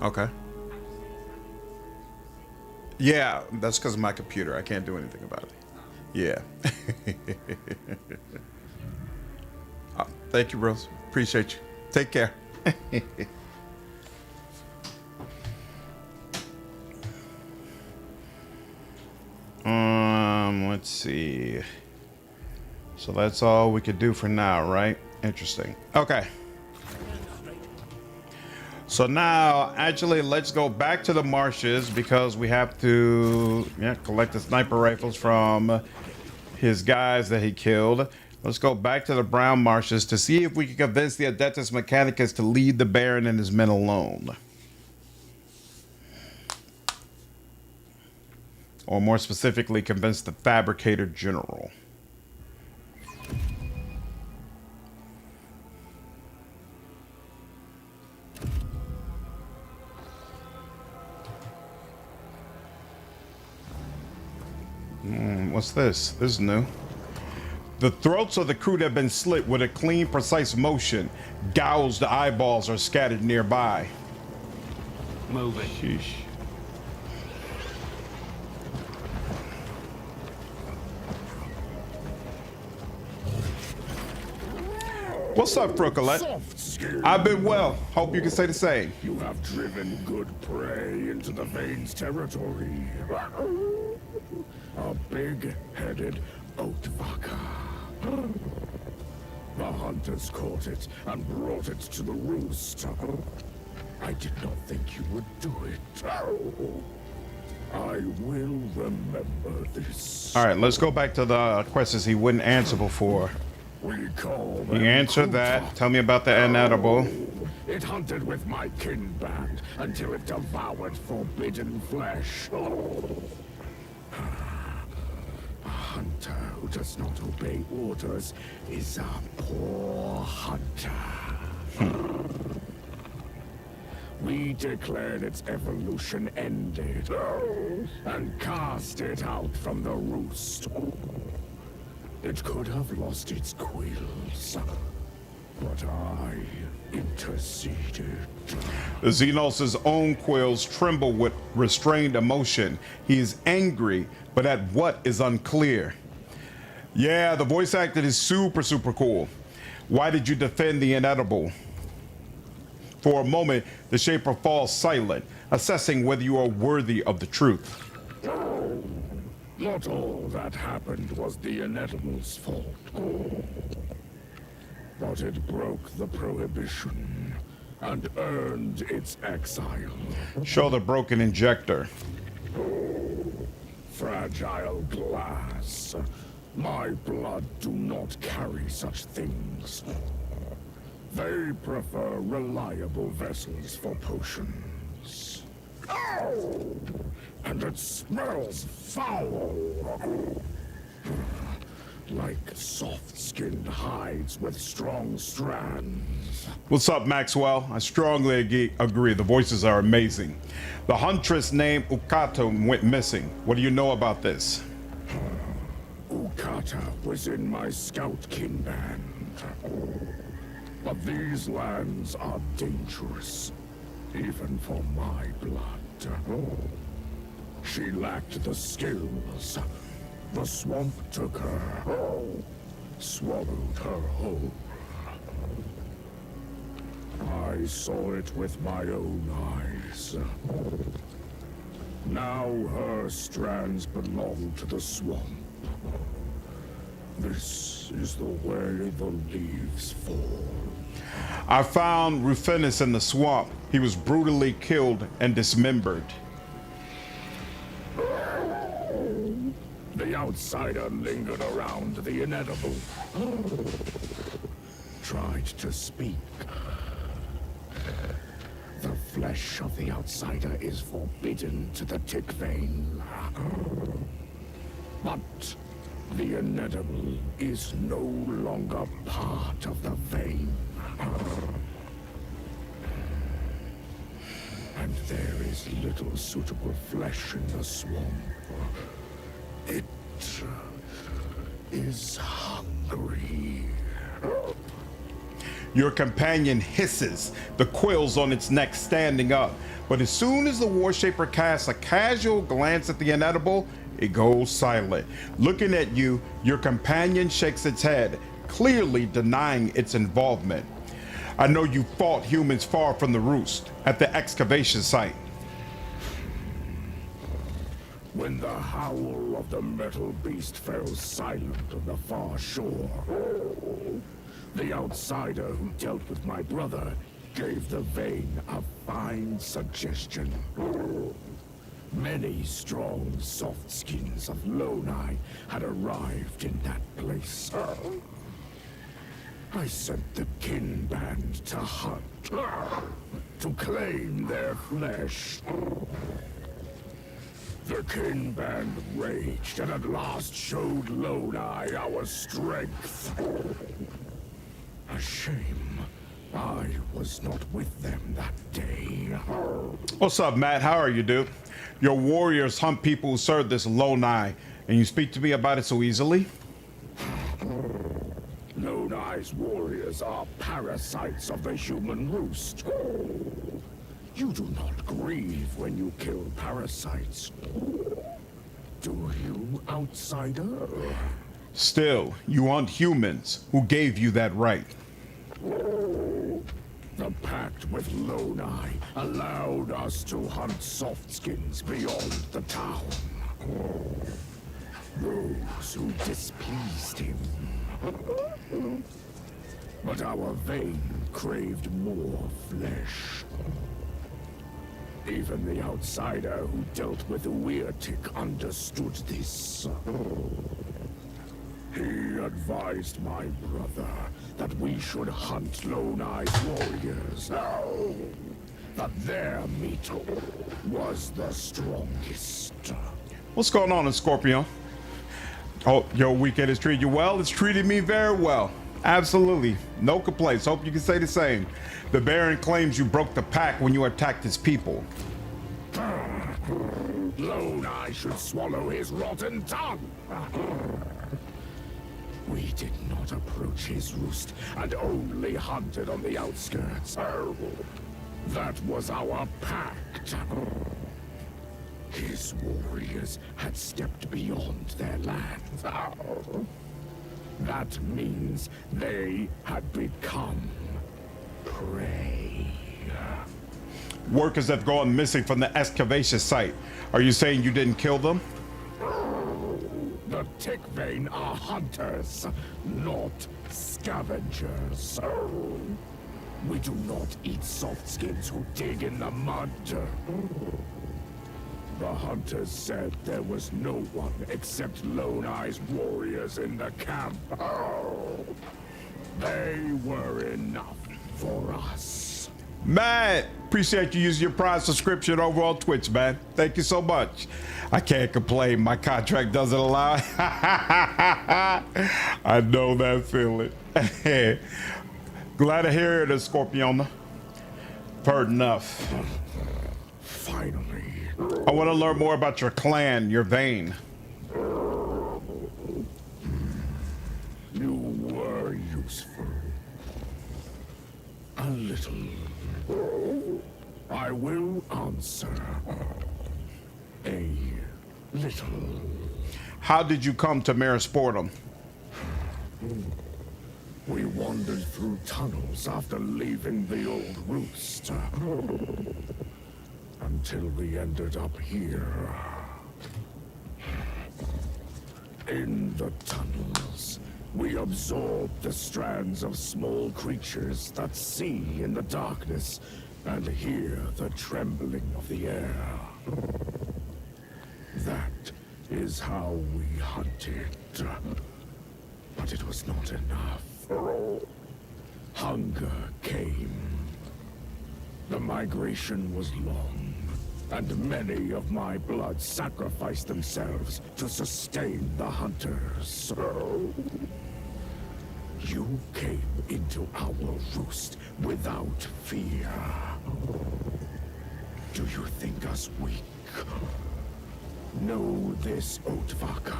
Okay. Yeah, that's because of my computer. I can't do anything about it. Yeah. Oh, thank you, Rose. Appreciate you. Take care. Let's see. So that's all we could do for now, right? Interesting. Okay. So now, actually, let's go back to the marshes because we have to collect the sniper rifles from his guys that he killed. Let's go back to the Brown Marshes to see if we can convince the Adeptus Mechanicus to leave the Baron and his men alone. Or more specifically, convince the Fabricator General. What's this? This is new. The throats of the crew have been slit with a clean, precise motion. Gouged eyeballs are scattered nearby. Move it. Sheesh. What's up, Frookalette? I've been well. Hope you can say the same. You have driven good prey into the Veins territory. A big-headed Oatvaka. The hunters caught it and brought it to the roost. I did not think you would do it. I will remember this. All right, let's go back to the questions he wouldn't answer before. We call You answered that. Tell me about the inedible. It hunted with my kin band until it devoured forbidden flesh. hunter who does not obey orders is a poor hunter. We declared its evolution ended and cast it out from the roost. It could have lost its quills, but I interceded. The Xenos' own quills tremble with restrained emotion. He is angry, but at what is unclear. Yeah, the voice acting is super cool. Why did you defend the inedible? For a moment, the Shaper falls silent, assessing whether you are worthy of the truth. Not all that happened was the inedible's fault. But it broke the prohibition and earned its exile. Show the broken injector. Fragile glass. My blood do not carry such things. They prefer reliable vessels for potions. And it smells foul. Like soft-skinned hides with strong strands. What's up, Maxwell? I strongly agree. The voices are amazing. The huntress named Ukata went missing. What do you know about this? Ukata was in my scout kin band. But these lands are dangerous, even for my blood. She lacked the skills. The swamp took her, swallowed her whole. I saw it with my own eyes. Now her strands belong to the swamp. This is the way the leaves fall. I found Rufinus in the swamp. He was brutally killed and dismembered. The outsider lingered around the inedible. Tried to speak. The flesh of the outsider is forbidden to the tick vein. But the inedible is no longer part of the vein. And there is little suitable flesh in the swamp. It is hungry. Your companion hisses, the quills on its neck standing up. But as soon as the Warshaper casts a casual glance at the inedible, it goes silent. Looking at you, your companion shakes its head, clearly denying its involvement. I know you fought humans far from the roost, at the excavation site. When the howl of the metal beast fell silent on the far shore, the outsider who dealt with my brother gave the vein a fine suggestion. Many strong soft skins of Lonai had arrived in that place. I sent the kin band to hunt, to claim their flesh. The kin band raged and at last showed Lonai our strength. A shame I was not with them that day. What's up, Matt? How are you, dude? Your warriors hunt people who serve this Lonai, and you speak to me about it so easily? Lonai's warriors are parasites of the human roost. You do not grieve when you kill parasites. Do you, outsider? Still, you hunt humans. Who gave you that right? The pact with Lonai allowed us to hunt softskins beyond the town. Those who displeased him. But our vein craved more flesh. Even the outsider who dealt with Weirtic understood this. He advised my brother that we should hunt Lonai's warriors. That their meat was the strongest. What's going on in Scorpio? Oh, your weekend has treated you well? It's treated me very well. Absolutely. No complaints. Hope you can say the same. The Baron claims you broke the pact when you attacked his people. Lone Eye should swallow his rotten tongue. We did not approach his roost and only hunted on the outskirts. That was our pact. His warriors had stepped beyond their lands. That means they had become prey. Workers have gone missing from the excavation site. Are you saying you didn't kill them? The Tickvane are hunters, not scavengers. We do not eat softskins who dig in the mud. The hunters said there was no one except Lone Eye's warriors in the camp. They were enough for us. Man, appreciate you using your Prime subscription over on Twitch, man. Thank you so much. I can't complain. My contract doesn't allow it. I know that feeling. Glad to hear it, Scorpiona. Heard enough. Finally. I want to learn more about your clan, your vein. You were useful. A little. I will answer. A little. How did you come to Marisportum? We wandered through tunnels after leaving the old roost. Until we ended up here. In the tunnels, we absorbed the strands of small creatures that see in the darkness and hear the trembling of the air. That is how we hunted. But it was not enough. Hunger came. The migration was long, and many of my blood sacrificed themselves to sustain the hunters. You came into our roost without fear. Do you think us weak? Know this, Otvaka.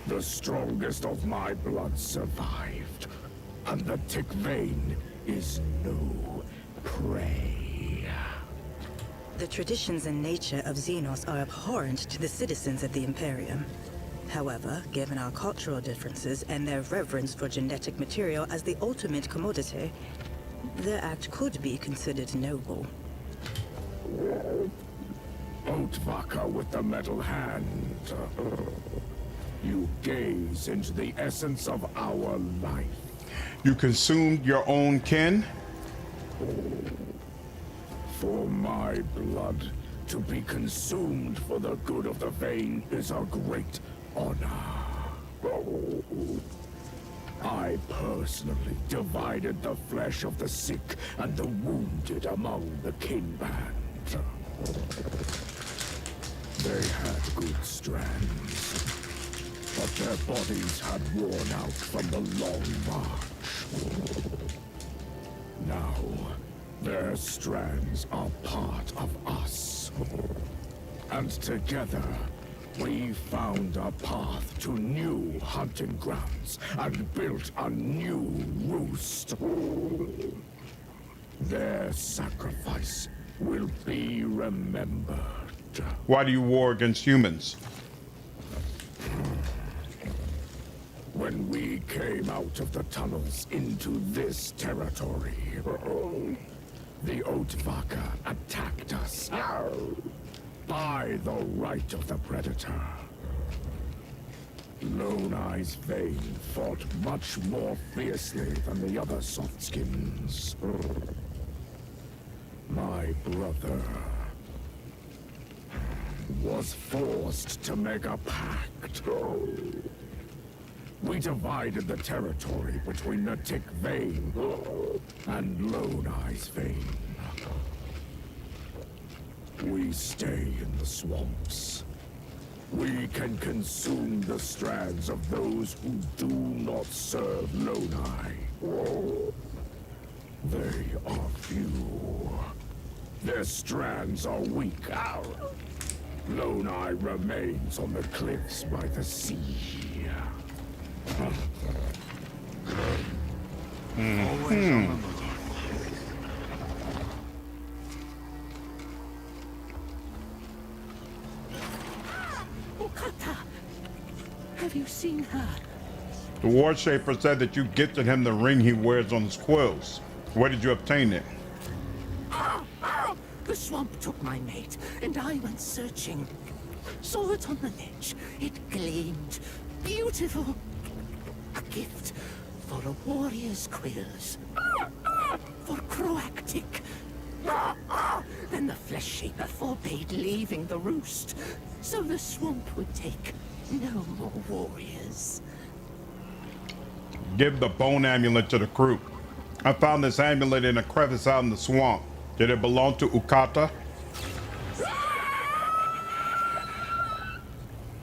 The strongest of my blood survived, and the Tickvane is no prey. The traditions and nature of Xenos are abhorrent to the citizens of the Imperium. However, given our cultural differences and their reverence for genetic material as the ultimate commodity, their act could be considered noble. Otvaka with the metal hand. You gaze into the essence of our life. You consumed your own kin? For my blood to be consumed for the good of the vein is a great honor. I personally divided the flesh of the sick and the wounded among the kin band. They had good strands, but their bodies had worn out from the long march. Now, their strands are part of us. And together, we found a path to new hunting grounds and built a new roost. Their sacrifice will be remembered. Why do you war against humans? When we came out of the tunnels into this territory, the Otvaka attacked us by the right of the Predator. Lone Eye's vein fought much more fiercely than the other softskins. My brother was forced to make a pact. We divided the territory between the Tick Vein and Lone Eye's vein. We stay in the swamps, We can consume the strands of those who do not serve Lonai. They are few. Their strands are weak. Lonai remains on the cliffs by the sea. Always on the move. Okata! Have you seen her? The War Shaper said that you gifted him the ring he wears on his quills. Where did you obtain it? The swamp took my mate, and I went searching. Saw it on the ledge. It gleamed. Beautiful. A gift for a warrior's quills. For Croactic. Then the Flesh Shaper forbade leaving the roost, so the swamp would take no more warriors. Give the bone amulet to the crew. I found this amulet in a crevice out in the swamp. Did it belong to Ukata?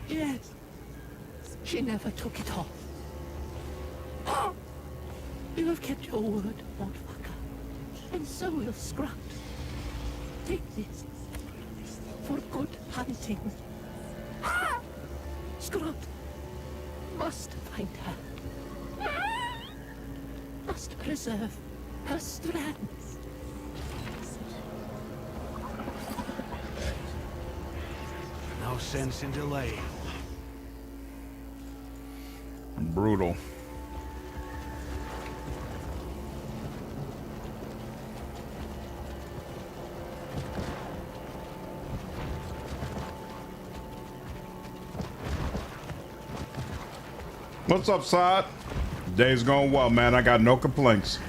Yes. She never took it off. You have kept your word, motherfucker. And so will Scrut. Take this. For good hunting. Scrut must find her. Must preserve her strands. No sense in delay. Brutal. What's up, Sod? Day's going well, man. I got no complaints.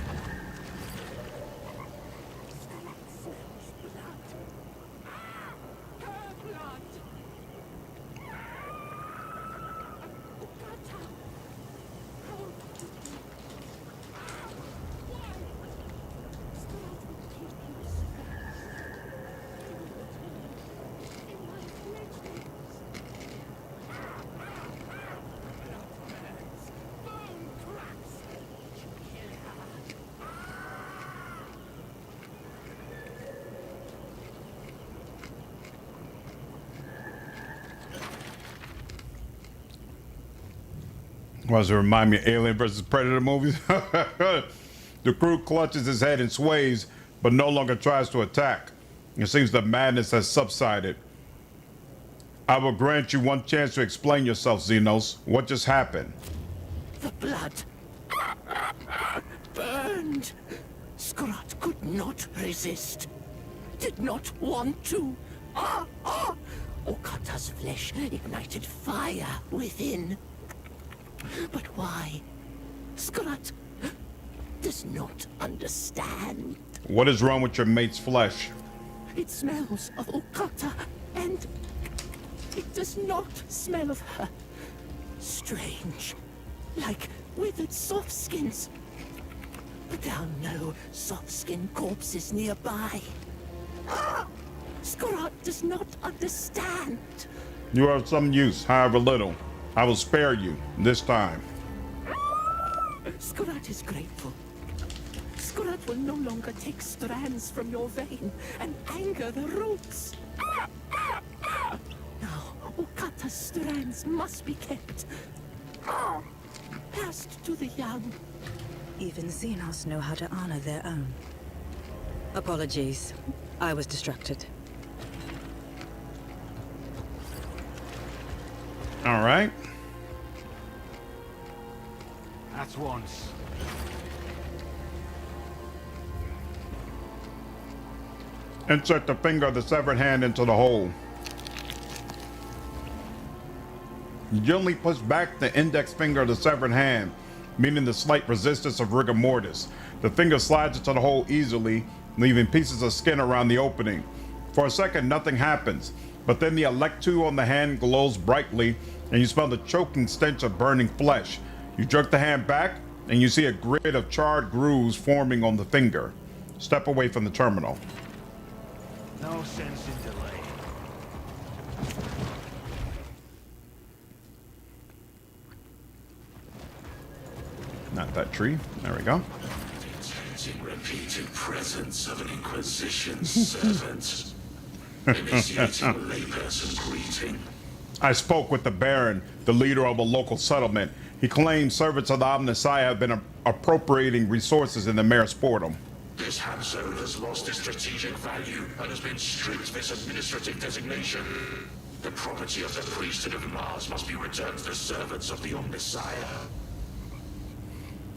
Why does it remind me of Alien vs. Predator movies? The crew clutches his head and sways, but no longer tries to attack. It seems the madness has subsided. I will grant you one chance to explain yourself, Xenos. What just happened? The blood burned. Scrot could not resist. Did not want to. Okata's flesh ignited fire within. But why? Scrot does not understand. What is wrong with your mate's flesh? It smells of Okata, and it does not smell of her. Strange. Like withered soft skins. But there are no soft skin corpses nearby. Scrot does not understand. You are of some use, however little. I will spare you this time. Scrot is grateful. Scrot will no longer take strands from your vein and anger the roots. Now, Okata's strands must be kept. Passed to the young. Even Xenos know how to honor their own. Apologies. I was distracted. All right. At once. Insert the finger of the severed hand into the hole. You gently push back the index finger of the severed hand, meaning the slight resistance of rigor mortis. The finger slides into the hole easily, leaving pieces of skin around the opening. For a second, nothing happens, but then the electu on the hand glows brightly, and you smell the choking stench of burning flesh. You jerk the hand back, and you see a grid of charred grooves forming on the finger. Step away from the terminal. No sense in delay. that tree. There we go. Detecting repeated presence of an Inquisition servant. Initiating layperson greeting. I spoke with the Baron, the leader of a local settlement. He claims servants of the Omnissiah have been appropriating resources in the Marasportum. This hub zone has lost its strategic value and has been stripped of its administrative designation. The property of the priesthood of Mars must be returned to the servants of the Omnissiah.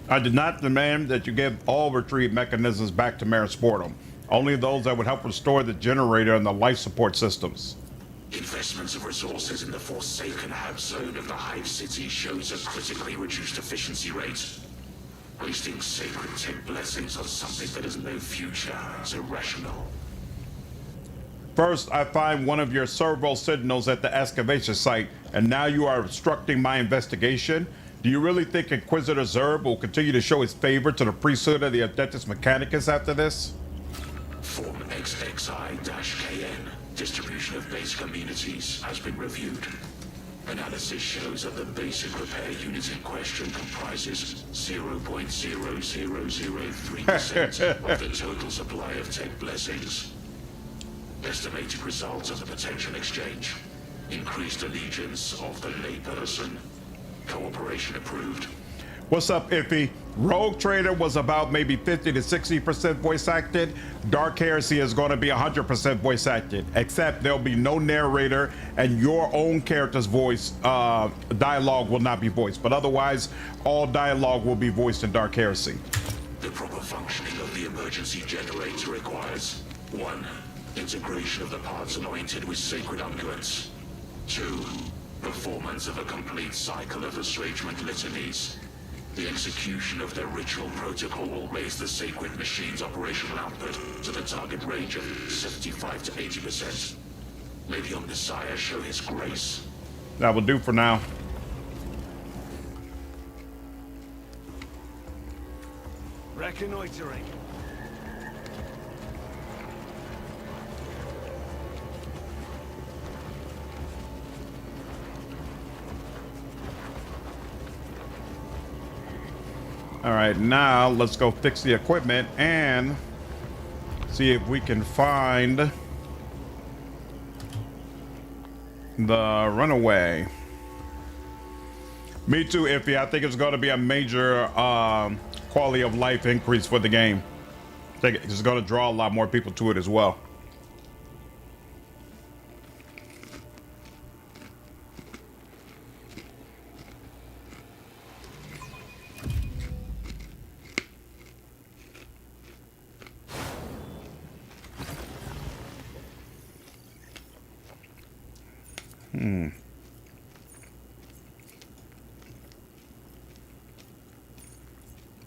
I did not demand that you give all retrieve mechanisms back to Marasportum. Only those that would help restore the generator and the life support systems. Investments of resources in the Forsaken hub zone of the Hive City shows a critically reduced efficiency rate. Wasting sacred tech blessings on something that has no future is irrational. First, I find one of your servo signals at the excavation site, and now you are obstructing my investigation. Do you really think Inquisitor Zerb will continue to show his favor to the priesthood of the Adeptus Mechanicus after this? Form XXI-KN, distribution of basic amenities, has been reviewed. Analysis shows that the basic repair unit in question comprises 0.0003% of the total supply of tech blessings. Estimated results of the potential exchange. Increased allegiance of the layperson. Cooperation approved. What's up, Iffy? Rogue Trader was about maybe 50 to 60% voice acted. Dark Heresy is going to be 100% voice acted, except there'll be no narrator and your own character's voice dialogue will not be voiced. But otherwise, all dialogue will be voiced in Dark Heresy. The proper functioning of the emergency generator requires 1. Integration of the parts anointed with sacred unguents. 2. Performance of a complete cycle of estrangement litanies. The execution of their ritual protocol will raise the sacred machine's operational output to the target range of 75 to 80%. May the Omnissiah show his grace. That will do for now. Reconnoitering. All right, now let's go fix the equipment and see if we can find the runaway. Me too, Iffy. I think it's going to be a major quality of life increase for the game. I think it's going to draw a lot more people to it as well.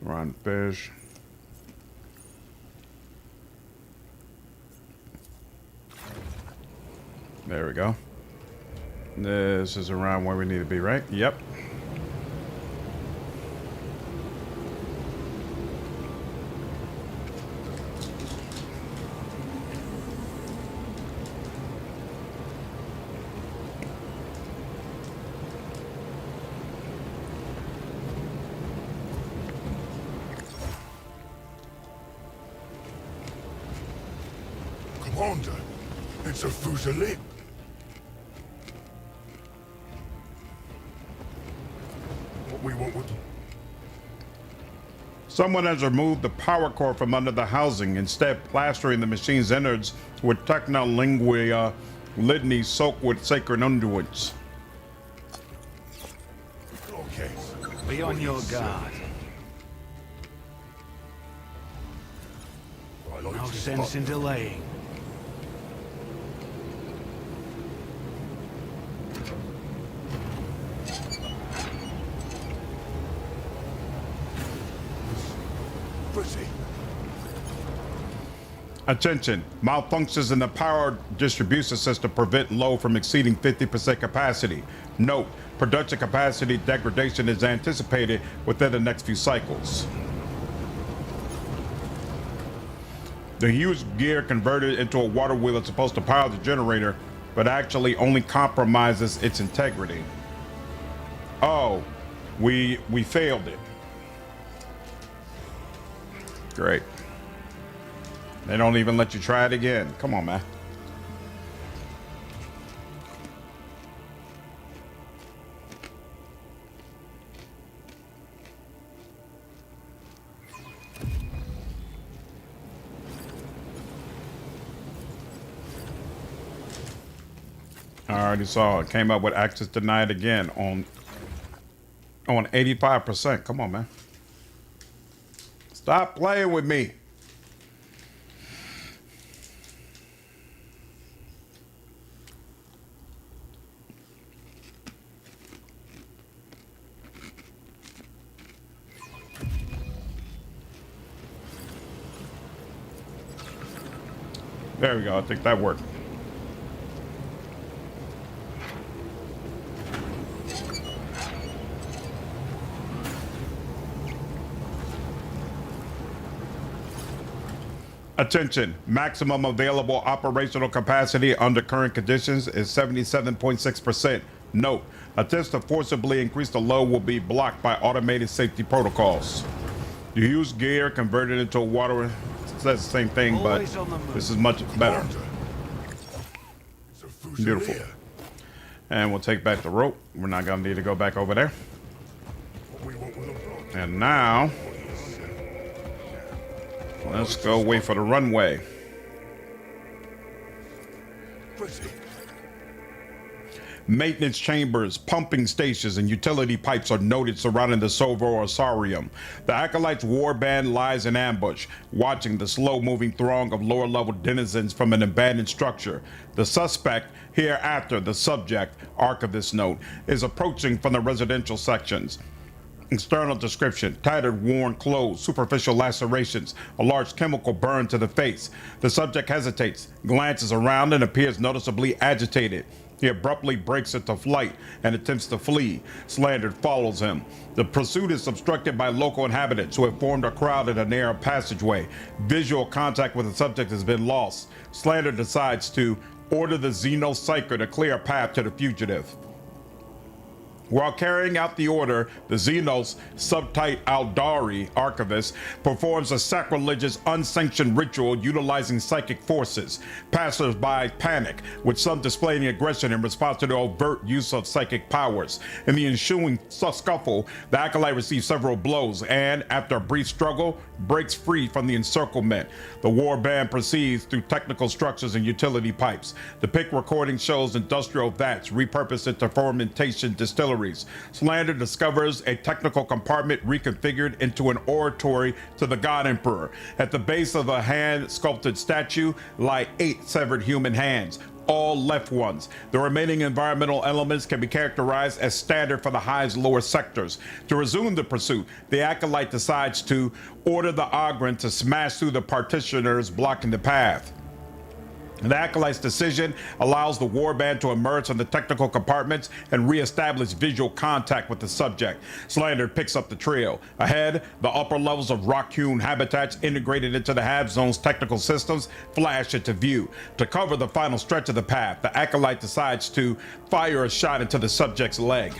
Run fish. There we go. This is around where we need to be, right? Yep. Commander, it's a fusilier. What we want with... Someone has removed the power core from under the housing, instead plastering the machine's innards with technolingua litany soaked with sacred unguents. Okay. Be on your guard. No sense in delaying. Attention, malfunctions in the power distribution system prevent load from exceeding 50% capacity. Note, production capacity degradation is anticipated within the next few cycles. The huge gear converted into a water wheel is supposed to power the generator, but actually only compromises its integrity. Oh, we failed it. Great. They don't even let you try it again. Come on, man. I already saw it. Came up with access denied again on 85%. Come on, man. Stop playing with me. There we go. I think that worked. Attention, maximum available operational capacity under current conditions is 77.6%. Note, attempts to forcibly increase the load will be blocked by automated safety protocols. You use gear converted into a water, it says the same thing, but this is much better. Beautiful. And we'll take back the rope. We're not gonna need to go back over there. And now, let's go wait for the runway. Maintenance chambers, pumping stations, and utility pipes are noted surrounding the Sovo Osarium. The Acolyte's warband lies in ambush, watching the slow-moving throng of lower-level denizens from an abandoned structure. The suspect, hereafter the subject, archivist note, is approaching from the residential sections. External description: tattered, worn clothes, superficial lacerations, a large chemical burn to the face. The subject hesitates, glances around, and appears noticeably agitated. He abruptly breaks into flight and attempts to flee. Slandered follows him. The pursuit is obstructed by local inhabitants who have formed a crowd in a narrow passageway. Visual contact with the subject has been lost. Slandered decides to order the Xenos Psyker to clear a path to the fugitive. While carrying out the order, the Xenos, subtype Aldari, archivist, performs a sacrilegious, unsanctioned ritual utilizing psychic forces. Passers-by panic, with some displaying aggression in response to the overt use of psychic powers. In the ensuing scuffle, the Acolyte receives several blows and, after a brief struggle, breaks free from the encirclement. The warband proceeds through technical structures and utility pipes. The PIC recording shows industrial vats repurposed into fermentation distilleries. Slander discovers a technical compartment reconfigured into an oratory to the God Emperor. At the base of a hand-sculpted statue lie 8 severed human hands, all left ones. The remaining environmental elements can be characterized as standard for the highest lower sectors. To resume the pursuit, the Acolyte decides to order the Ogren to smash through the partitioners blocking the path. The Acolyte's decision allows the warband to emerge from the technical compartments and re-establish visual contact with the subject. Slander picks up the trail. Ahead, the upper levels of rock-hewn habitats integrated into the Hab Zone's technical systems flash into view. To cover the final stretch of the path, the Acolyte decides to fire a shot into the subject's leg.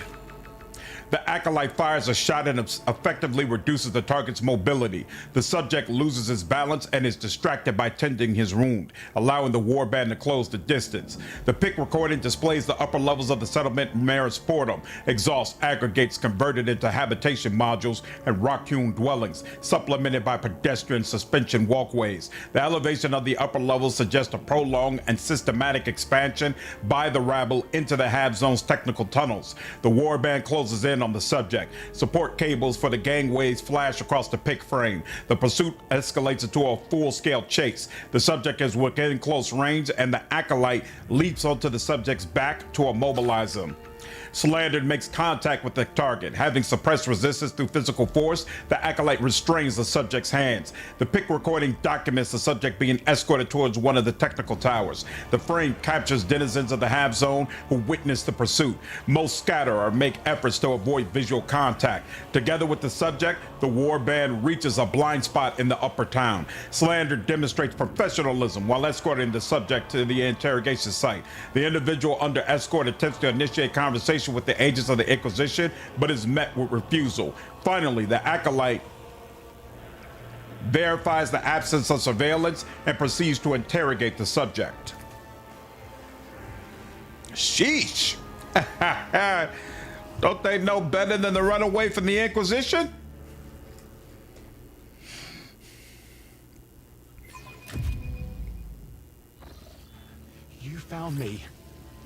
The Acolyte fires a shot and effectively reduces the target's mobility. The subject loses his balance and is distracted by tending his wound, allowing the warband to close the distance. The PIC recording displays the upper levels of the settlement Marisportum, exhaust aggregates converted into habitation modules and rock-hewn dwellings, supplemented by pedestrian suspension walkways. The elevation of the upper levels suggests a prolonged and systematic expansion by the rabble into the Hab Zone's technical tunnels. The warband closes in on the subject. Support cables for the gangways flash across the PIC frame. The pursuit escalates into a full-scale chase. The subject is within close range and the Acolyte leaps onto the subject's back to immobilize him. Slandered makes contact with the target. Having suppressed resistance through physical force, the Acolyte restrains the subject's hands. The PIC recording documents the subject being escorted towards one of the technical towers. The frame captures denizens of the Hab Zone who witness the pursuit. Most scatter or make efforts to avoid visual contact. Together with the subject, the warband reaches a blind spot in the upper town. Slandered demonstrates professionalism while escorting the subject to the interrogation site. The individual under escort attempts to initiate conversation with the agents of the Inquisition, but is met with refusal. Finally, the Acolyte verifies the absence of surveillance, and proceeds to interrogate the subject. Sheesh! Don't they know better than to run away from the Inquisition? You found me.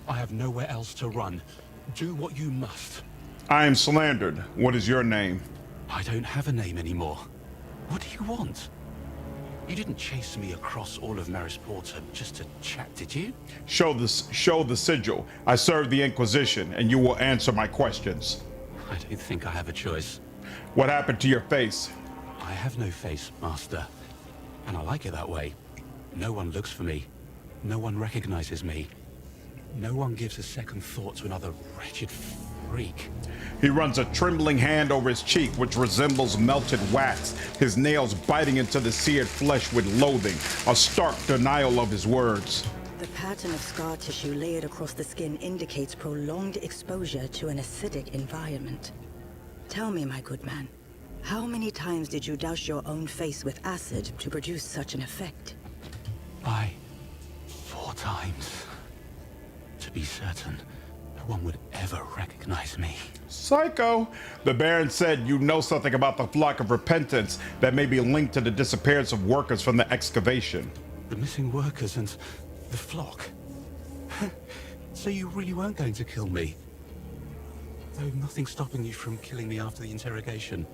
I have nowhere else to run. Do what you must. I am slandered. What is your name? I don't have a name anymore. What do you want? You didn't chase me across all of Marisportum just to chat, did you? Show the sigil. I serve the Inquisition, and you will answer my questions. I don't think I have a choice. What happened to your face? I have no face, Master. And I like it that way. No one looks for me. No one recognizes me. No one gives a second thought to another wretched freak. He runs a trembling hand over his cheek, which resembles melted wax, his nails biting into the seared flesh with loathing, a stark denial of his words. The pattern of scar tissue layered across the skin indicates prolonged exposure to an acidic environment. Tell me, my good man, how many times did you douse your own face with acid to produce such an effect? 4 times. To be certain, no one would ever recognize me. Psycho! The Baron said you know something about the flock of repentance that may be linked to the disappearance of workers from the excavation. The missing workers and the flock. So you really weren't going to kill me? Though nothing's stopping you from killing me after the interrogation.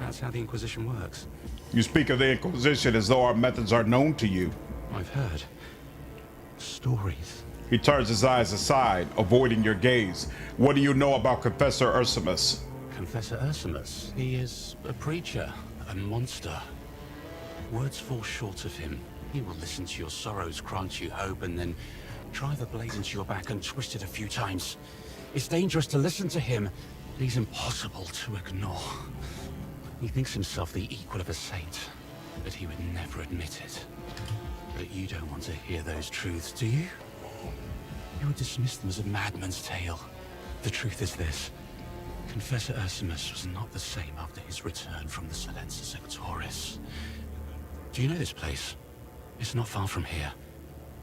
That's how the Inquisition works. You speak of the Inquisition as though our methods are known to you. I've heard stories. He turns his eyes aside, avoiding your gaze. What do you know about Confessor Ursimus? Confessor Ursimus? He is a preacher, a monster. Words fall short of him. He will listen to your sorrows, grant you hope, and then drive a blade into your back and twist it a few times. It's dangerous to listen to him, but he's impossible to ignore. He thinks himself the equal of a saint, but he would never admit it. But you don't want to hear those truths, do you? You would dismiss them as a madman's tale. The truth is this. Confessor Ursimus was not the same after his return from the Silencer Sectoris. Do you know this place? It's not far from here.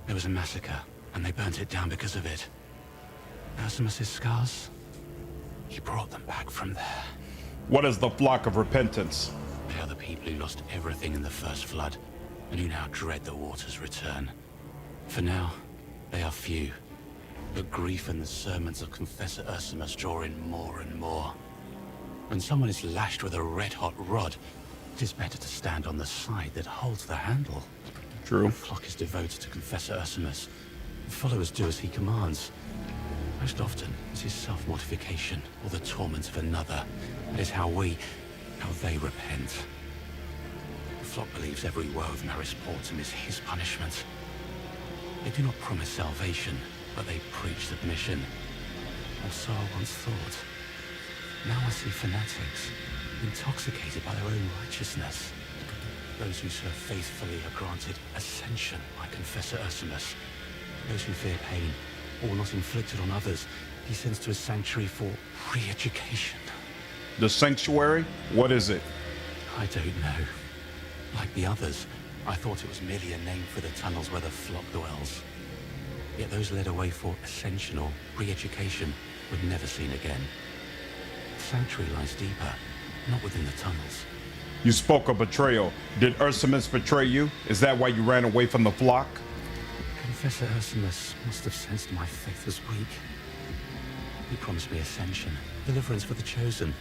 There was a massacre, and they burnt it down because of it. Ursimus's scars? He brought them back from there. What is the flock of repentance? They are the people who lost everything in the first flood, and who now dread the water's return. For now, they are few. But grief and the sermons of Confessor Ursimus draw in more and more. When someone is lashed with a red-hot rod, it is better to stand on the side that holds the handle. True. The flock is devoted to Confessor Ursimus. The followers do as he commands. Most often, it's his self-mortification or the torment of another. That is how they repent. The flock believes every woe of Marisportum is his punishment. They do not promise salvation, but they preach submission. Or so I once thought. Now I see fanatics, intoxicated by their own righteousness. Those who serve faithfully are granted ascension by Confessor Ursimus. Those who fear pain, or not inflicted on others, he sends to a sanctuary for re-education. The sanctuary? What is it? I don't know. Like the others, I thought it was merely a name for the tunnels where the flock dwells. Yet those led away for ascension or re-education were never seen again. The sanctuary lies deeper, not within the tunnels. You spoke of betrayal. Did Ursimus betray you? Is that why you ran away from the flock? Confessor Ursimus must have sensed my faith was weak. He promised me ascension, deliverance for the chosen.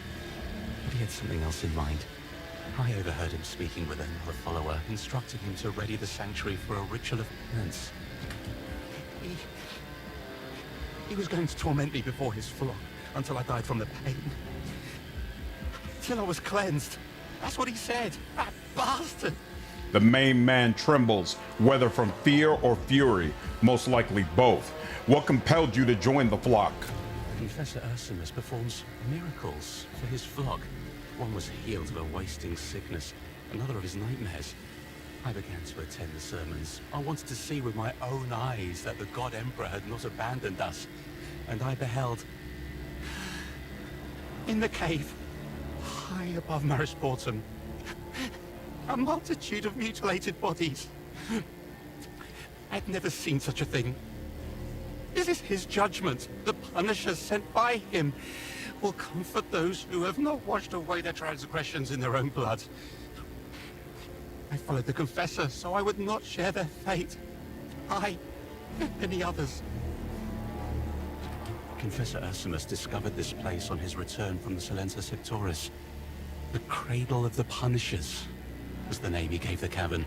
But he had something else in mind. I overheard him speaking with another follower, instructing him to ready the sanctuary for a ritual of penance. He was going to torment me before his flock until I died from the pain. Till I was cleansed. That's what he said. That bastard! The main man trembles, whether from fear or fury, most likely both. What compelled you to join the flock? Confessor Ursimus performs miracles for his flock. One was healed of a wasting sickness, another of his nightmares. I began to attend the sermons. I wanted to see with my own eyes that the God Emperor had not abandoned us. And I beheld, in the cave, high above Marisportum, A multitude of mutilated bodies. I'd never seen such a thing. This is his judgment. The Punisher sent by him will comfort those who have not washed away their transgressions in their own blood. I followed the Confessor so I would not share their fate. I and many others. Confessor Ursimus discovered this place on his return from the Silenza Sectoris. The Cradle of the Punishers was the name he gave the cavern.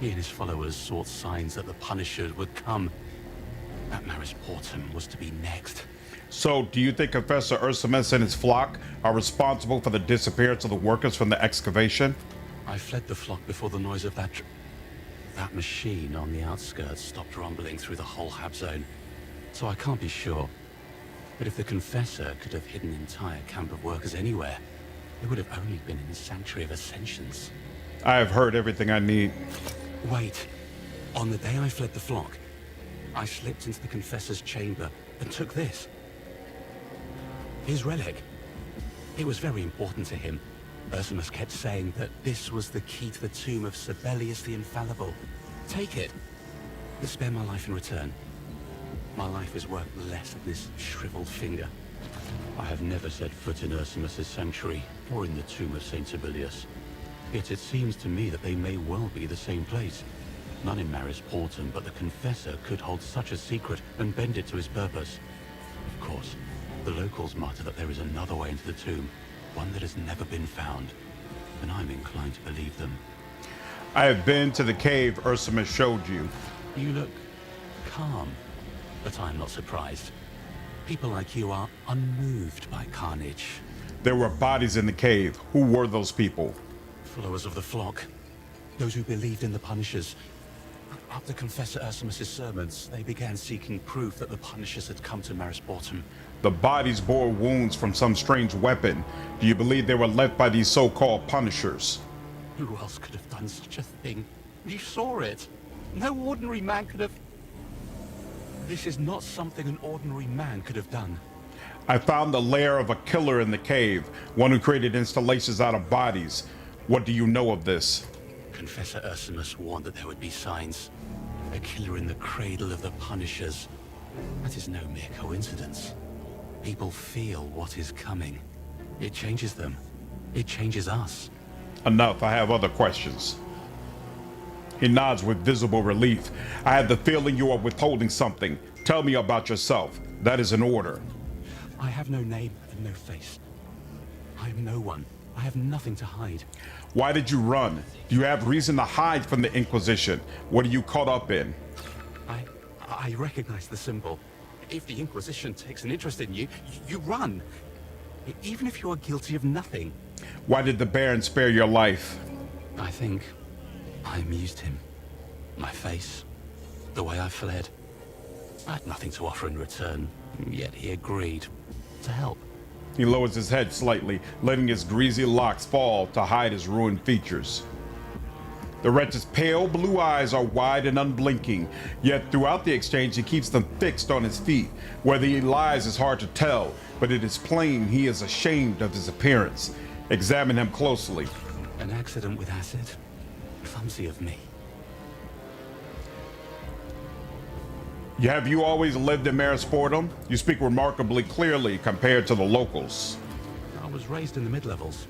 He and his followers sought signs that the Punisher would come. That Maris Portum was to be next. So, do you think Confessor Ursimus and his flock are responsible for the disappearance of the workers from the excavation? I fled the flock before the noise of that machine on the outskirts stopped rumbling through the whole hab zone. So I can't be sure. But if the Confessor could have hidden an entire camp of workers anywhere, it would have only been in the Sanctuary of Ascensions. I have heard everything I need. Wait. On the day I fled the flock, I slipped into the Confessor's chamber and took this. His relic. It was very important to him. Ursimus kept saying that this was the key to the tomb of Sibelius the Infallible. Take it. But spare my life in return. My life is worth less than this shriveled finger. I have never set foot in Ursimus's sanctuary or in the tomb of Saint Sibelius. Yet it seems to me that they may well be the same place. None in Maris Portum, but the Confessor could hold such a secret and bend it to his purpose. Of course, the locals mutter that there is another way into the tomb, one that has never been found, and I'm inclined to believe them. I have been to the cave Ursimus showed you. You look calm, but I'm not surprised. People like you are unmoved by carnage. There were bodies in the cave. Who were those people? Followers of the flock. Those who believed in the Punishers. After Confessor Ursimus's sermons, they began seeking proof that the Punishers had come to Maris Portum. The bodies bore wounds from some strange weapon. Do you believe they were left by these so-called Punishers? Who else could have done such a thing? You saw it. No ordinary man could have... This is not something an ordinary man could have done. I found the lair of a killer in the cave, one who created installations out of bodies. What do you know of this? Confessor Ursimus warned that there would be signs. A killer in the cradle of the Punishers. That is no mere coincidence. People feel what is coming. It changes them. It changes us. Enough, I have other questions. He nods with visible relief. I have the feeling you are withholding something. Tell me about yourself. That is an order. I have no name and no face. I am no one. I have nothing to hide. Why did you run? Do you have reason to hide from the Inquisition? What are you caught up in? I recognize the symbol. If the Inquisition takes an interest in you, you run. Even if you are guilty of nothing. Why did the Baron spare your life? I think I amused him. My face. The way I fled. I had nothing to offer in return, yet he agreed to help. He lowers his head slightly, letting his greasy locks fall to hide his ruined features. The wretch's pale blue eyes are wide and unblinking, yet throughout the exchange he keeps them fixed on his feet. Whether he lies is hard to tell, but it is plain he is ashamed of his appearance. Examine him closely. An accident with acid. Clumsy of me. Have you always lived in Maris Portum? You speak remarkably clearly compared to the locals. I was raised in the mid-levels.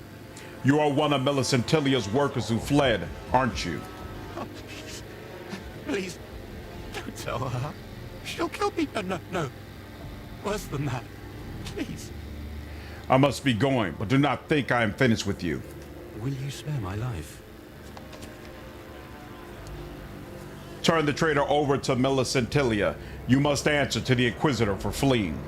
You are one of Melisentilia's workers who fled, aren't you? Oh, please, don't tell her. She'll kill me. No. Worse than that. Please. I must be going, but do not think I am finished with you. Will you spare my life? Turn the traitor over to Melisentilia. You must answer to the Inquisitor for fleeing.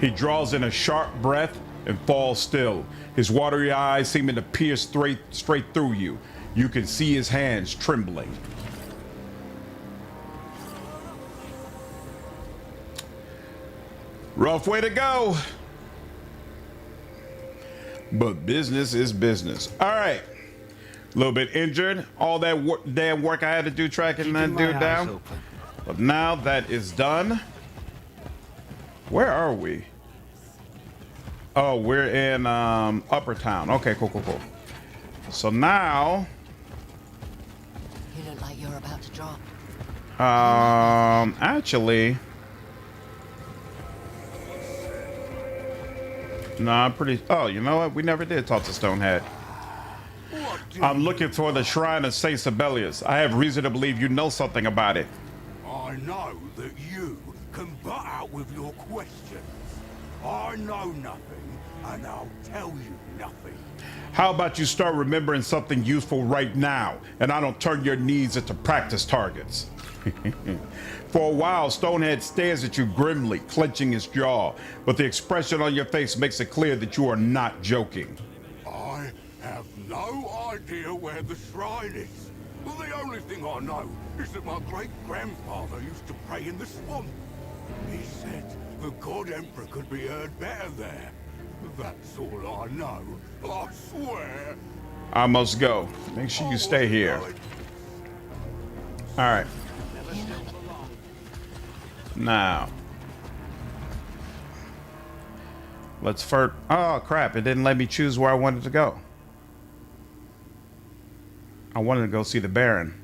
He draws in a sharp breath and falls still, his watery eyes seeming to pierce straight through you. You can see his hands trembling. Rough way to go. But business is business. All right. A little bit injured. All that damn work I had to do tracking that dude down. But now that is done. Where are we? Oh, we're in Upper Town. Okay, cool. So now, You look like you're about to drop. actually, no, I'm pretty. Oh, you know what? We never did talk to Stonehead. I'm looking for the Shrine of Saint Sibelius. I have reason to believe you know something about it. I know that you can butt out with your questions. I know nothing, and I'll tell you nothing. How about you start remembering something useful right now, and I don't turn your needs into practice targets? For a while, Stonehead stares at you grimly, clenching his jaw, but the expression on your face makes it clear that you are not joking. I have no idea where the shrine is. Well, the only thing I know is that my great-grandfather used to pray in the swamp. He said the God Emperor could be heard better there. That's all I know, I swear. I must go. Make sure you stay here. All right. Now, let's first. Oh crap! It didn't let me choose where I wanted to go. I wanted to go see the Baron.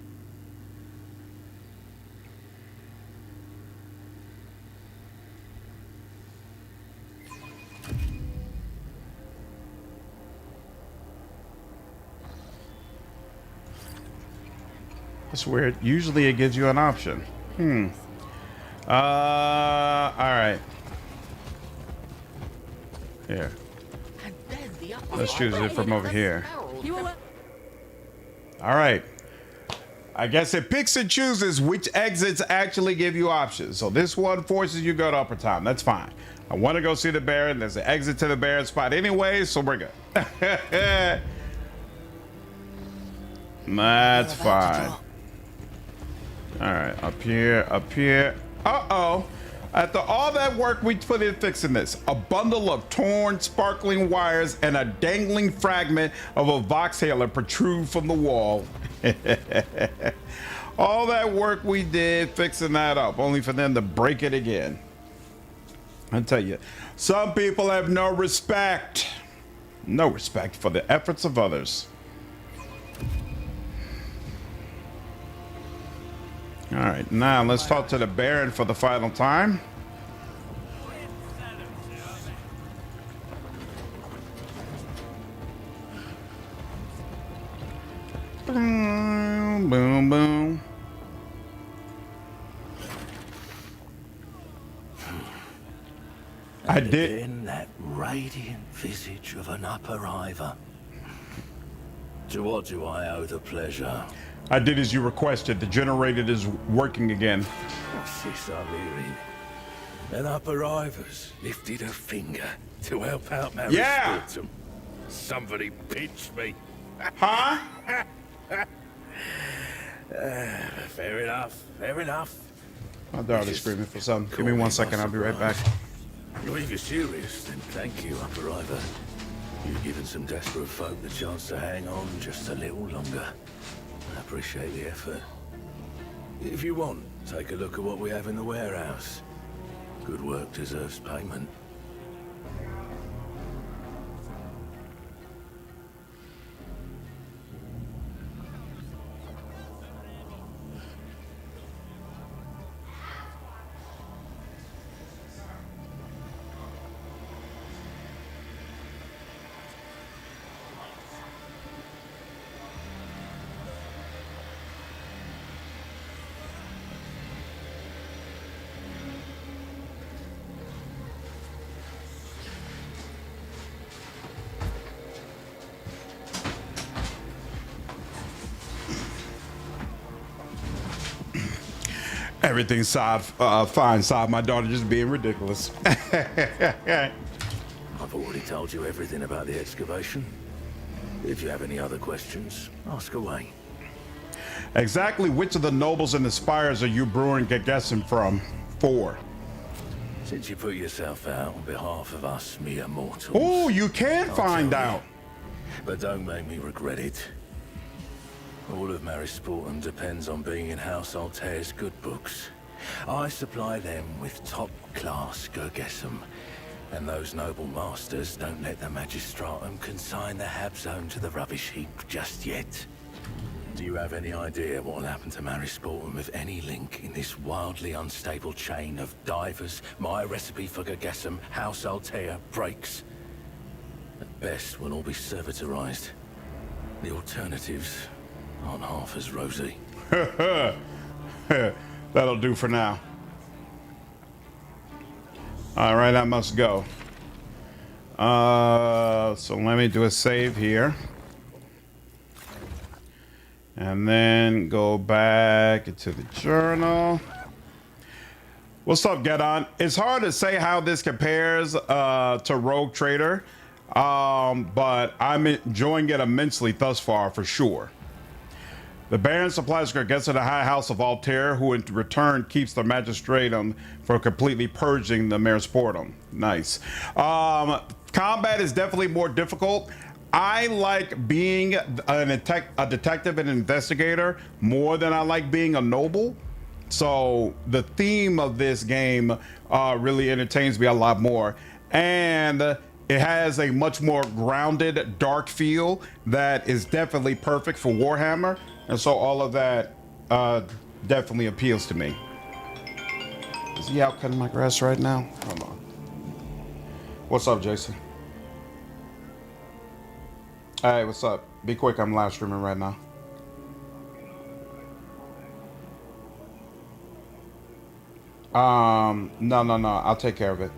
That's weird. Usually it gives you an option. All right. Here. Let's choose it from over here. All right. I guess it picks and chooses which exits actually give you options. So this one forces you to go to Upper Town. That's fine. I want to go see the Baron. There's an exit to the Baron spot anyway, so we're good. That's fine. All right, up here, up here. Uh-oh. After all that work we put in fixing this, a bundle of torn, sparkling wires and a dangling fragment of a Voxhaler protrude from the wall. All that work we did fixing that up, only for them to break it again. I tell you, some people have no respect. No respect for the efforts of others. All right, now let's talk to the Baron for the final time. Boom, boom, boom. I did. In that radiant visage of an upper-iver. To what do I owe the pleasure? I did as you requested. The generator is working again. What's this I'm hearing? An upper-iver's lifted a finger to help out Mary Sportum. Somebody pinch me. Huh? Fair enough, fair enough. My daughter's screaming for something. Give me 1 second, I'll be right back. Well, if you're serious, then thank you, upper-iver. You've given some desperate folk the chance to hang on just a little longer. I appreciate the effort. If you want, take a look at what we have in the warehouse. Good work deserves payment. Everything's fine, Saab. My daughter just being ridiculous. I've already told you everything about the excavation. If you have any other questions, ask away. Exactly which of the nobles and the spires are you brewing Gegessen from? 4. Since you put yourself out on behalf of us mere mortals. Oh, you can find out. But don't make me regret it. All of Mary Sportum depends on being in House Altair's good books. I supply them with top-class Gergesum, And those noble masters don't let the Magistratum consign the Habzone to the rubbish heap just yet. Do you have any idea what will happen to Marisportum if any link in this wildly unstable chain of divers, my recipe for Gargassum, House Altea breaks? At best, we'll all be servitorized. The alternatives aren't half as rosy. That'll do for now. All right, I must go. So let me do a save here. And then go back into the journal. What's up, Gedon? It's hard to say how this compares to Rogue Trader, but I'm enjoying it immensely thus far, for sure. The Baron supplies Gargets to the High House of Altair, who in return keeps the Magistratum for completely purging the Marisportum. Nice. Combat is definitely more difficult. I like being a detective and investigator more than I like being a noble. So the theme of this game really entertains me a lot more. And it has a much more grounded, dark feel that is definitely perfect for Warhammer. And so all of that definitely appeals to me. Is he out cutting my grass right now? Hold on. What's up, Jason? Hey, what's up? Be quick, I'm live streaming right now. No, I'll take care of it.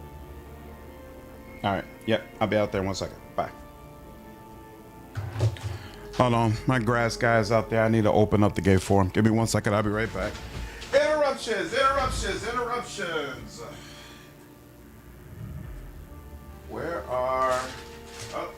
All right, yep, I'll be out there in 1 second. Bye. Hold on, my grass guy's out there. I need to open up the gate for him. Give me 1 second, I'll be right back. Interruptions. Where are... Oh.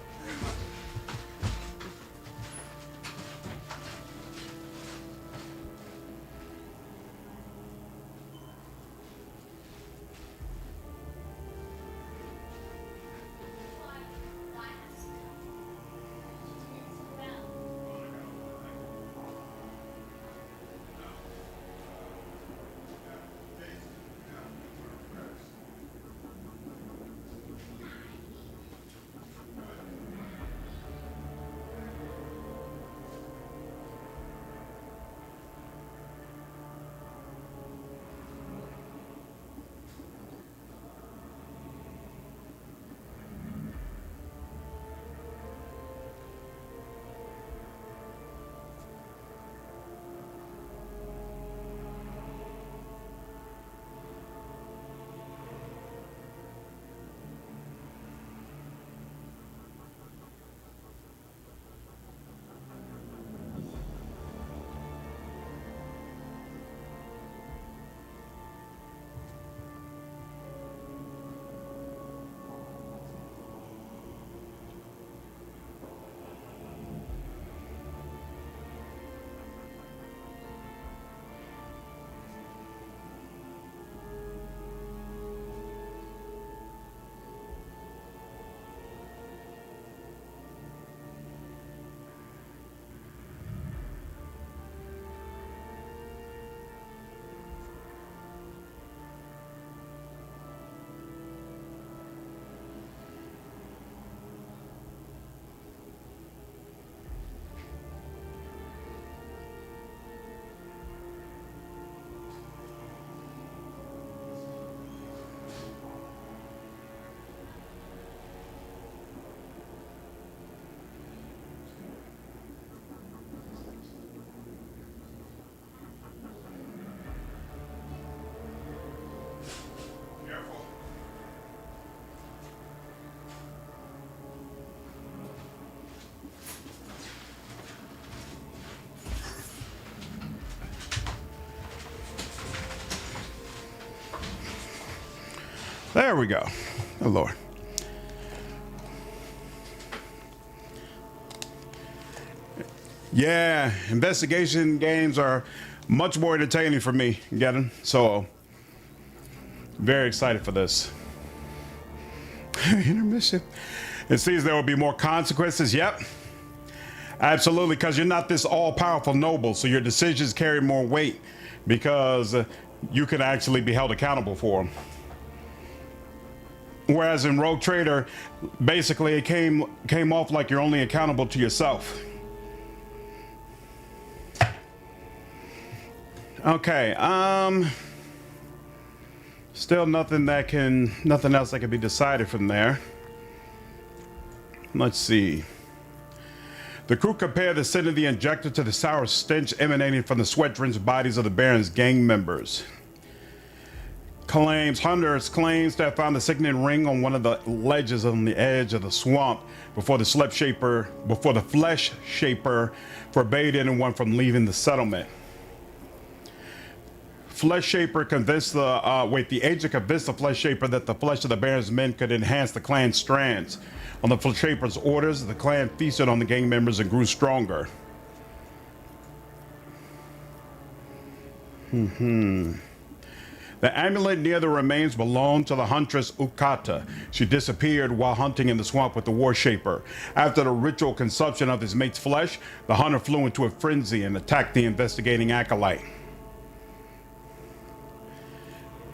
There we go. Oh, Lord. Yeah, investigation games are much more entertaining for me, Getting. So, very excited for this. Intermission. It seems there will be more consequences. Yep. Absolutely, because you're not this all-powerful noble, so your decisions carry more weight because you can actually be held accountable for them. Whereas in Rogue Trader, basically it came off like you're only accountable to yourself. Okay, still nothing else that can be decided from there. Let's see. The crew compared the scent of the injector to the sour stench emanating from the sweat-drenched bodies of the Baron's gang members. Hunters claims to have found the sickening ring on one of the ledges on the edge of the swamp before the flesh shaper forbade anyone from leaving the settlement. Flesh Shaper convinced the agent convinced the Flesh Shaper that the flesh of the Baron's men could enhance the clan's strands. On the Flesh Shaper's orders, the clan feasted on the gang members and grew stronger. The amulet near the remains belonged to the huntress Ukata. She disappeared while hunting in the swamp with the War Shaper. After the ritual consumption of his mate's flesh, the hunter flew into a frenzy and attacked the investigating acolyte.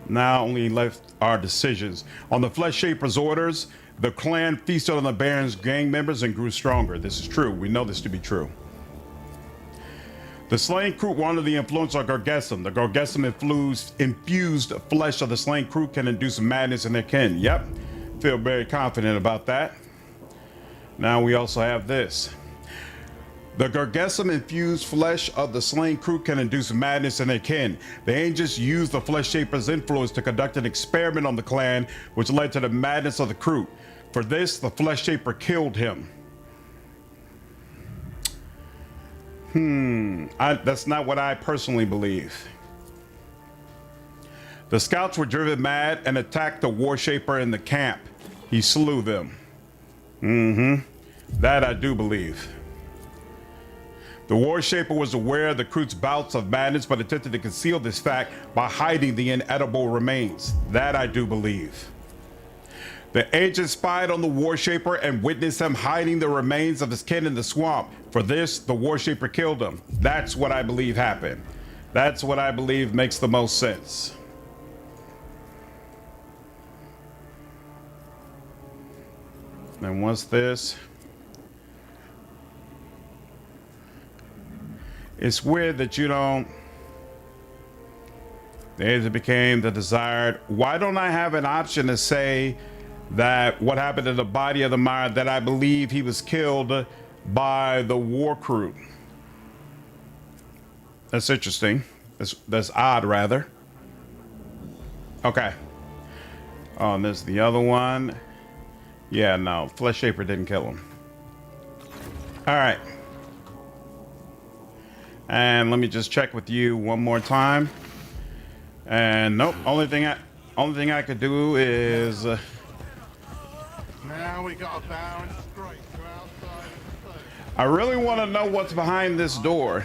Now only left our decisions. On the Flesh Shaper's orders, the clan feasted on the Baron's gang members and grew stronger. This is true. We know this to be true. The slain crew were under the influence of Gargesum. The Gargesum infused flesh of the slain crew can induce madness in their kin. Yep, feel very confident about that. Now we also have this. The Gargesum infused flesh of the slain crew can induce madness in their kin. The Ancients used the Flesh Shaper's influence to conduct an experiment on the clan, which led to the madness of the crew. For this, the Flesh Shaper killed him. That's not what I personally believe. The scouts were driven mad and attacked the War Shaper in the camp. He slew them. That I do believe. The War Shaper was aware of the crew's bouts of madness, but attempted to conceal this fact by hiding the inedible remains. That I do believe. The agent spied on the War Shaper and witnessed him hiding the remains of his kin in the swamp. For this, the War Shaper killed him. That's what I believe happened. That's what I believe makes the most sense. And what's this? It's weird that you don't. The agent became the desired. Why don't I have an option to say that what happened to the body of the mire, that I believe he was killed by the war crew? That's interesting. That's odd, rather. Okay. Oh, and there's the other one. Yeah, no, Flesh Shaper didn't kill him. All right. And let me just check with you one more time. And nope, only thing I could do is. Now we got a Baron straight to outside of the thing. I really want to know what's behind this door.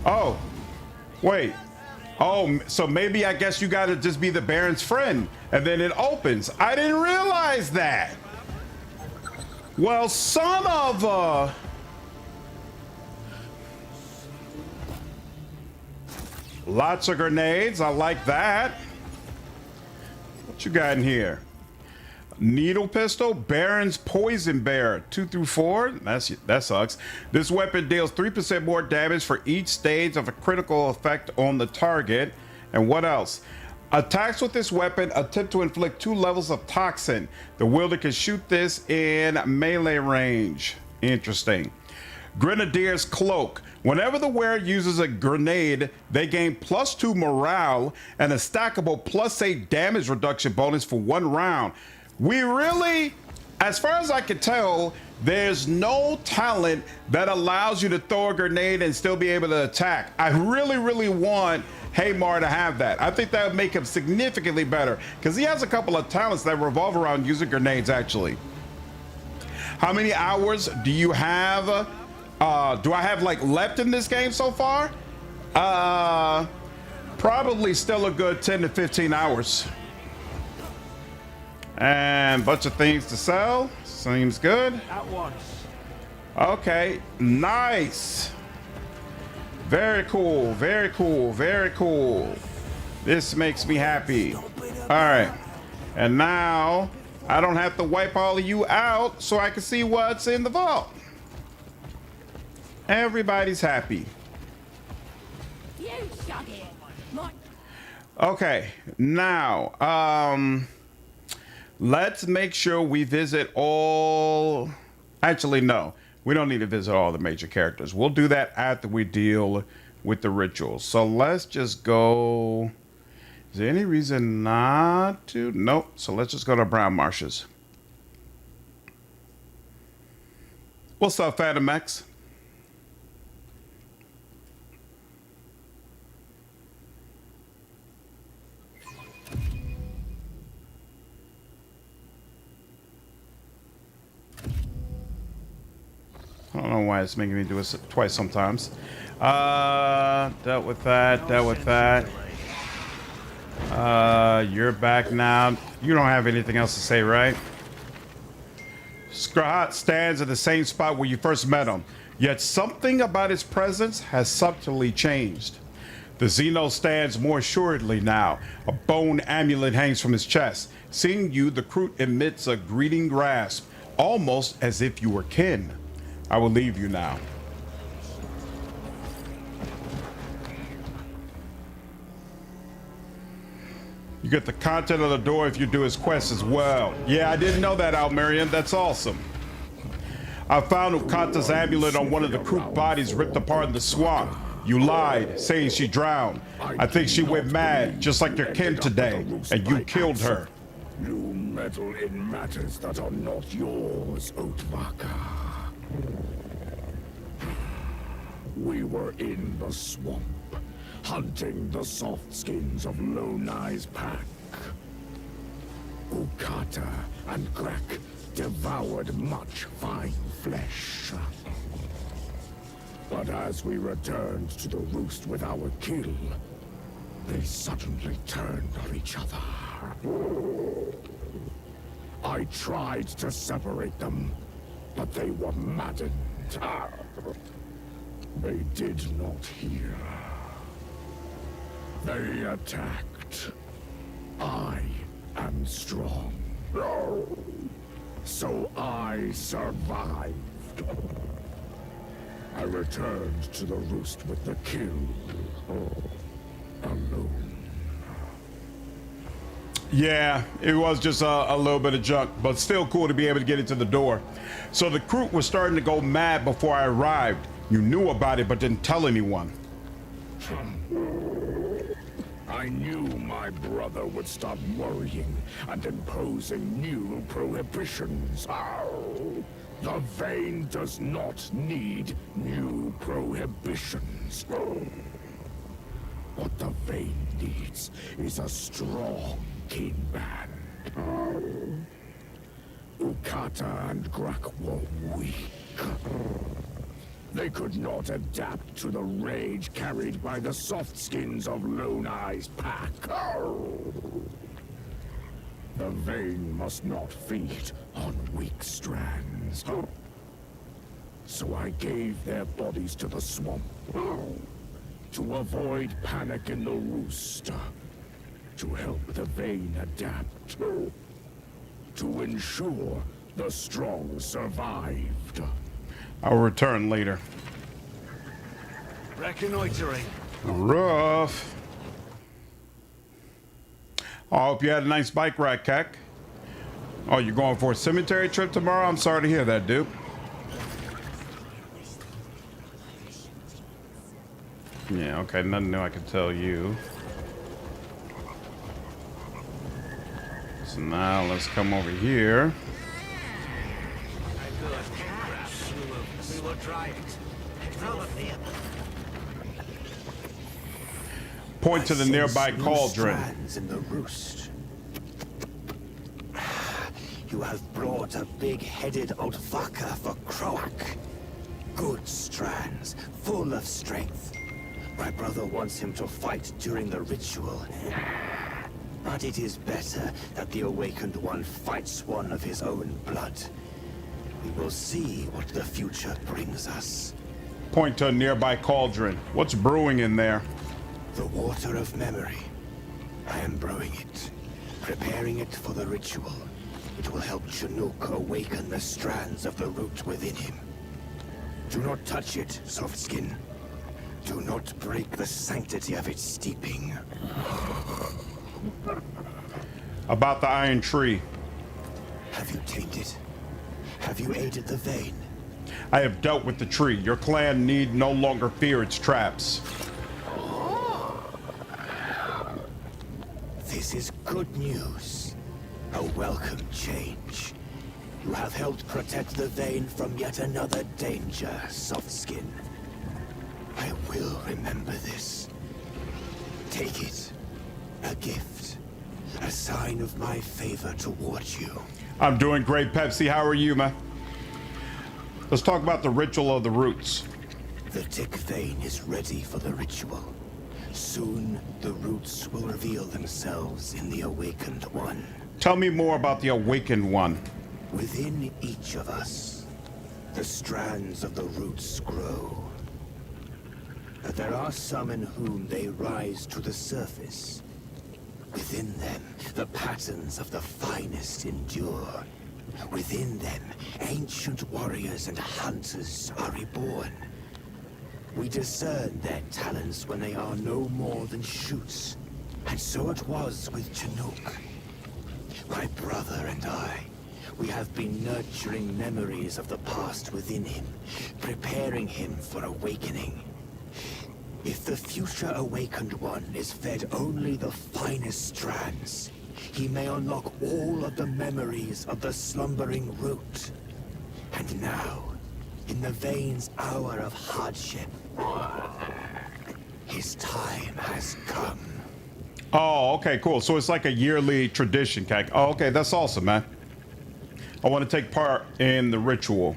Oh, wait. Oh, so maybe I guess you got to just be the Baron's friend, and then it opens. I didn't realize that. Well, son of a... Lots of grenades. I like that. What you got in here? Needle pistol, Baron's poison bear, 2 through 4. That sucks. This weapon deals 3% more damage for each stage of a critical effect on the target. And what else? Attacks with this weapon attempt to inflict 2 levels of toxin. The wielder can shoot this in melee range. Interesting. Grenadier's cloak. Whenever the wearer uses a grenade, they gain +2 morale and a stackable +8 damage reduction bonus for 1 round. We really, as far as I can tell, there's no talent that allows you to throw a grenade and still be able to attack. I really, really want Haymar to have that. I think that would make him significantly better because he has a couple of talents that revolve around using grenades, actually. How many hours do you have? Do I have like left in this game so far? Probably still a good 10 to 15 hours. And a bunch of things to sell. Seems good. At once. Okay, nice. Very cool, very cool, very cool. This makes me happy. All right. And now I don't have to wipe all of you out so I can see what's in the vault. Everybody's happy. You shut it. Okay, now, let's make sure we visit all... Actually, no. We don't need to visit all the major characters. We'll do that after we deal with the rituals. So let's just go... Is there any reason not to? Nope. So let's just go to Brown Marshes. What's up, Phantom X? I don't know why it's making me do it twice sometimes. Dealt with that, dealt with that. You're back now. You don't have anything else to say, right? Scott stands at the same spot where you first met him, yet something about his presence has subtly changed. The Xenos stands more assuredly now. A bone amulet hangs from his chest. Seeing you, the Kroot emits a greeting grasp, almost as if you were kin. I will leave you now. You get the content of the door if you do his quest as well. Yeah, I didn't know that, Almerian. That's awesome. I found Ukata's amulet on one of the Kroot bodies ripped apart in the swamp. You lied, saying she drowned. I think she went mad, just like your kin today, and you killed her. You meddle in matters that are not yours, Otvaka. We were in the swamp, hunting the soft skins of Lonai's pack. Ukata and Grak devoured much fine flesh. But as we returned to the roost with our kill, they suddenly turned on each other. I tried to separate them, but they were maddened. They did not hear. They attacked. I am strong. So I survived. I returned to the roost with the kill. Alone. Yeah, it was just a little bit of junk, but still cool to be able to get into the door. So the Kroot was starting to go mad before I arrived. You knew about it, but didn't tell anyone. I knew my brother would start worrying and imposing new prohibitions. The Vein does not need new prohibitions. What the Vein needs is a strong kin band. Ukata and Grak were weak. They could not adapt to the rage carried by the soft skins of Lonai's pack. The Vein must not feed on weak strands. So I gave their bodies to the swamp to avoid panic in the roost, to help the Vein adapt, to ensure the strong survived. I'll return later. Reconnoitering. Rough. I hope you had a nice bike ride, Kek. Oh, you're going for a cemetery trip tomorrow? I'm sorry to hear that, dude. Yeah, okay, nothing new I can tell you. So now let's come over here. We will try it. Probably. Point to the nearby cauldron. In the roost. You have brought a big-headed Otvaka for Croak. Good strands, full of strength. My brother wants him to fight during the ritual. But it is better that the Awakened One fights one of his own blood. We will see what the future brings us. Point to a nearby cauldron. What's brewing in there? The water of memory. I am brewing it, preparing it for the ritual. It will help Chinook awaken the strands of the root within him. Do not touch it, Softskin. Do not break the sanctity of its steeping. About the iron tree. Have you tamed it? Have you aided the vein? I have dealt with the tree. Your clan need no longer fear its traps. This is good news. A welcome change. You have helped protect the vein from yet another danger, Softskin. I will remember this. Take it. A gift. A sign of my favor towards you. I'm doing great, Pepsi. How are you, man? Let's talk about the ritual of the roots. The tick vein is ready for the ritual. Soon, the roots will reveal themselves in the Awakened One. Tell me more about the Awakened One. Within each of us, the strands of the roots grow. But there are some in whom they rise to the surface. Within them, the patterns of the finest endure. Within them, ancient warriors and hunters are reborn. We discern their talents when they are no more than shoots. And so it was with Chinook. My brother and I, we have been nurturing memories of the past within him, preparing him for awakening. If the future Awakened One is fed only the finest strands, he may unlock all of the memories of the slumbering root. And now, in the vein's hour of hardship, his time has come. Oh, okay, cool. So it's like a yearly tradition, Kak. Oh, okay, that's awesome, man. I want to take part in the ritual.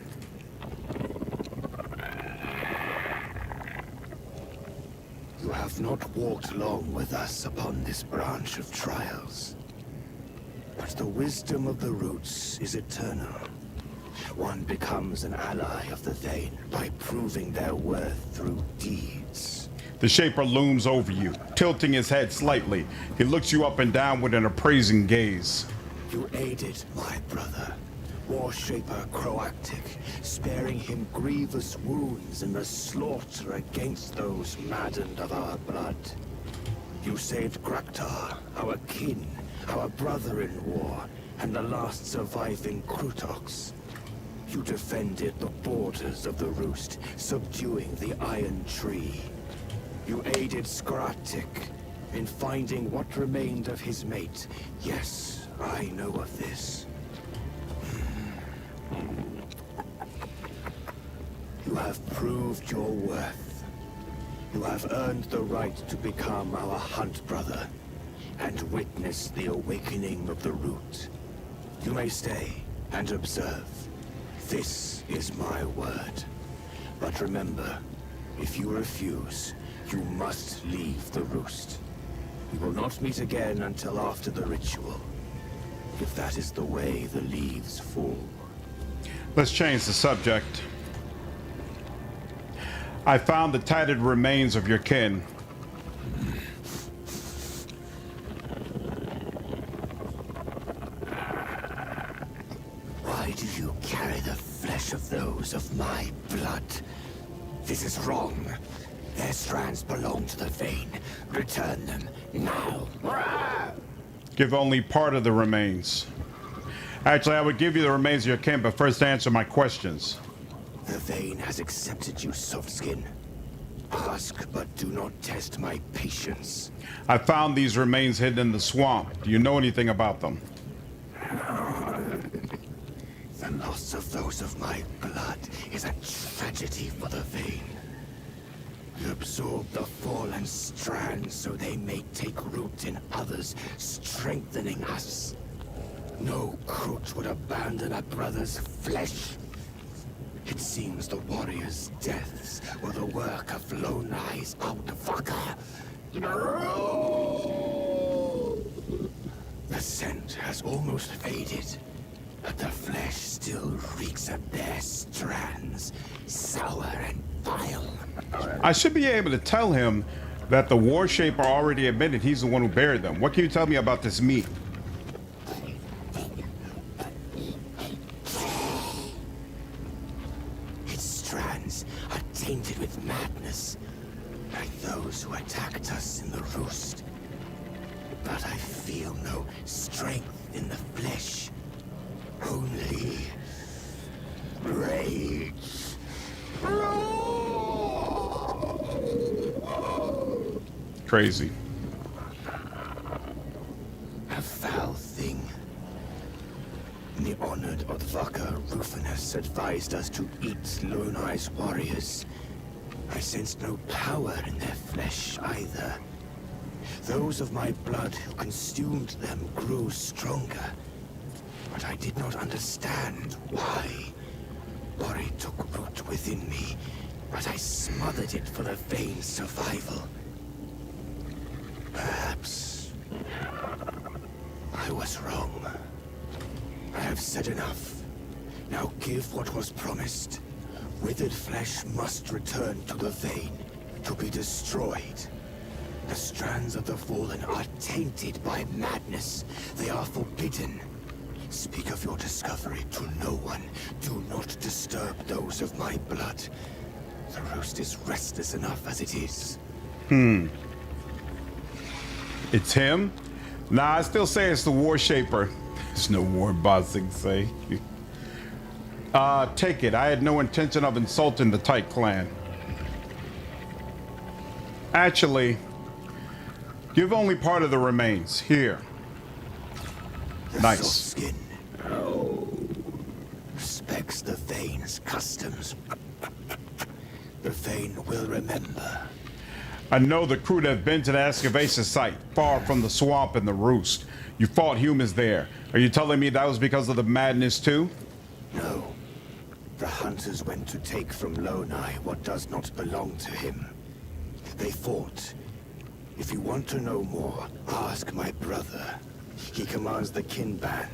You have not walked long with us upon this branch of trials. But the wisdom of the roots is eternal. One becomes an ally of the vein by proving their worth through deeds. The Shaper looms over you, tilting his head slightly. He looks you up and down with an appraising gaze. You aided my brother, War Shaper Croactic, sparing him grievous wounds in the slaughter against those maddened of our blood. You saved Graktar, our kin, our brother in war, and the last surviving Krutox. You defended the borders of the Roost, subduing the Iron Tree. You aided Skratik in finding what remained of his mate. Yes, I know of this. You have proved your worth. You have earned the right to become our hunt brother and witness the awakening of the root. You may stay and observe. This is my word. But remember, if you refuse, you must leave the roost. We will not meet again until after the ritual. If that is the way the leaves fall. Let's change the subject. I found the tattered remains of your kin. Why do you carry the flesh of those of my blood? This is wrong. Their strands belong to the vein. Return them now. Give only part of the remains. Actually, I would give you the remains of your kin, but first answer my questions. The vein has accepted you, Softskin. Ask, but do not test my patience. I found these remains hidden in the swamp. Do you know anything about them? The loss of those of my blood is a tragedy for the vein. You absorb the fallen strands so they may take root in others, strengthening us. No Krut would abandon a brother's flesh. It seems the warriors' deaths were the work of Lone Eye's Outfucker. The scent has almost faded, but the flesh still reeks of their strands, sour and vile. I should be able to tell him that the War Shaper already admitted he's the one who buried them. What can you tell me about this meat? Its strands are tainted with madness, like those who attacked us in the roost. But I feel no strength in the flesh, only rage. Crazy. A foul thing. The honored Odvaka Rufinus advised us to eat Lone Eye's warriors. I sensed no power in their flesh either. Those of my blood who consumed them grew stronger, but I did not understand why. Worry took root within me, but I smothered it for the vain survival. Perhaps I was wrong. I have said enough. Now give what was promised. Withered flesh must return to the vein, to be destroyed. The strands of the fallen are tainted by madness. They are forbidden. Speak of your discovery to no one. Do not disturb those of my blood. The roost is restless enough as it is. It's him? Nah, I still say it's the War Shaper. There's no Warren Bossing say. Take it. I had no intention of insulting the Tyke clan. Actually, give only part of the remains. Here. Nice. Skin. Respects the Vane's customs. The Vane will remember. I know the crew that have been to the excavation site, far from the swamp and the roost. You fought humans there. Are you telling me that was because of the madness too? No. The hunters went to take from Lone Eye what does not belong to him. They fought. If you want to know more, ask my brother. He commands the Kinban.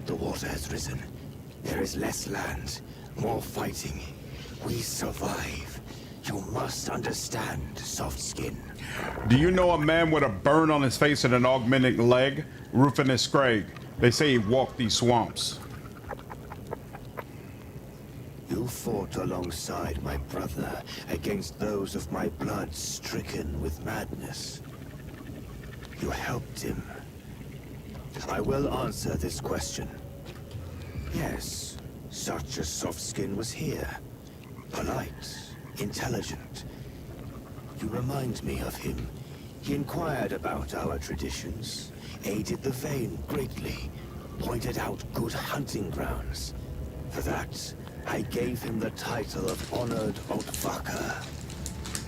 The water has risen. There is less land, more fighting. We survive. You must understand, Soft Skin. Do you know a man with a burn on his face and an augmented leg? Rufinus Craig. They say he walked these swamps. You fought alongside my brother against those of my blood stricken with madness. You helped him. I will answer this question. Yes, such a soft skin was here. Polite, intelligent. You remind me of him. He inquired about our traditions, aided the Vane greatly, pointed out good hunting grounds. For that, I gave him the title of Honored Odvaka.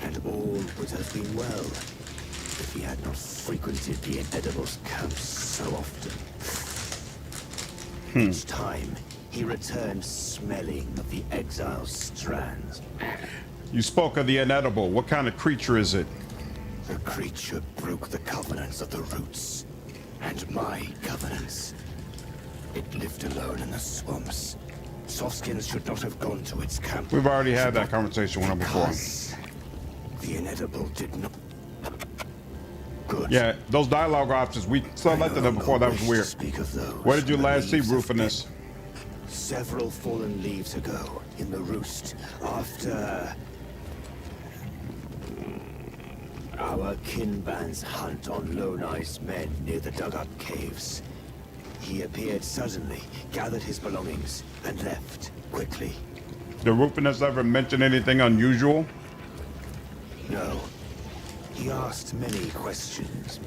And all would have been well if he had not frequented the Inedibles camps so often. Each time, he returned smelling of the exile's strands. You spoke of the inedible. What kind of creature is it? The creature broke the covenants of the roots, and my covenants. It lived alone in the swamps. Softskins should not have gone to its camp. We've already had that conversation with him before. The inedible did not. Good. Yeah, those dialogue options, we selected them before. That was weird. Where did you last see Rufinus? Several fallen leaves ago, in the roost, after our Kinban's hunt on Lone Eye's men near the dug-up caves. He appeared suddenly, gathered his belongings, and left quickly. Did Rufinus ever mention anything unusual? No. He asked many questions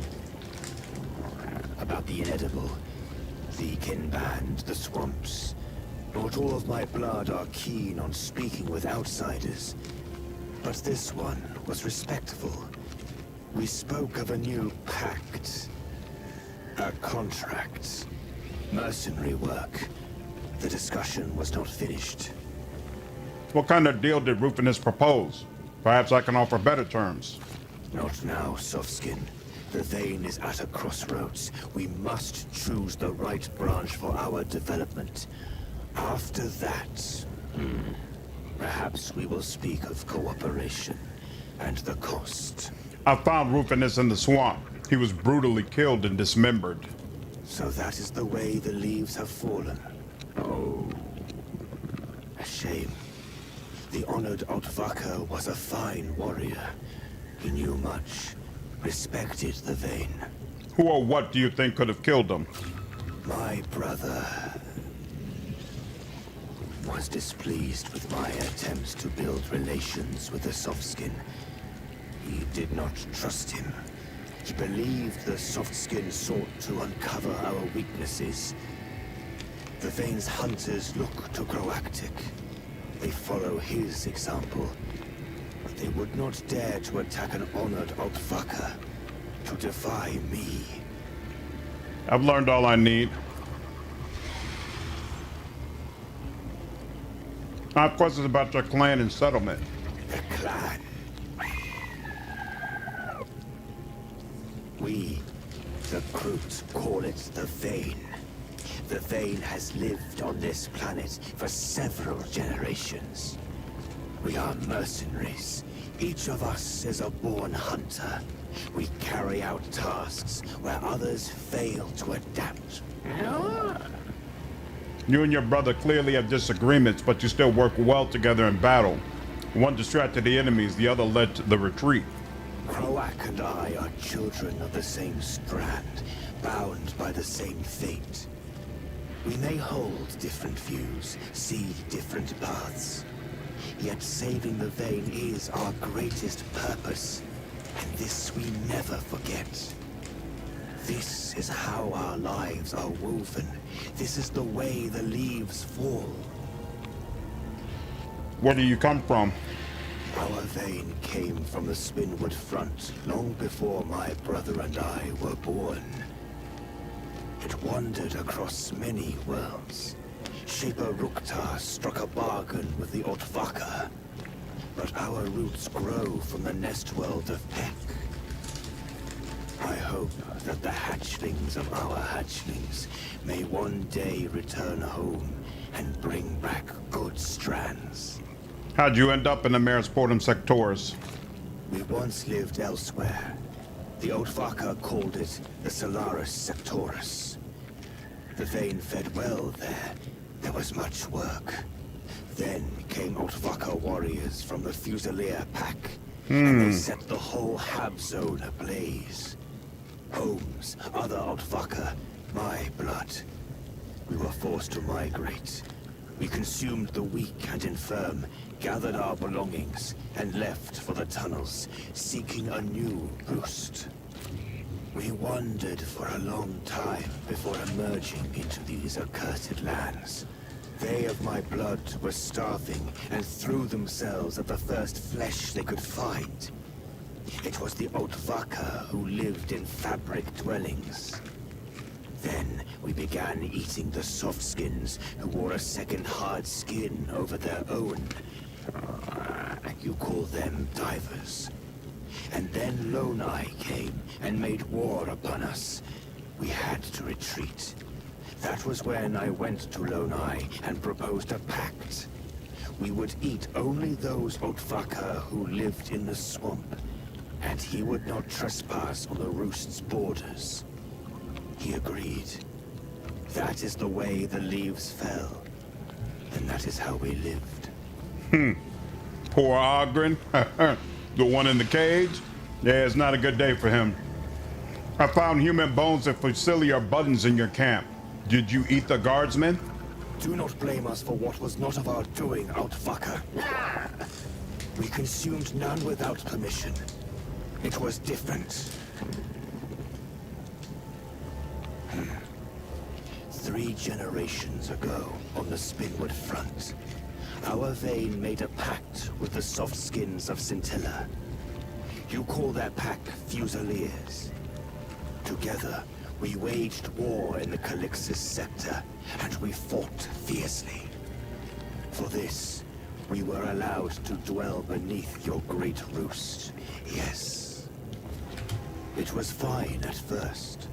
about the inedible, the Kinban, the swamps. Not all of my blood are keen on speaking with outsiders, but this one was respectful. We spoke of a new pact, a contract, mercenary work. The discussion was not finished. What kind of deal did Rufinus propose? Perhaps I can offer better terms. Not now, Softskin. The Vane is at a crossroads. We must choose the right branch for our development. After that, perhaps we will speak of cooperation. and the cost. I found Rufinus in the swamp. He was brutally killed and dismembered. So that is the way the leaves have fallen. Oh. A shame. The honored Ottvaka was a fine warrior. He knew much, respected the Vane. Who or what do you think could have killed him? My brother was displeased with my attempts to build relations with the Softskin. He did not trust him. He believed the Softskin sought to uncover our weaknesses. The Vane's hunters look to Groactic. They follow his example. But they would not dare to attack an honored Ottvaka, to defy me. I've learned all I need. I have questions about your clan and settlement. The clan. We, the Kroot, call it the Vane. The Vane has lived on this planet for several generations. We are mercenaries. Each of us is a born hunter. We carry out tasks where others fail to adapt. You and your brother clearly have disagreements, but you still work well together in battle. One distracted the enemies, the other led to the retreat. Croak and I are children of the same strand, bound by the same fate. We may hold different views, see different paths. Yet saving the Vane is our greatest purpose, and this we never forget. This is how our lives are woven. This is the way the leaves fall. Where do you come from? Our Vane came from the Spinwood Front long before my brother and I were born. It wandered across many worlds. Shaper Ruktar struck a bargain with the Ottvaka, but our roots grow from the nest world of Peck. I hope that the hatchlings of our hatchlings may one day return home and bring back good strands. How'd you end up in the Marisportum Sectors? We once lived elsewhere. The Ottvaka called it the Solaris Sectorus. The Vane fed well there. There was much work. Then came Ottvaka warriors from the Fusilier pack, and they set the whole Hab zone ablaze. Holmes, other Ottvaka, my blood. We were forced to migrate. We consumed the weak and infirm, gathered our belongings, and left for the tunnels, seeking a new roost. We wandered for a long time before emerging into these accursed lands. They of my blood were starving and threw themselves at the first flesh they could find. It was the Ottvaka who lived in fabric dwellings. Then we began eating the softskins who wore a second hard skin over their own. You call them divers. And then Lonai came and made war upon us. We had to retreat. That was when I went to Lonai and proposed a pact. We would eat only those Ottvaka who lived in the swamp, and he would not trespass on the roost's borders. He agreed. That is the way the leaves fell, and that is how we lived. Poor Ogren. The one in the cage? Yeah, it's not a good day for him. I found human bones and Fusilier buttons in your camp. Did you eat the guardsmen? Do not blame us for what was not of our doing, Ottvaka. We consumed none without permission. It was different. 3 generations ago, on the Spinwood Front, our Vane made a pact with the softskins of Scintilla. You call their pack Fusiliers. Together, we waged war in the Calixis sector, and we fought fiercely. For this, we were allowed to dwell beneath your great roost. Yes. It was fine at first,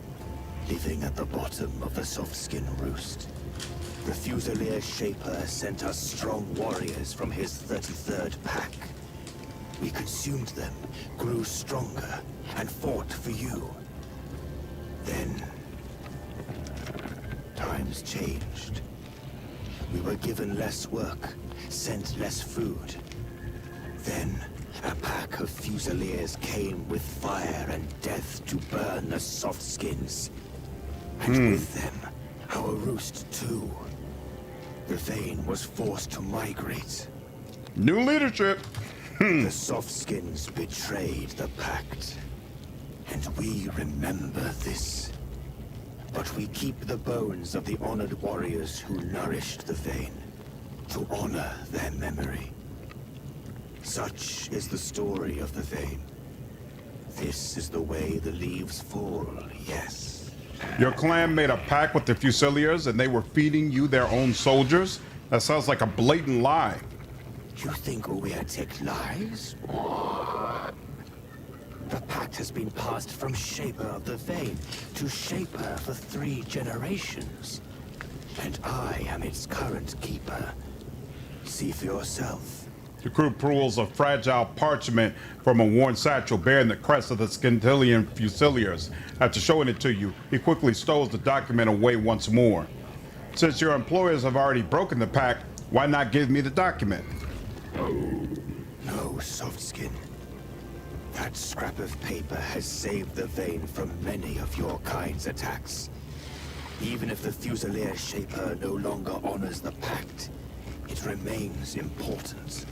living at the bottom of the softskin roost. The Fusilier Shaper sent us strong warriors from his 33rd pack. We consumed them, grew stronger, and fought for you. Then, times changed. We were given less work, sent less food. Then, a pack of Fusiliers came with fire and death to burn the soft skins. And with them, our roost too. The Vane was forced to migrate. New leadership. The soft skins betrayed the pact. And we remember this. But we keep the bones of the honored warriors who nourished the Vane, to honor their memory. Such is the story of the Vane. This is the way the leaves fall, yes. Your clan made a pact with the Fusiliers and they were feeding you their own soldiers? That sounds like a blatant lie. You think WH40K lies? The pact has been passed from Shaper of the Vane to Shaper for 3 generations. And I am its current keeper. See for yourself. The crew pulls a fragile parchment from a worn satchel bearing the crest of the Scintilian Fusiliers. After showing it to you, he quickly stows the document away once more. Since your employers have already broken the pact, why not give me the document? No, Softskin. That scrap of paper has saved the Vane from many of your kind's attacks. Even if the Fusilier Shaper no longer honors the pact, it remains important.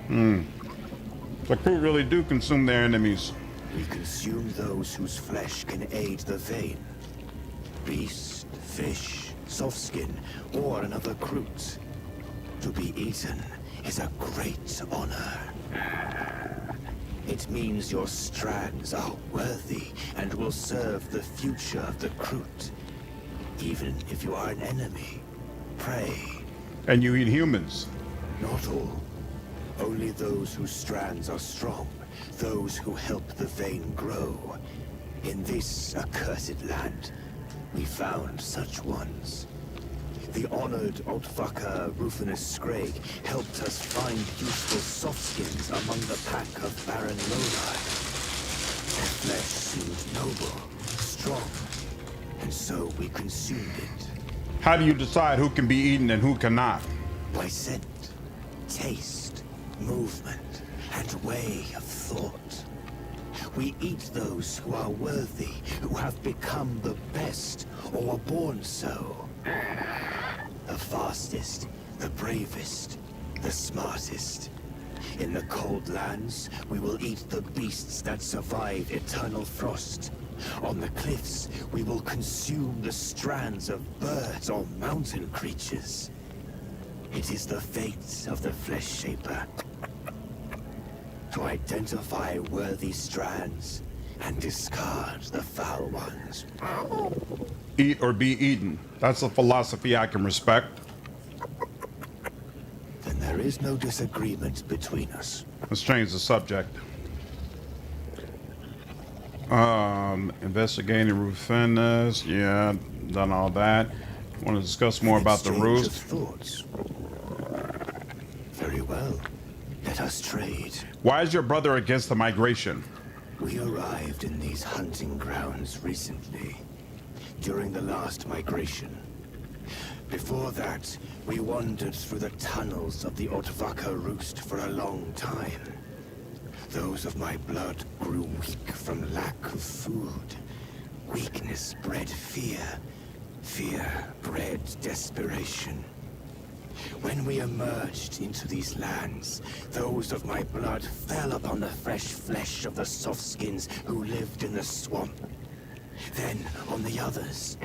The crew really do consume their enemies. We consume those whose flesh can aid the Vane. Beast, fish, softskin, or another Kroot. To be eaten is a great honor. It means your strands are worthy and will serve the future of the Kroot. Even if you are an enemy, prey. And you eat humans. Not all. Only those whose strands are strong. Those who help the Vane grow. In this accursed land, we found such ones. The honored Altfucker Rufinus Scrag helped us find useful softskins among the pack of Baron Lodi. Their flesh seemed noble, strong, and so we consumed it. How do you decide who can be eaten and who cannot? By scent, taste, movement, and way of thought. We eat those who are worthy, who have become the best, or were born so. The fastest, the bravest, the smartest. In the cold lands, we will eat the beasts that survive eternal frost. On the cliffs, we will consume the strands of birds or mountain creatures. It is the fate of the Flesh Shaper to identify worthy strands and discard the foul ones. Eat or be eaten. That's a philosophy I can respect. Then there is no disagreement between us. Let's change the subject. Investigating Rufinus. Yeah, done all that. Want to discuss more about the roost? Thoughts. Very well. Let us trade. Why is your brother against the migration? We arrived in these hunting grounds recently, during the last migration. Before that, we wandered through the tunnels of the Otvaka Roost for a long time. Those of my blood grew weak from lack of food. Weakness bred fear. Fear bred desperation. When we emerged into these lands, those of my blood fell upon the fresh flesh of the softskins who lived in the swamp. Then on the others.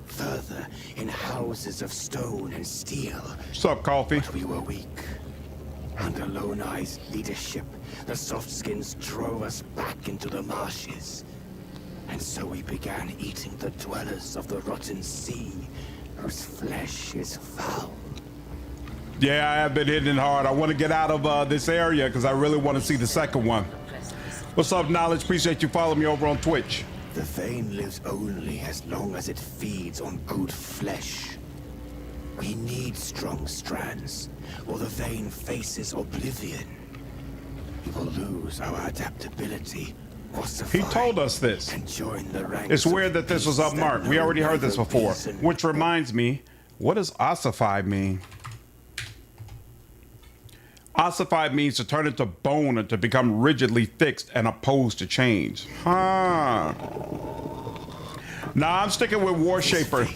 Further, in houses of stone and steel. What's up, Coffee? But we were weak. Under Lonai's leadership, the softskins drove us back into the marshes. And so we began eating the dwellers of the rotten sea, whose flesh is foul. Yeah, I have been hitting hard. I want to get out of this area because I really want to see the second one. What's up, Knowledge? Appreciate you following me over on Twitch. The Vane lives only as long as it feeds on good flesh. We need strong strands, or the vein faces oblivion. We will lose our adaptability. He told us this. It's weird that this was upmarked. We already heard this before. Which reminds me, what does ossify mean? Ossify means to turn into bone and to become rigidly fixed and opposed to change. Huh. Nah, I'm sticking with Warshaper.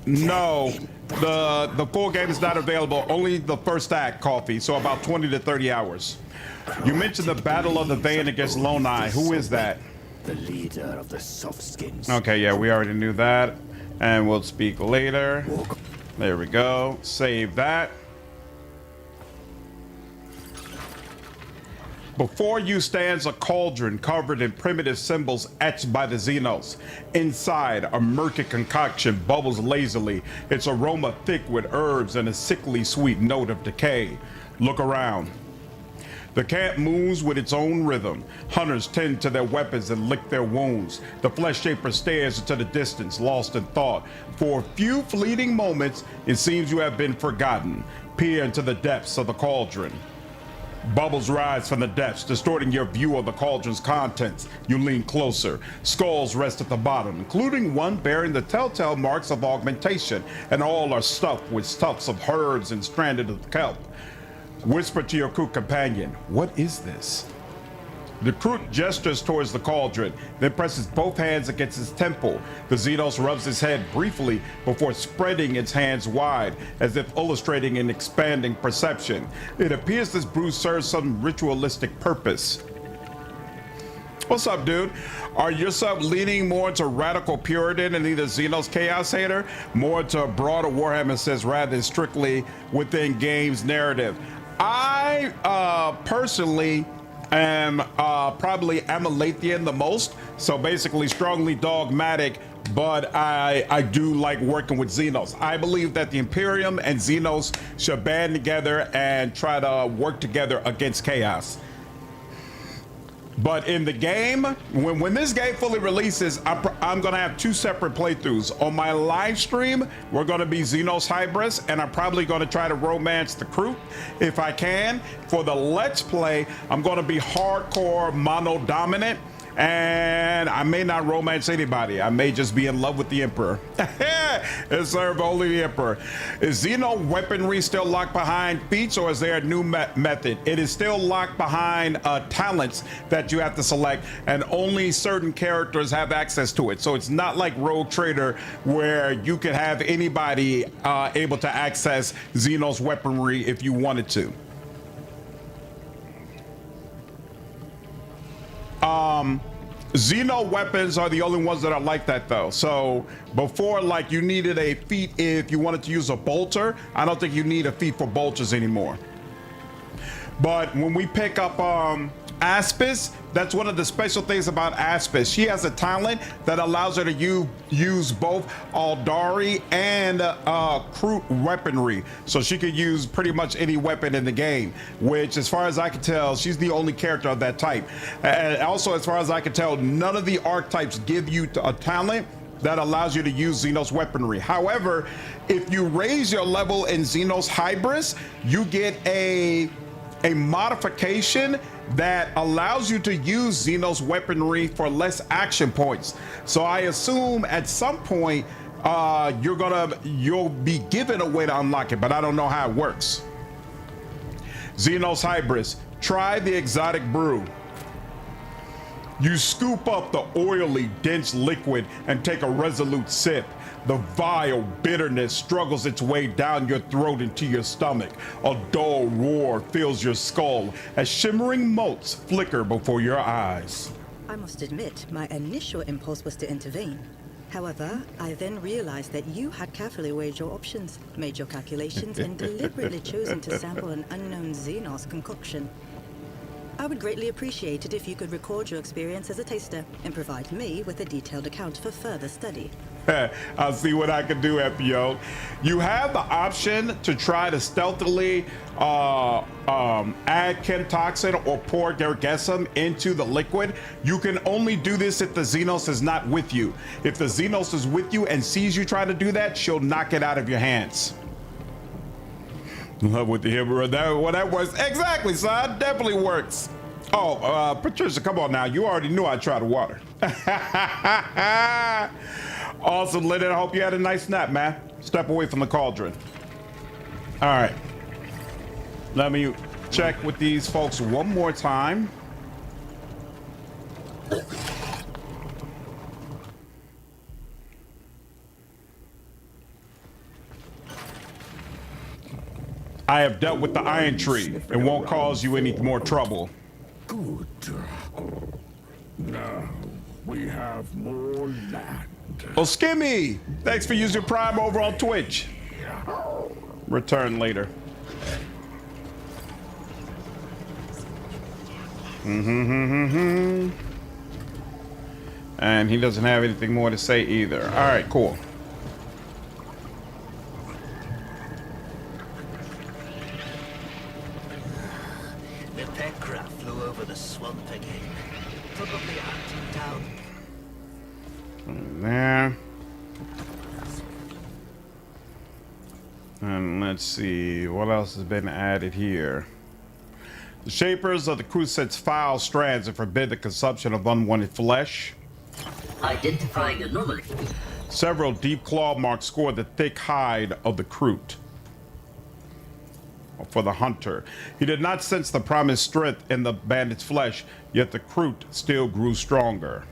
No. The full game is not available. Only the first act, Coffee. So about 20 to 30 hours. You mentioned the Battle of the Vein against Lone Eye. Who is that? The leader of the soft skins. Okay, yeah, we already knew that. And we'll speak later. There we go. Save that. Before you stands a cauldron covered in primitive symbols etched by the Xenos. Inside, a murky concoction bubbles lazily, its aroma thick with herbs and a sickly sweet note of decay. Look around. The camp moves with its own rhythm. Hunters tend to their weapons and lick their wounds. The flesh shaper stares into the distance, lost in thought. For a few fleeting moments, it seems you have been forgotten. Peer into the depths of the cauldron. Bubbles rise from the depths, distorting your view of the cauldron's contents. You lean closer. Skulls rest at the bottom, including one bearing the telltale marks of augmentation, and all are stuffed with tufts of herbs and stranded of kelp. Whisper to your crew companion, what is this? The crew gestures towards the cauldron, then presses both hands against his temple. The Xenos rubs his head briefly before spreading its hands wide, as if illustrating an expanding perception. It appears this brew serves some ritualistic purpose. What's up, dude? Are yourself leaning more into radical Puritan and either Xenos Chaos Hater, more to a broader Warhammer says rather than strictly within game's narrative? I personally am probably Amalathian the most, so basically strongly dogmatic, but I do like working with Xenos. I believe that the Imperium and Xenos should band together and try to work together against Chaos. But in the game, when this game fully releases, I'm gonna have two separate playthroughs. On my live stream, we're gonna be Xenos Hybris, and I'm probably gonna try to romance the crew if I can. For the Let's Play, I'm gonna be hardcore mono dominant, and I may not romance anybody. I may just be in love with the Emperor. And serve only the Emperor. Is Xeno weaponry still locked behind feats, or is there a new method? It is still locked behind talents that you have to select, and only certain characters have access to it. So it's not like Rogue Trader, where you could have anybody able to access Xeno's weaponry if you wanted to. Xeno weapons are the only ones that are like that though. So before, like, you needed a feat if you wanted to use a bolter. I don't think you need a feat for bolters anymore. But when we pick up Aspis, that's one of the special things about Aspis. She has a talent that allows her to use both Aldari and Kroot weaponry. So she could use pretty much any weapon in the game, which, as far as I can tell, she's the only character of that type. And also, as far as I can tell, none of the archetypes give you a talent that allows you to use Xenos weaponry. However, if you raise your level in Xenos Hybris, you get a modification that allows you to use Xenos weaponry for less action points. So I assume at some point you'll be given a way to unlock it, but I don't know how it works. Xenos Hybris, try the exotic brew. You scoop up the oily, dense liquid and take a resolute sip. The vile bitterness struggles its way down your throat into your stomach. A dull roar fills your skull as shimmering motes flicker before your eyes. I must admit, my initial impulse was to intervene. However, I then realized that you had carefully weighed your options, made your calculations, and deliberately chosen to sample an unknown Xenos concoction. I would greatly appreciate it if you could record your experience as a taster and provide me with a detailed account for further study. I'll see what I can do, FPO. You have the option to try to stealthily add chem toxin or pour Gergesum into the liquid. You can only do this if the Xenos is not with you. If the Xenos is with you and sees you try to do that, she'll knock it out of your hands. Love with the humor. That works. Exactly, son. Definitely works. Oh, Patricia, come on now. You already knew I tried to water. Awesome, Lyndon. I hope you had a nice nap, man. Step away from the cauldron. All right. Let me check with these folks one more time. I have dealt with the Iron Tree. It won't cause you any more trouble. Good. Now we have more land. Well, Skimmy, thanks for using Prime over on Twitch. Return later. And he doesn't have anything more to say either. All right, cool. The pet craft flew over the swamp again. Probably hunting down. There. And let's see what else has been added here. The shapers of the crew sets foul strands and forbid the consumption of unwanted flesh. Identifying anomaly. Several deep claw marks score the thick hide of the crew. For the hunter, he did not sense the promised strength in the bandit's flesh, yet the crew still grew stronger.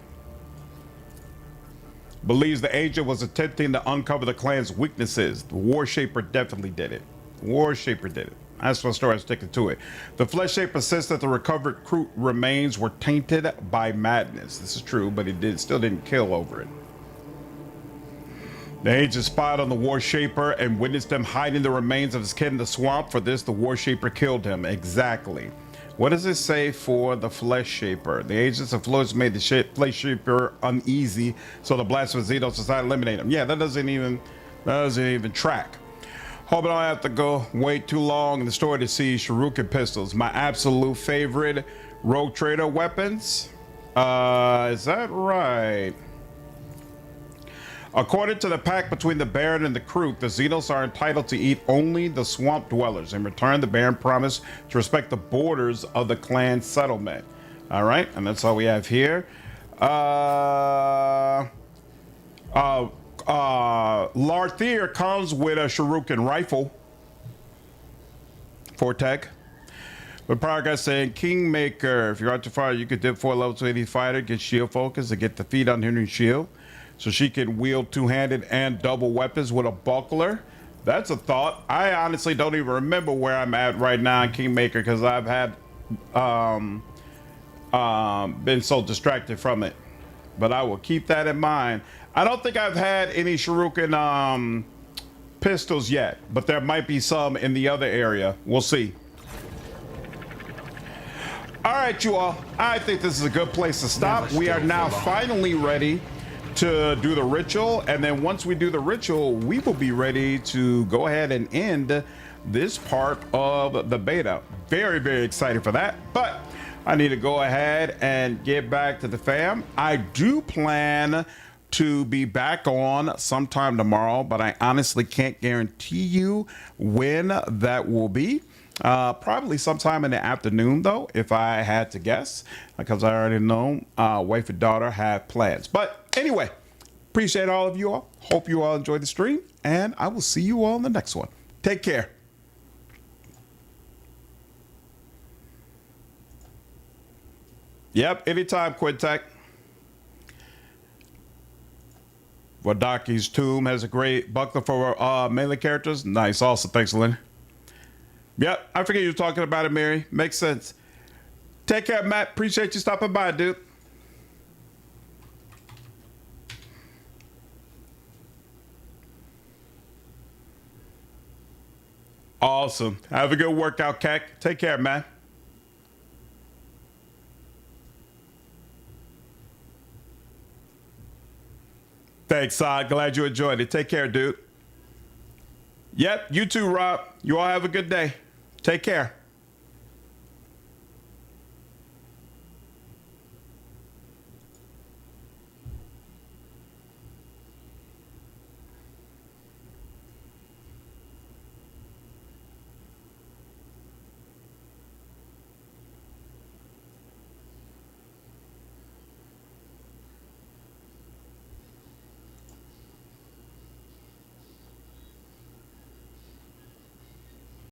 Believes the agent was attempting to uncover the clan's weaknesses. The War Shaper definitely did it. War Shaper did it. That's my story. I'm sticking to it. The Flesh Shaper says that the recovered crew remains were tainted by madness. This is true, but he still didn't kill over it. The agent spied on the War Shaper and witnessed him hiding the remains of his kid in the swamp. For this, the War Shaper killed him. Exactly. What does it say for the Flesh Shaper? The agents of Flores made the Flesh Shaper uneasy, so the blasphemous Xenos decided to eliminate him. Yeah, that doesn't even track. Hope I don't have to go wait too long in the store to see Shuriken pistols, my absolute favorite Rogue Trader weapons. Is that right? According to the pact between the Baron and the crew, the Xenos are entitled to eat only the swamp dwellers. In return, the Baron promised to respect the borders of the clan settlement. All right, and that's all we have here. Larthier comes with a Shuriken rifle for tech. But Progress saying, Kingmaker, if you're out to fire, you could dip 4 level 280 fighter, get shield focus, and get the feet on her shield. So she can wield two-handed and double weapons with a buckler. That's a thought. I honestly don't even remember where I'm at right now in Kingmaker because I've had been so distracted from it. But I will keep that in mind. I don't think I've had any Shuriken pistols yet, but there might be some in the other area. We'll see. All right, you all. I think this is a good place to stop. We are now finally ready to do the ritual, and then once we do the ritual, we will be ready to go ahead and end this part of the beta. Very, very excited for that, but I need to go ahead and get back to the fam. I do plan to be back on sometime tomorrow, but I honestly can't guarantee you when that will be. Probably sometime in the afternoon, though, if I had to guess, because I already know wife and daughter have plans. But anyway, appreciate all of you all. Hope you all enjoyed the stream, and I will see you all in the next one. Take care. Yep, anytime, Quintek. Wadaki's Tomb has a great buckler for melee characters. Nice, also. Thanks, Lynn. Yep, I forget you were talking about it, Mary. Makes sense. Take care, Matt. Appreciate you stopping by, dude. Awesome. Have a good workout, Keck. Take care, man. Thanks, Sod. Glad you enjoyed it. Take care, dude. Yep, you too, Rob. You all have a good day. Take care.